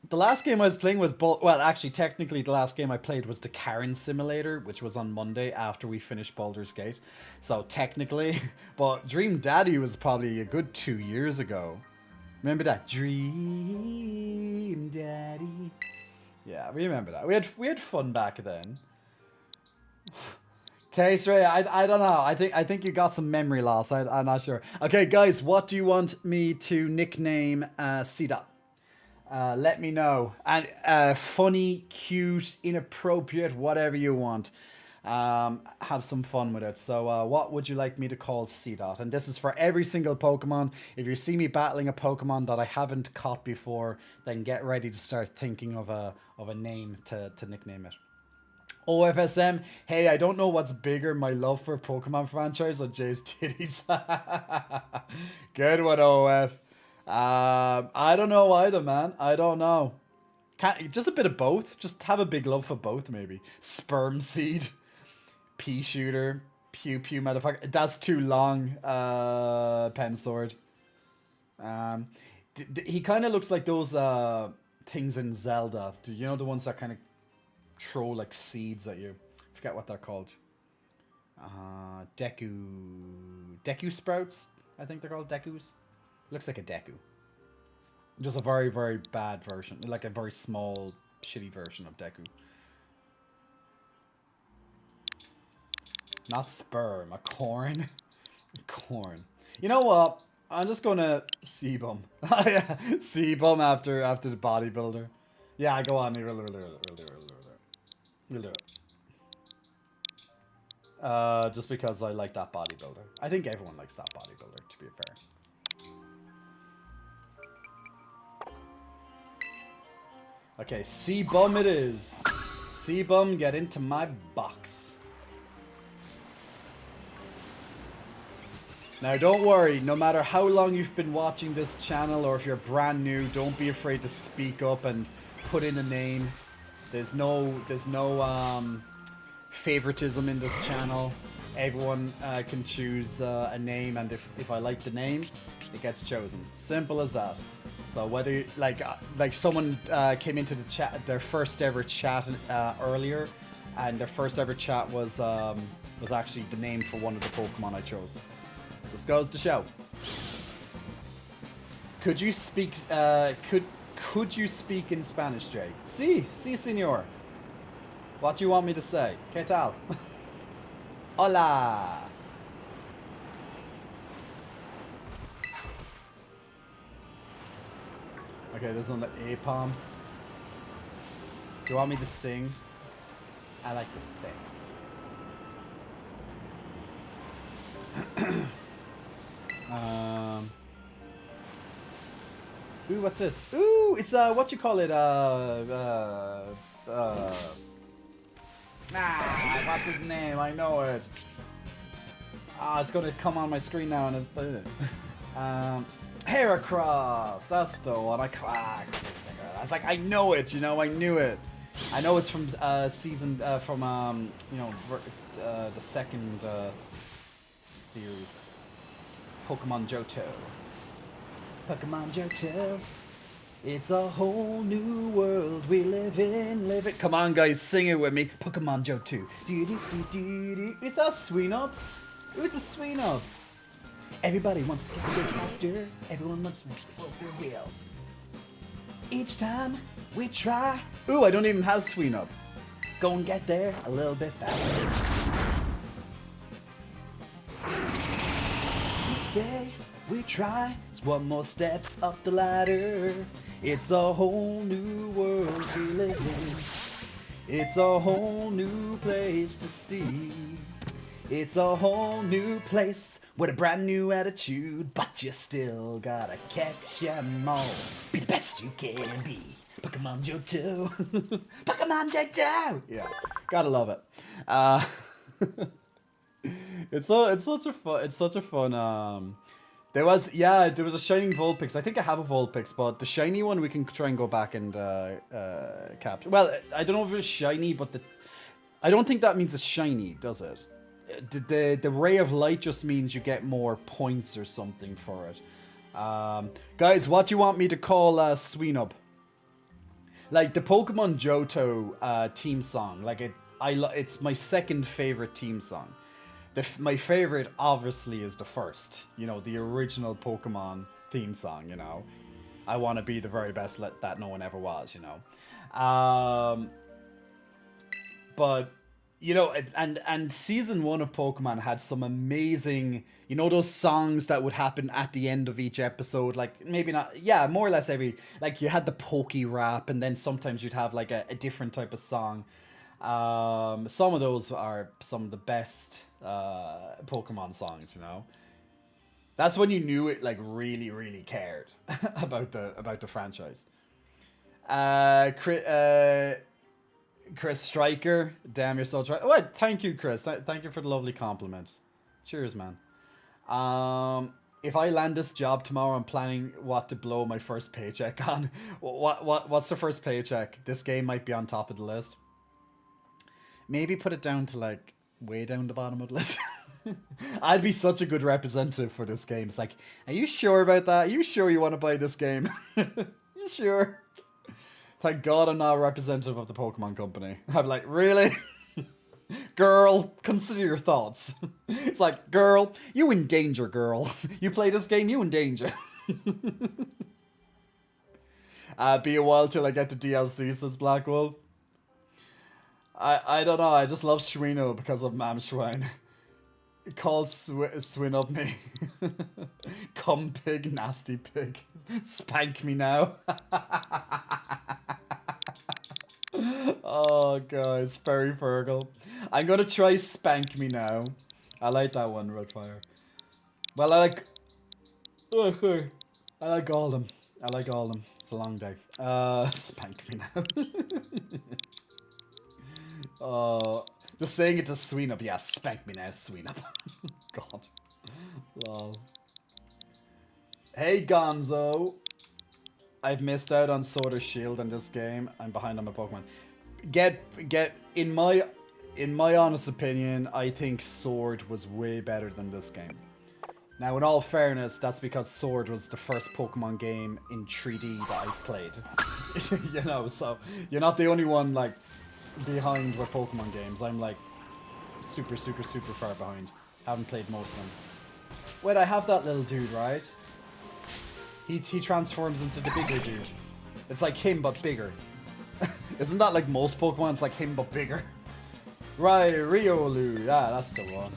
The last game I was playing was well, actually, technically, the last game I played was the Karen Simulator, which was on Monday after we finished Baldur's Gate. So technically, but Dream Daddy was probably a good 2 years ago. Remember that? Dream Daddy. Yeah, we remember that. We had fun back then. Okay, Sray, I don't know. I think you got some memory loss. I'm not sure. Okay, guys, what do you want me to nickname C-Dot? Let me know. And funny, cute, inappropriate, whatever you want. have some fun with it. So what would you like me to call C Dot? And this is for every single Pokemon. If you see me battling a Pokemon that I haven't caught before, then get ready to start thinking of a name to nickname it. OFSM, hey, I don't know what's bigger, my love for Pokemon franchise or Jay's titties. Good one, OF. I don't know either, man. I don't know. Just a bit of both. Just have a big love for both, maybe. Sperm Seed, Pea Shooter, Pew Pew motherfucker. That's too long, Pen Sword. He kind of looks like those things in Zelda. You know, the ones that kind of throw like seeds at you. I forget what they're called. Deku sprouts, I think they're called. Dekus. Looks like a Deku. Just a very, very bad version. Like a very small, shitty version of Deku. Not sperm, a corn. Corn. You know what? I'm just gonna Sebum. Sebum after the bodybuilder. Yeah, go on. We'll do it. Just because I like that bodybuilder. I think everyone likes that bodybuilder, to be fair. Okay, C-Bum it is. C-Bum, get into my box. Now don't worry, no matter how long you've been watching this channel or if you're brand new, don't be afraid to speak up and put in a name. There's no favoritism in this channel. Everyone can choose a name, and if I like the name, it gets chosen. Simple as that. So whether like someone came into the chat, their first ever chat earlier, and their first ever chat was actually the name for one of the Pokemon I chose. Just goes to show. Could you speak? Could you speak in Spanish, Jay? Sí, señor. What do you want me to say? ¿Qué tal? Hola. Okay, there's one A palm. Do you want me to sing? I like to sing. Ooh, what's this? Ooh, it's what you call it? What's his name? I know it. It's gonna come on my screen now, and it's Heracross. That's the one. I was like, I know it. You know, I knew it. I know it's from season from you know the second series. Pokemon Johto. Pokemon Johto. It's a whole new world we live in. Come on, guys, sing it with me. Pokemon Johto. Is that Sweenup? Ooh, it's a Sweenup. Everybody wants to get a bit faster. Everyone wants to make the wheels. Each time we try. Ooh, I don't even have Sweenup. Go and get there a little bit faster. Each day we try. It's one more step up the ladder. It's a whole new world we live in. It's a whole new place to see. It's a whole new place with a brand new attitude, but you still gotta catch 'em all. Be the best you can be. Pokemon Johto. Pokemon Johto. Yeah, gotta love it. It's such a fun. There was a shining Vulpix. I think I have a Vulpix, but the shiny one we can try and go back and capture. Well, I don't know if it's shiny, but I don't think that means it's shiny, does it? The ray of light just means you get more points or something for it. Guys, what do you want me to call Sweenup? Like the Pokemon Johto theme song. Like it's my second favorite theme song. My favorite, obviously, is the first. You know, the original Pokemon theme song. You know, I want to be the very best that no one ever was. You know, but. You know, and season 1 of Pokemon had some amazing, you know, those songs that would happen at the end of each episode, like maybe not, yeah, more or less every, like you had the Poke Rap, and then sometimes you'd have like a different type of song. Some of those are some of the best Pokemon songs, you know. That's when you knew it like really, really cared about the franchise. Chris Stryker, damn, you're so try. What? Thank you, Chris. Thank you for the lovely compliment. Cheers, man. If I land this job tomorrow, I'm planning what to blow my first paycheck on. What's the first paycheck? This game might be on top of the list. Maybe put it down to like way down the bottom of the list. I'd be such a good representative for this game. It's like, are you sure about that? Are you sure you want to buy this game? You sure? Thank God I'm not a representative of the Pokemon Company. I'm like, really? Girl, consider your thoughts. It's like, girl, you in danger, girl. You play this game, you in danger. Be a while till I get to DLC, says Black Wolf. I don't know, I just love Shirino because of Mam Schwein. Called Swin up me. Come pig, nasty pig. Spank me now. Oh, guys, Fairy Fergal. I'm gonna try Spank Me Now. I like that one, Redfire. Well, I like all of them. I like all of them. It's a long day. Spank Me Now. Oh, just saying it to Sweenup. Yeah, spank me now, Sweenup. God. Lol. Hey, Gonzo. I've missed out on Sword or Shield in this game. I'm behind on my Pokemon. In my honest opinion, I think Sword was way better than this game. Now, in all fairness, that's because Sword was the first Pokemon game in 3D that I've played. You know, so you're not the only one like behind with Pokemon games. I'm like super far behind. Haven't played most of them. Wait, I have that little dude, right? He transforms into the bigger dude. It's like him, but bigger. Isn't that like most Pokemon? It's like him, but bigger. Right, Riolu. Yeah, that's the one.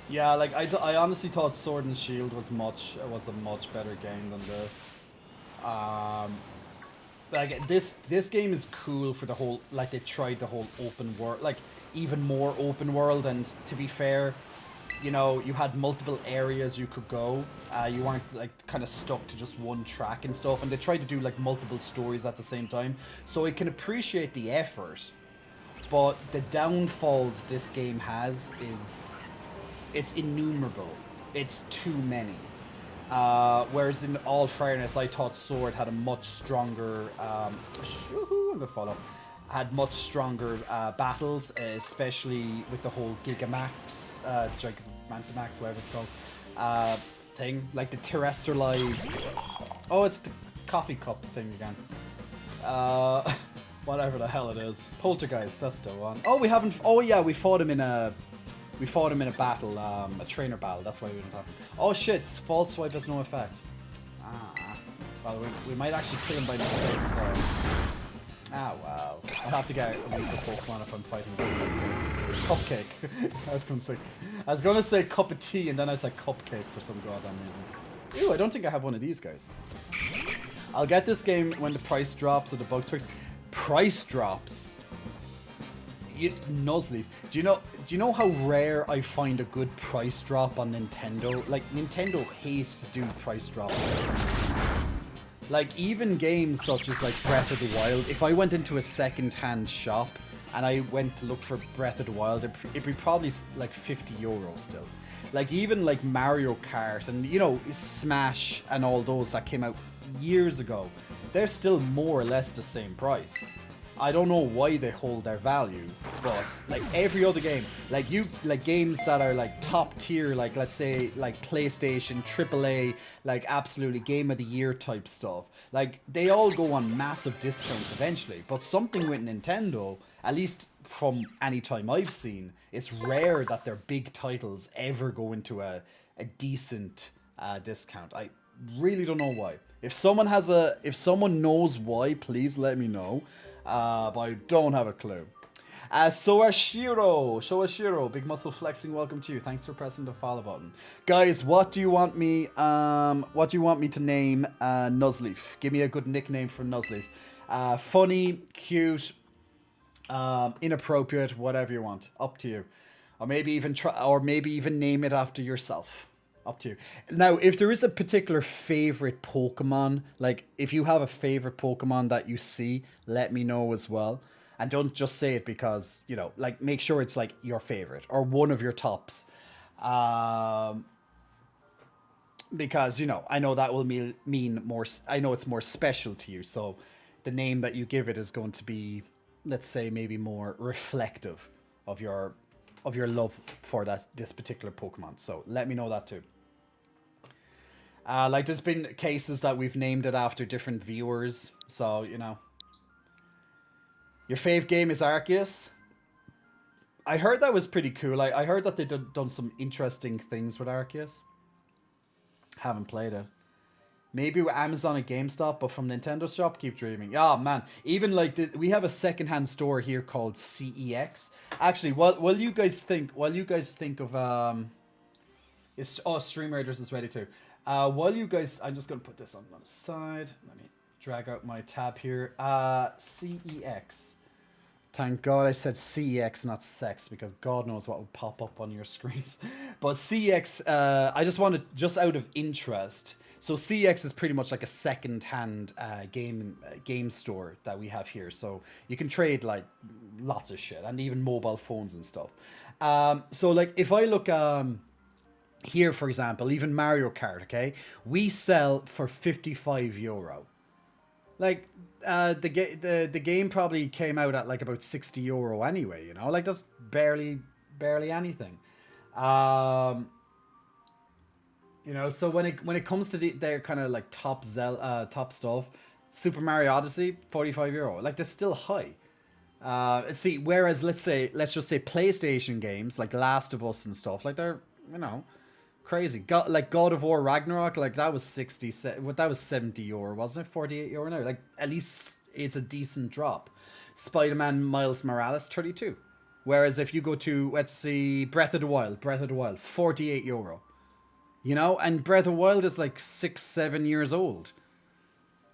Yeah, like I honestly thought Sword and Shield was a much better game than this. Like this game is cool for the whole, like they tried the whole open world, like even more open world, and to be fair, you know, you had multiple areas you could go. You weren't like kind of stuck to just one track and stuff, and they tried to do like multiple stories at the same time. So I can appreciate the effort, but the downfalls this game has is it's innumerable. It's too many. Whereas in all fairness, I thought Sword had a much stronger, I'm gonna follow, had much stronger battles, especially with the whole Gigamax, Gigantamax, whatever it's called, thing, like the Terrestrialize. Oh, it's the coffee cup thing again. Whatever the hell it is. Poltergeist, that's the one. Oh, we haven't. Oh yeah, we fought him in a. We fought him in a battle, a trainer battle. That's why we didn't have him. Oh shit! False swipe has no effect. Ah. Well, we might actually kill him by mistake. So. Ah wow. I'll have to get a weaker Pokemon if I'm fighting Cupcake. I was gonna say cup of tea, and then I said cupcake for some goddamn reason. Ew! I don't think I have one of these guys. I'll get this game when the price drops or the bugs fix. Price drops. Nuzleaf. Do you know how rare I find a good price drop on Nintendo? Like, Nintendo hates to do price drops for some reason. Like, even games such as like Breath of the Wild, if I went into a second-hand shop and I went to look for Breath of the Wild, it'd be probably like 50 euros still. Like, even like Mario Kart and, you know, Smash and all those that came out years ago, they're still more or less the same price. I don't know why they hold their value, but like every other game, like games that are like top tier, like let's say like PlayStation, AAA, like absolutely game of the year type stuff, like they all go on massive discounts eventually. But something with Nintendo, at least from any time I've seen, it's rare that their big titles ever go into a decent discount. I really don't know why. If someone knows why, please let me know. But I don't have a clue. Soashiro, big muscle flexing. Welcome to you. Thanks for pressing the follow button, guys. What do you want me? What do you want me to name Nuzleaf? Give me a good nickname for Nuzleaf. Funny, cute, inappropriate, whatever you want. Up to you. Or maybe even name it after yourself. Up to you. Now, if there is a particular favorite Pokemon, like if you have a favorite Pokemon that you see, let me know as well. And don't just say it because, you know, like make sure it's like your favorite or one of your tops. Because, you know, I know that will mean more, I know it's more special to you. So the name that you give it is going to be, let's say, maybe more reflective of your love for this particular Pokemon. So let me know that too. Like there's been cases that we've named it after different viewers. So, you know. Your fave game is Arceus. I heard that was pretty cool. I heard that they done some interesting things with Arceus. Haven't played it. Maybe with Amazon and GameStop, but from Nintendo Shop, keep dreaming. Oh man, even like we have a secondhand store here called CEX. Actually, while you guys think of Stream Raiders is ready too. While you guys, I'm just gonna put this on the side. Let me drag out my tab here. CEX. Thank God I said CEX, not sex, because God knows what would pop up on your screens. But CEX, I just wanted, just out of interest. So CEX is pretty much like a second-hand game store that we have here. So you can trade like lots of shit and even mobile phones and stuff. So like if I look here, for example, even Mario Kart, okay, we sell for €55. Like the game probably came out at like about €60 anyway. You know, like that's barely anything. You know, so when it comes to their kind of like top stuff, Super Mario Odyssey, €45. Like they're still high. Let's see. Whereas let's just say PlayStation games like Last of Us and stuff, like they're, you know, crazy. Like God of War Ragnarok, like that was that was €70, wasn't it? €48 now. Like at least it's a decent drop. Spider-Man Miles Morales, 32. Whereas if you go to, let's see, Breath of the Wild, €48. You know, and Breath of the Wild is like 6-7 years old.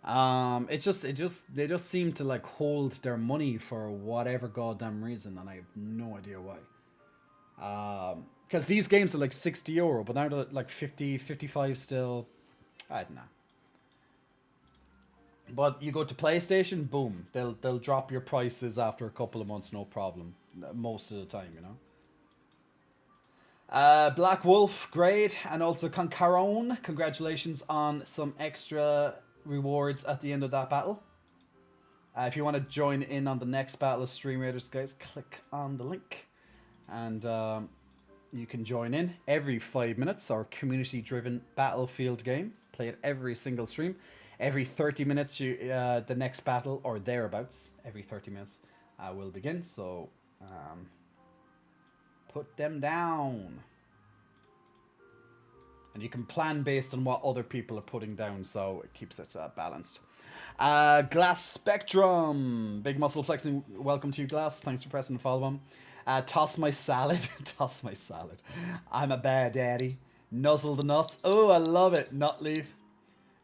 They just seem to like hold their money for whatever goddamn reason, and I have no idea why. Because these games are like €60, but now they're like 50, 55 still. I don't know. But you go to PlayStation, boom, they'll drop your prices after a couple of months, no problem. Most of the time, you know. Black Wolf, great. And also Concaron, congratulations on some extra rewards at the end of that battle. If you want to join in on the next battle of Stream Raiders, guys, click on the link. And you can join in every 5 minutes. Our community-driven battlefield game. Play it every single stream. Every 30 minutes, the next battle, or thereabouts, every 30 minutes will begin. So... put them down. And you can plan based on what other people are putting down, so it keeps it balanced. Glass Spectrum. Big muscle flexing. Welcome to you, Glass. Thanks for pressing the follow button. Toss my salad. Toss my salad. I'm a bad daddy. Nuzzle the nuts. Oh, I love it. Nut leaf.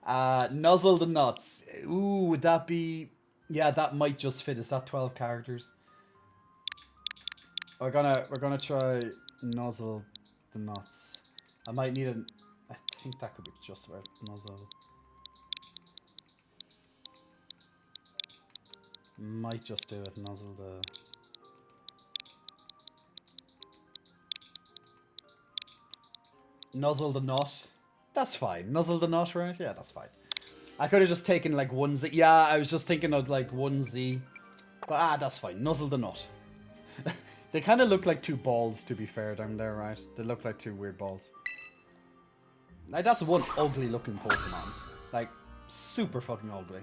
Nuzzle the nuts. Ooh, would that be... Yeah, that might just fit. Is that 12 characters? We're gonna try nuzzle the nuts. I might need a... I think that could be just about nuzzle. Might just do it. Nuzzle the... Nuzzle the nut. That's fine. Nuzzle the nut, right? Yeah, that's fine. I could have just taken like 1Z. Yeah, I was just thinking of like 1Z. But that's fine. Nuzzle the nut. They kind of look like two balls, to be fair, down there, right? They look like two weird balls. Like, that's one ugly looking Pokemon. Like, super fucking ugly.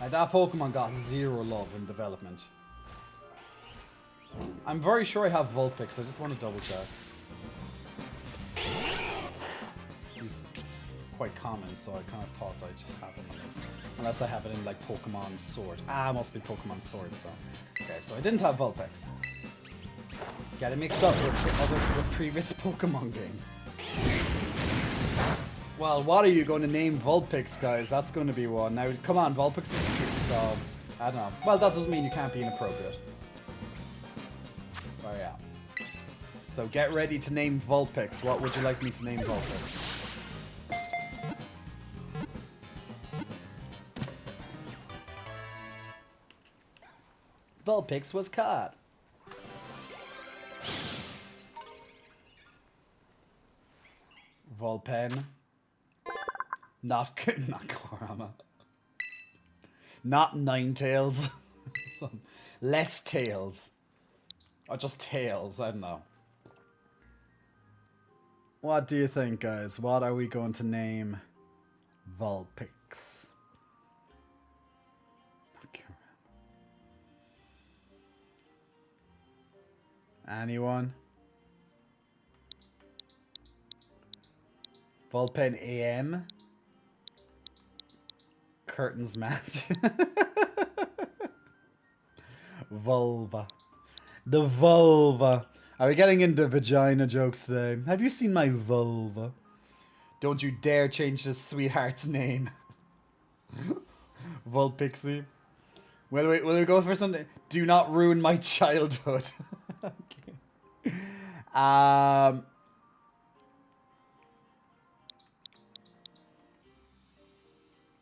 Like, that Pokemon got zero love in development. I'm very sure I have Vulpix, I just want to double check. quite common, so I kind of thought I'd have it in this. Unless I have it in like Pokemon Sword. Ah, it must be Pokemon Sword, so. Okay, so I didn't have Vulpix. Get it mixed up with previous Pokemon games. Well, what are you going to name Vulpix, guys? That's going to be one. Now, come on, Vulpix is cute, so I don't know. Well, that doesn't mean you can't be inappropriate. Oh yeah. So get ready to name Vulpix. What would you like me to name Vulpix? Vulpix was caught. Vulpen. Not Korama. Not Ninetales. Some less tails. Or just tails, I don't know. What do you think, guys? What are we going to name Vulpix? Anyone? Vulpen AM? Curtains match. Vulva. The vulva. Are we getting into vagina jokes today? Have you seen my vulva? Don't you dare change this sweetheart's name. Vulpixie. Will we go for something? Do not ruin my childhood. Okay.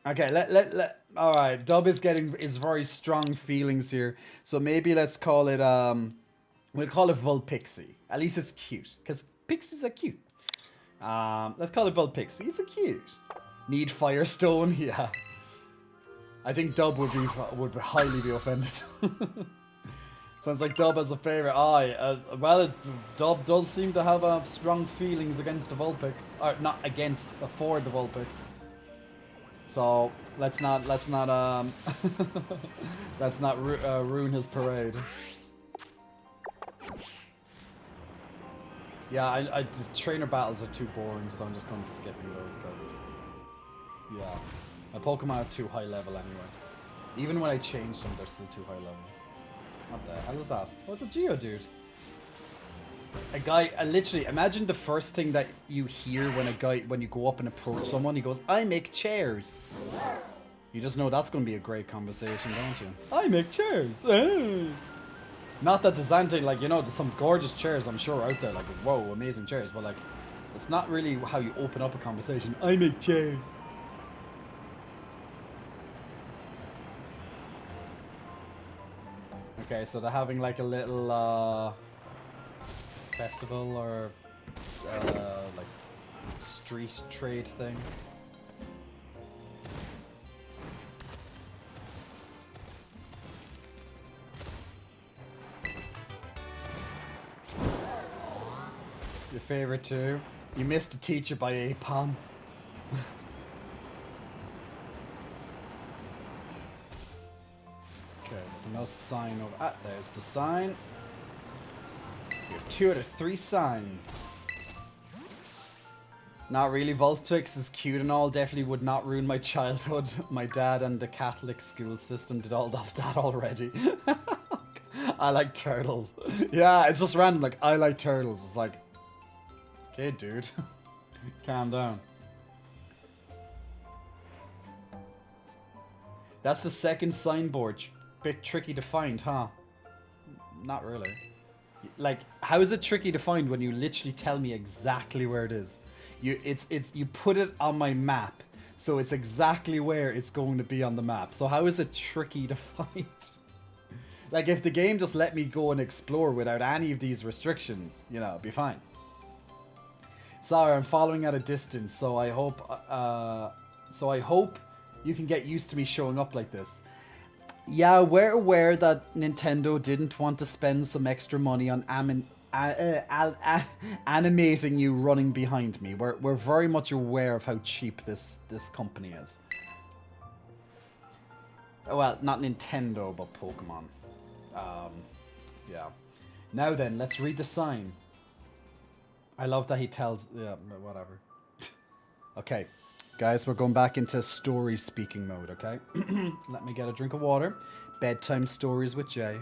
Okay, let all right, Dub is getting his very strong feelings here. So maybe let's call it we'll call it Vulpixie. At least it's cute cuz pixies are cute. Let's call it Vulpixie. It's a cute. Need Firestone? Yeah. I think Dub would highly be offended. Sounds like Dub has a favorite. Dub does seem to have strong feelings against the Vulpix, or not against, for the Vulpix. So let's not ruin his parade. Yeah, the trainer battles are too boring, so I'm just going to skip those because, yeah, my Pokemon are too high level anyway. Even when I change them, they're still too high level. What the hell is that? Oh, it's a Geodude. A guy, literally, imagine the first thing that you hear when you go up and approach someone, he goes, "I make chairs." You just know that's going to be a great conversation, don't you? I make chairs. Not that there's anything, like, you know, there's some gorgeous chairs, I'm sure, out there, like, whoa, amazing chairs, but, like, it's not really how you open up a conversation. I make chairs. Okay, so they're having, like, a little, festival or, like, street trade thing. Your favorite too? You missed a teacher by Apom. Okay, there's no sign over. Ah, there's the sign. You have 2 out of 3 signs. Not really. Vulpix is cute and all. Definitely would not ruin my childhood. My dad and the Catholic school system did all of that already. I like turtles. Yeah, it's just random. Like, I like turtles. It's like, okay, dude. Calm down. That's the second signboard. Bit tricky to find, huh? Not really. Like, how is it tricky to find when you literally tell me exactly where it is? You put it on my map, so it's exactly where it's going to be on the map. So how is it tricky to find? Like, if the game just let me go and explore without any of these restrictions, you know, it'd be fine. Sorry, I'm following at a distance, so I hope you can get used to me showing up like this. Yeah, we're aware that Nintendo didn't want to spend some extra money on animating you running behind me. We're very much aware of how cheap this company is. Well, not Nintendo, but Pokemon. Yeah. Now then, let's read the sign. I love that he tells... Yeah, whatever. Okay. Guys, we're going back into story speaking mode, okay? Let me get a drink of water. Bedtime stories with Jay.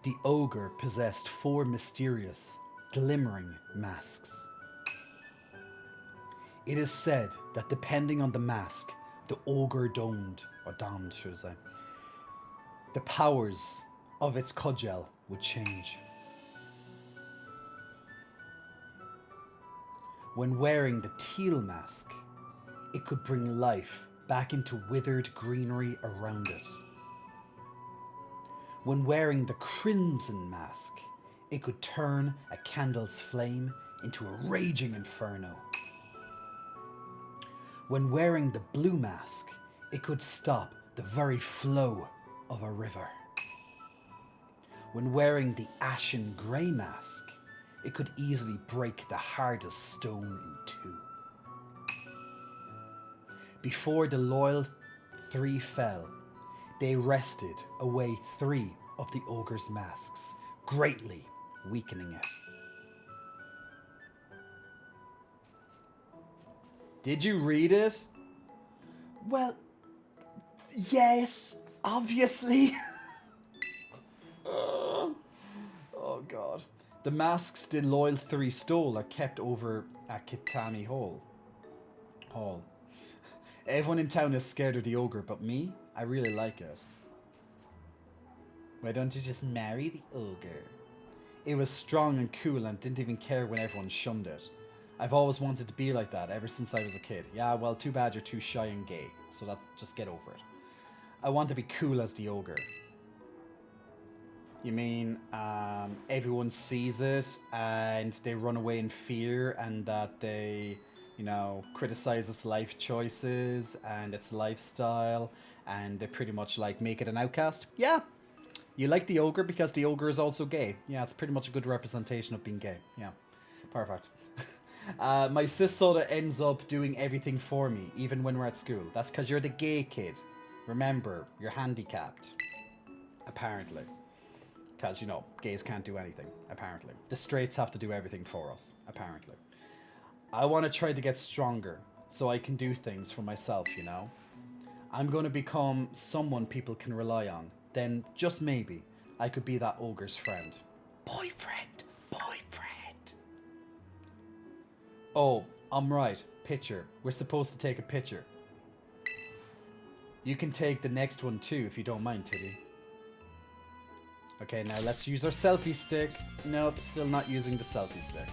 The ogre possessed 4 mysterious, glimmering masks. It is said that depending on the mask, the ogre donned, should I say, the powers of its cudgel would change. When wearing the teal mask, it could bring life back into withered greenery around it. When wearing the crimson mask, it could turn a candle's flame into a raging inferno. When wearing the blue mask, it could stop the very flow of a river. When wearing the ashen grey mask, it could easily break the hardest stone in 2. Before the loyal 3 fell, they wrested away 3 of the ogre's masks, greatly weakening it. Did you read it? Well, yes, obviously. Oh god. The masks the loyal 3 stole are kept over at Kitami Hall. Everyone in town is scared of the ogre, but me, I really like it. Why don't you just marry the ogre? It was strong and cool and didn't even care when everyone shunned it. I've always wanted to be like that ever since I was a kid. Yeah, well, too bad you're too shy and gay, so that's just get over it. I want to be cool as the ogre. You mean everyone sees it and they run away in fear and that they, criticize its life choices and its lifestyle and they pretty much like make it an outcast? Yeah. You like the ogre because the ogre is also gay. Yeah, it's pretty much a good representation of being gay. Yeah, perfect. My sis soda ends up doing everything for me, even when we're at school. That's because you're the gay kid. Remember, you're handicapped. Apparently. Because, gays can't do anything, apparently. The straights have to do everything for us, apparently. I want to try to get stronger, so I can do things for myself, I'm going to become someone people can rely on. Then, just maybe, I could be that ogre's friend. Boyfriend! Oh, I'm right. Picture. We're supposed to take a picture. You can take the next one too, if you don't mind, Tiddy. Okay, now let's use our selfie stick. Nope, still not using the selfie stick.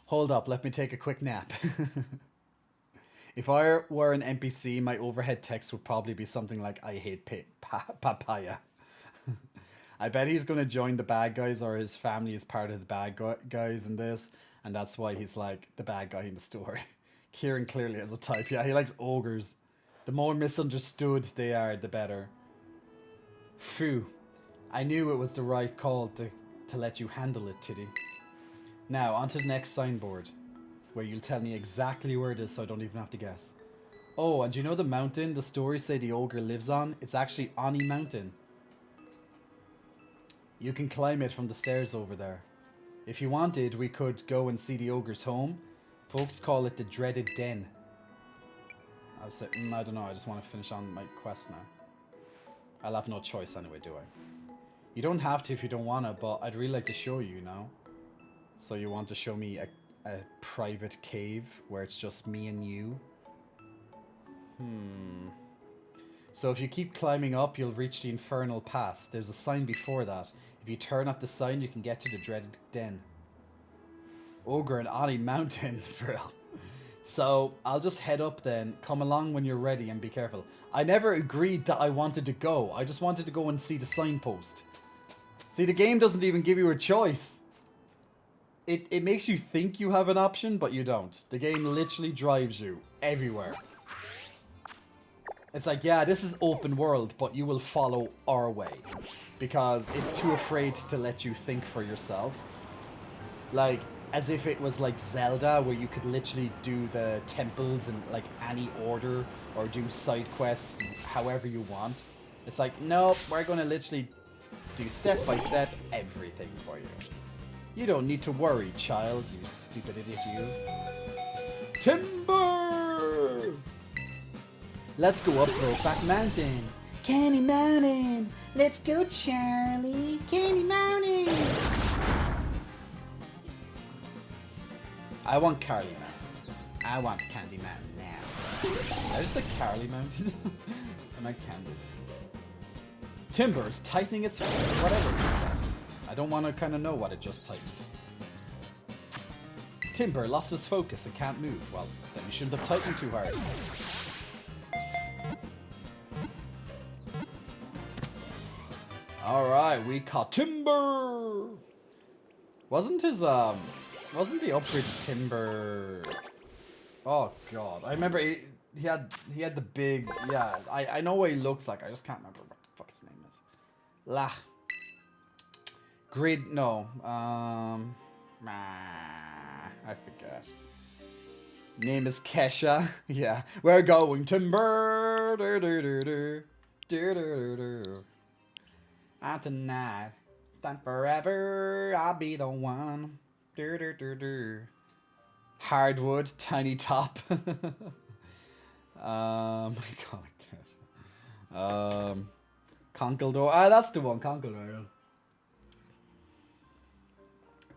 Hold up, let me take a quick nap. If I were an NPC, my overhead text would probably be something like, I hate papaya. I bet he's going to join the bad guys, or his family is part of the bad guys in this, and that's why he's like the bad guy in the story. Kieran clearly has a type. Yeah, he likes ogres. The more misunderstood they are, the better. Phew. I knew it was the right call to let you handle it, Tiddy. Now, on to the next signboard, where you'll tell me exactly where it is so I don't even have to guess. Oh, and you know the mountain the stories say the ogre lives on? It's actually Oni Mountain. You can climb it from the stairs over there. If you wanted, we could go and see the ogre's home. Folks call it the Dreaded Den. I was like, I don't know, I just want to finish on my quest now. I'll have no choice anyway, do I? You don't have to if you don't want to, but I'd really like to show you, So you want to show me a private cave where it's just me and you? So if you keep climbing up, you'll reach the Infernal Pass. There's a sign before that. If you turn up the sign, you can get to the Dreaded Den. Ogre and Oni Mountain, bro. So I'll just head up then. Come along when you're ready and be careful. I never agreed that I wanted to go. I just wanted to go and see the signpost. See, the game doesn't even give you a choice. It makes you think you have an option, but you don't. The game literally drives you everywhere. It's like, yeah, this is open world, but you will follow our way. Because it's too afraid to let you think for yourself. Like, as if it was like Zelda, where you could literally do the temples in like any order, or do side quests however you want. It's like, nope, we're going to literally do step-by-step everything for you. You don't need to worry, child, you stupid idiot, you. Timber! Let's go up Brokeback Mountain. Candy Mountain! Let's go, Charlie! Candy Mountain! I want Carly Mountain. I want Candy Mountain now. I just said Carly Mountain. I meant Candy. Timber is tightening its... whatever he said. I don't want to kind of know what it just tightened. Timber lost his focus and can't move. Well, then you shouldn't have tightened too hard. Alright, we caught Timber! Wasn't the upgrade to Timber... Oh god, I remember he had the big... Yeah, I know what he looks like, I just can't remember what the fuck his name is. Lah. Grid... No. I forget. Name is Kesha. Yeah. We're going Timber! And tonight, then forever, I'll be the one. Hardwood, tiny top. My god, Conkeldor. Ah, that's the one, Conkeldor.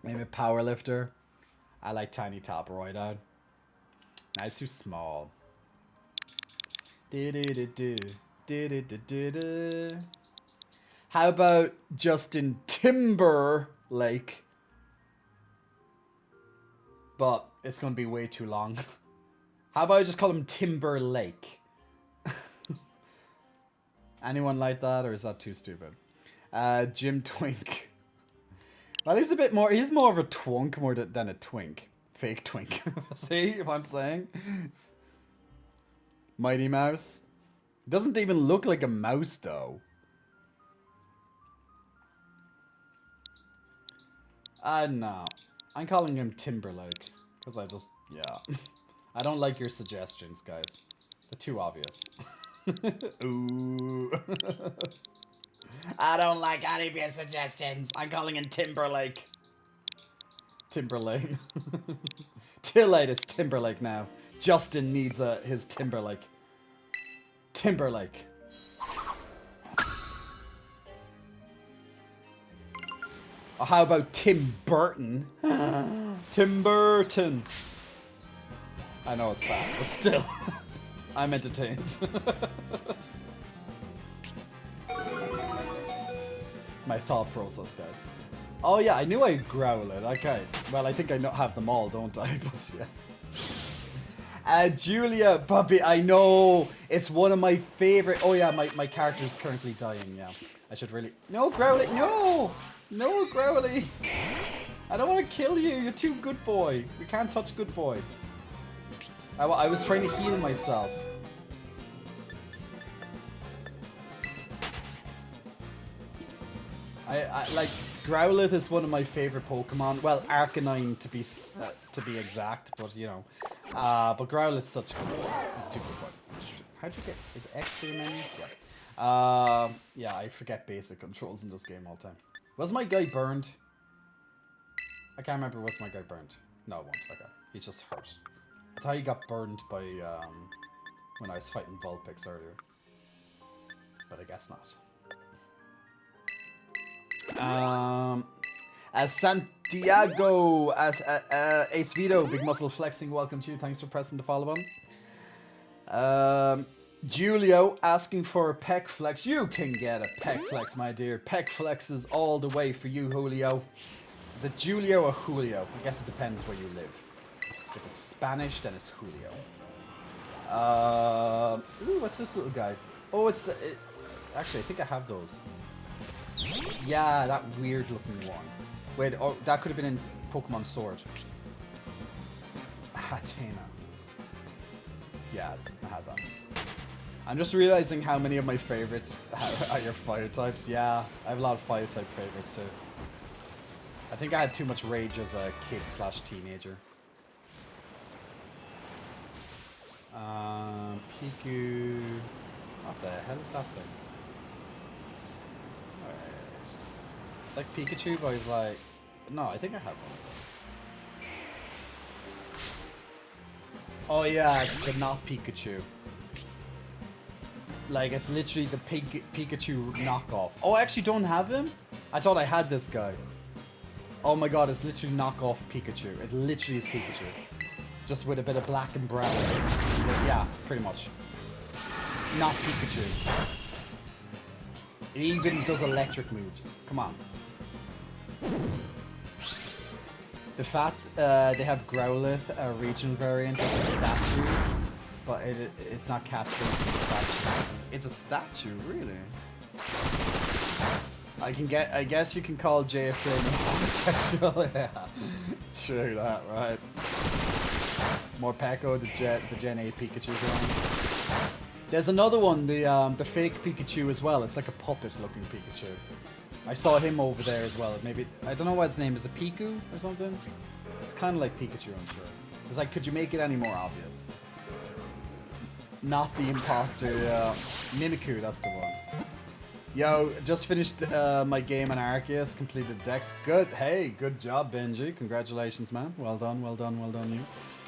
Name it Powerlifter. I like tiny top right on. Nice too small. How about Justin Timberlake? But it's going to be way too long. How about I just call him Timberlake? Anyone like that, or is that too stupid? Jim Twink. Well, he's a bit more... He's more of a twunk more than a twink. Fake twink. See what I'm saying? Mighty Mouse. Doesn't even look like a mouse, though. No. I'm calling him Timberlake. Because I just... Yeah. I don't like your suggestions, guys. They're too obvious. Ooh. I don't like any of your suggestions. I'm calling him Timberlake. Timberlake. Tillite is Timberlake now. Justin needs his Timberlake. Timberlake. Or how about Tim Burton? Tim Burton. I know it's bad, but still. I'm entertained. My thought process, guys. Oh yeah, I knew I'd growl it. Okay. Well, I think I have them all, don't I? But yeah. Julia, puppy, I know. It's one of my favorite. Oh yeah, my character is currently dying, yeah. I should really... No, Growly, no! No, Growly! I don't want to kill you, you're too good boy. We can't touch good boy. I was trying to heal myself. I like Growlithe is one of my favorite Pokemon. Well, Arcanine to be exact, but you know, but Growlithe's such a good boy. How'd you get? Is X for your menu? Yeah. Yeah, I forget basic controls in this game all the time. Was my guy burned? I can't remember. Was my guy burned? No, it won't. Okay, he's just hurt. I thought he got burned by when I was fighting Vulpix earlier, but I guess not. As Santiago, as Ace Vito, Big Muscle Flexing, welcome to you. Thanks for pressing the follow button. Julio asking for a pec flex. You can get a pec flex, my dear. Pec flexes all the way for you, Julio. Is it Julio or Julio? I guess it depends where you live. If it's Spanish, then it's Julio. Ooh, what's this little guy? Oh, it's the... actually, I think I have those. Yeah, that weird looking one. Wait, oh, that could have been in Pokemon Sword. Hatena. Yeah, I had that. I'm just realizing how many of my favorites are your fire types. Yeah, I have a lot of fire type favorites too. I think I had too much rage as a kid/teenager. Piku. What the hell is that thing? Alright. It's like Pikachu, but he's like... No, I think I have one. Oh yeah, it's the not Pikachu. Like, it's literally the Pikachu knockoff. Oh, I actually don't have him? I thought I had this guy. Oh my god, it's literally knockoff Pikachu. It literally is Pikachu. Just with a bit of black and brown. Yeah, pretty much. Not Pikachu. It even does electric moves. Come on. The fact they have Growlithe, a regional variant of a statue, but it's not captured, it's a statue. It's a statue, really? I guess you can call JFK homosexual. Yeah, true that, right? More Peko, the Gen 8 Pikachu one. There's another one, the fake Pikachu as well. It's like a puppet looking Pikachu. I saw him over there as well. Maybe, I don't know what his name is, a Piku or something? It's kind of like Pikachu, I'm sure. It's like, could you make it any more obvious? Not the imposter, yeah. Mimikyu, that's the one. Yo, just finished my game on Arceus, completed Dex. Good, hey, good job, Benji. Congratulations, man. Well done, well done, well done, you.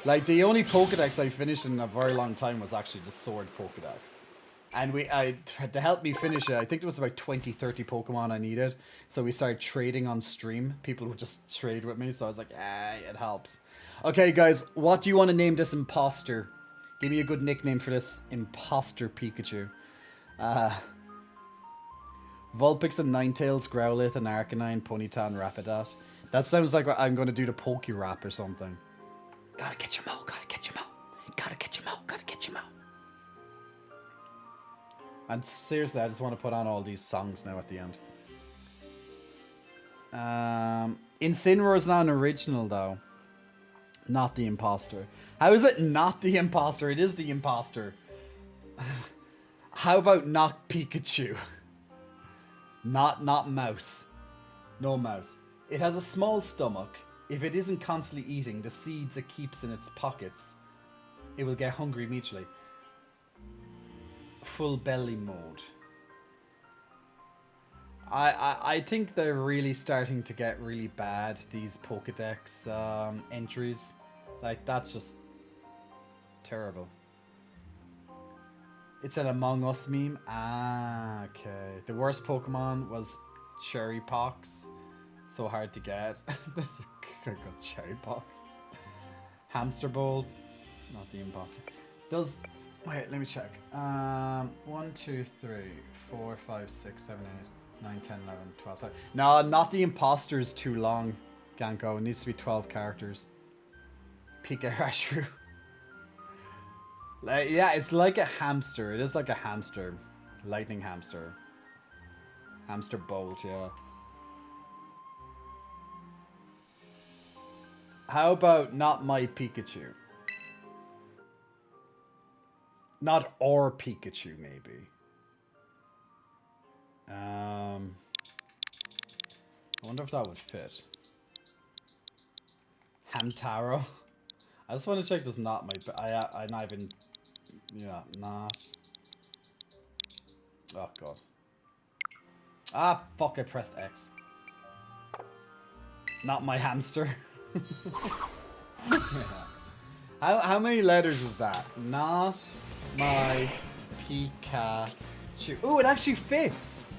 Like, the only Pokedex I finished in a very long time was actually the Sword Pokedex. And to help me finish it, I think there was about 20, 30 Pokemon I needed. So we started trading on stream. People would just trade with me. So I was like, it helps. Okay, guys, what do you want to name this imposter? Give me a good nickname for this imposter Pikachu. Vulpix and Ninetales, Growlithe and Arcanine, Ponyta and Rapidash. That sounds like I'm going to do the Poke Rap or something. Gotta get your Mo, gotta get your Mo. Gotta get your Mo, gotta get your Mo. And seriously, I just want to put on all these songs now at the end. Incineroar is not an original, though. Not the imposter. How is it not the imposter? It is the imposter. How about not Pikachu? Not Mouse. No Mouse. It has a small stomach. If it isn't constantly eating the seeds it keeps in its pockets, it will get hungry immediately. Full belly mode. I think they're really starting to get really bad, these Pokedex entries. Like, that's just terrible. It's an Among Us meme. Ah, okay. The worst Pokemon was Cherry Pox. So hard to get. There's a good Cherry Pox. Hamster Bolt. Not the imposter. Does... Wait, let me check. 1, 2, 3, 4, 5, 6, 7, 8, 9, 10, 11, 12, 13. No, not the imposter is too long, Ganko. It needs to be 12 characters. Pikachu. Like, yeah, it's like a hamster. It is like a hamster. Lightning hamster. Hamster Bolt, yeah. How about not my Pikachu? Not our Pikachu, maybe. I wonder if that would fit. Hamtaro. I just want to check this not my... I not even... Yeah, not... Oh, God. Ah, fuck, I pressed X. Not my hamster. Yeah. How many letters is that? Not my Pikachu. Ooh, it actually fits!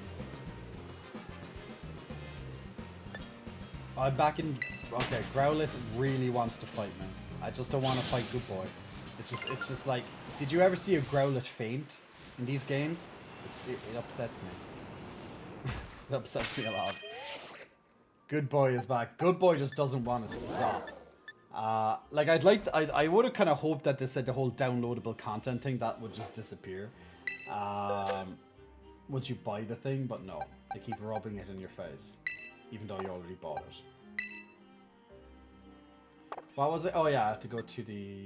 I'm back in... Okay, Growlithe really wants to fight me. I just don't want to fight Good Boy. It's just like... Did you ever see a Growlithe faint in these games? It upsets me. It upsets me a lot. Good Boy is back. Good Boy just doesn't want to stop. Like, I would have kind of hoped that they said the whole downloadable content thing, that would just disappear. Once you buy the thing, but no. They keep rubbing it in your face. Even though you already bought it. What was it? Oh yeah, I have to go to the...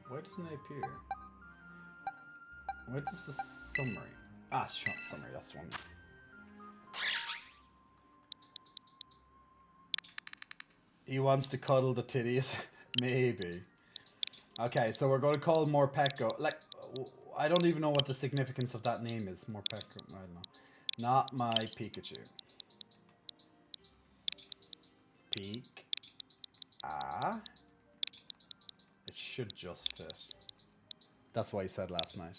Where doesn't it appear? Where does the summary? Ah, summary, that's the one. He wants to cuddle the titties. Maybe. Okay, so we're going to call Morpeko. Like, I don't even know what the significance of that name is. Morpeko, I don't know. Not my Pikachu. Peek. Ah. It should just fit. That's what he said last night.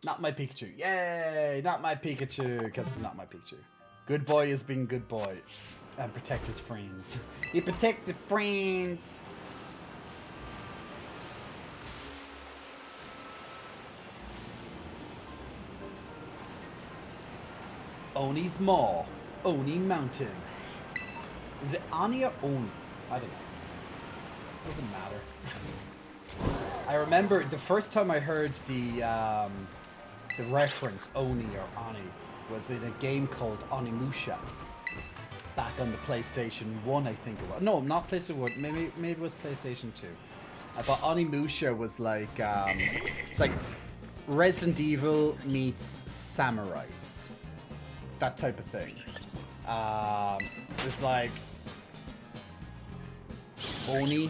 Not my Pikachu. Yay! Not my Pikachu. Because it's not my Pikachu. Good boy is being good boy. And protect his friends. He protect the friends. Oni's Maw. Oni Mountain. Is it Ani or Oni? I don't know. Doesn't matter. I remember the first time I heard the reference Oni or Ani was in a game called Onimusha. Back on the PlayStation 1, I think it was. No, not PlayStation 1. Maybe it was PlayStation 2. But Onimusha was like it's like Resident Evil meets samurais. That type of thing. It was like Oni,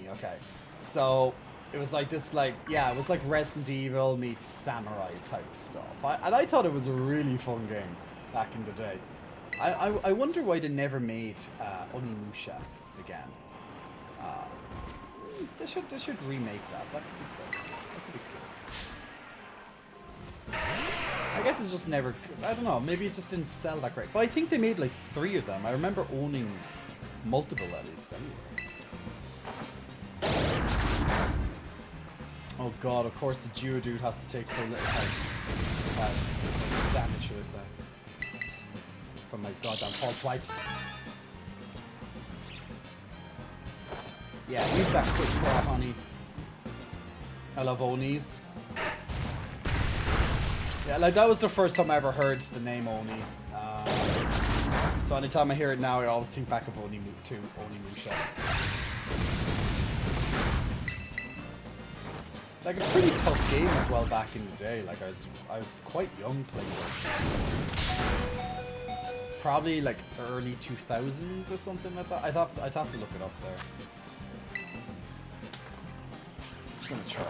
okay. So it was like this, like, yeah, it was like Resident Evil meets samurai type stuff. And I thought it was a really fun game back in the day. I wonder why they never made Onimusha again. They should remake that. That could be cool. That could be cool. I guess it's just never. I don't know. Maybe it just didn't sell that great. But I think they made like 3 of them. I remember owning multiple at least. Anyway. Oh god! Of course, the Geodude has to take so little damage, should I say? From my goddamn pulse wipes. Yeah, use that quick claw, honey. I love Onis. Yeah, like that was the first time I ever heard the name Oni. So anytime I hear it now, I always think back of Onimusha. Like a pretty tough game as well back in the day. Like I was quite young playing it. Probably like early 2000s or something like that. I'd have to look it up there. Just gonna try.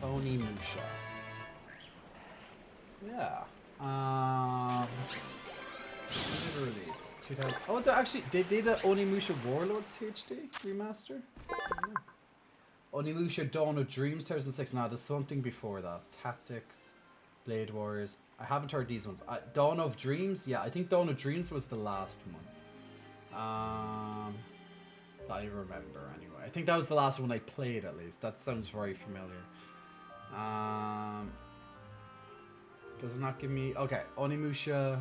Onimusha. Yeah. When did it release? 2000. Oh, they did a Onimusha Warlords HD remaster. Yeah. Onimusha Dawn of Dreams 2006. Nah, there's something before that. Tactics, Blade Warriors. I haven't heard these ones. Dawn of Dreams. Yeah, I think Dawn of Dreams was the last one. I remember anyway. I think that was the last one I played at least. That sounds very familiar. Does it not give me... Okay, Onimusha...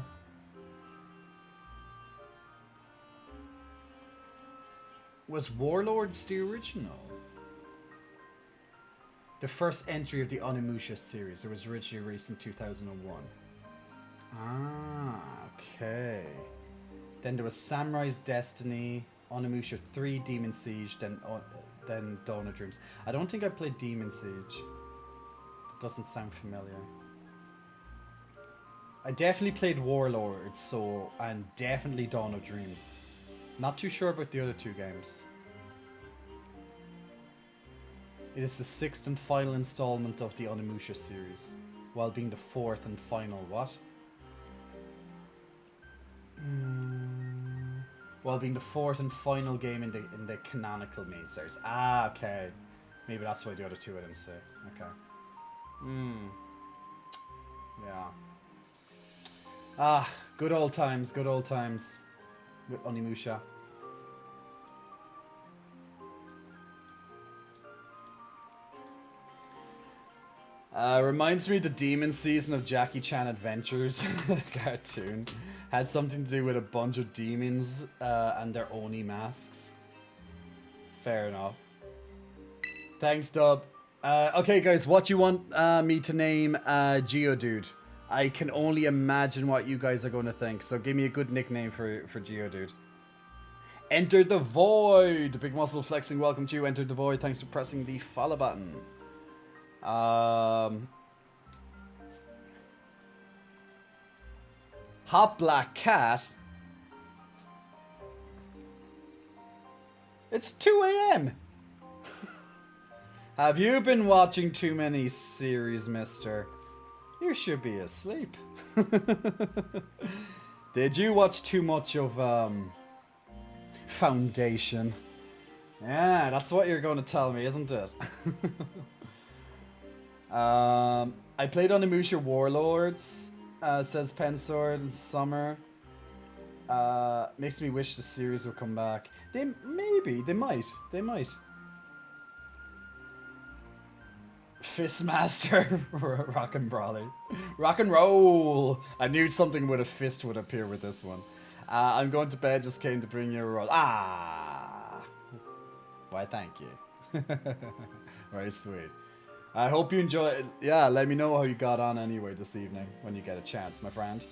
Was Warlords the original? The first entry of the Onimusha series. It was originally released in 2001. Ah, okay. Then there was Samurai's Destiny, Onimusha 3, Demon Siege, then Dawn of Dreams. I don't think I played Demon Siege. It doesn't sound familiar. I definitely played Warlords, and definitely Dawn of Dreams. Not too sure about the other 2 games. It is the 6th and final installment of the Onimusha series, while being the 4th and final what? While being the 4th and final game in the canonical main series. Ah, okay. Maybe that's why the other 2 I didn't say. Okay. Yeah. Ah, good old times with Onimusha. Reminds me of the Demon Season of Jackie Chan Adventures, the cartoon. Had something to do with a bunch of demons and their Oni masks. Fair enough. Thanks, Dub. Okay, guys, what do you want me to name Geodude? I can only imagine what you guys are going to think, so give me a good nickname for Geodude. Enter the Void! Big Muscle Flexing, welcome to you. Enter the Void, thanks for pressing the follow button. Hot Black Cat? It's 2 AM! Have you been watching too many series, mister? You should be asleep. Did you watch too much of Foundation? Yeah, that's what you're going to tell me, isn't it? I played on Onimusha Warlords, says Pensword in summer. Makes me wish the series would come back. They might. Fistmaster, rock and brawly, rock and roll. I knew something with a fist would appear with this one. I'm going to bed. Just came to bring you a roll. Ah, why? Thank you. Very sweet. I hope you enjoy it. Yeah, let me know how you got on anyway this evening when you get a chance, my friend.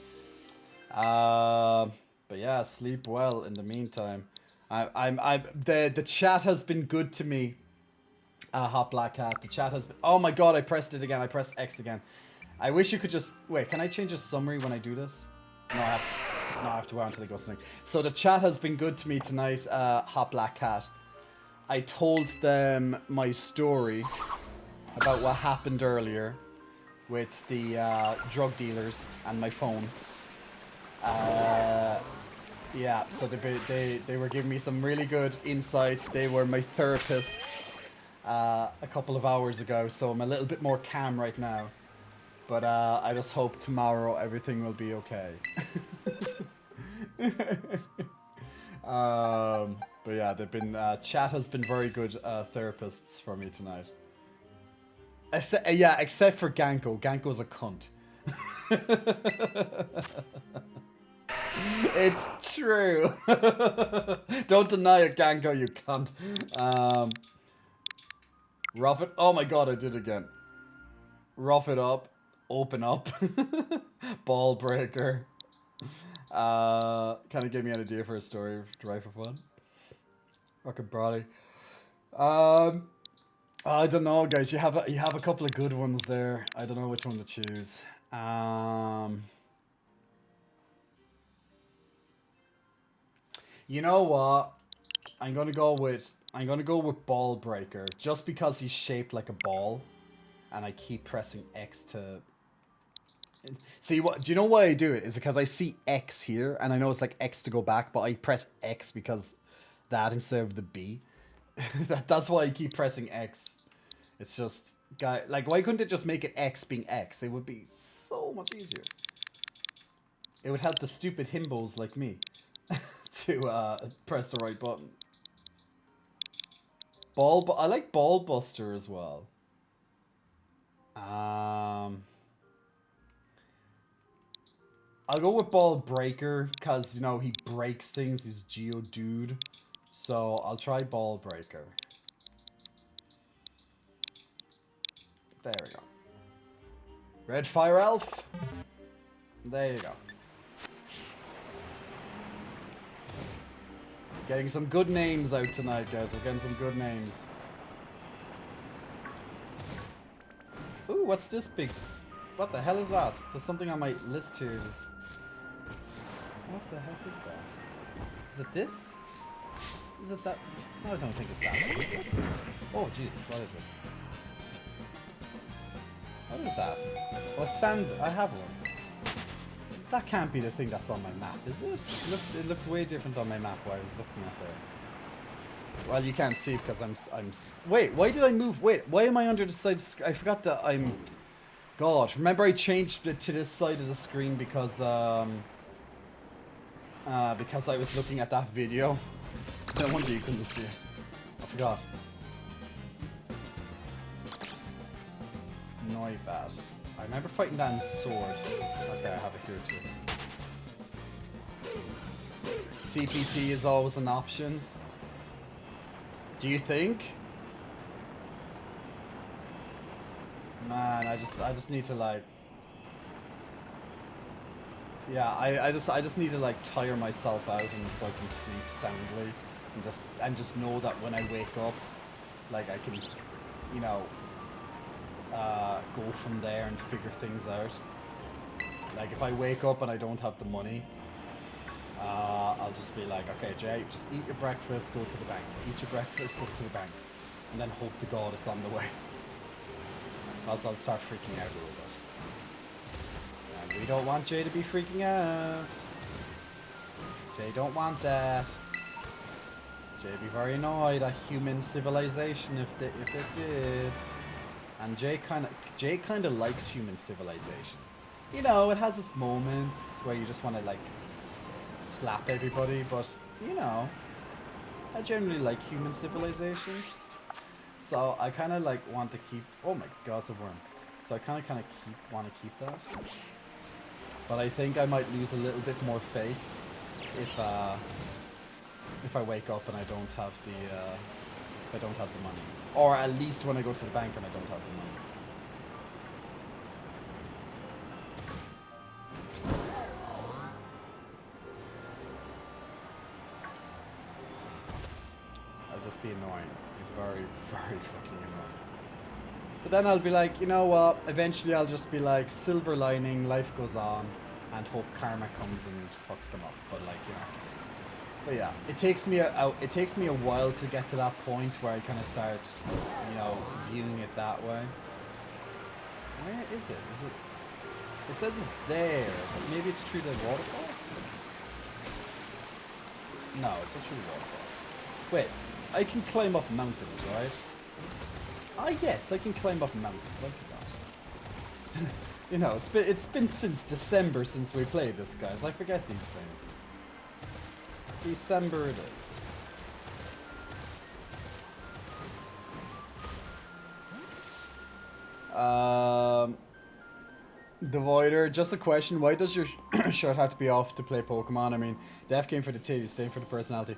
But yeah, sleep well in the meantime. The chat has been good to me. Hot Black Hat. The chat has been... Oh my god, I pressed it again. I pressed X again. I wish you could just... Wait, can I change the summary when I do this? No, I have to wait until it goes something. So the chat has been good to me tonight, Hot Black Cat. I told them my story about what happened earlier with the drug dealers and my phone. Yeah, so they were giving me some really good insight. They were my therapists a couple of hours ago, so I'm a little bit more calm right now. But I just hope tomorrow everything will be okay. But yeah, they've been chat has been very good therapists for me tonight. Except for Ganko. Ganko's a cunt. It's true. Don't deny it, Ganko, you cunt. Rough it. Oh my god, I did it again. Rough it up. Open up. Ball breaker. Kind of gave me an idea for a story to write for fun. Fucking brawly. I don't know, guys. You have a couple of good ones there. I don't know which one to choose. You know what? I'm gonna go with Ball Breaker just because he's shaped like a ball, and I keep pressing X to. See what? Do you know why I do it? Is because I see X here, and I know it's like X to go back, but I press X because that instead of the B. That's why I keep pressing X. It's just, like, why couldn't it just make it X being X? It would be so much easier. It would help the stupid himbos like me to press the right button. I like Ball Buster as well. I'll go with Ball Breaker because, you know, he breaks things. He's Geodude. So I'll try Ball Breaker. There we go. Red Fire Elf. There you go. Getting some good names out tonight, guys. We're getting some good names. Ooh, what's this big... What the hell is that? There's something on my list here. What the heck is that? Is it this? Is it that? No, I don't think it's that. Oh, Jesus, what is it? What is that? Oh, sand. I have one. That can't be the thing that's on my map, is it? It looks way different on my map while I was looking at there. Well, you can't see because I'm... Wait, why did I move? Wait, why am I under the side? I forgot that I'm... God, remember I changed it to this side of the screen because I was looking at that video. No wonder you couldn't see it. I forgot. Noibat. I remember fighting that in Sword. Okay, I have it here too. CPT is always an option. Do you think? Man, I just need to like... Yeah, I just need to like tire myself out and so I can sleep soundly and just know that when I wake up, like I can, you know, go from there and figure things out. Like if I wake up and I don't have the money, I'll just be like, okay, Jay, just eat your breakfast, go to the bank. Eat your breakfast, go to the bank. And then hope to God it's on the way. Else I'll start freaking out a little bit. And we don't want Jay to be freaking out. Jay don't want that. Jay be very annoyed at human civilization if it did. And Jay kind of likes human civilization. You know, it has its moments where you just want to like slap everybody, but you know, I generally like human civilization. So I kind of like want to keep. Oh my God, it's a worm. So I kind of want to keep that. But I think I might lose a little bit more faith if I wake up and I don't have the money, or at least when I go to the bank and I don't have the money. I'll just be annoying. Very, very fucking annoying. But then I'll be like, you know what? Eventually I'll just be like, silver lining, life goes on, and hope karma comes and fucks them up. But like, you know. But yeah, it takes me a while to get to that point where I kind of start, you know, viewing it that way. Where is it? Is it? It says it's there, but maybe it's through the waterfall. No, it's not through the waterfall. Wait. I can climb up mountains, right? Ah, yes, I can climb up mountains. I forgot. It's been, you know, it's been since December since we played this, guys. I forget these things. December it is. Devoider, just a question. Why does your shirt have to be off to play Pokemon? I mean, Def came for the titty, staying for the personality.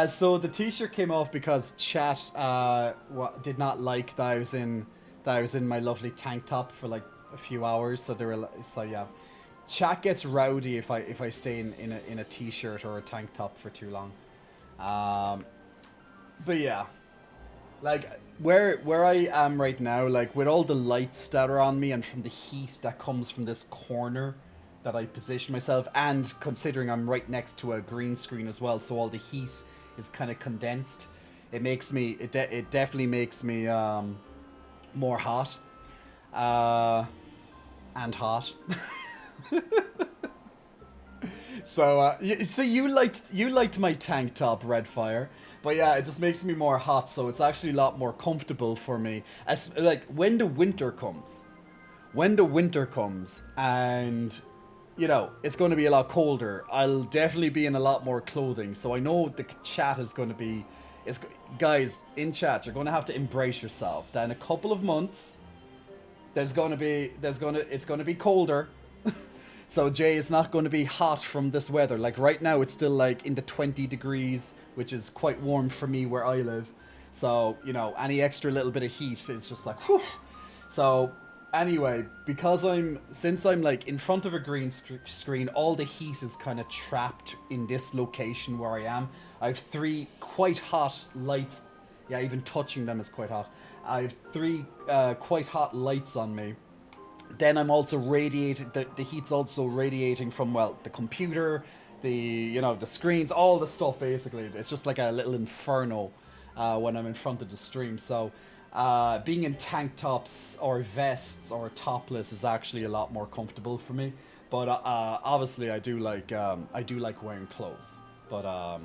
So the t-shirt came off because chat did not like that I was in my lovely tank top for like a few hours. So yeah, chat gets rowdy if I stay in a t-shirt or a tank top for too long. But yeah. Like, where I am right now, like, with all the lights that are on me and from the heat that comes from this corner that I position myself, and considering I'm right next to a green screen as well, so all the heat is kind of condensed, it makes me, it definitely makes me, more hot. And hot. So you liked my tank top, Redfire. But yeah, it just makes me more hot, so it's actually a lot more comfortable for me. As like when the winter comes, and you know it's going to be a lot colder, I'll definitely be in a lot more clothing. So I know the chat is going to be, guys in chat, you're going to have to embrace yourself. That in a couple of months, it's going to be colder. So Jay is not going to be hot from this weather. Like right now, it's still like in the 20 degrees, which is quite warm for me where I live. So, you know, any extra little bit of heat is just like, whew. So anyway, since I'm like in front of a green screen, all the heat is kind of trapped in this location where I am. I have 3 quite hot lights. Yeah, even touching them is quite hot. I have 3 quite hot lights on me. Then I'm also radiating, the heat's also radiating from, well, the computer, the screens, all the stuff basically. It's just like a little inferno when I'm in front of the stream. So being in tank tops or vests or topless is actually a lot more comfortable for me. But obviously I do like wearing clothes. But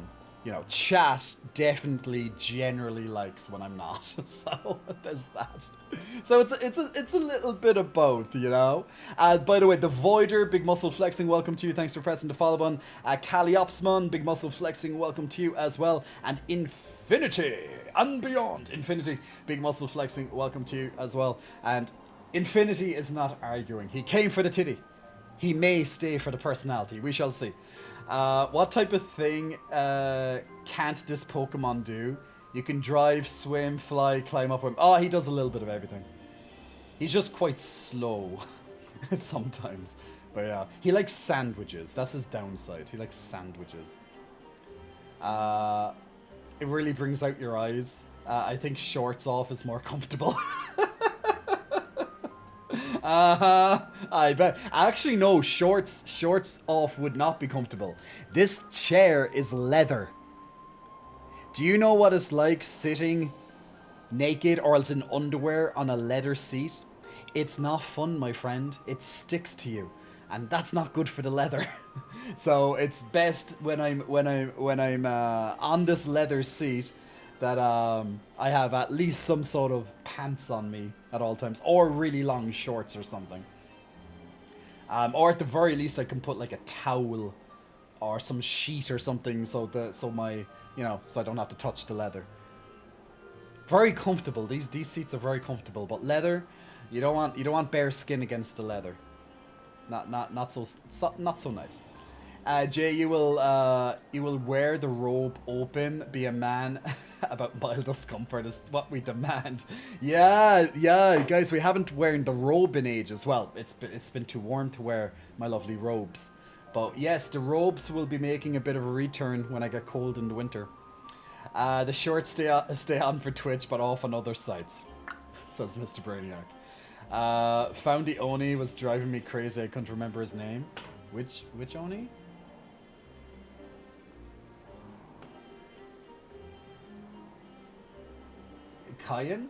you know, chat definitely generally likes when I'm not. So there's that. So it's a little bit of both, you know. By the way, the Voider, big muscle flexing, welcome to you. Thanks for pressing the follow button. Caliopsmon, big muscle flexing, welcome to you as well. And Infinity and Beyond, Infinity, big muscle flexing, welcome to you as well. And Infinity is not arguing. He came for the titty. He may stay for the personality. We shall see. What type of thing can't this Pokemon do? You can drive, swim, fly, climb up. Oh, he does a little bit of everything. He's just quite slow sometimes. But yeah, he likes sandwiches. That's his downside. He likes sandwiches. It really brings out your eyes. I think shorts off is more comfortable. I bet. Actually, no, shorts off would not be comfortable. This chair is leather. Do you know what it's like sitting naked or else in underwear on a leather seat, it's not fun, my friend. It sticks to you, and that's not good for the leather. So it's best when I'm on this leather seat that I have at least some sort of pants on me at all times, or really long shorts or something. Or at the very least, I can put like a towel or some sheet or something, so so I don't have to touch the leather. Very comfortable. These seats are very comfortable, but leather, you don't want bare skin against the leather. Not so nice. Jay, you will wear the robe open, be a man. About mild discomfort is what we demand. Yeah, guys, we haven't worn the robe in ages. Well, it's been too warm to wear my lovely robes. But yes, the robes will be making a bit of a return when I get cold in the winter. The shorts stay on for Twitch, but off on other sites, says Mr. Brainiac. Found the Oni was driving me crazy. I couldn't remember his name. Which Oni? Kayan?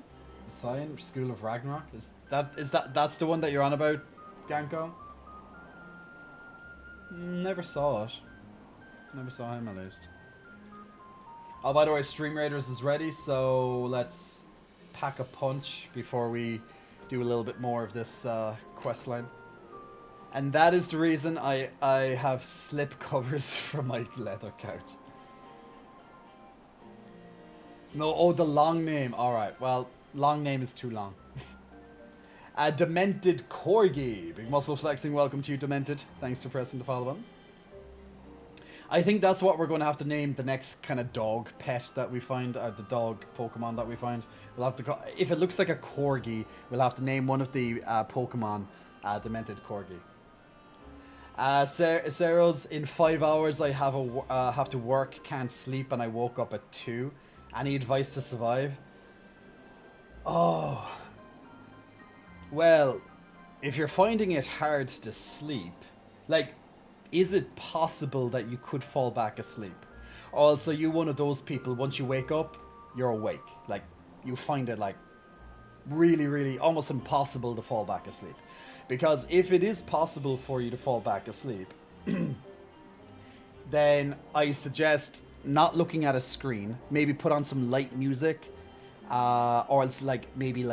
Sion? School of Ragnarok? That's the one that you're on about, Ganko? Never saw it. Never saw him at least. Oh, by the way, Stream Raiders is ready, so let's pack a punch before we do a little bit more of this quest line. And that is the reason I have slip covers for my leather couch. No, oh, the long name. Alright, well, long name is too long. Demented Corgi. Big muscle flexing, welcome to you, Demented. Thanks for pressing the follow button. I think that's what we're going to have to name the next kind of dog pet that we find, or the dog Pokemon that we find. We'll have to go, if it looks like a Corgi, we'll have to name one of the Pokemon Demented Corgi. Sarah's in 5 hours. I have to work, can't sleep, and I woke up at 2. Any advice to survive? Oh. Well, if you're finding it hard to sleep, like, is it possible that you could fall back asleep? Or else are you one of those people, once you wake up, you're awake? Like, you find it, like, really, really almost impossible to fall back asleep. Because if it is possible for you to fall back asleep, then I suggest not looking at a screen. Maybe put on some light music, or else maybe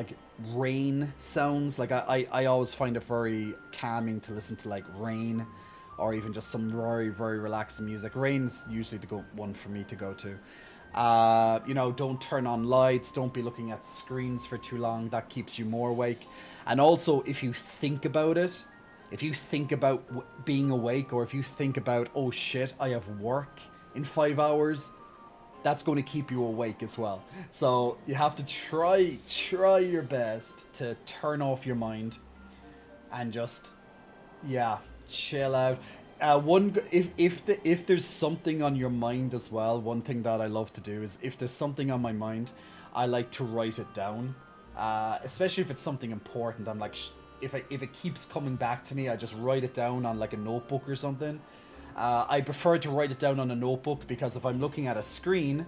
rain sounds. Like I always find it very calming to listen to like rain, or even just some very, very relaxing music. Rain's usually the one for me to go to. Don't turn on lights, don't be looking at screens for too long. That keeps you more awake. And also, if you think about it, if you think about being awake, or if you think about, oh shit, I have work in 5 hours, that's going to keep you awake as well. So you have to try your best to turn off your mind and just, chill out. If there's something on your mind as well, one thing that I love to do is, if there's something on my mind, I like to write it down. Especially if it's something important. I'm like, if it keeps coming back to me, I just write it down on like a notebook or something. I prefer to write it down on a notebook, because if I'm looking at a screen,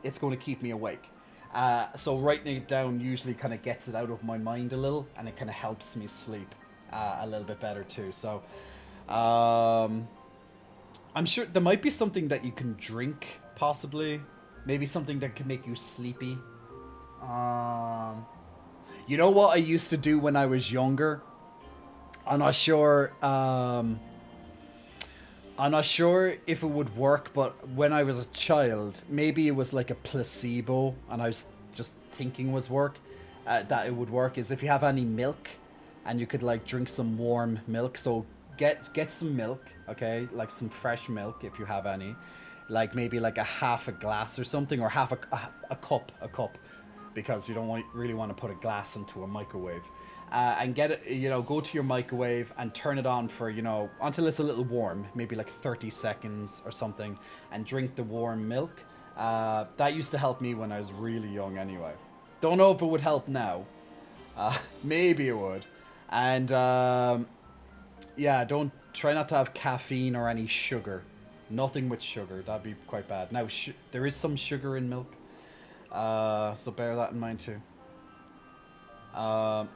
it's going to keep me awake. So writing it down usually kind of gets it out of my mind a little, and it kind of helps me sleep a little bit better too. So I'm sure there might be something that you can drink, possibly. Maybe something that can make you sleepy. You know what I used to do when I was younger? I'm not sure if it would work, but when I was a child, maybe it was like a placebo, and I was just thinking that it would work, is if you have any milk, and you could like drink some warm milk. So get some milk, okay? Like some fresh milk if you have any. Like maybe like a half a glass or something, or half a cup, because you don't really want to put a glass into a microwave. And get it, go to your microwave and turn it on for, until it's a little warm, maybe like 30 seconds or something, and drink the warm milk. That used to help me when I was really young anyway. Don't know if it would help now. Maybe it would. And try not to have caffeine or any sugar. Nothing with sugar, that'd be quite bad. Now, there is some sugar in milk. So bear that in mind too.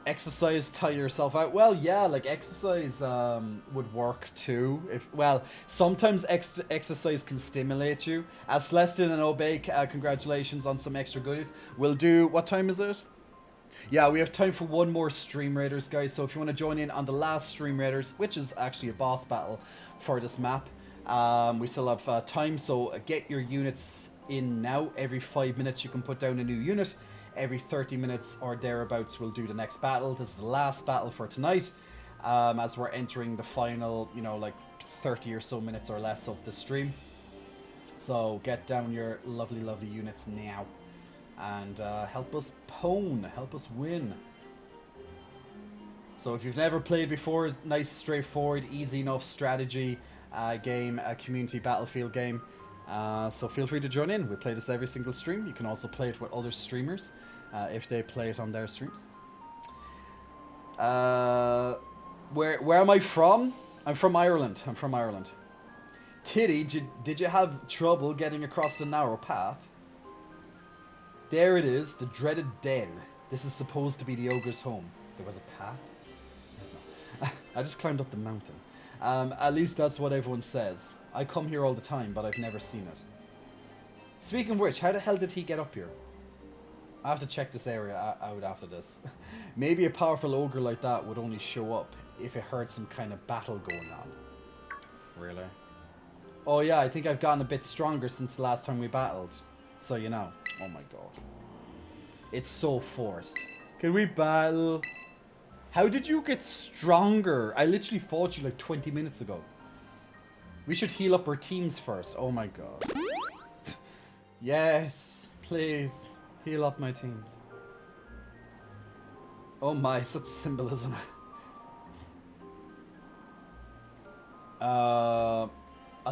Exercise, tire yourself out. Well, yeah, like exercise would work too. Sometimes exercise can stimulate you. As Celestin and Obey, congratulations on some extra goodies. We'll do, what time is it? Yeah, we have time for one more Stream Raiders, guys. So if you want to join in on the last Stream Raiders, which is actually a boss battle for this map, we still have time. So get your units in now. Every 5 minutes you can put down a new unit. Every 30 minutes or thereabouts we'll do the next battle. This is the last battle for tonight, as we're entering the final, you know, like 30 or so minutes or less of the stream. So get down your lovely, lovely units now. And help us pwn, help us win. So if you've never played before, nice, straightforward, easy enough strategy game, a community battlefield game. So feel free to join in. We play this every single stream. You can also play it with other streamers if they play it on their streams. Where am I from? I'm from Ireland. I'm from Ireland. Tiddy, did you have trouble getting across the narrow path? There it is, the dreaded den. This is supposed to be the ogre's home. There was a path? No. I just climbed up the mountain. At least that's what everyone says. I come here all the time, but I've never seen it. Speaking of which, how the hell did he get up here? I have to check this area out after this. Maybe a powerful ogre like that would only show up if it heard some kind of battle going on. Really? Oh yeah, I think I've gotten a bit stronger since the last time we battled. So you know. Oh my god. It's so forced. Can we battle? How did you get stronger? I literally fought you like 20 minutes ago. We should heal up our teams first. Oh my god. Yes, please. Heal up my teams. Oh my, such symbolism. I'll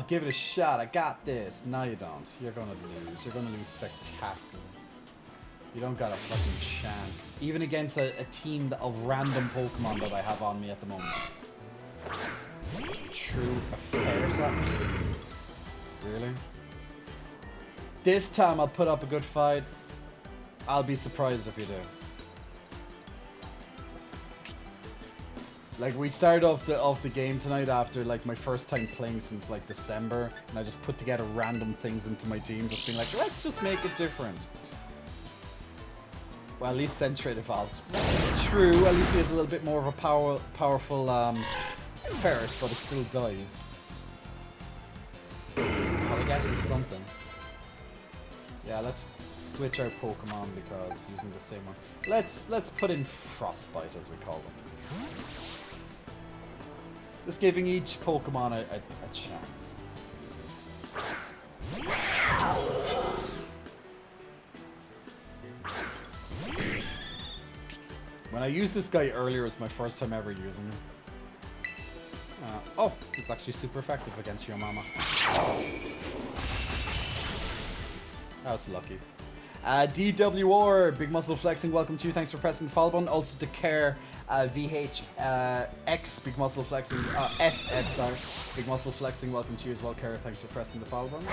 give it a shot. I got this. No, you don't. You're gonna lose. You're gonna lose spectacularly. You don't got a fucking chance. Even against a team of random Pokemon that I have on me at the moment. True affair, really? This time I'll put up a good fight. I'll be surprised if you do. Like, we started off the game tonight after like my first time playing since like December, and I just put together random things into my team, just being like, let's just make it different. Well, at least Centrate evolved. True, at least he has a little bit more of a powerful ferret, but it still dies. Well, I guess it's something. Yeah, let's switch our Pokemon because using the same one. Let's put in Frostbite, as we call them. Just giving each Pokemon a chance. When I used this guy earlier, it was my first time ever using him. Oh, it's actually super effective against your mama. That was lucky. DWR, Big Muscle Flexing, welcome to you. Thanks for pressing the follow button. Also to Care VHX, Big Muscle Flexing, FF, sorry. Big Muscle Flexing, welcome to you as well, Care. Thanks for pressing the follow button.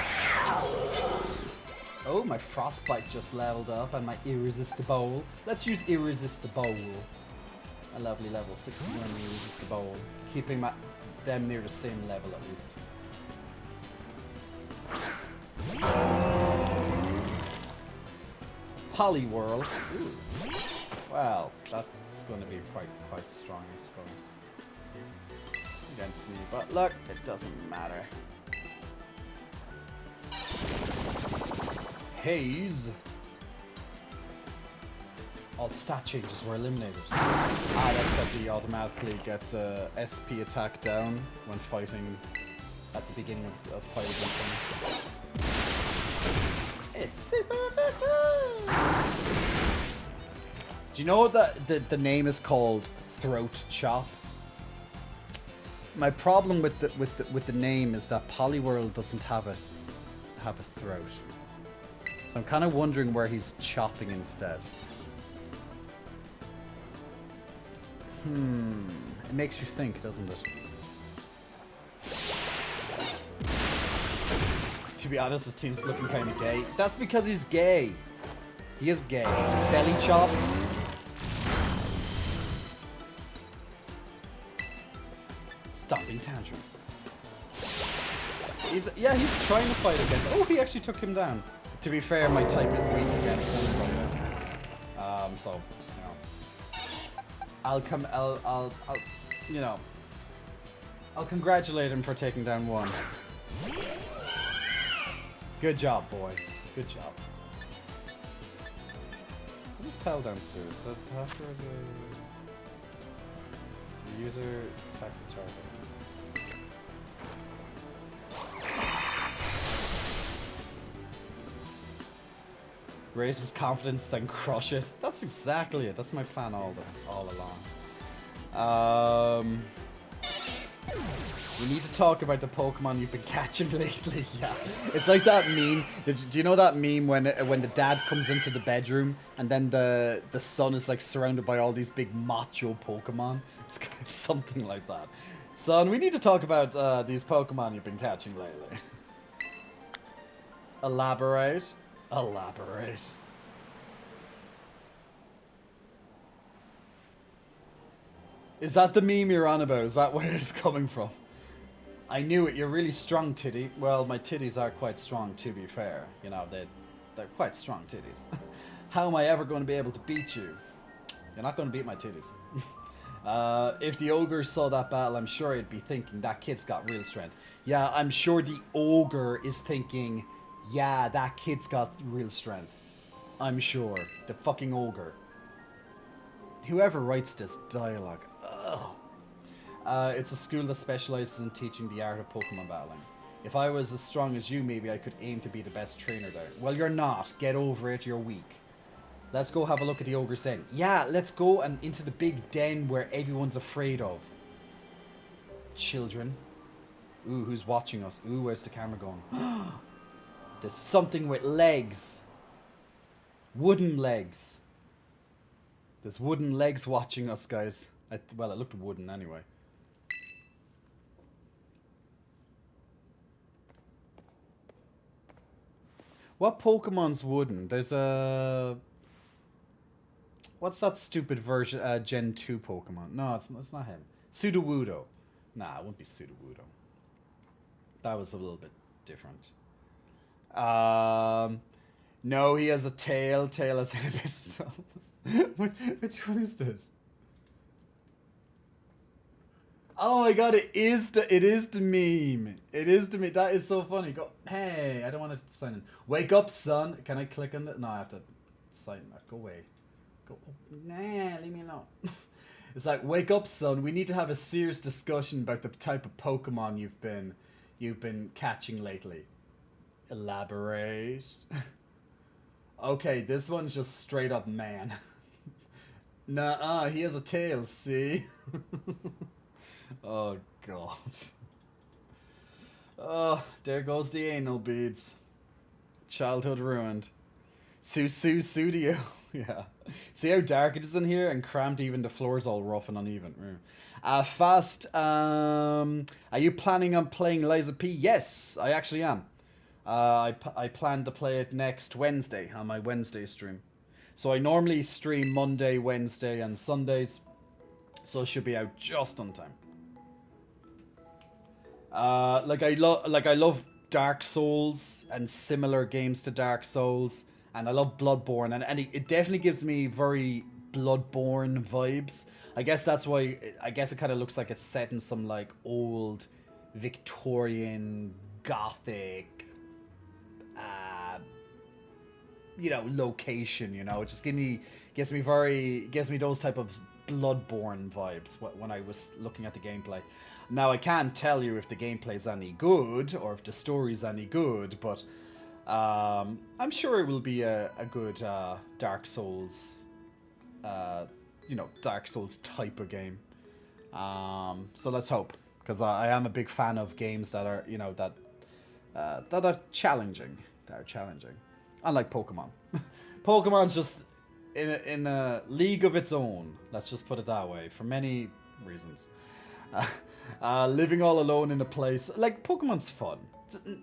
Oh, my Frostbite just leveled up and my Irresistible. Let's use Irresistible. A lovely level 61 Irresistible. Keeping them near the same level at least. Poliwhirl. Ooh. Well, that's going to be quite strong, I suppose. Against me, but look, it doesn't matter. Haze. All stat changes were eliminated. Ah, that's because he automatically gets a SP attack down when fighting at the beginning of fight against someone. It's super effective! Do you know that the name is called Throat Chop? My problem with the name is that Poliwhirl doesn't have a throat. So I'm kind of wondering where he's chopping instead. It makes you think, doesn't it? To be honest, his team's looking kind of gay. That's because he's gay. He is gay. Belly chop. Stomping tantrum. He's trying to fight against. Oh, he actually took him down. To be fair, my type is weak against him. So you know, I'll congratulate him for taking down one. Good job, boy. Good job. What does Pal down do? Is that after the user attacks a target? Raise his confidence, then crush it. That's exactly it. That's my plan all along. We need to talk about the Pokemon you've been catching lately. Yeah, it's like that meme. Do you know that meme when the dad comes into the bedroom and then the son is like surrounded by all these big macho Pokemon? It's something like that. Son, we need to talk about these Pokemon you've been catching lately. Elaborate. Elaborate. Is that the meme you're on about? Is that where it's coming from? I knew it. You're really strong, Tiddy. Well, my titties are quite strong, to be fair. You know, they're quite strong titties. How am I ever going to be able to beat you? You're not going to beat my titties. If the ogre saw that battle, I'm sure he'd be thinking, that kid's got real strength. Yeah, I'm sure the ogre is thinking, yeah, that kid's got real strength. I'm sure. The fucking ogre. Whoever writes this dialogue. Ugh. It's a school that specializes in teaching the art of Pokemon battling. If I was as strong as you, maybe I could aim to be the best trainer there. Well, you're not. Get over it. You're weak. Let's go have a look at the ogre's den. Yeah, let's go and into the big den where everyone's afraid of. Children. Ooh, who's watching us? Ooh, where's the camera going? There's something with legs. Wooden legs. There's wooden legs watching us, guys. Well, it looked wooden anyway. What Pokemon's wooden? There's a... What's that stupid version, Gen 2 Pokemon? No, it's not him. Sudowoodo. Nah, it wouldn't be Sudowoodo. That was a little bit different. No, he has a tail. Tail has a bit stuff. Which one is this? Oh my god, it is the meme. It is the meme. That is so funny. Go, hey, I don't want to sign in. Wake up, son. Can I click on it? No, I have to sign that. Go away. Go. Nah, leave me alone. It's like, wake up, son. We need to have a serious discussion about the type of Pokemon you've been catching lately. Elaborate. Okay, this one's just straight up man. Nah, he has a tail, see? Oh, God. Oh, there goes the anal beads. Childhood ruined. Studio. Yeah. See how dark it is in here? And cramped, even the floor's all rough and uneven. Fast, are you planning on playing Liza P? Yes, I actually am. I plan to play it next Wednesday on my Wednesday stream. So I normally stream Monday, Wednesday, and Sundays. So it should be out just on time. Like I love Dark Souls and similar games to Dark Souls, and I love Bloodborne, and it definitely gives me very Bloodborne vibes. I guess that's why. I guess it kind of looks like it's set in some like old Victorian Gothic, location. It just gives me those type of Bloodborne vibes when I was looking at the gameplay. Now I can't tell you if the gameplay's any good or if the story's any good, but I'm sure it will be a good Dark Souls, Dark Souls type of game. So let's hope, because I am a big fan of games that are that are challenging. Unlike Pokemon. Pokemon's just in a league of its own. Let's just put it that way, for many reasons. Living all alone in a place like Pokemon's fun.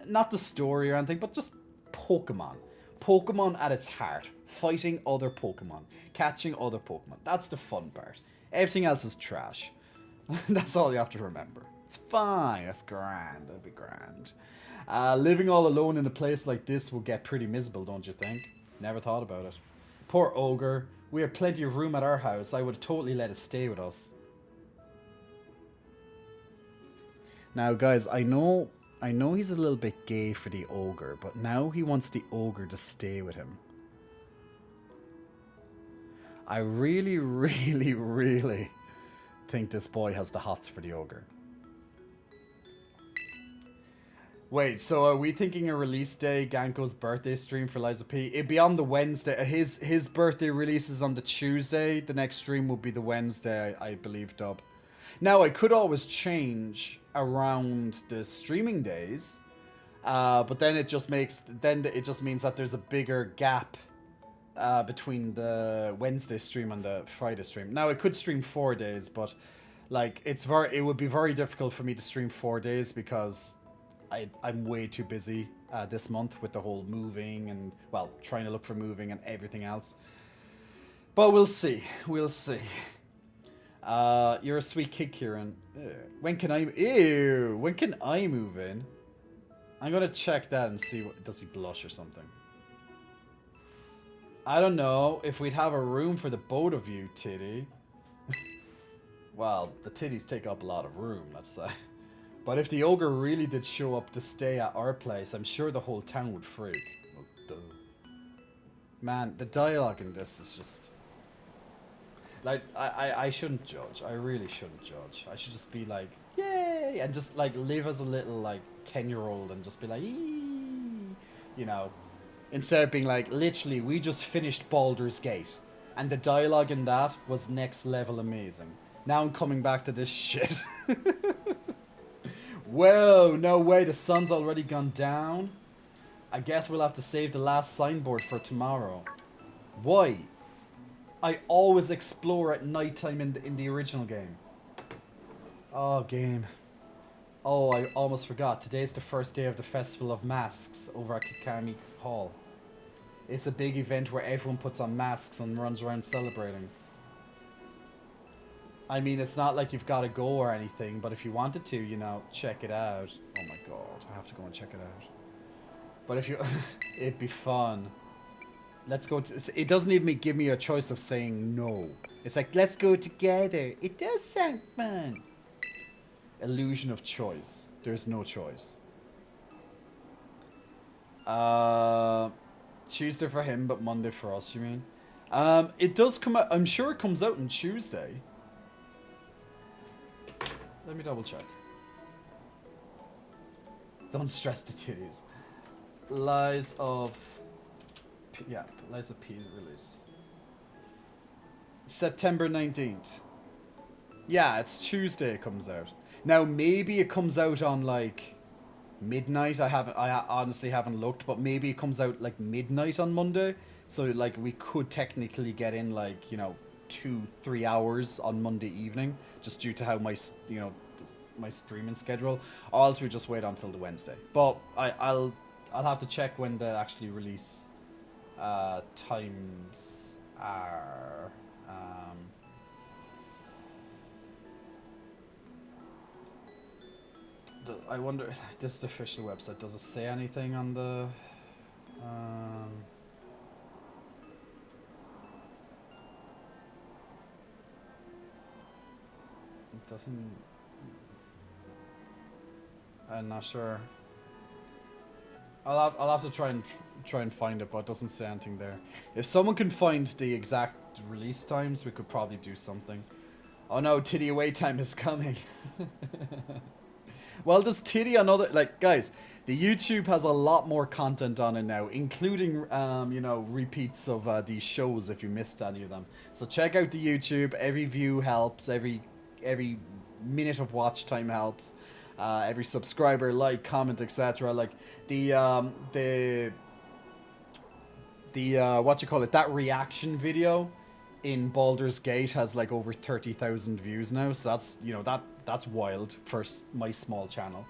Not the story or anything, but just Pokemon. Pokemon at its heart. Fighting other Pokemon. Catching other Pokemon. That's the fun part. Everything else is trash. That's all you have to remember. It's fine. That's grand. That'd be grand. Living all alone in a place like this will get pretty miserable, don't you think? Never thought about it. Poor Ogre. We have plenty of room at our house. I would have totally let it stay with us. Now, guys, I know he's a little bit gay for the Ogre, but now he wants the Ogre to stay with him. I really, really, really think this boy has the hots for the Ogre. Wait, so are we thinking a release day, Ganko's birthday stream for Liza P? It'd be on the Wednesday. His birthday release is on the Tuesday. The next stream will be the Wednesday, I believe, Dub. Now, I could always change around the streaming days, but then it just means that there's a bigger gap between the Wednesday stream and the Friday stream. Now, I could stream 4 days, but like it would be very difficult for me to stream 4 days because I'm way too busy this month with the whole moving and, well, trying to look for moving and everything else. But we'll see. We'll see. You're a sweet kid, Kieran. When can I move in? I'm gonna check that and see does he blush or something. I don't know if we'd have a room for the both of you, Tiddy. Well, the titties take up a lot of room, let's say. But if the Ogre really did show up to stay at our place, I'm sure the whole town would freak. Well, duh. Man, the dialogue in this is just... Like, I shouldn't judge. I really shouldn't judge. I should just be like, yay! And just, like, live as a little, like, 10-year-old and just be like, eee! You know? Instead of being like, literally, we just finished Baldur's Gate. And the dialogue in that was next level amazing. Now I'm coming back to this shit. Whoa, no way, the sun's already gone down. I guess we'll have to save the last signboard for tomorrow. Why? I always explore at nighttime in the original game. Oh, game. Oh, I almost forgot. Today's the first day of the Festival of Masks over at Kikami Hall. It's a big event where everyone puts on masks and runs around celebrating. I mean, it's not like you've got to go or anything, but if you wanted to, you know, check it out. Oh my god, I have to go and check it out. But if you... it'd be fun. Let's go to... It doesn't even give me a choice of saying no. It's like, let's go together. It does sound fun. Illusion of choice. There's no choice. Tuesday for him, but Monday for us, you mean? It does come out... I'm sure it comes out on Tuesday. Let me double check. Don't stress the titties. Lies of... Yeah, Lies of P release. September 19th. Yeah, it's Tuesday it comes out. Now, maybe it comes out on, like, midnight. I honestly haven't looked, but maybe it comes out, like, midnight on Monday. So, like, we could technically get in, like, you know, 2-3 hours on Monday evening, just due to how my, you know, my streaming schedule. Or else we just wait until the Wednesday. But I'll have to check when the actually release times are. I wonder, this is the official website. Does it say anything on the? It doesn't. I'm not sure. I'll have to try and find it, but it doesn't say anything there. If someone can find the exact release times, we could probably do something. Oh no, Tiddy away time is coming. Well, does Tiddy on other, like, guys, the YouTube has a lot more content on it now, including you know, repeats of these shows if you missed any of them. So check out the YouTube. Every view helps. Every minute of watch time helps. Every subscriber, like, comment, etc. Like the what you call it, that reaction video in Baldur's Gate has like over 30,000 views now. So that's, you know, that's wild for my small channel.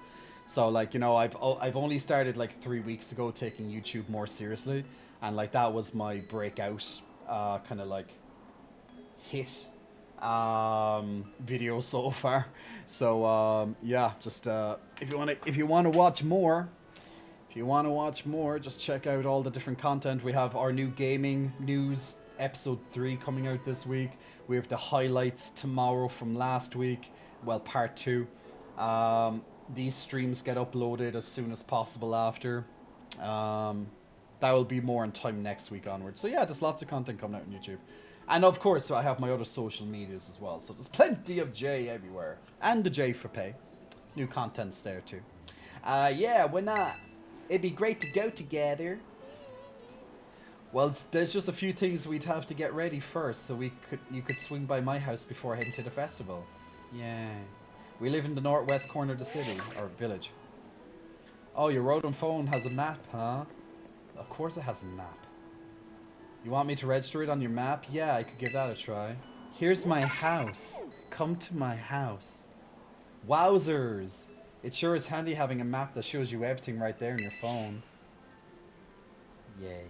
So, like, you know, I've only started like 3 weeks ago taking YouTube more seriously, and like that was my breakout kind of like hit video so far. So yeah, just if you want to watch more, just check out all the different content. We have our new gaming news episode 3 coming out this week. We have the highlights tomorrow from last week, well, part 2. These streams get uploaded as soon as possible after. That will be more in time next week onwards. So yeah, there's lots of content coming out on YouTube. And of course, I have my other social medias as well. So there's plenty of J everywhere. And the J for pay. New content's there too. Yeah, why not? It'd be great to go together. Well, there's just a few things we'd have to get ready first, so you could swing by my house before heading to the festival. Yeah. We live in the northwest corner of the city, or village. Oh, your Rodent phone has a map, huh? Of course it has a map. You want me to register it on your map? Yeah, I could give that a try. Here's my house. Come to my house. Wowzers! It sure is handy having a map that shows you everything right there on your phone. Yay.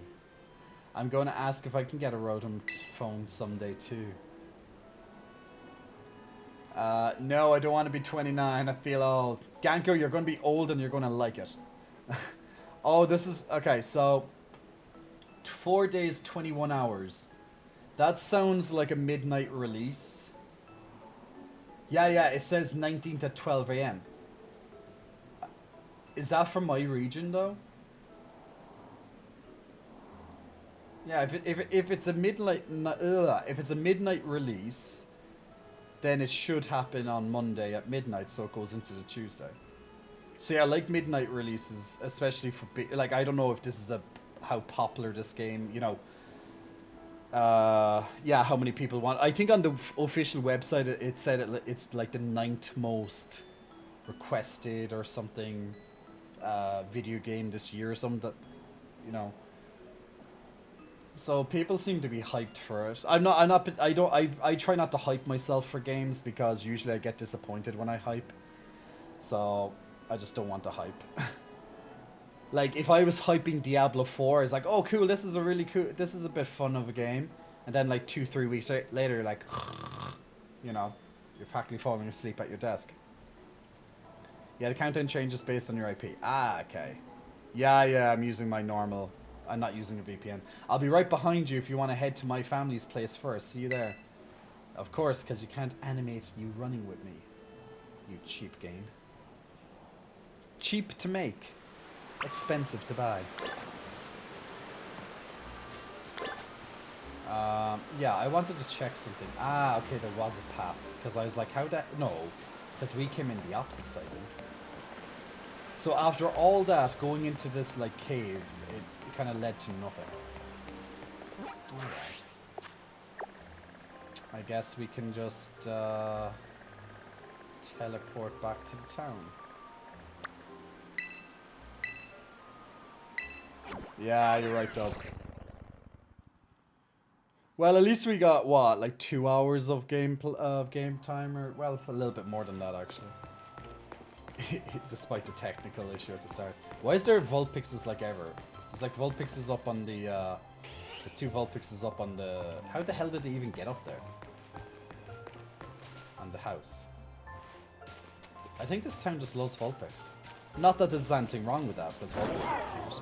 I'm going to ask if I can get a Rodent phone someday too. No, I don't want to be 29. I feel old. Ganko, you're going to be old and you're going to like it. Oh, this is... Okay, so... 4 days, 21 hours. That sounds like a midnight release. Yeah, it says 19th at 12 a.m. Is that from my region, though? Yeah, if it's a midnight... if it's a midnight release... then it should happen on Monday at midnight, so it goes into the Tuesday. See, I like midnight releases, especially for... Like, I don't know if this is how popular this game, you know... yeah, how many people want... I think on the official website, it said it's like the 9th most requested or something video game this year or something that, you know... So people seem to be hyped for it. I try not to hype myself for games because usually I get disappointed when I hype. So I just don't want to hype. Like if I was hyping Diablo 4, it's like, oh cool, this is a bit fun of a game. And then like 2-3 weeks later, like, you know, you're practically falling asleep at your desk. Yeah, the countdown changes based on your IP. Ah, okay. Yeah, I'm using my normal... I'm not using a VPN. I'll be right behind you if you want to head to my family's place first. See you there. Of course, because you can't animate you running with me. You cheap game. Cheap to make. Expensive to buy. Yeah, I wanted to check something. Ah, okay, there was a path. Because I was like, how that... No. Because we came in the opposite side. So after all that, going into this, like, cave... It kind of led to nothing. Alright. I guess we can just teleport back to the town. Yeah, you're right, Dub. Well, at least we got what, like 2 hours of game time, or well, a little bit more than that actually. Despite the technical issue at the start. Why is there Vulpixes like ever? There's like Vulpixes up on the, there's 2 Vulpixes up on the... How the hell did they even get up there? On the house. I think this town just loves Vulpix. Not that there's anything wrong with that, because Vulpix is cute.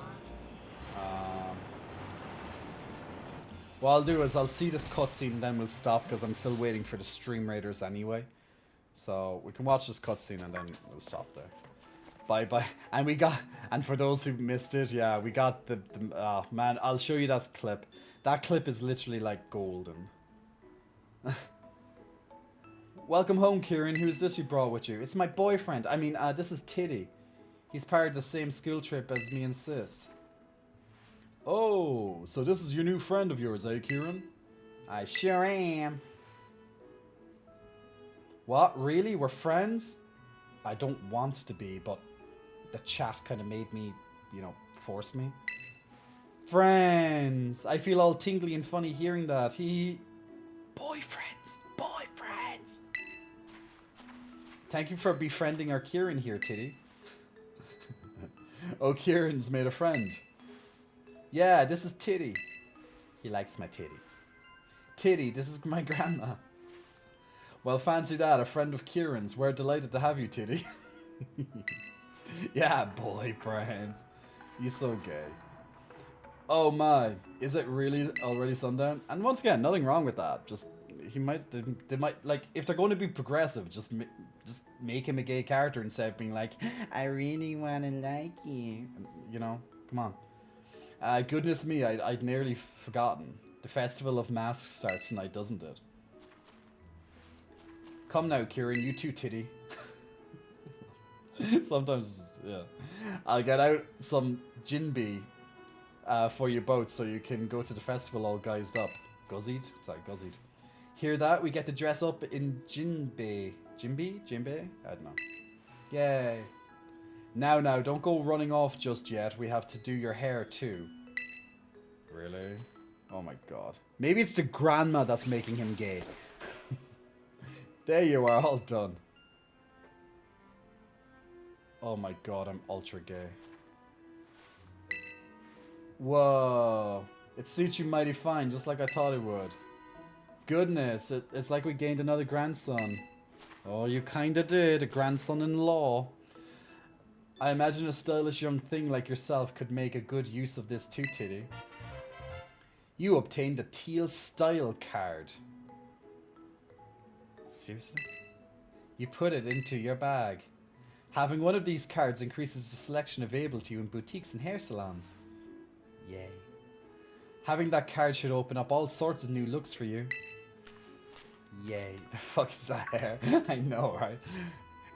What I'll do is I'll see this cutscene and then we'll stop, because I'm still waiting for the stream raiders anyway. So we can watch this cutscene and then we'll stop there. Bye. And for those who missed it, yeah, we got the man, I'll show you that clip. That clip is literally like golden. Welcome home, Kieran. Who's this you brought with you? It's my boyfriend. I mean, this is Tiddy. He's part of the same school trip as me and Sis. Oh, so this is your new friend of yours, eh, Kieran? I sure am. What? Really? We're friends? I don't want to be, but the chat kind of made me, you know, force me. Friends! I feel all tingly and funny hearing that. Boyfriends! Thank you for befriending our Kieran here, Tiddy. Oh, Kieran's made a friend. Yeah, this is Tiddy. He likes my titty. Tiddy, this is my grandma. Well, fancy that, a friend of Kieran's. We're delighted to have you, Tiddy. Yeah, boy friends. You so gay. Oh my, is it really already sundown? And once again, nothing wrong with that. Just, they might, like, if they're going to be progressive, just make him a gay character instead of being like, I really want to like you. You know, come on. Goodness me, I'd nearly forgotten. The Festival of Masks starts tonight, doesn't it? Come now, Kieran, you too, Tiddy. Sometimes, yeah. I'll get out some Jinbei for you both so you can go to the festival all guised up. Guzzied? Sorry, guzzied. Hear that? We get to dress up in Jinbei. Jinbei? I don't know. Yay. Now, don't go running off just yet. We have to do your hair too. Really? Oh my god. Maybe it's the grandma that's making him gay. There you are, all done. Oh my god, I'm ultra gay. Whoa. It suits you mighty fine, just like I thought it would. Goodness, it's like we gained another grandson. Oh, you kinda did, a grandson-in-law. I imagine a stylish young thing like yourself could make a good use of this too, Tiddy. You obtained a teal style card. Seriously? You put it into your bag. Having one of these cards increases the selection available to you in boutiques and hair salons. Yay. Having that card should open up all sorts of new looks for you. Yay. The fuck is that hair? I know, right?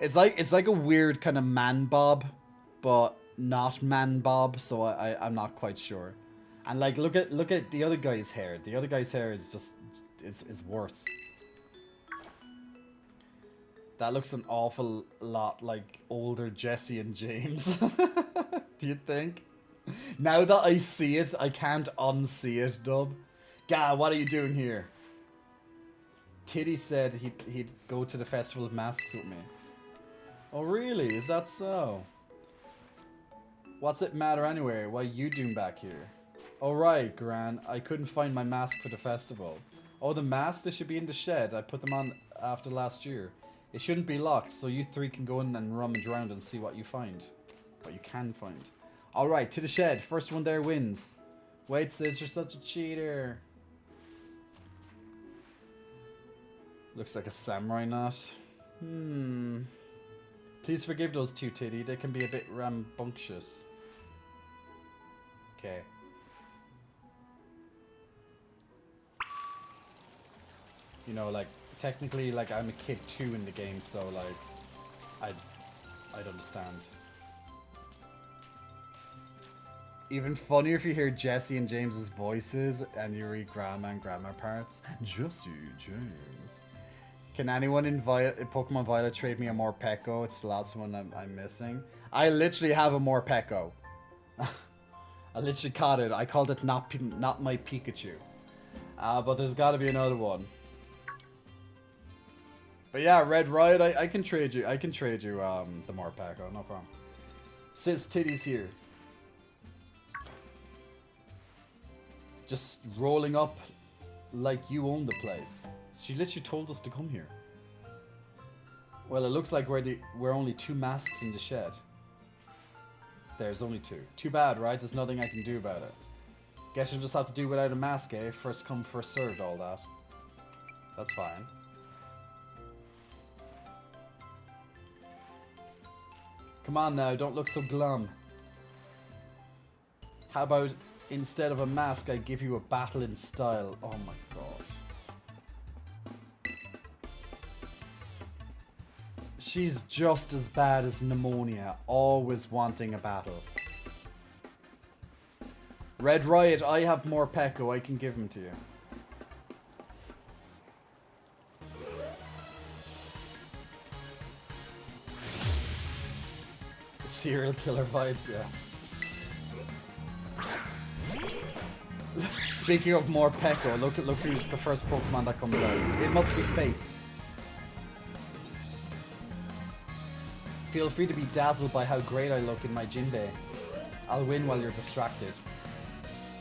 It's like a weird kind of man bob, but not man bob, so I'm not quite sure. And like look at the other guy's hair. The other guy's hair is just is worse. That looks an awful lot like older Jesse and James. Do you think? Now that I see it, I can't unsee it, Dub. Gah, what are you doing here? Tiddy said he'd go to the Festival of Masks with me. Oh really? Is that so? What's it matter anyway? What are you doing back here? Oh right, Gran. I couldn't find my mask for the festival. Oh, the mask? They should be in the shed. I put them on after last year. It shouldn't be locked, so you three can go in and rummage around and see what you find. What you can find. Alright, to the shed. First one there wins. Wait, sis, you're such a cheater. Looks like a samurai knot. Please forgive those two, Tiddy. They can be a bit rambunctious. Okay. You know, like, technically, like, I'm a kid too in the game, so, like, I'd understand. Even funnier if you hear Jesse and James's voices and you read grandma and grandma parts. Jesse, James. Can anyone in Pokemon Violet trade me a Morpeko? It's the last one I'm missing. I literally have a Morpeko. I literally caught it. I called it not my Pikachu. But there's got to be another one. But yeah, Red Riot, I can trade you. I can trade you the Morpeko, no problem. Sis Tiddy's here. Just rolling up like you own the place. She literally told us to come here. Well, it looks like we're only 2 masks in the shed. There's only 2. Too bad, right? There's nothing I can do about it. Guess you'll just have to do without a mask, eh? First come, first served, all that. That's fine. Come on now, don't look so glum. How about instead of a mask, I give you a battle in style? Oh my god. She's just as bad as pneumonia, always wanting a battle. Red Riot, I have more Peko, I can give him to you. Serial killer vibes, yeah. Speaking of more Peko, look who's the first Pokemon that comes out. It must be fate. Feel free to be dazzled by how great I look in my Jinbei. I'll win while you're distracted.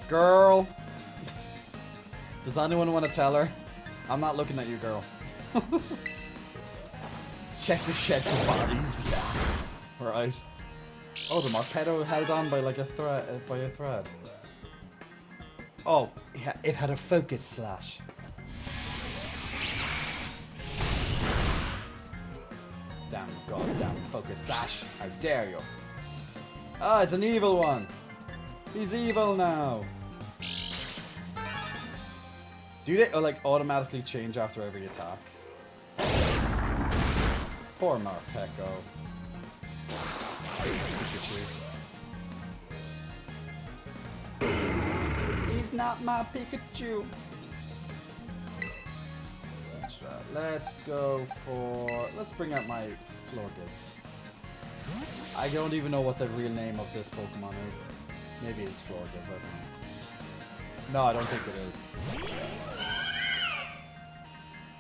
Girl. Does anyone want to tell her? I'm not looking at you, girl. Check the shed for bodies. Yeah. Right. Oh, the Marpedo held on by like a thread. Oh, yeah, it had a focus slash. Damn goddamn focus slash. How dare you? Ah, it's an evil one. He's evil now. Do they like automatically change after every attack? Poor Marpeco. He's not my Pikachu. Let's go for... Let's bring out my Florges. I don't even know what the real name of this Pokemon is. Maybe it's Florges, I don't know. No, I don't think it is.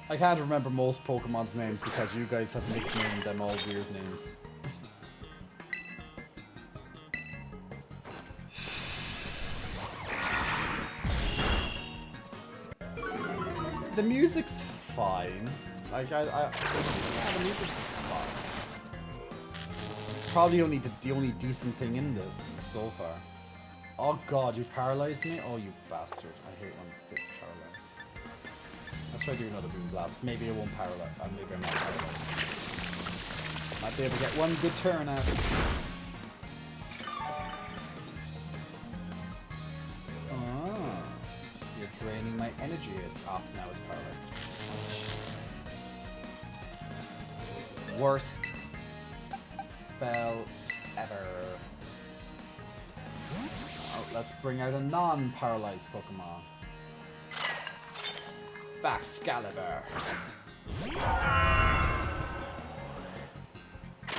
I can't remember most Pokemon's names because you guys have nicknamed them all weird names. The music's fine. Like yeah, the music's fine. It's probably the only decent thing in this so far. Oh god, you paralyzed me? Oh, you bastard. I hate when they paralyze. Let's try to do another Boom Blast. Maybe it won't paralyze. Maybe I'm not paralyzed. Might be able to get one good turn out. Ah, you're draining my energy. Ah, now it's paralyzed. Worst spell ever. Let's bring out a non-paralyzed Pokemon. Baxcalibur.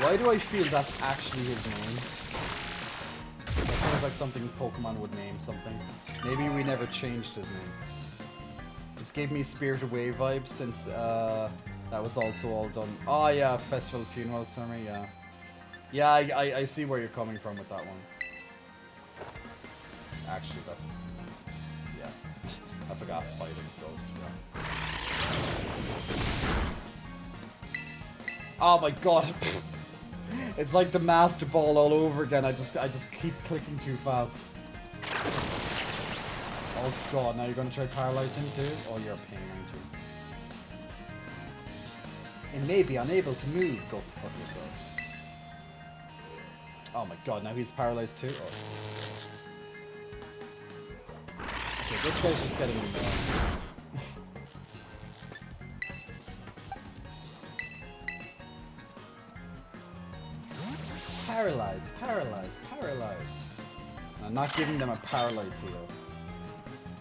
Why do I feel that's actually his name? That sounds like something Pokemon would name something. Maybe we never changed his name. This gave me Spirited Away vibes since that was also all done. Oh yeah, Festival Funeral Ceremony, yeah. Yeah, I see where you're coming from with that one. Actually, that's... Yeah. I forgot fighting Ghost, yeah. Oh my god! It's like the Master Ball all over again. I just keep clicking too fast. Oh god, now you're gonna try to paralyze him too? Oh, you're a pain, aren't you? It may be unable to move. Go fuck yourself. Oh my god, now he's paralyzed too? Oh. Okay, this guy's just getting annoying. Paralyze, paralyze, paralyze. I'm not giving them a paralyze heal.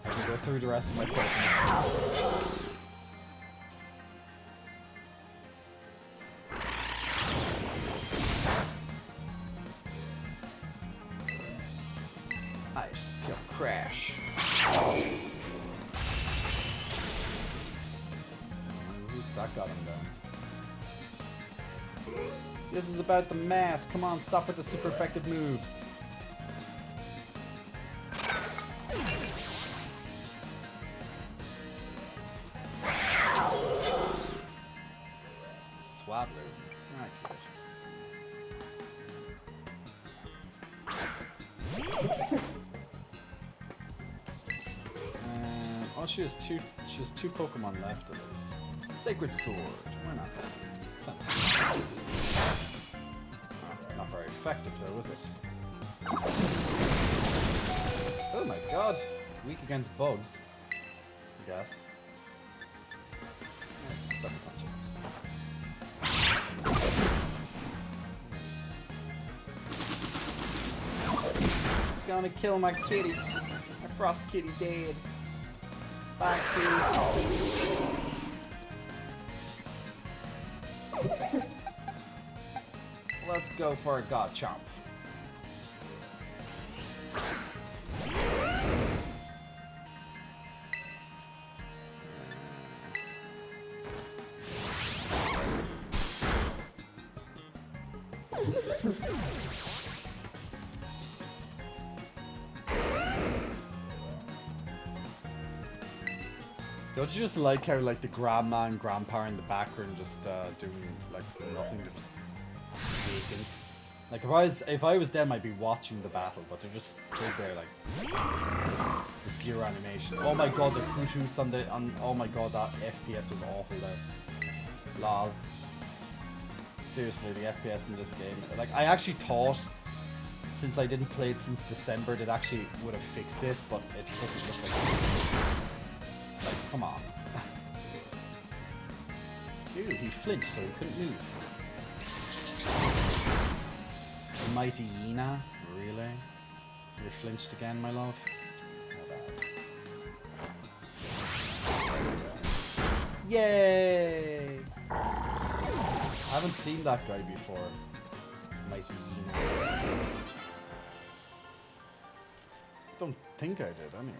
I can go through the rest of my Pokemon. Nice, kill Crash. At least that got him down. This is about the mask. Come on, stop with the super effective moves. Swaddler. Alright, oh, she has two Pokemon left of this. Sacred Sword. Why not? Sounds good. Not very effective though, was it? Oh my god. Weak against bugs. I guess. Let's sucker punch it. It's gonna kill my kitty. My frost kitty dead. Bye, kitty. Let's go for a Garchomp. Don't you just like how like the grandma and grandpa are in the background just doing like nothing, they're just vacant. Like if I was them, I'd be watching the battle, but they're just stood there like with zero animation. Oh my god, the crew shoots on oh my god, that FPS was awful there. Lol. Seriously, the FPS in this game. Like I actually thought, since I didn't play it since December, that actually would have fixed it, but it doesn't look like come on. Ew, he flinched so he couldn't move. Mighty Yina? Really? You flinched again, my love? How bad. Yay! I haven't seen that guy before. Mighty Yina. Don't think I did, anyway.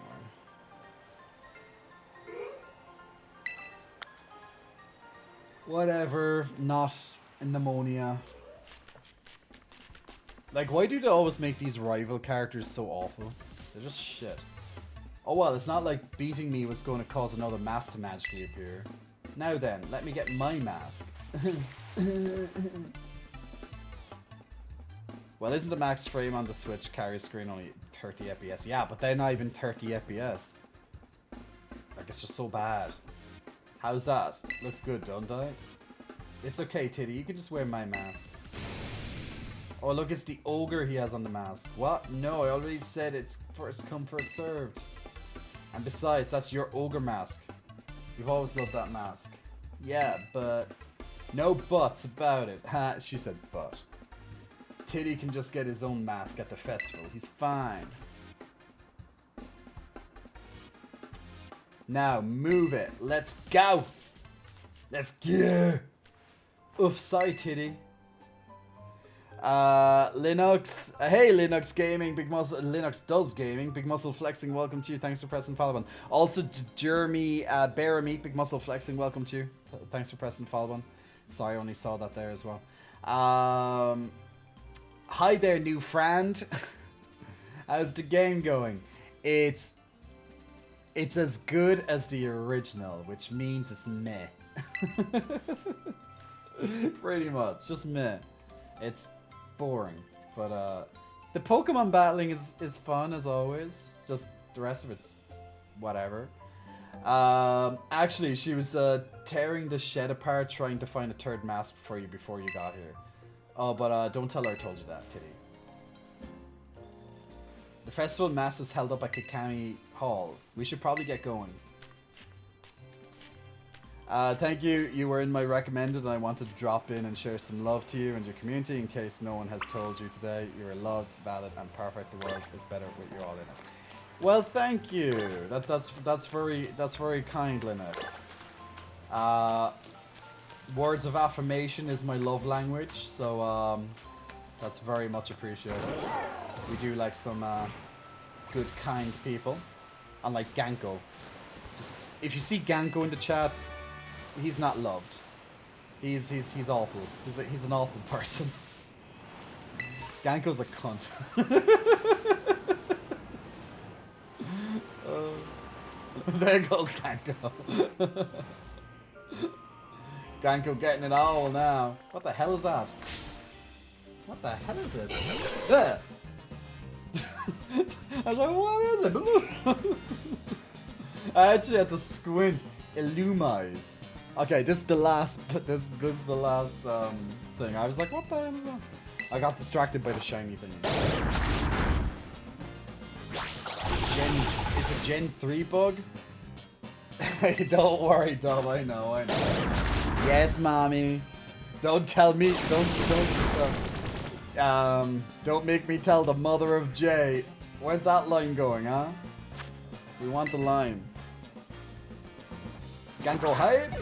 Whatever, not pneumonia. Like, why do they always make these rival characters so awful? They're just shit. Oh well, it's not like beating me was going to cause another mask to magically appear. Now then, let me get my mask. Well, isn't the max frame on the Switch carrier screen only 30 FPS? Yeah, but they're not even 30 FPS. Like, it's just so bad. How's that? Looks good, don't I? It's okay, Tiddy. You can just wear my mask. Oh, look, it's the ogre he has on the mask. What? No, I already said it's first come, first served. And besides, that's your ogre mask. You've always loved that mask. Yeah, but... No buts about it. Ha, she said but. Tiddy can just get his own mask at the festival. He's fine. Now, move it. Let's go. Let's go. Oof, sorry, Tiddy. Linux. Hey, Linux Gaming. Big Muscle. Linux does gaming. Big Muscle Flexing. Welcome to you. Thanks for pressing follow button. Also, Jeremy Bear Meat. Big Muscle Flexing. Welcome to you. Thanks for pressing follow button. Sorry, I only saw that there as well. Hi there, new friend. How's the game going? It's as good as the original, which means it's meh. Pretty much, just meh. It's boring, but the Pokemon battling is fun as always. Just the rest of it's whatever. Actually, she was tearing the shed apart trying to find a third mask before you got here. Oh, but don't tell her I told you that, Tiddy. The festival mask is held up at Kikami Hall. We should probably get going. Thank you. You were in my recommended, and I wanted to drop in and share some love to you and your community in case no one has told you today. You are loved, valid, and perfect. The world is better with you all in it. Well, thank you. That's very kind, Linux. Words of affirmation is my love language, so that's very much appreciated. We do like some good, kind people, unlike Ganko. Just, if you see Ganko in the chat, he's not loved. He's awful. He's an awful person. Ganko's a cunt. There goes Ganko. Ganko getting it all now. What the hell is that? What the hell is it? There. I was like, what is it? I actually had to squint. Illumise. Okay, this is the last. This is the last thing. I was like, what the hell is that? I got distracted by the shiny thing. It's a Gen 3 bug. Don't worry, Dom. I know. Yes, mommy. Don't tell me. Don't make me tell the mother of Jay. Where's that line going, huh? We want the line. Ganko hype.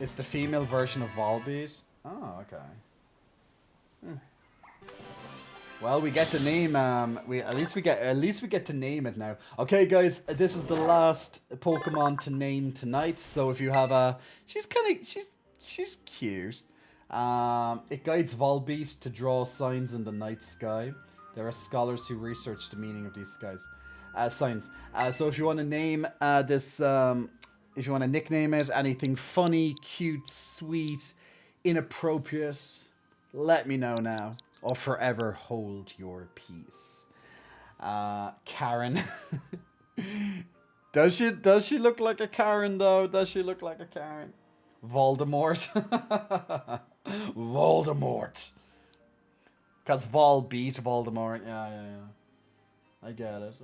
It's the female version of Volbeat. Oh, okay. Well, we get to name. At least we get to name it now. Okay, guys, this is the last Pokemon to name tonight. So if you have a, she's cute. It guides Volbeat to draw signs in the night sky. There are scholars who research the meaning of these skies. Signs. So if you want to name this, if you want to nickname it anything funny, cute, sweet, inappropriate, let me know now, or forever hold your peace. Karen. Does she look like a Karen though? Does she look like a Karen? Voldemort. Voldemort. Cause Vol beat Voldemort. Yeah. I get it.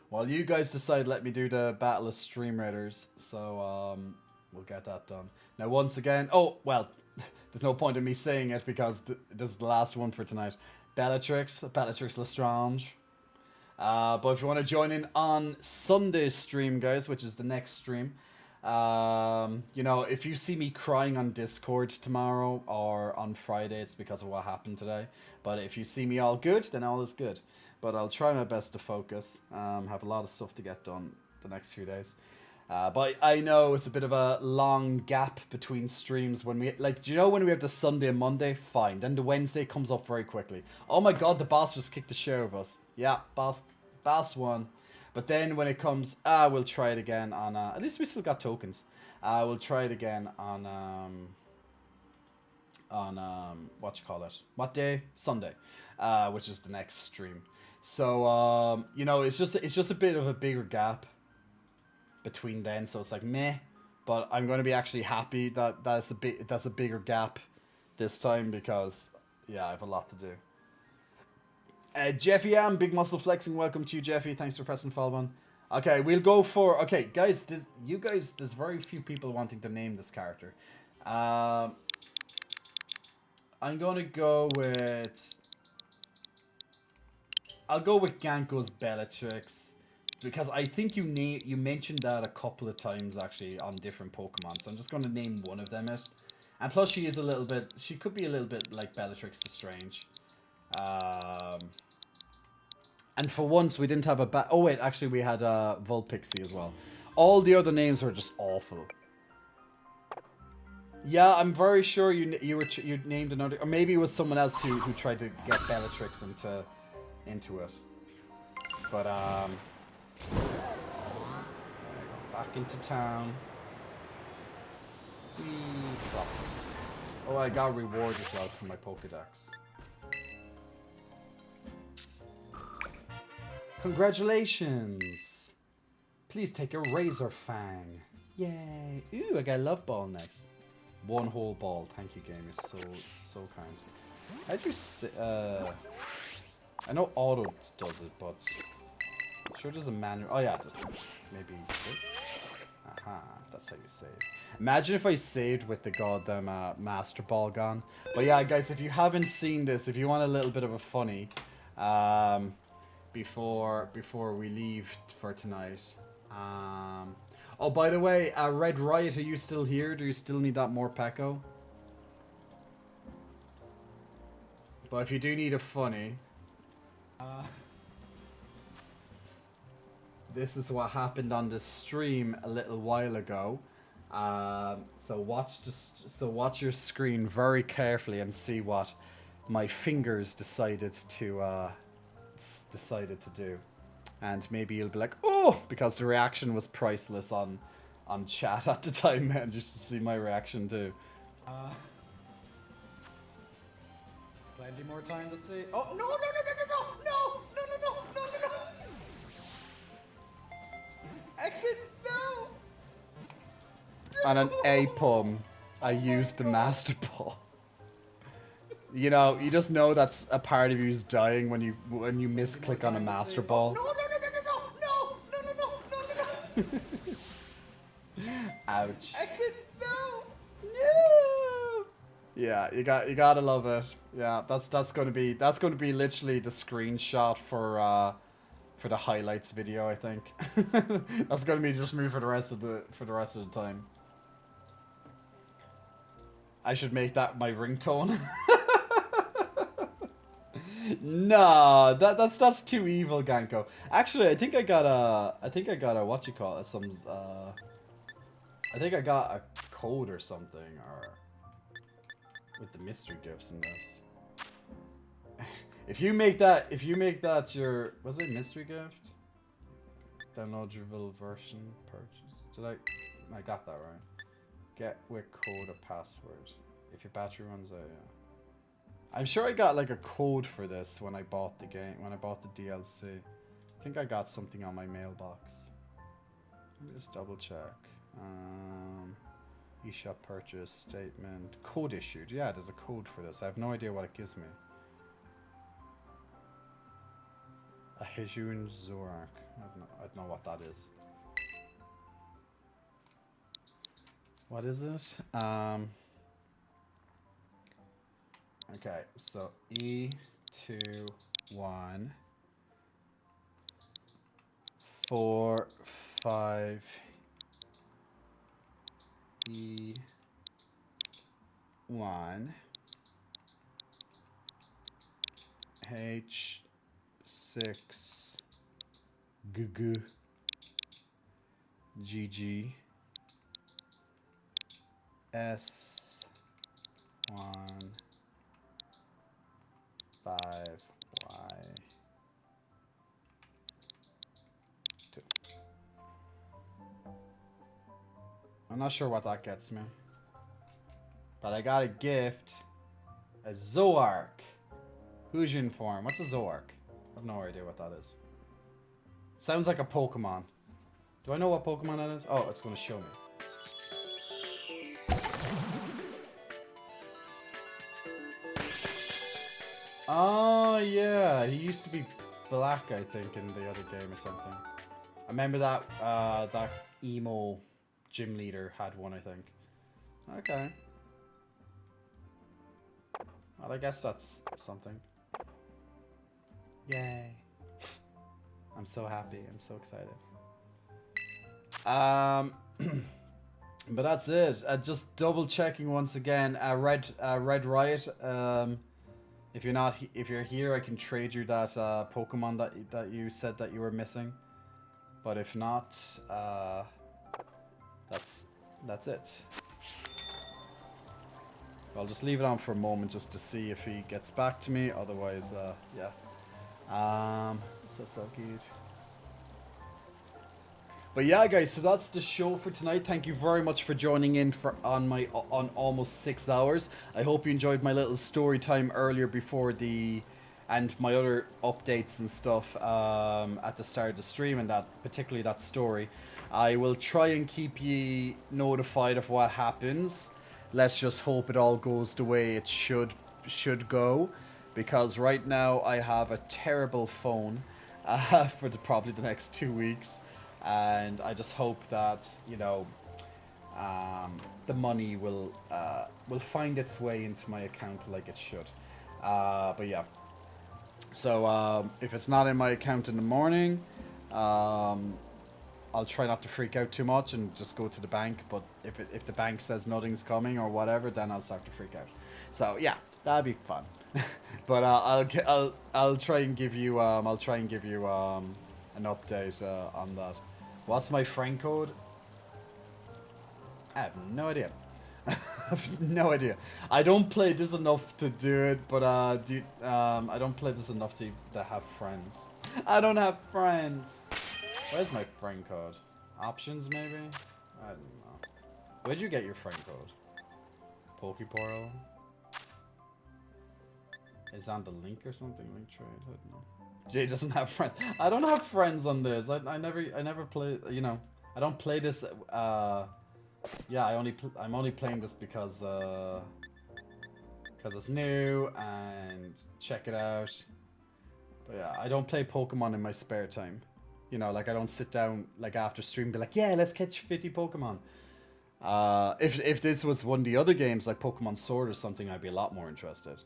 While you guys decide, let me do the Battle of Stream Raiders. So we'll get that done. Now once again, oh well, there's no point in me saying it because this is the last one for tonight. Bellatrix Lestrange. But if you want to join in on Sunday's stream, guys, which is the next stream, you know, if you see me crying on Discord tomorrow or on Friday, it's because of what happened today. But if you see me all good, then all is good. But I'll try my best to focus. Have a lot of stuff to get done the next few days. But I know it's a bit of a long gap between streams when we, like, do you know when we have the Sunday and Monday? Fine. Then the Wednesday comes up very quickly. Oh my god, the boss just kicked the shit out of us. Yeah, boss won. But then when it comes, we'll try it again on, at least we still got tokens. We'll try it again on what you call it? What day? Sunday, which is the next stream. So, you know, it's just a bit of a bigger gap between then, so it's like meh, but I'm going to be actually happy that that's a bigger gap this time because yeah, I have a lot to do. Jeffy Am, Big Muscle Flexing, welcome to you, Jeffy. Thanks for pressing follow button. Okay, we'll go for, okay guys, there's very few people wanting to name this character. I'm going to go with, I'll go with Ganko's Bellatrix. Because I think you mentioned that a couple of times actually on different Pokemon, so I'm just going to name one of them it. And plus she is a little bit, she could be a little bit like Bellatrix Lestrange. And for once we didn't have a oh wait, actually we had a Vulpixie as well. All the other names were just awful. Yeah, I'm very sure you named another, or maybe it was someone else who tried to get Bellatrix into it. But back into town. Oh, I got a reward as well for my Pokedex. Congratulations! Please take a Razor Fang. Yay! Ooh, I got a Love Ball next. One whole ball. Thank you, game. You're so kind. How do you say, I know Auto does it, but I'm sure there's a manual. Oh yeah, maybe this. Aha, that's how you save. Imagine if I saved with the goddamn Master Ball gone. But yeah, guys, if you haven't seen this, if you want a little bit of a funny, before we leave for tonight. Oh, by the way, Red Riot, are you still here? Do you still need that more Pecco? But if you do need a funny, this is what happened on the stream a little while ago. So watch your screen very carefully and see what my fingers decided to do. And maybe you'll be like, oh, because the reaction was priceless on chat at the time, man, just to see my reaction too. There's plenty more time to see. Oh, no. Exit, no! On an A-pum, I used the Master Ball. You know, you just know that's a part of you's dying when you misclick on a Master Ball. No. Ouch. Exit, no! Yeah, you gotta love it. Yeah, that's gonna be literally the screenshot for the highlights video, I think. That's gonna be just me for the rest of the time. I should make that my ringtone. No, that's too evil, Ganko. Actually, I think I got a what you call it, I think I got a code or something, or with the mystery gifts in this. If you make that your, was it mystery gift? Downloadable version purchase. Did I got that right. Get with code or password. If your battery runs out, yeah. I'm sure I got like a code for this when I bought the game, when I bought the DLC. I think I got something on my mailbox. Let me just double check. eShop purchase statement. Code issued. Yeah, there's a code for this. I have no idea what it gives me. A Hejun Zorak. I don't know what that is. What is it? Okay, so E21 4 5 E1 H6 GG GG S1 5Y 2. I'm not sure what that gets me, but I got a gift. A Zoark. Huijin form. What's a Zoark? I have no idea what that is. Sounds like a Pokemon. Do I know what Pokemon that is? Oh, it's going to show me. Oh, yeah. He used to be black, I think, in the other game or something. I remember that that emo gym leader had one, I think. Okay. Well, I guess that's something. Yay. I'm so happy. I'm so excited. But that's it. Just double checking once again. Red Riot. If you're here, I can trade you that Pokemon that you said that you were missing. But if not, that's it. I'll just leave it on for a moment just to see if he gets back to me. Otherwise, yeah. So that's all good. But yeah, guys, so that's the show for tonight. Thank you very much for joining in on almost 6 hours. I hope you enjoyed my little story time earlier before and my other updates and stuff at the start of the stream, and particularly that story. I will try and keep you notified of what happens. Let's just hope it all goes the way it should go, because right now I have a terrible phone for probably the next 2 weeks. And I just hope that, you know, the money will find its way into my account like it should. But yeah. So if it's not in my account in the morning, I'll try not to freak out too much and just go to the bank. But if the bank says nothing's coming or whatever, then I'll start to freak out. So yeah, that'd be fun. But I'll try and give you an update on that. What's my friend code? I have no idea. I have no idea. I don't play this enough to do it, but I don't play this enough to have friends. I don't have friends. Where's my friend code? Options, maybe? I don't know. Where'd you get your friend code? Pokeportal? Is on the link or something? Link trade? I don't know. Jay doesn't have friends. I don't have friends on this. I never play. You know, I don't play this. Yeah, I'm only playing this because it's new and check it out. But yeah, I don't play Pokemon in my spare time. You know, like I don't sit down like after stream and be like, yeah, let's catch 50 Pokemon. If this was one of the other games like Pokemon Sword or something, I'd be a lot more interested.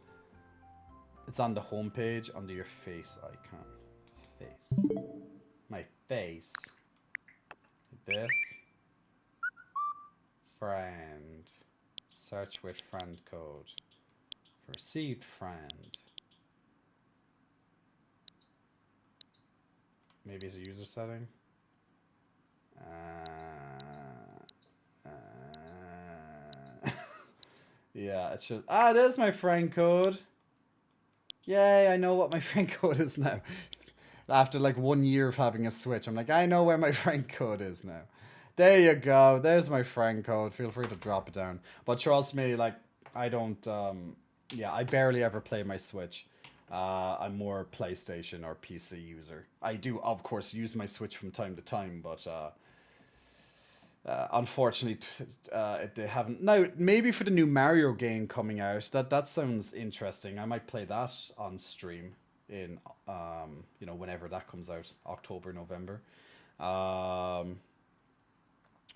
It's on the homepage under your face icon. Face. My face. This. Friend. Search with friend code. Received friend. Maybe it's a user setting. Yeah, it should. Ah, there's my friend code. Yay, I know what my friend code is now. After like 1 year of having a Switch, I'm like, I know where my friend code is now. There you go. There's my friend code. Feel free to drop it down. But trust me, like, I don't, yeah, I barely ever play my Switch. I'm more PlayStation or PC user. I do, of course, use my Switch from time to time, but unfortunately, they haven't. Now, maybe for the new Mario game coming out, that sounds interesting. I might play that on stream in, whenever that comes out, October, November. Um,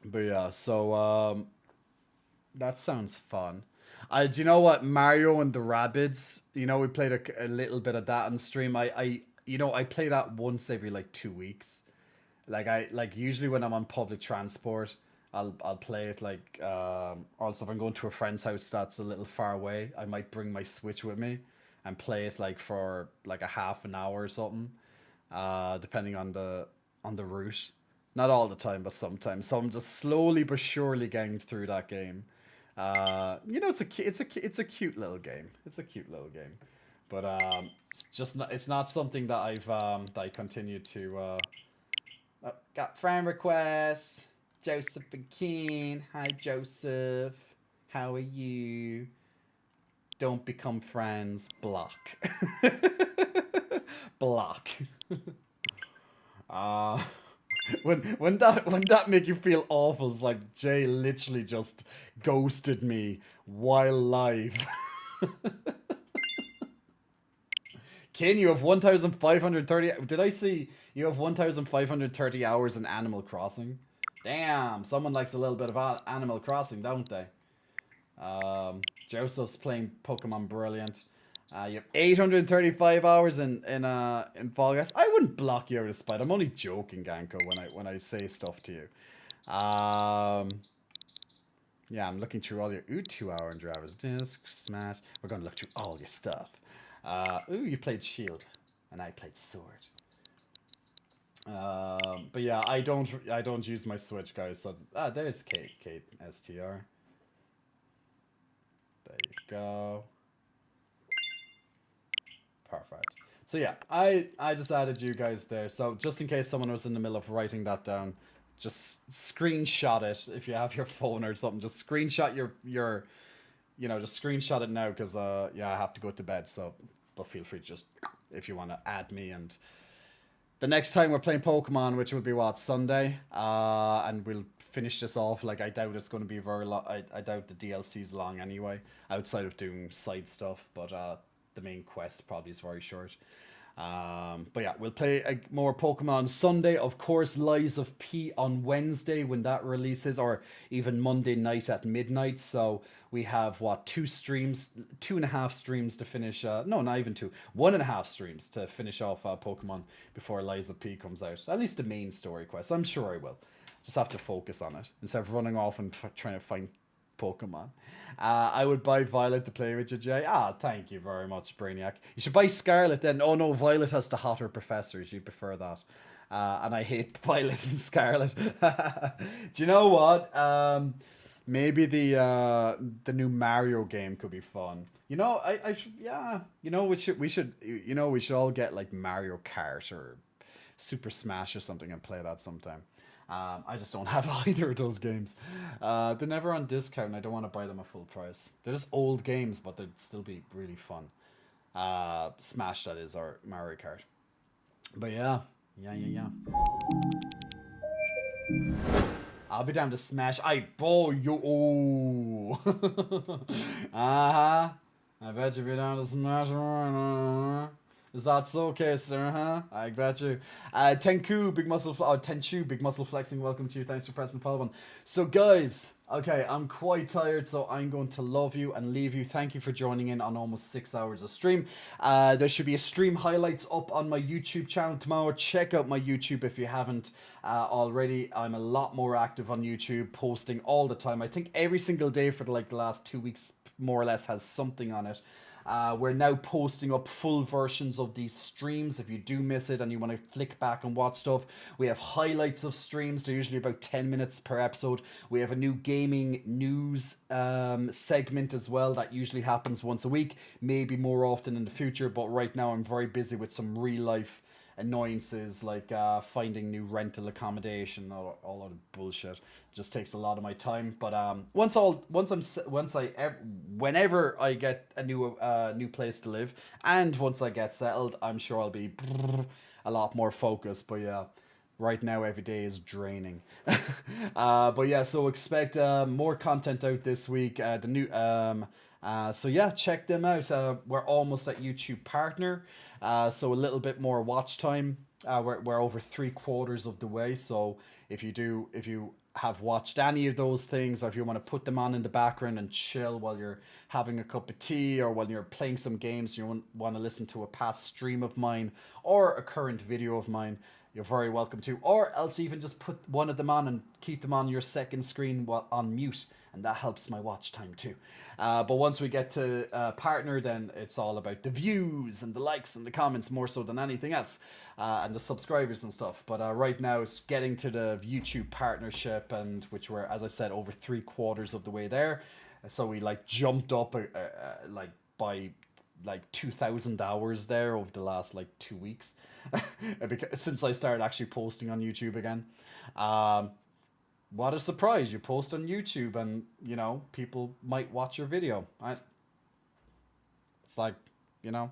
but yeah, so that sounds fun. Do you know what, Mario and the Rabbids? We played a little bit of that on stream. I play that once every like 2 weeks. Like usually when I'm on public transport, I'll play it like also if I'm going to a friend's house that's a little far away, I might bring my Switch with me and play it like for like a half an hour or something, depending on the route. Not all the time, but sometimes. So I'm just slowly but surely getting through that game. It's a cute little game. It's a cute little game, but it's not something that that I continue to. Got friend requests. Joseph and Keen. Hi, Joseph. How are you? Don't become friends. Block. Block. uh when that make you feel awful, it's like Jay literally just ghosted me while live. Ken, you have 1,530. Did I see you have 1,530 hours in Animal Crossing? Damn, someone likes a little bit of Animal Crossing, don't they? Joseph's playing Pokemon Brilliant. You have 835 hours in Fall Guys. I wouldn't block you out of spite. I'm only joking, Ganko, when I say stuff to you. Yeah, I'm looking through all your 2-hour drivers. Disc, Smash. We're gonna look through all your stuff. You played Shield, and I played Sword. But yeah, I don't use my Switch, guys. So there's Kate STR. There you go. Perfect. So yeah, I just added you guys there. So just in case someone was in the middle of writing that down, just screenshot it if you have your phone or something. Just screenshot your just screenshot it now because yeah, I have to go to bed. So, but feel free to just if you want to add me. And the next time we're playing Pokemon, which will be what, Sunday, and we'll finish this off. Like I doubt it's going to be very long. I doubt the DLC's long anyway, outside of doing side stuff. But the main quest probably is very short. But yeah, we'll play more Pokemon on Sunday. Of course, Lies of P on Wednesday when that releases, or even Monday night at midnight. So we have what, 2.5 streams to finish. No, not even two. 1.5 streams to finish off Pokemon before Lies of P comes out. At least the main story quest. I'm sure I will. Just have to focus on it instead of running off and trying to find Pokemon. I would buy Violet to play with you, Jay. Thank you very much, Brainiac. You should buy Scarlet then. Oh no, Violet has the hotter professors. You prefer that. And I hate Violet and Scarlet. Do you know what? Maybe the new Mario game could be fun. Yeah. We should all get like Mario Kart or Super Smash or something and play that sometime. I just don't have either of those games. They're never on discount and I don't want to buy them at full price. They're just old games, but they'd still be really fun. Smash, that is, or Mario Kart. But yeah. I'll be down to Smash. You. Uh-huh. I bet you'll be down to Smash. Is that so, okay, sir, huh? I bet you. Tenku, Tenchu, Big Muscle Flexing, welcome to you. Thanks for pressing follow button. So, guys, okay, I'm quite tired, so I'm going to love you and leave you. Thank you for joining in on almost 6 hours of stream. There should be a stream highlights up on my YouTube channel tomorrow. Check out my YouTube if you haven't already. I'm a lot more active on YouTube, posting all the time. I think every single day for the last 2 weeks, more or less, has something on it. We're now posting up full versions of these streams. If you do miss it and you want to flick back and watch stuff, we have highlights of streams. They're usually about 10 minutes per episode. We have a new gaming news segment as well that usually happens once a week, maybe more often in the future, but right now I'm very busy with some real life annoyances like finding new rental accommodation, or all of the bullshit. It just takes a lot of my time. But whenever I get a new place to live, and once I get settled, I'm sure I'll be a lot more focused. But yeah, right now every day is draining. But yeah, so expect more content out this week. The new so yeah, check them out. We're almost at YouTube Partner, so a little bit more watch time. We're over 3/4 of the way. So if you have watched any of those things, or if you want to put them on in the background and chill while you're having a cup of tea, or while you're playing some games, you want to listen to a past stream of mine or a current video of mine, you're very welcome to. Or else even just put one of them on and keep them on your second screen while on mute, and that helps my watch time too. But once we get to partner, then it's all about the views and the likes and the comments more so than anything else, and the subscribers and stuff. But right now it's getting to the YouTube partnership, and which we're, as I said, over 3/4 of the way there. So we like jumped up like by like 2,000 hours there over the last like 2 weeks, since I started actually posting on YouTube again. What a surprise, you post on YouTube and, you know, people might watch your video. It's like, you know,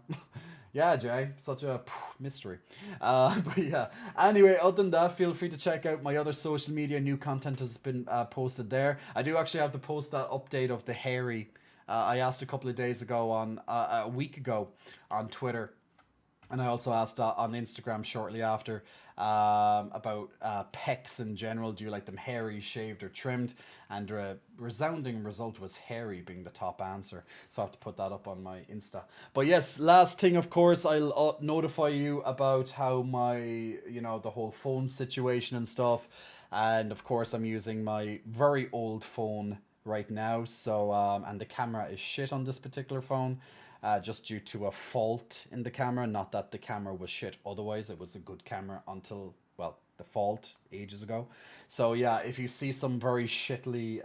yeah, Jay, such a mystery. But yeah, anyway, other than that, feel free to check out my other social media. New content has been posted there. I do actually have to post that update of the hairy. I asked a couple of days ago a week ago on Twitter. And I also asked on Instagram shortly after about pecs in general. Do you like them hairy, shaved, or trimmed? And a resounding result was hairy being the top answer. So I have to put that up on my Insta. But yes, last thing, of course, I'll notify you about how the whole phone situation and stuff. And of course, I'm using my very old phone right now. So, and the camera is shit on this particular phone. Just due to a fault in the camera. Not that the camera was shit otherwise, it was a good camera until, well, the fault ages ago. So yeah, if you see some very shittly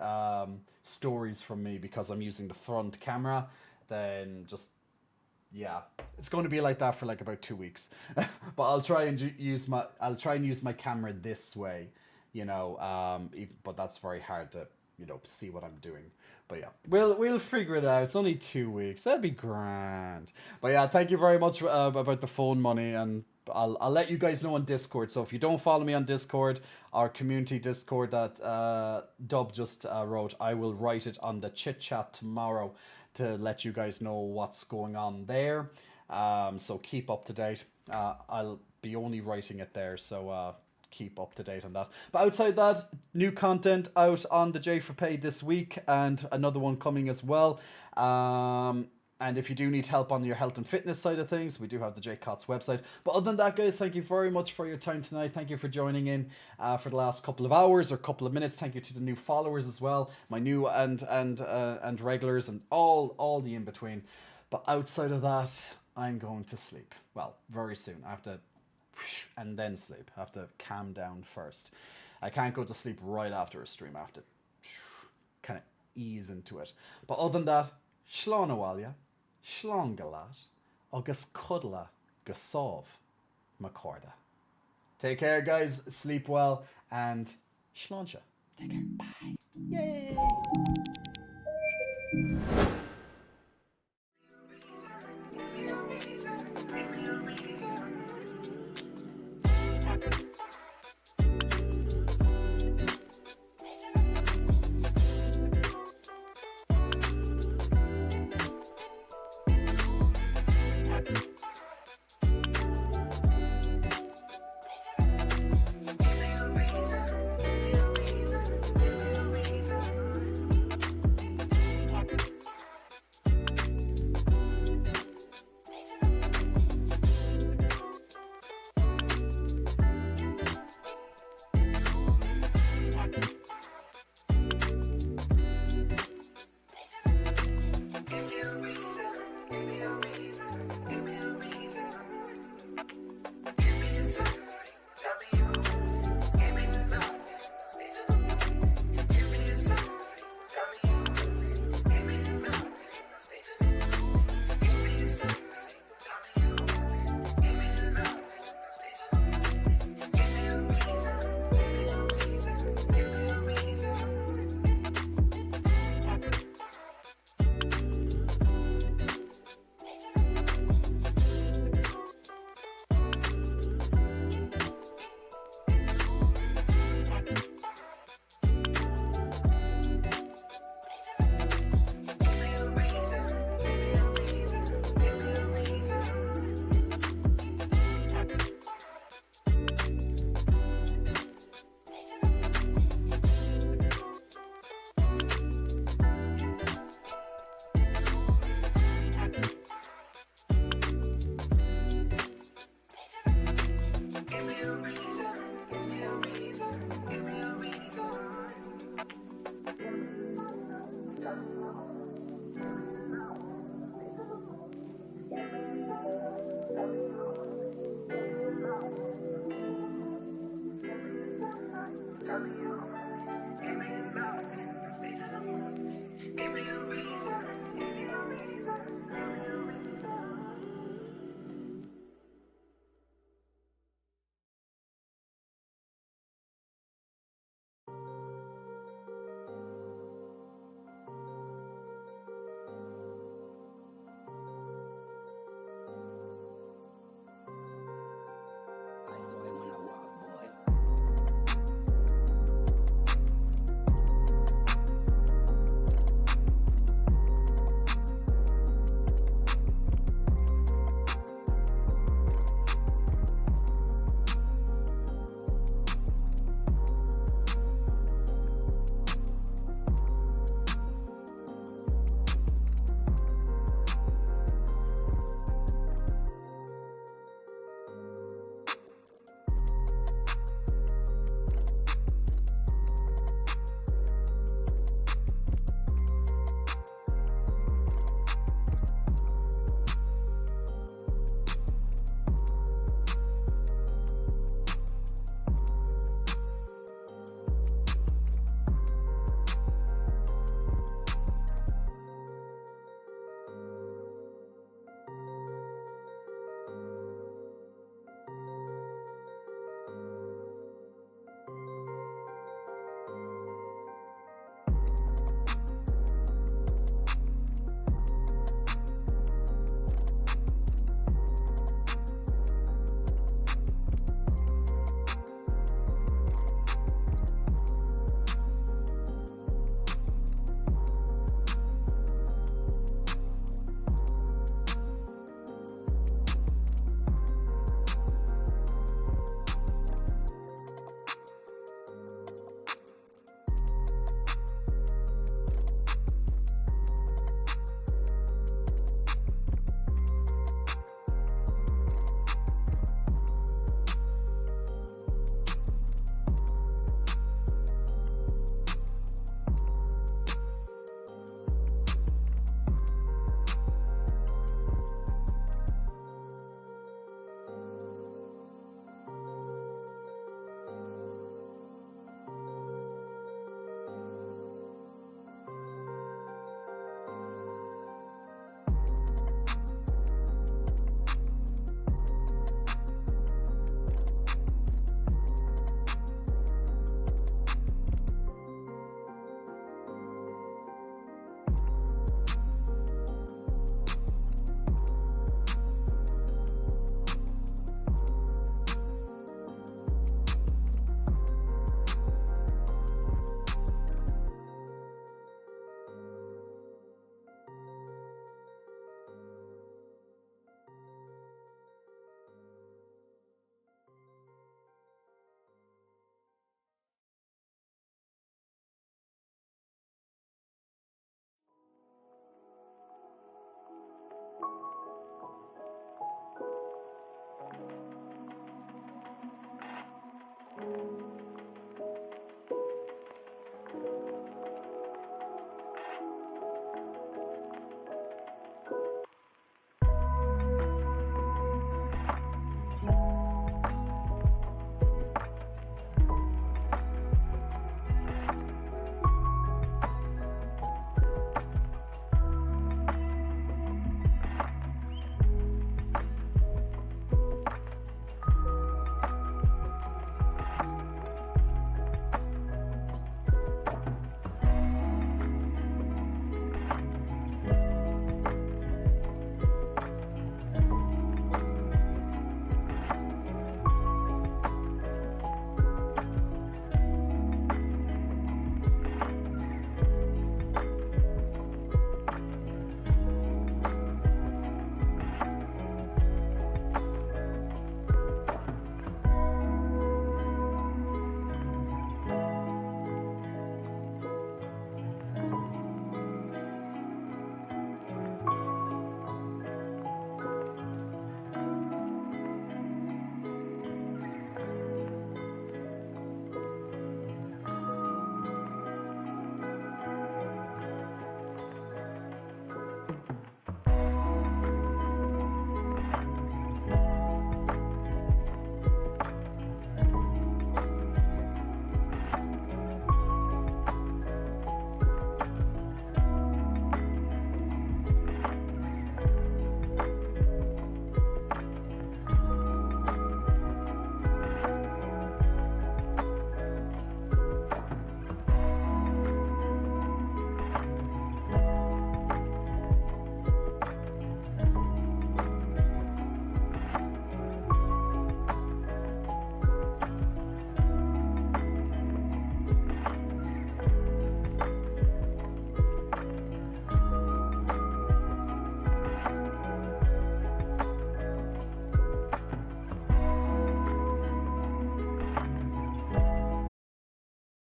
stories from me because I'm using the front camera, then just, yeah, it's going to be like that for like about 2 weeks. But I'll try and use my camera this way, but that's very hard to, see what I'm doing. But yeah, we'll figure it out. It's only 2 weeks. That'd be grand. But yeah, thank you very much about the phone money, and I'll let you guys know on Discord. So if you don't follow me on Discord, our community Discord that Dub just wrote, I will write it on the chit chat tomorrow to let you guys know what's going on there. So keep up to date. I'll be only writing it there, so keep up to date on that. But outside that, new content out on the J for Pay this week, and another one coming as well. And if you do need help on your health and fitness side of things, we do have the JCOTS website. But other than that, guys, thank you very much for your time tonight. Thank you for joining in for the last couple of hours or couple of minutes. Thank you to the new followers as well, my new and regulars, and all the in between. But outside of that, I'm going to sleep. Well, very soon. I have to, and then sleep. I have to calm down first. I can't go to sleep right after a stream. I have to kind of ease into it. But other than that, Shlán Awalia, Shlán Galat, agus Cudla Gasov Macorda. Take care, guys. Sleep well, and Shlánse. Take care. Bye. Yay!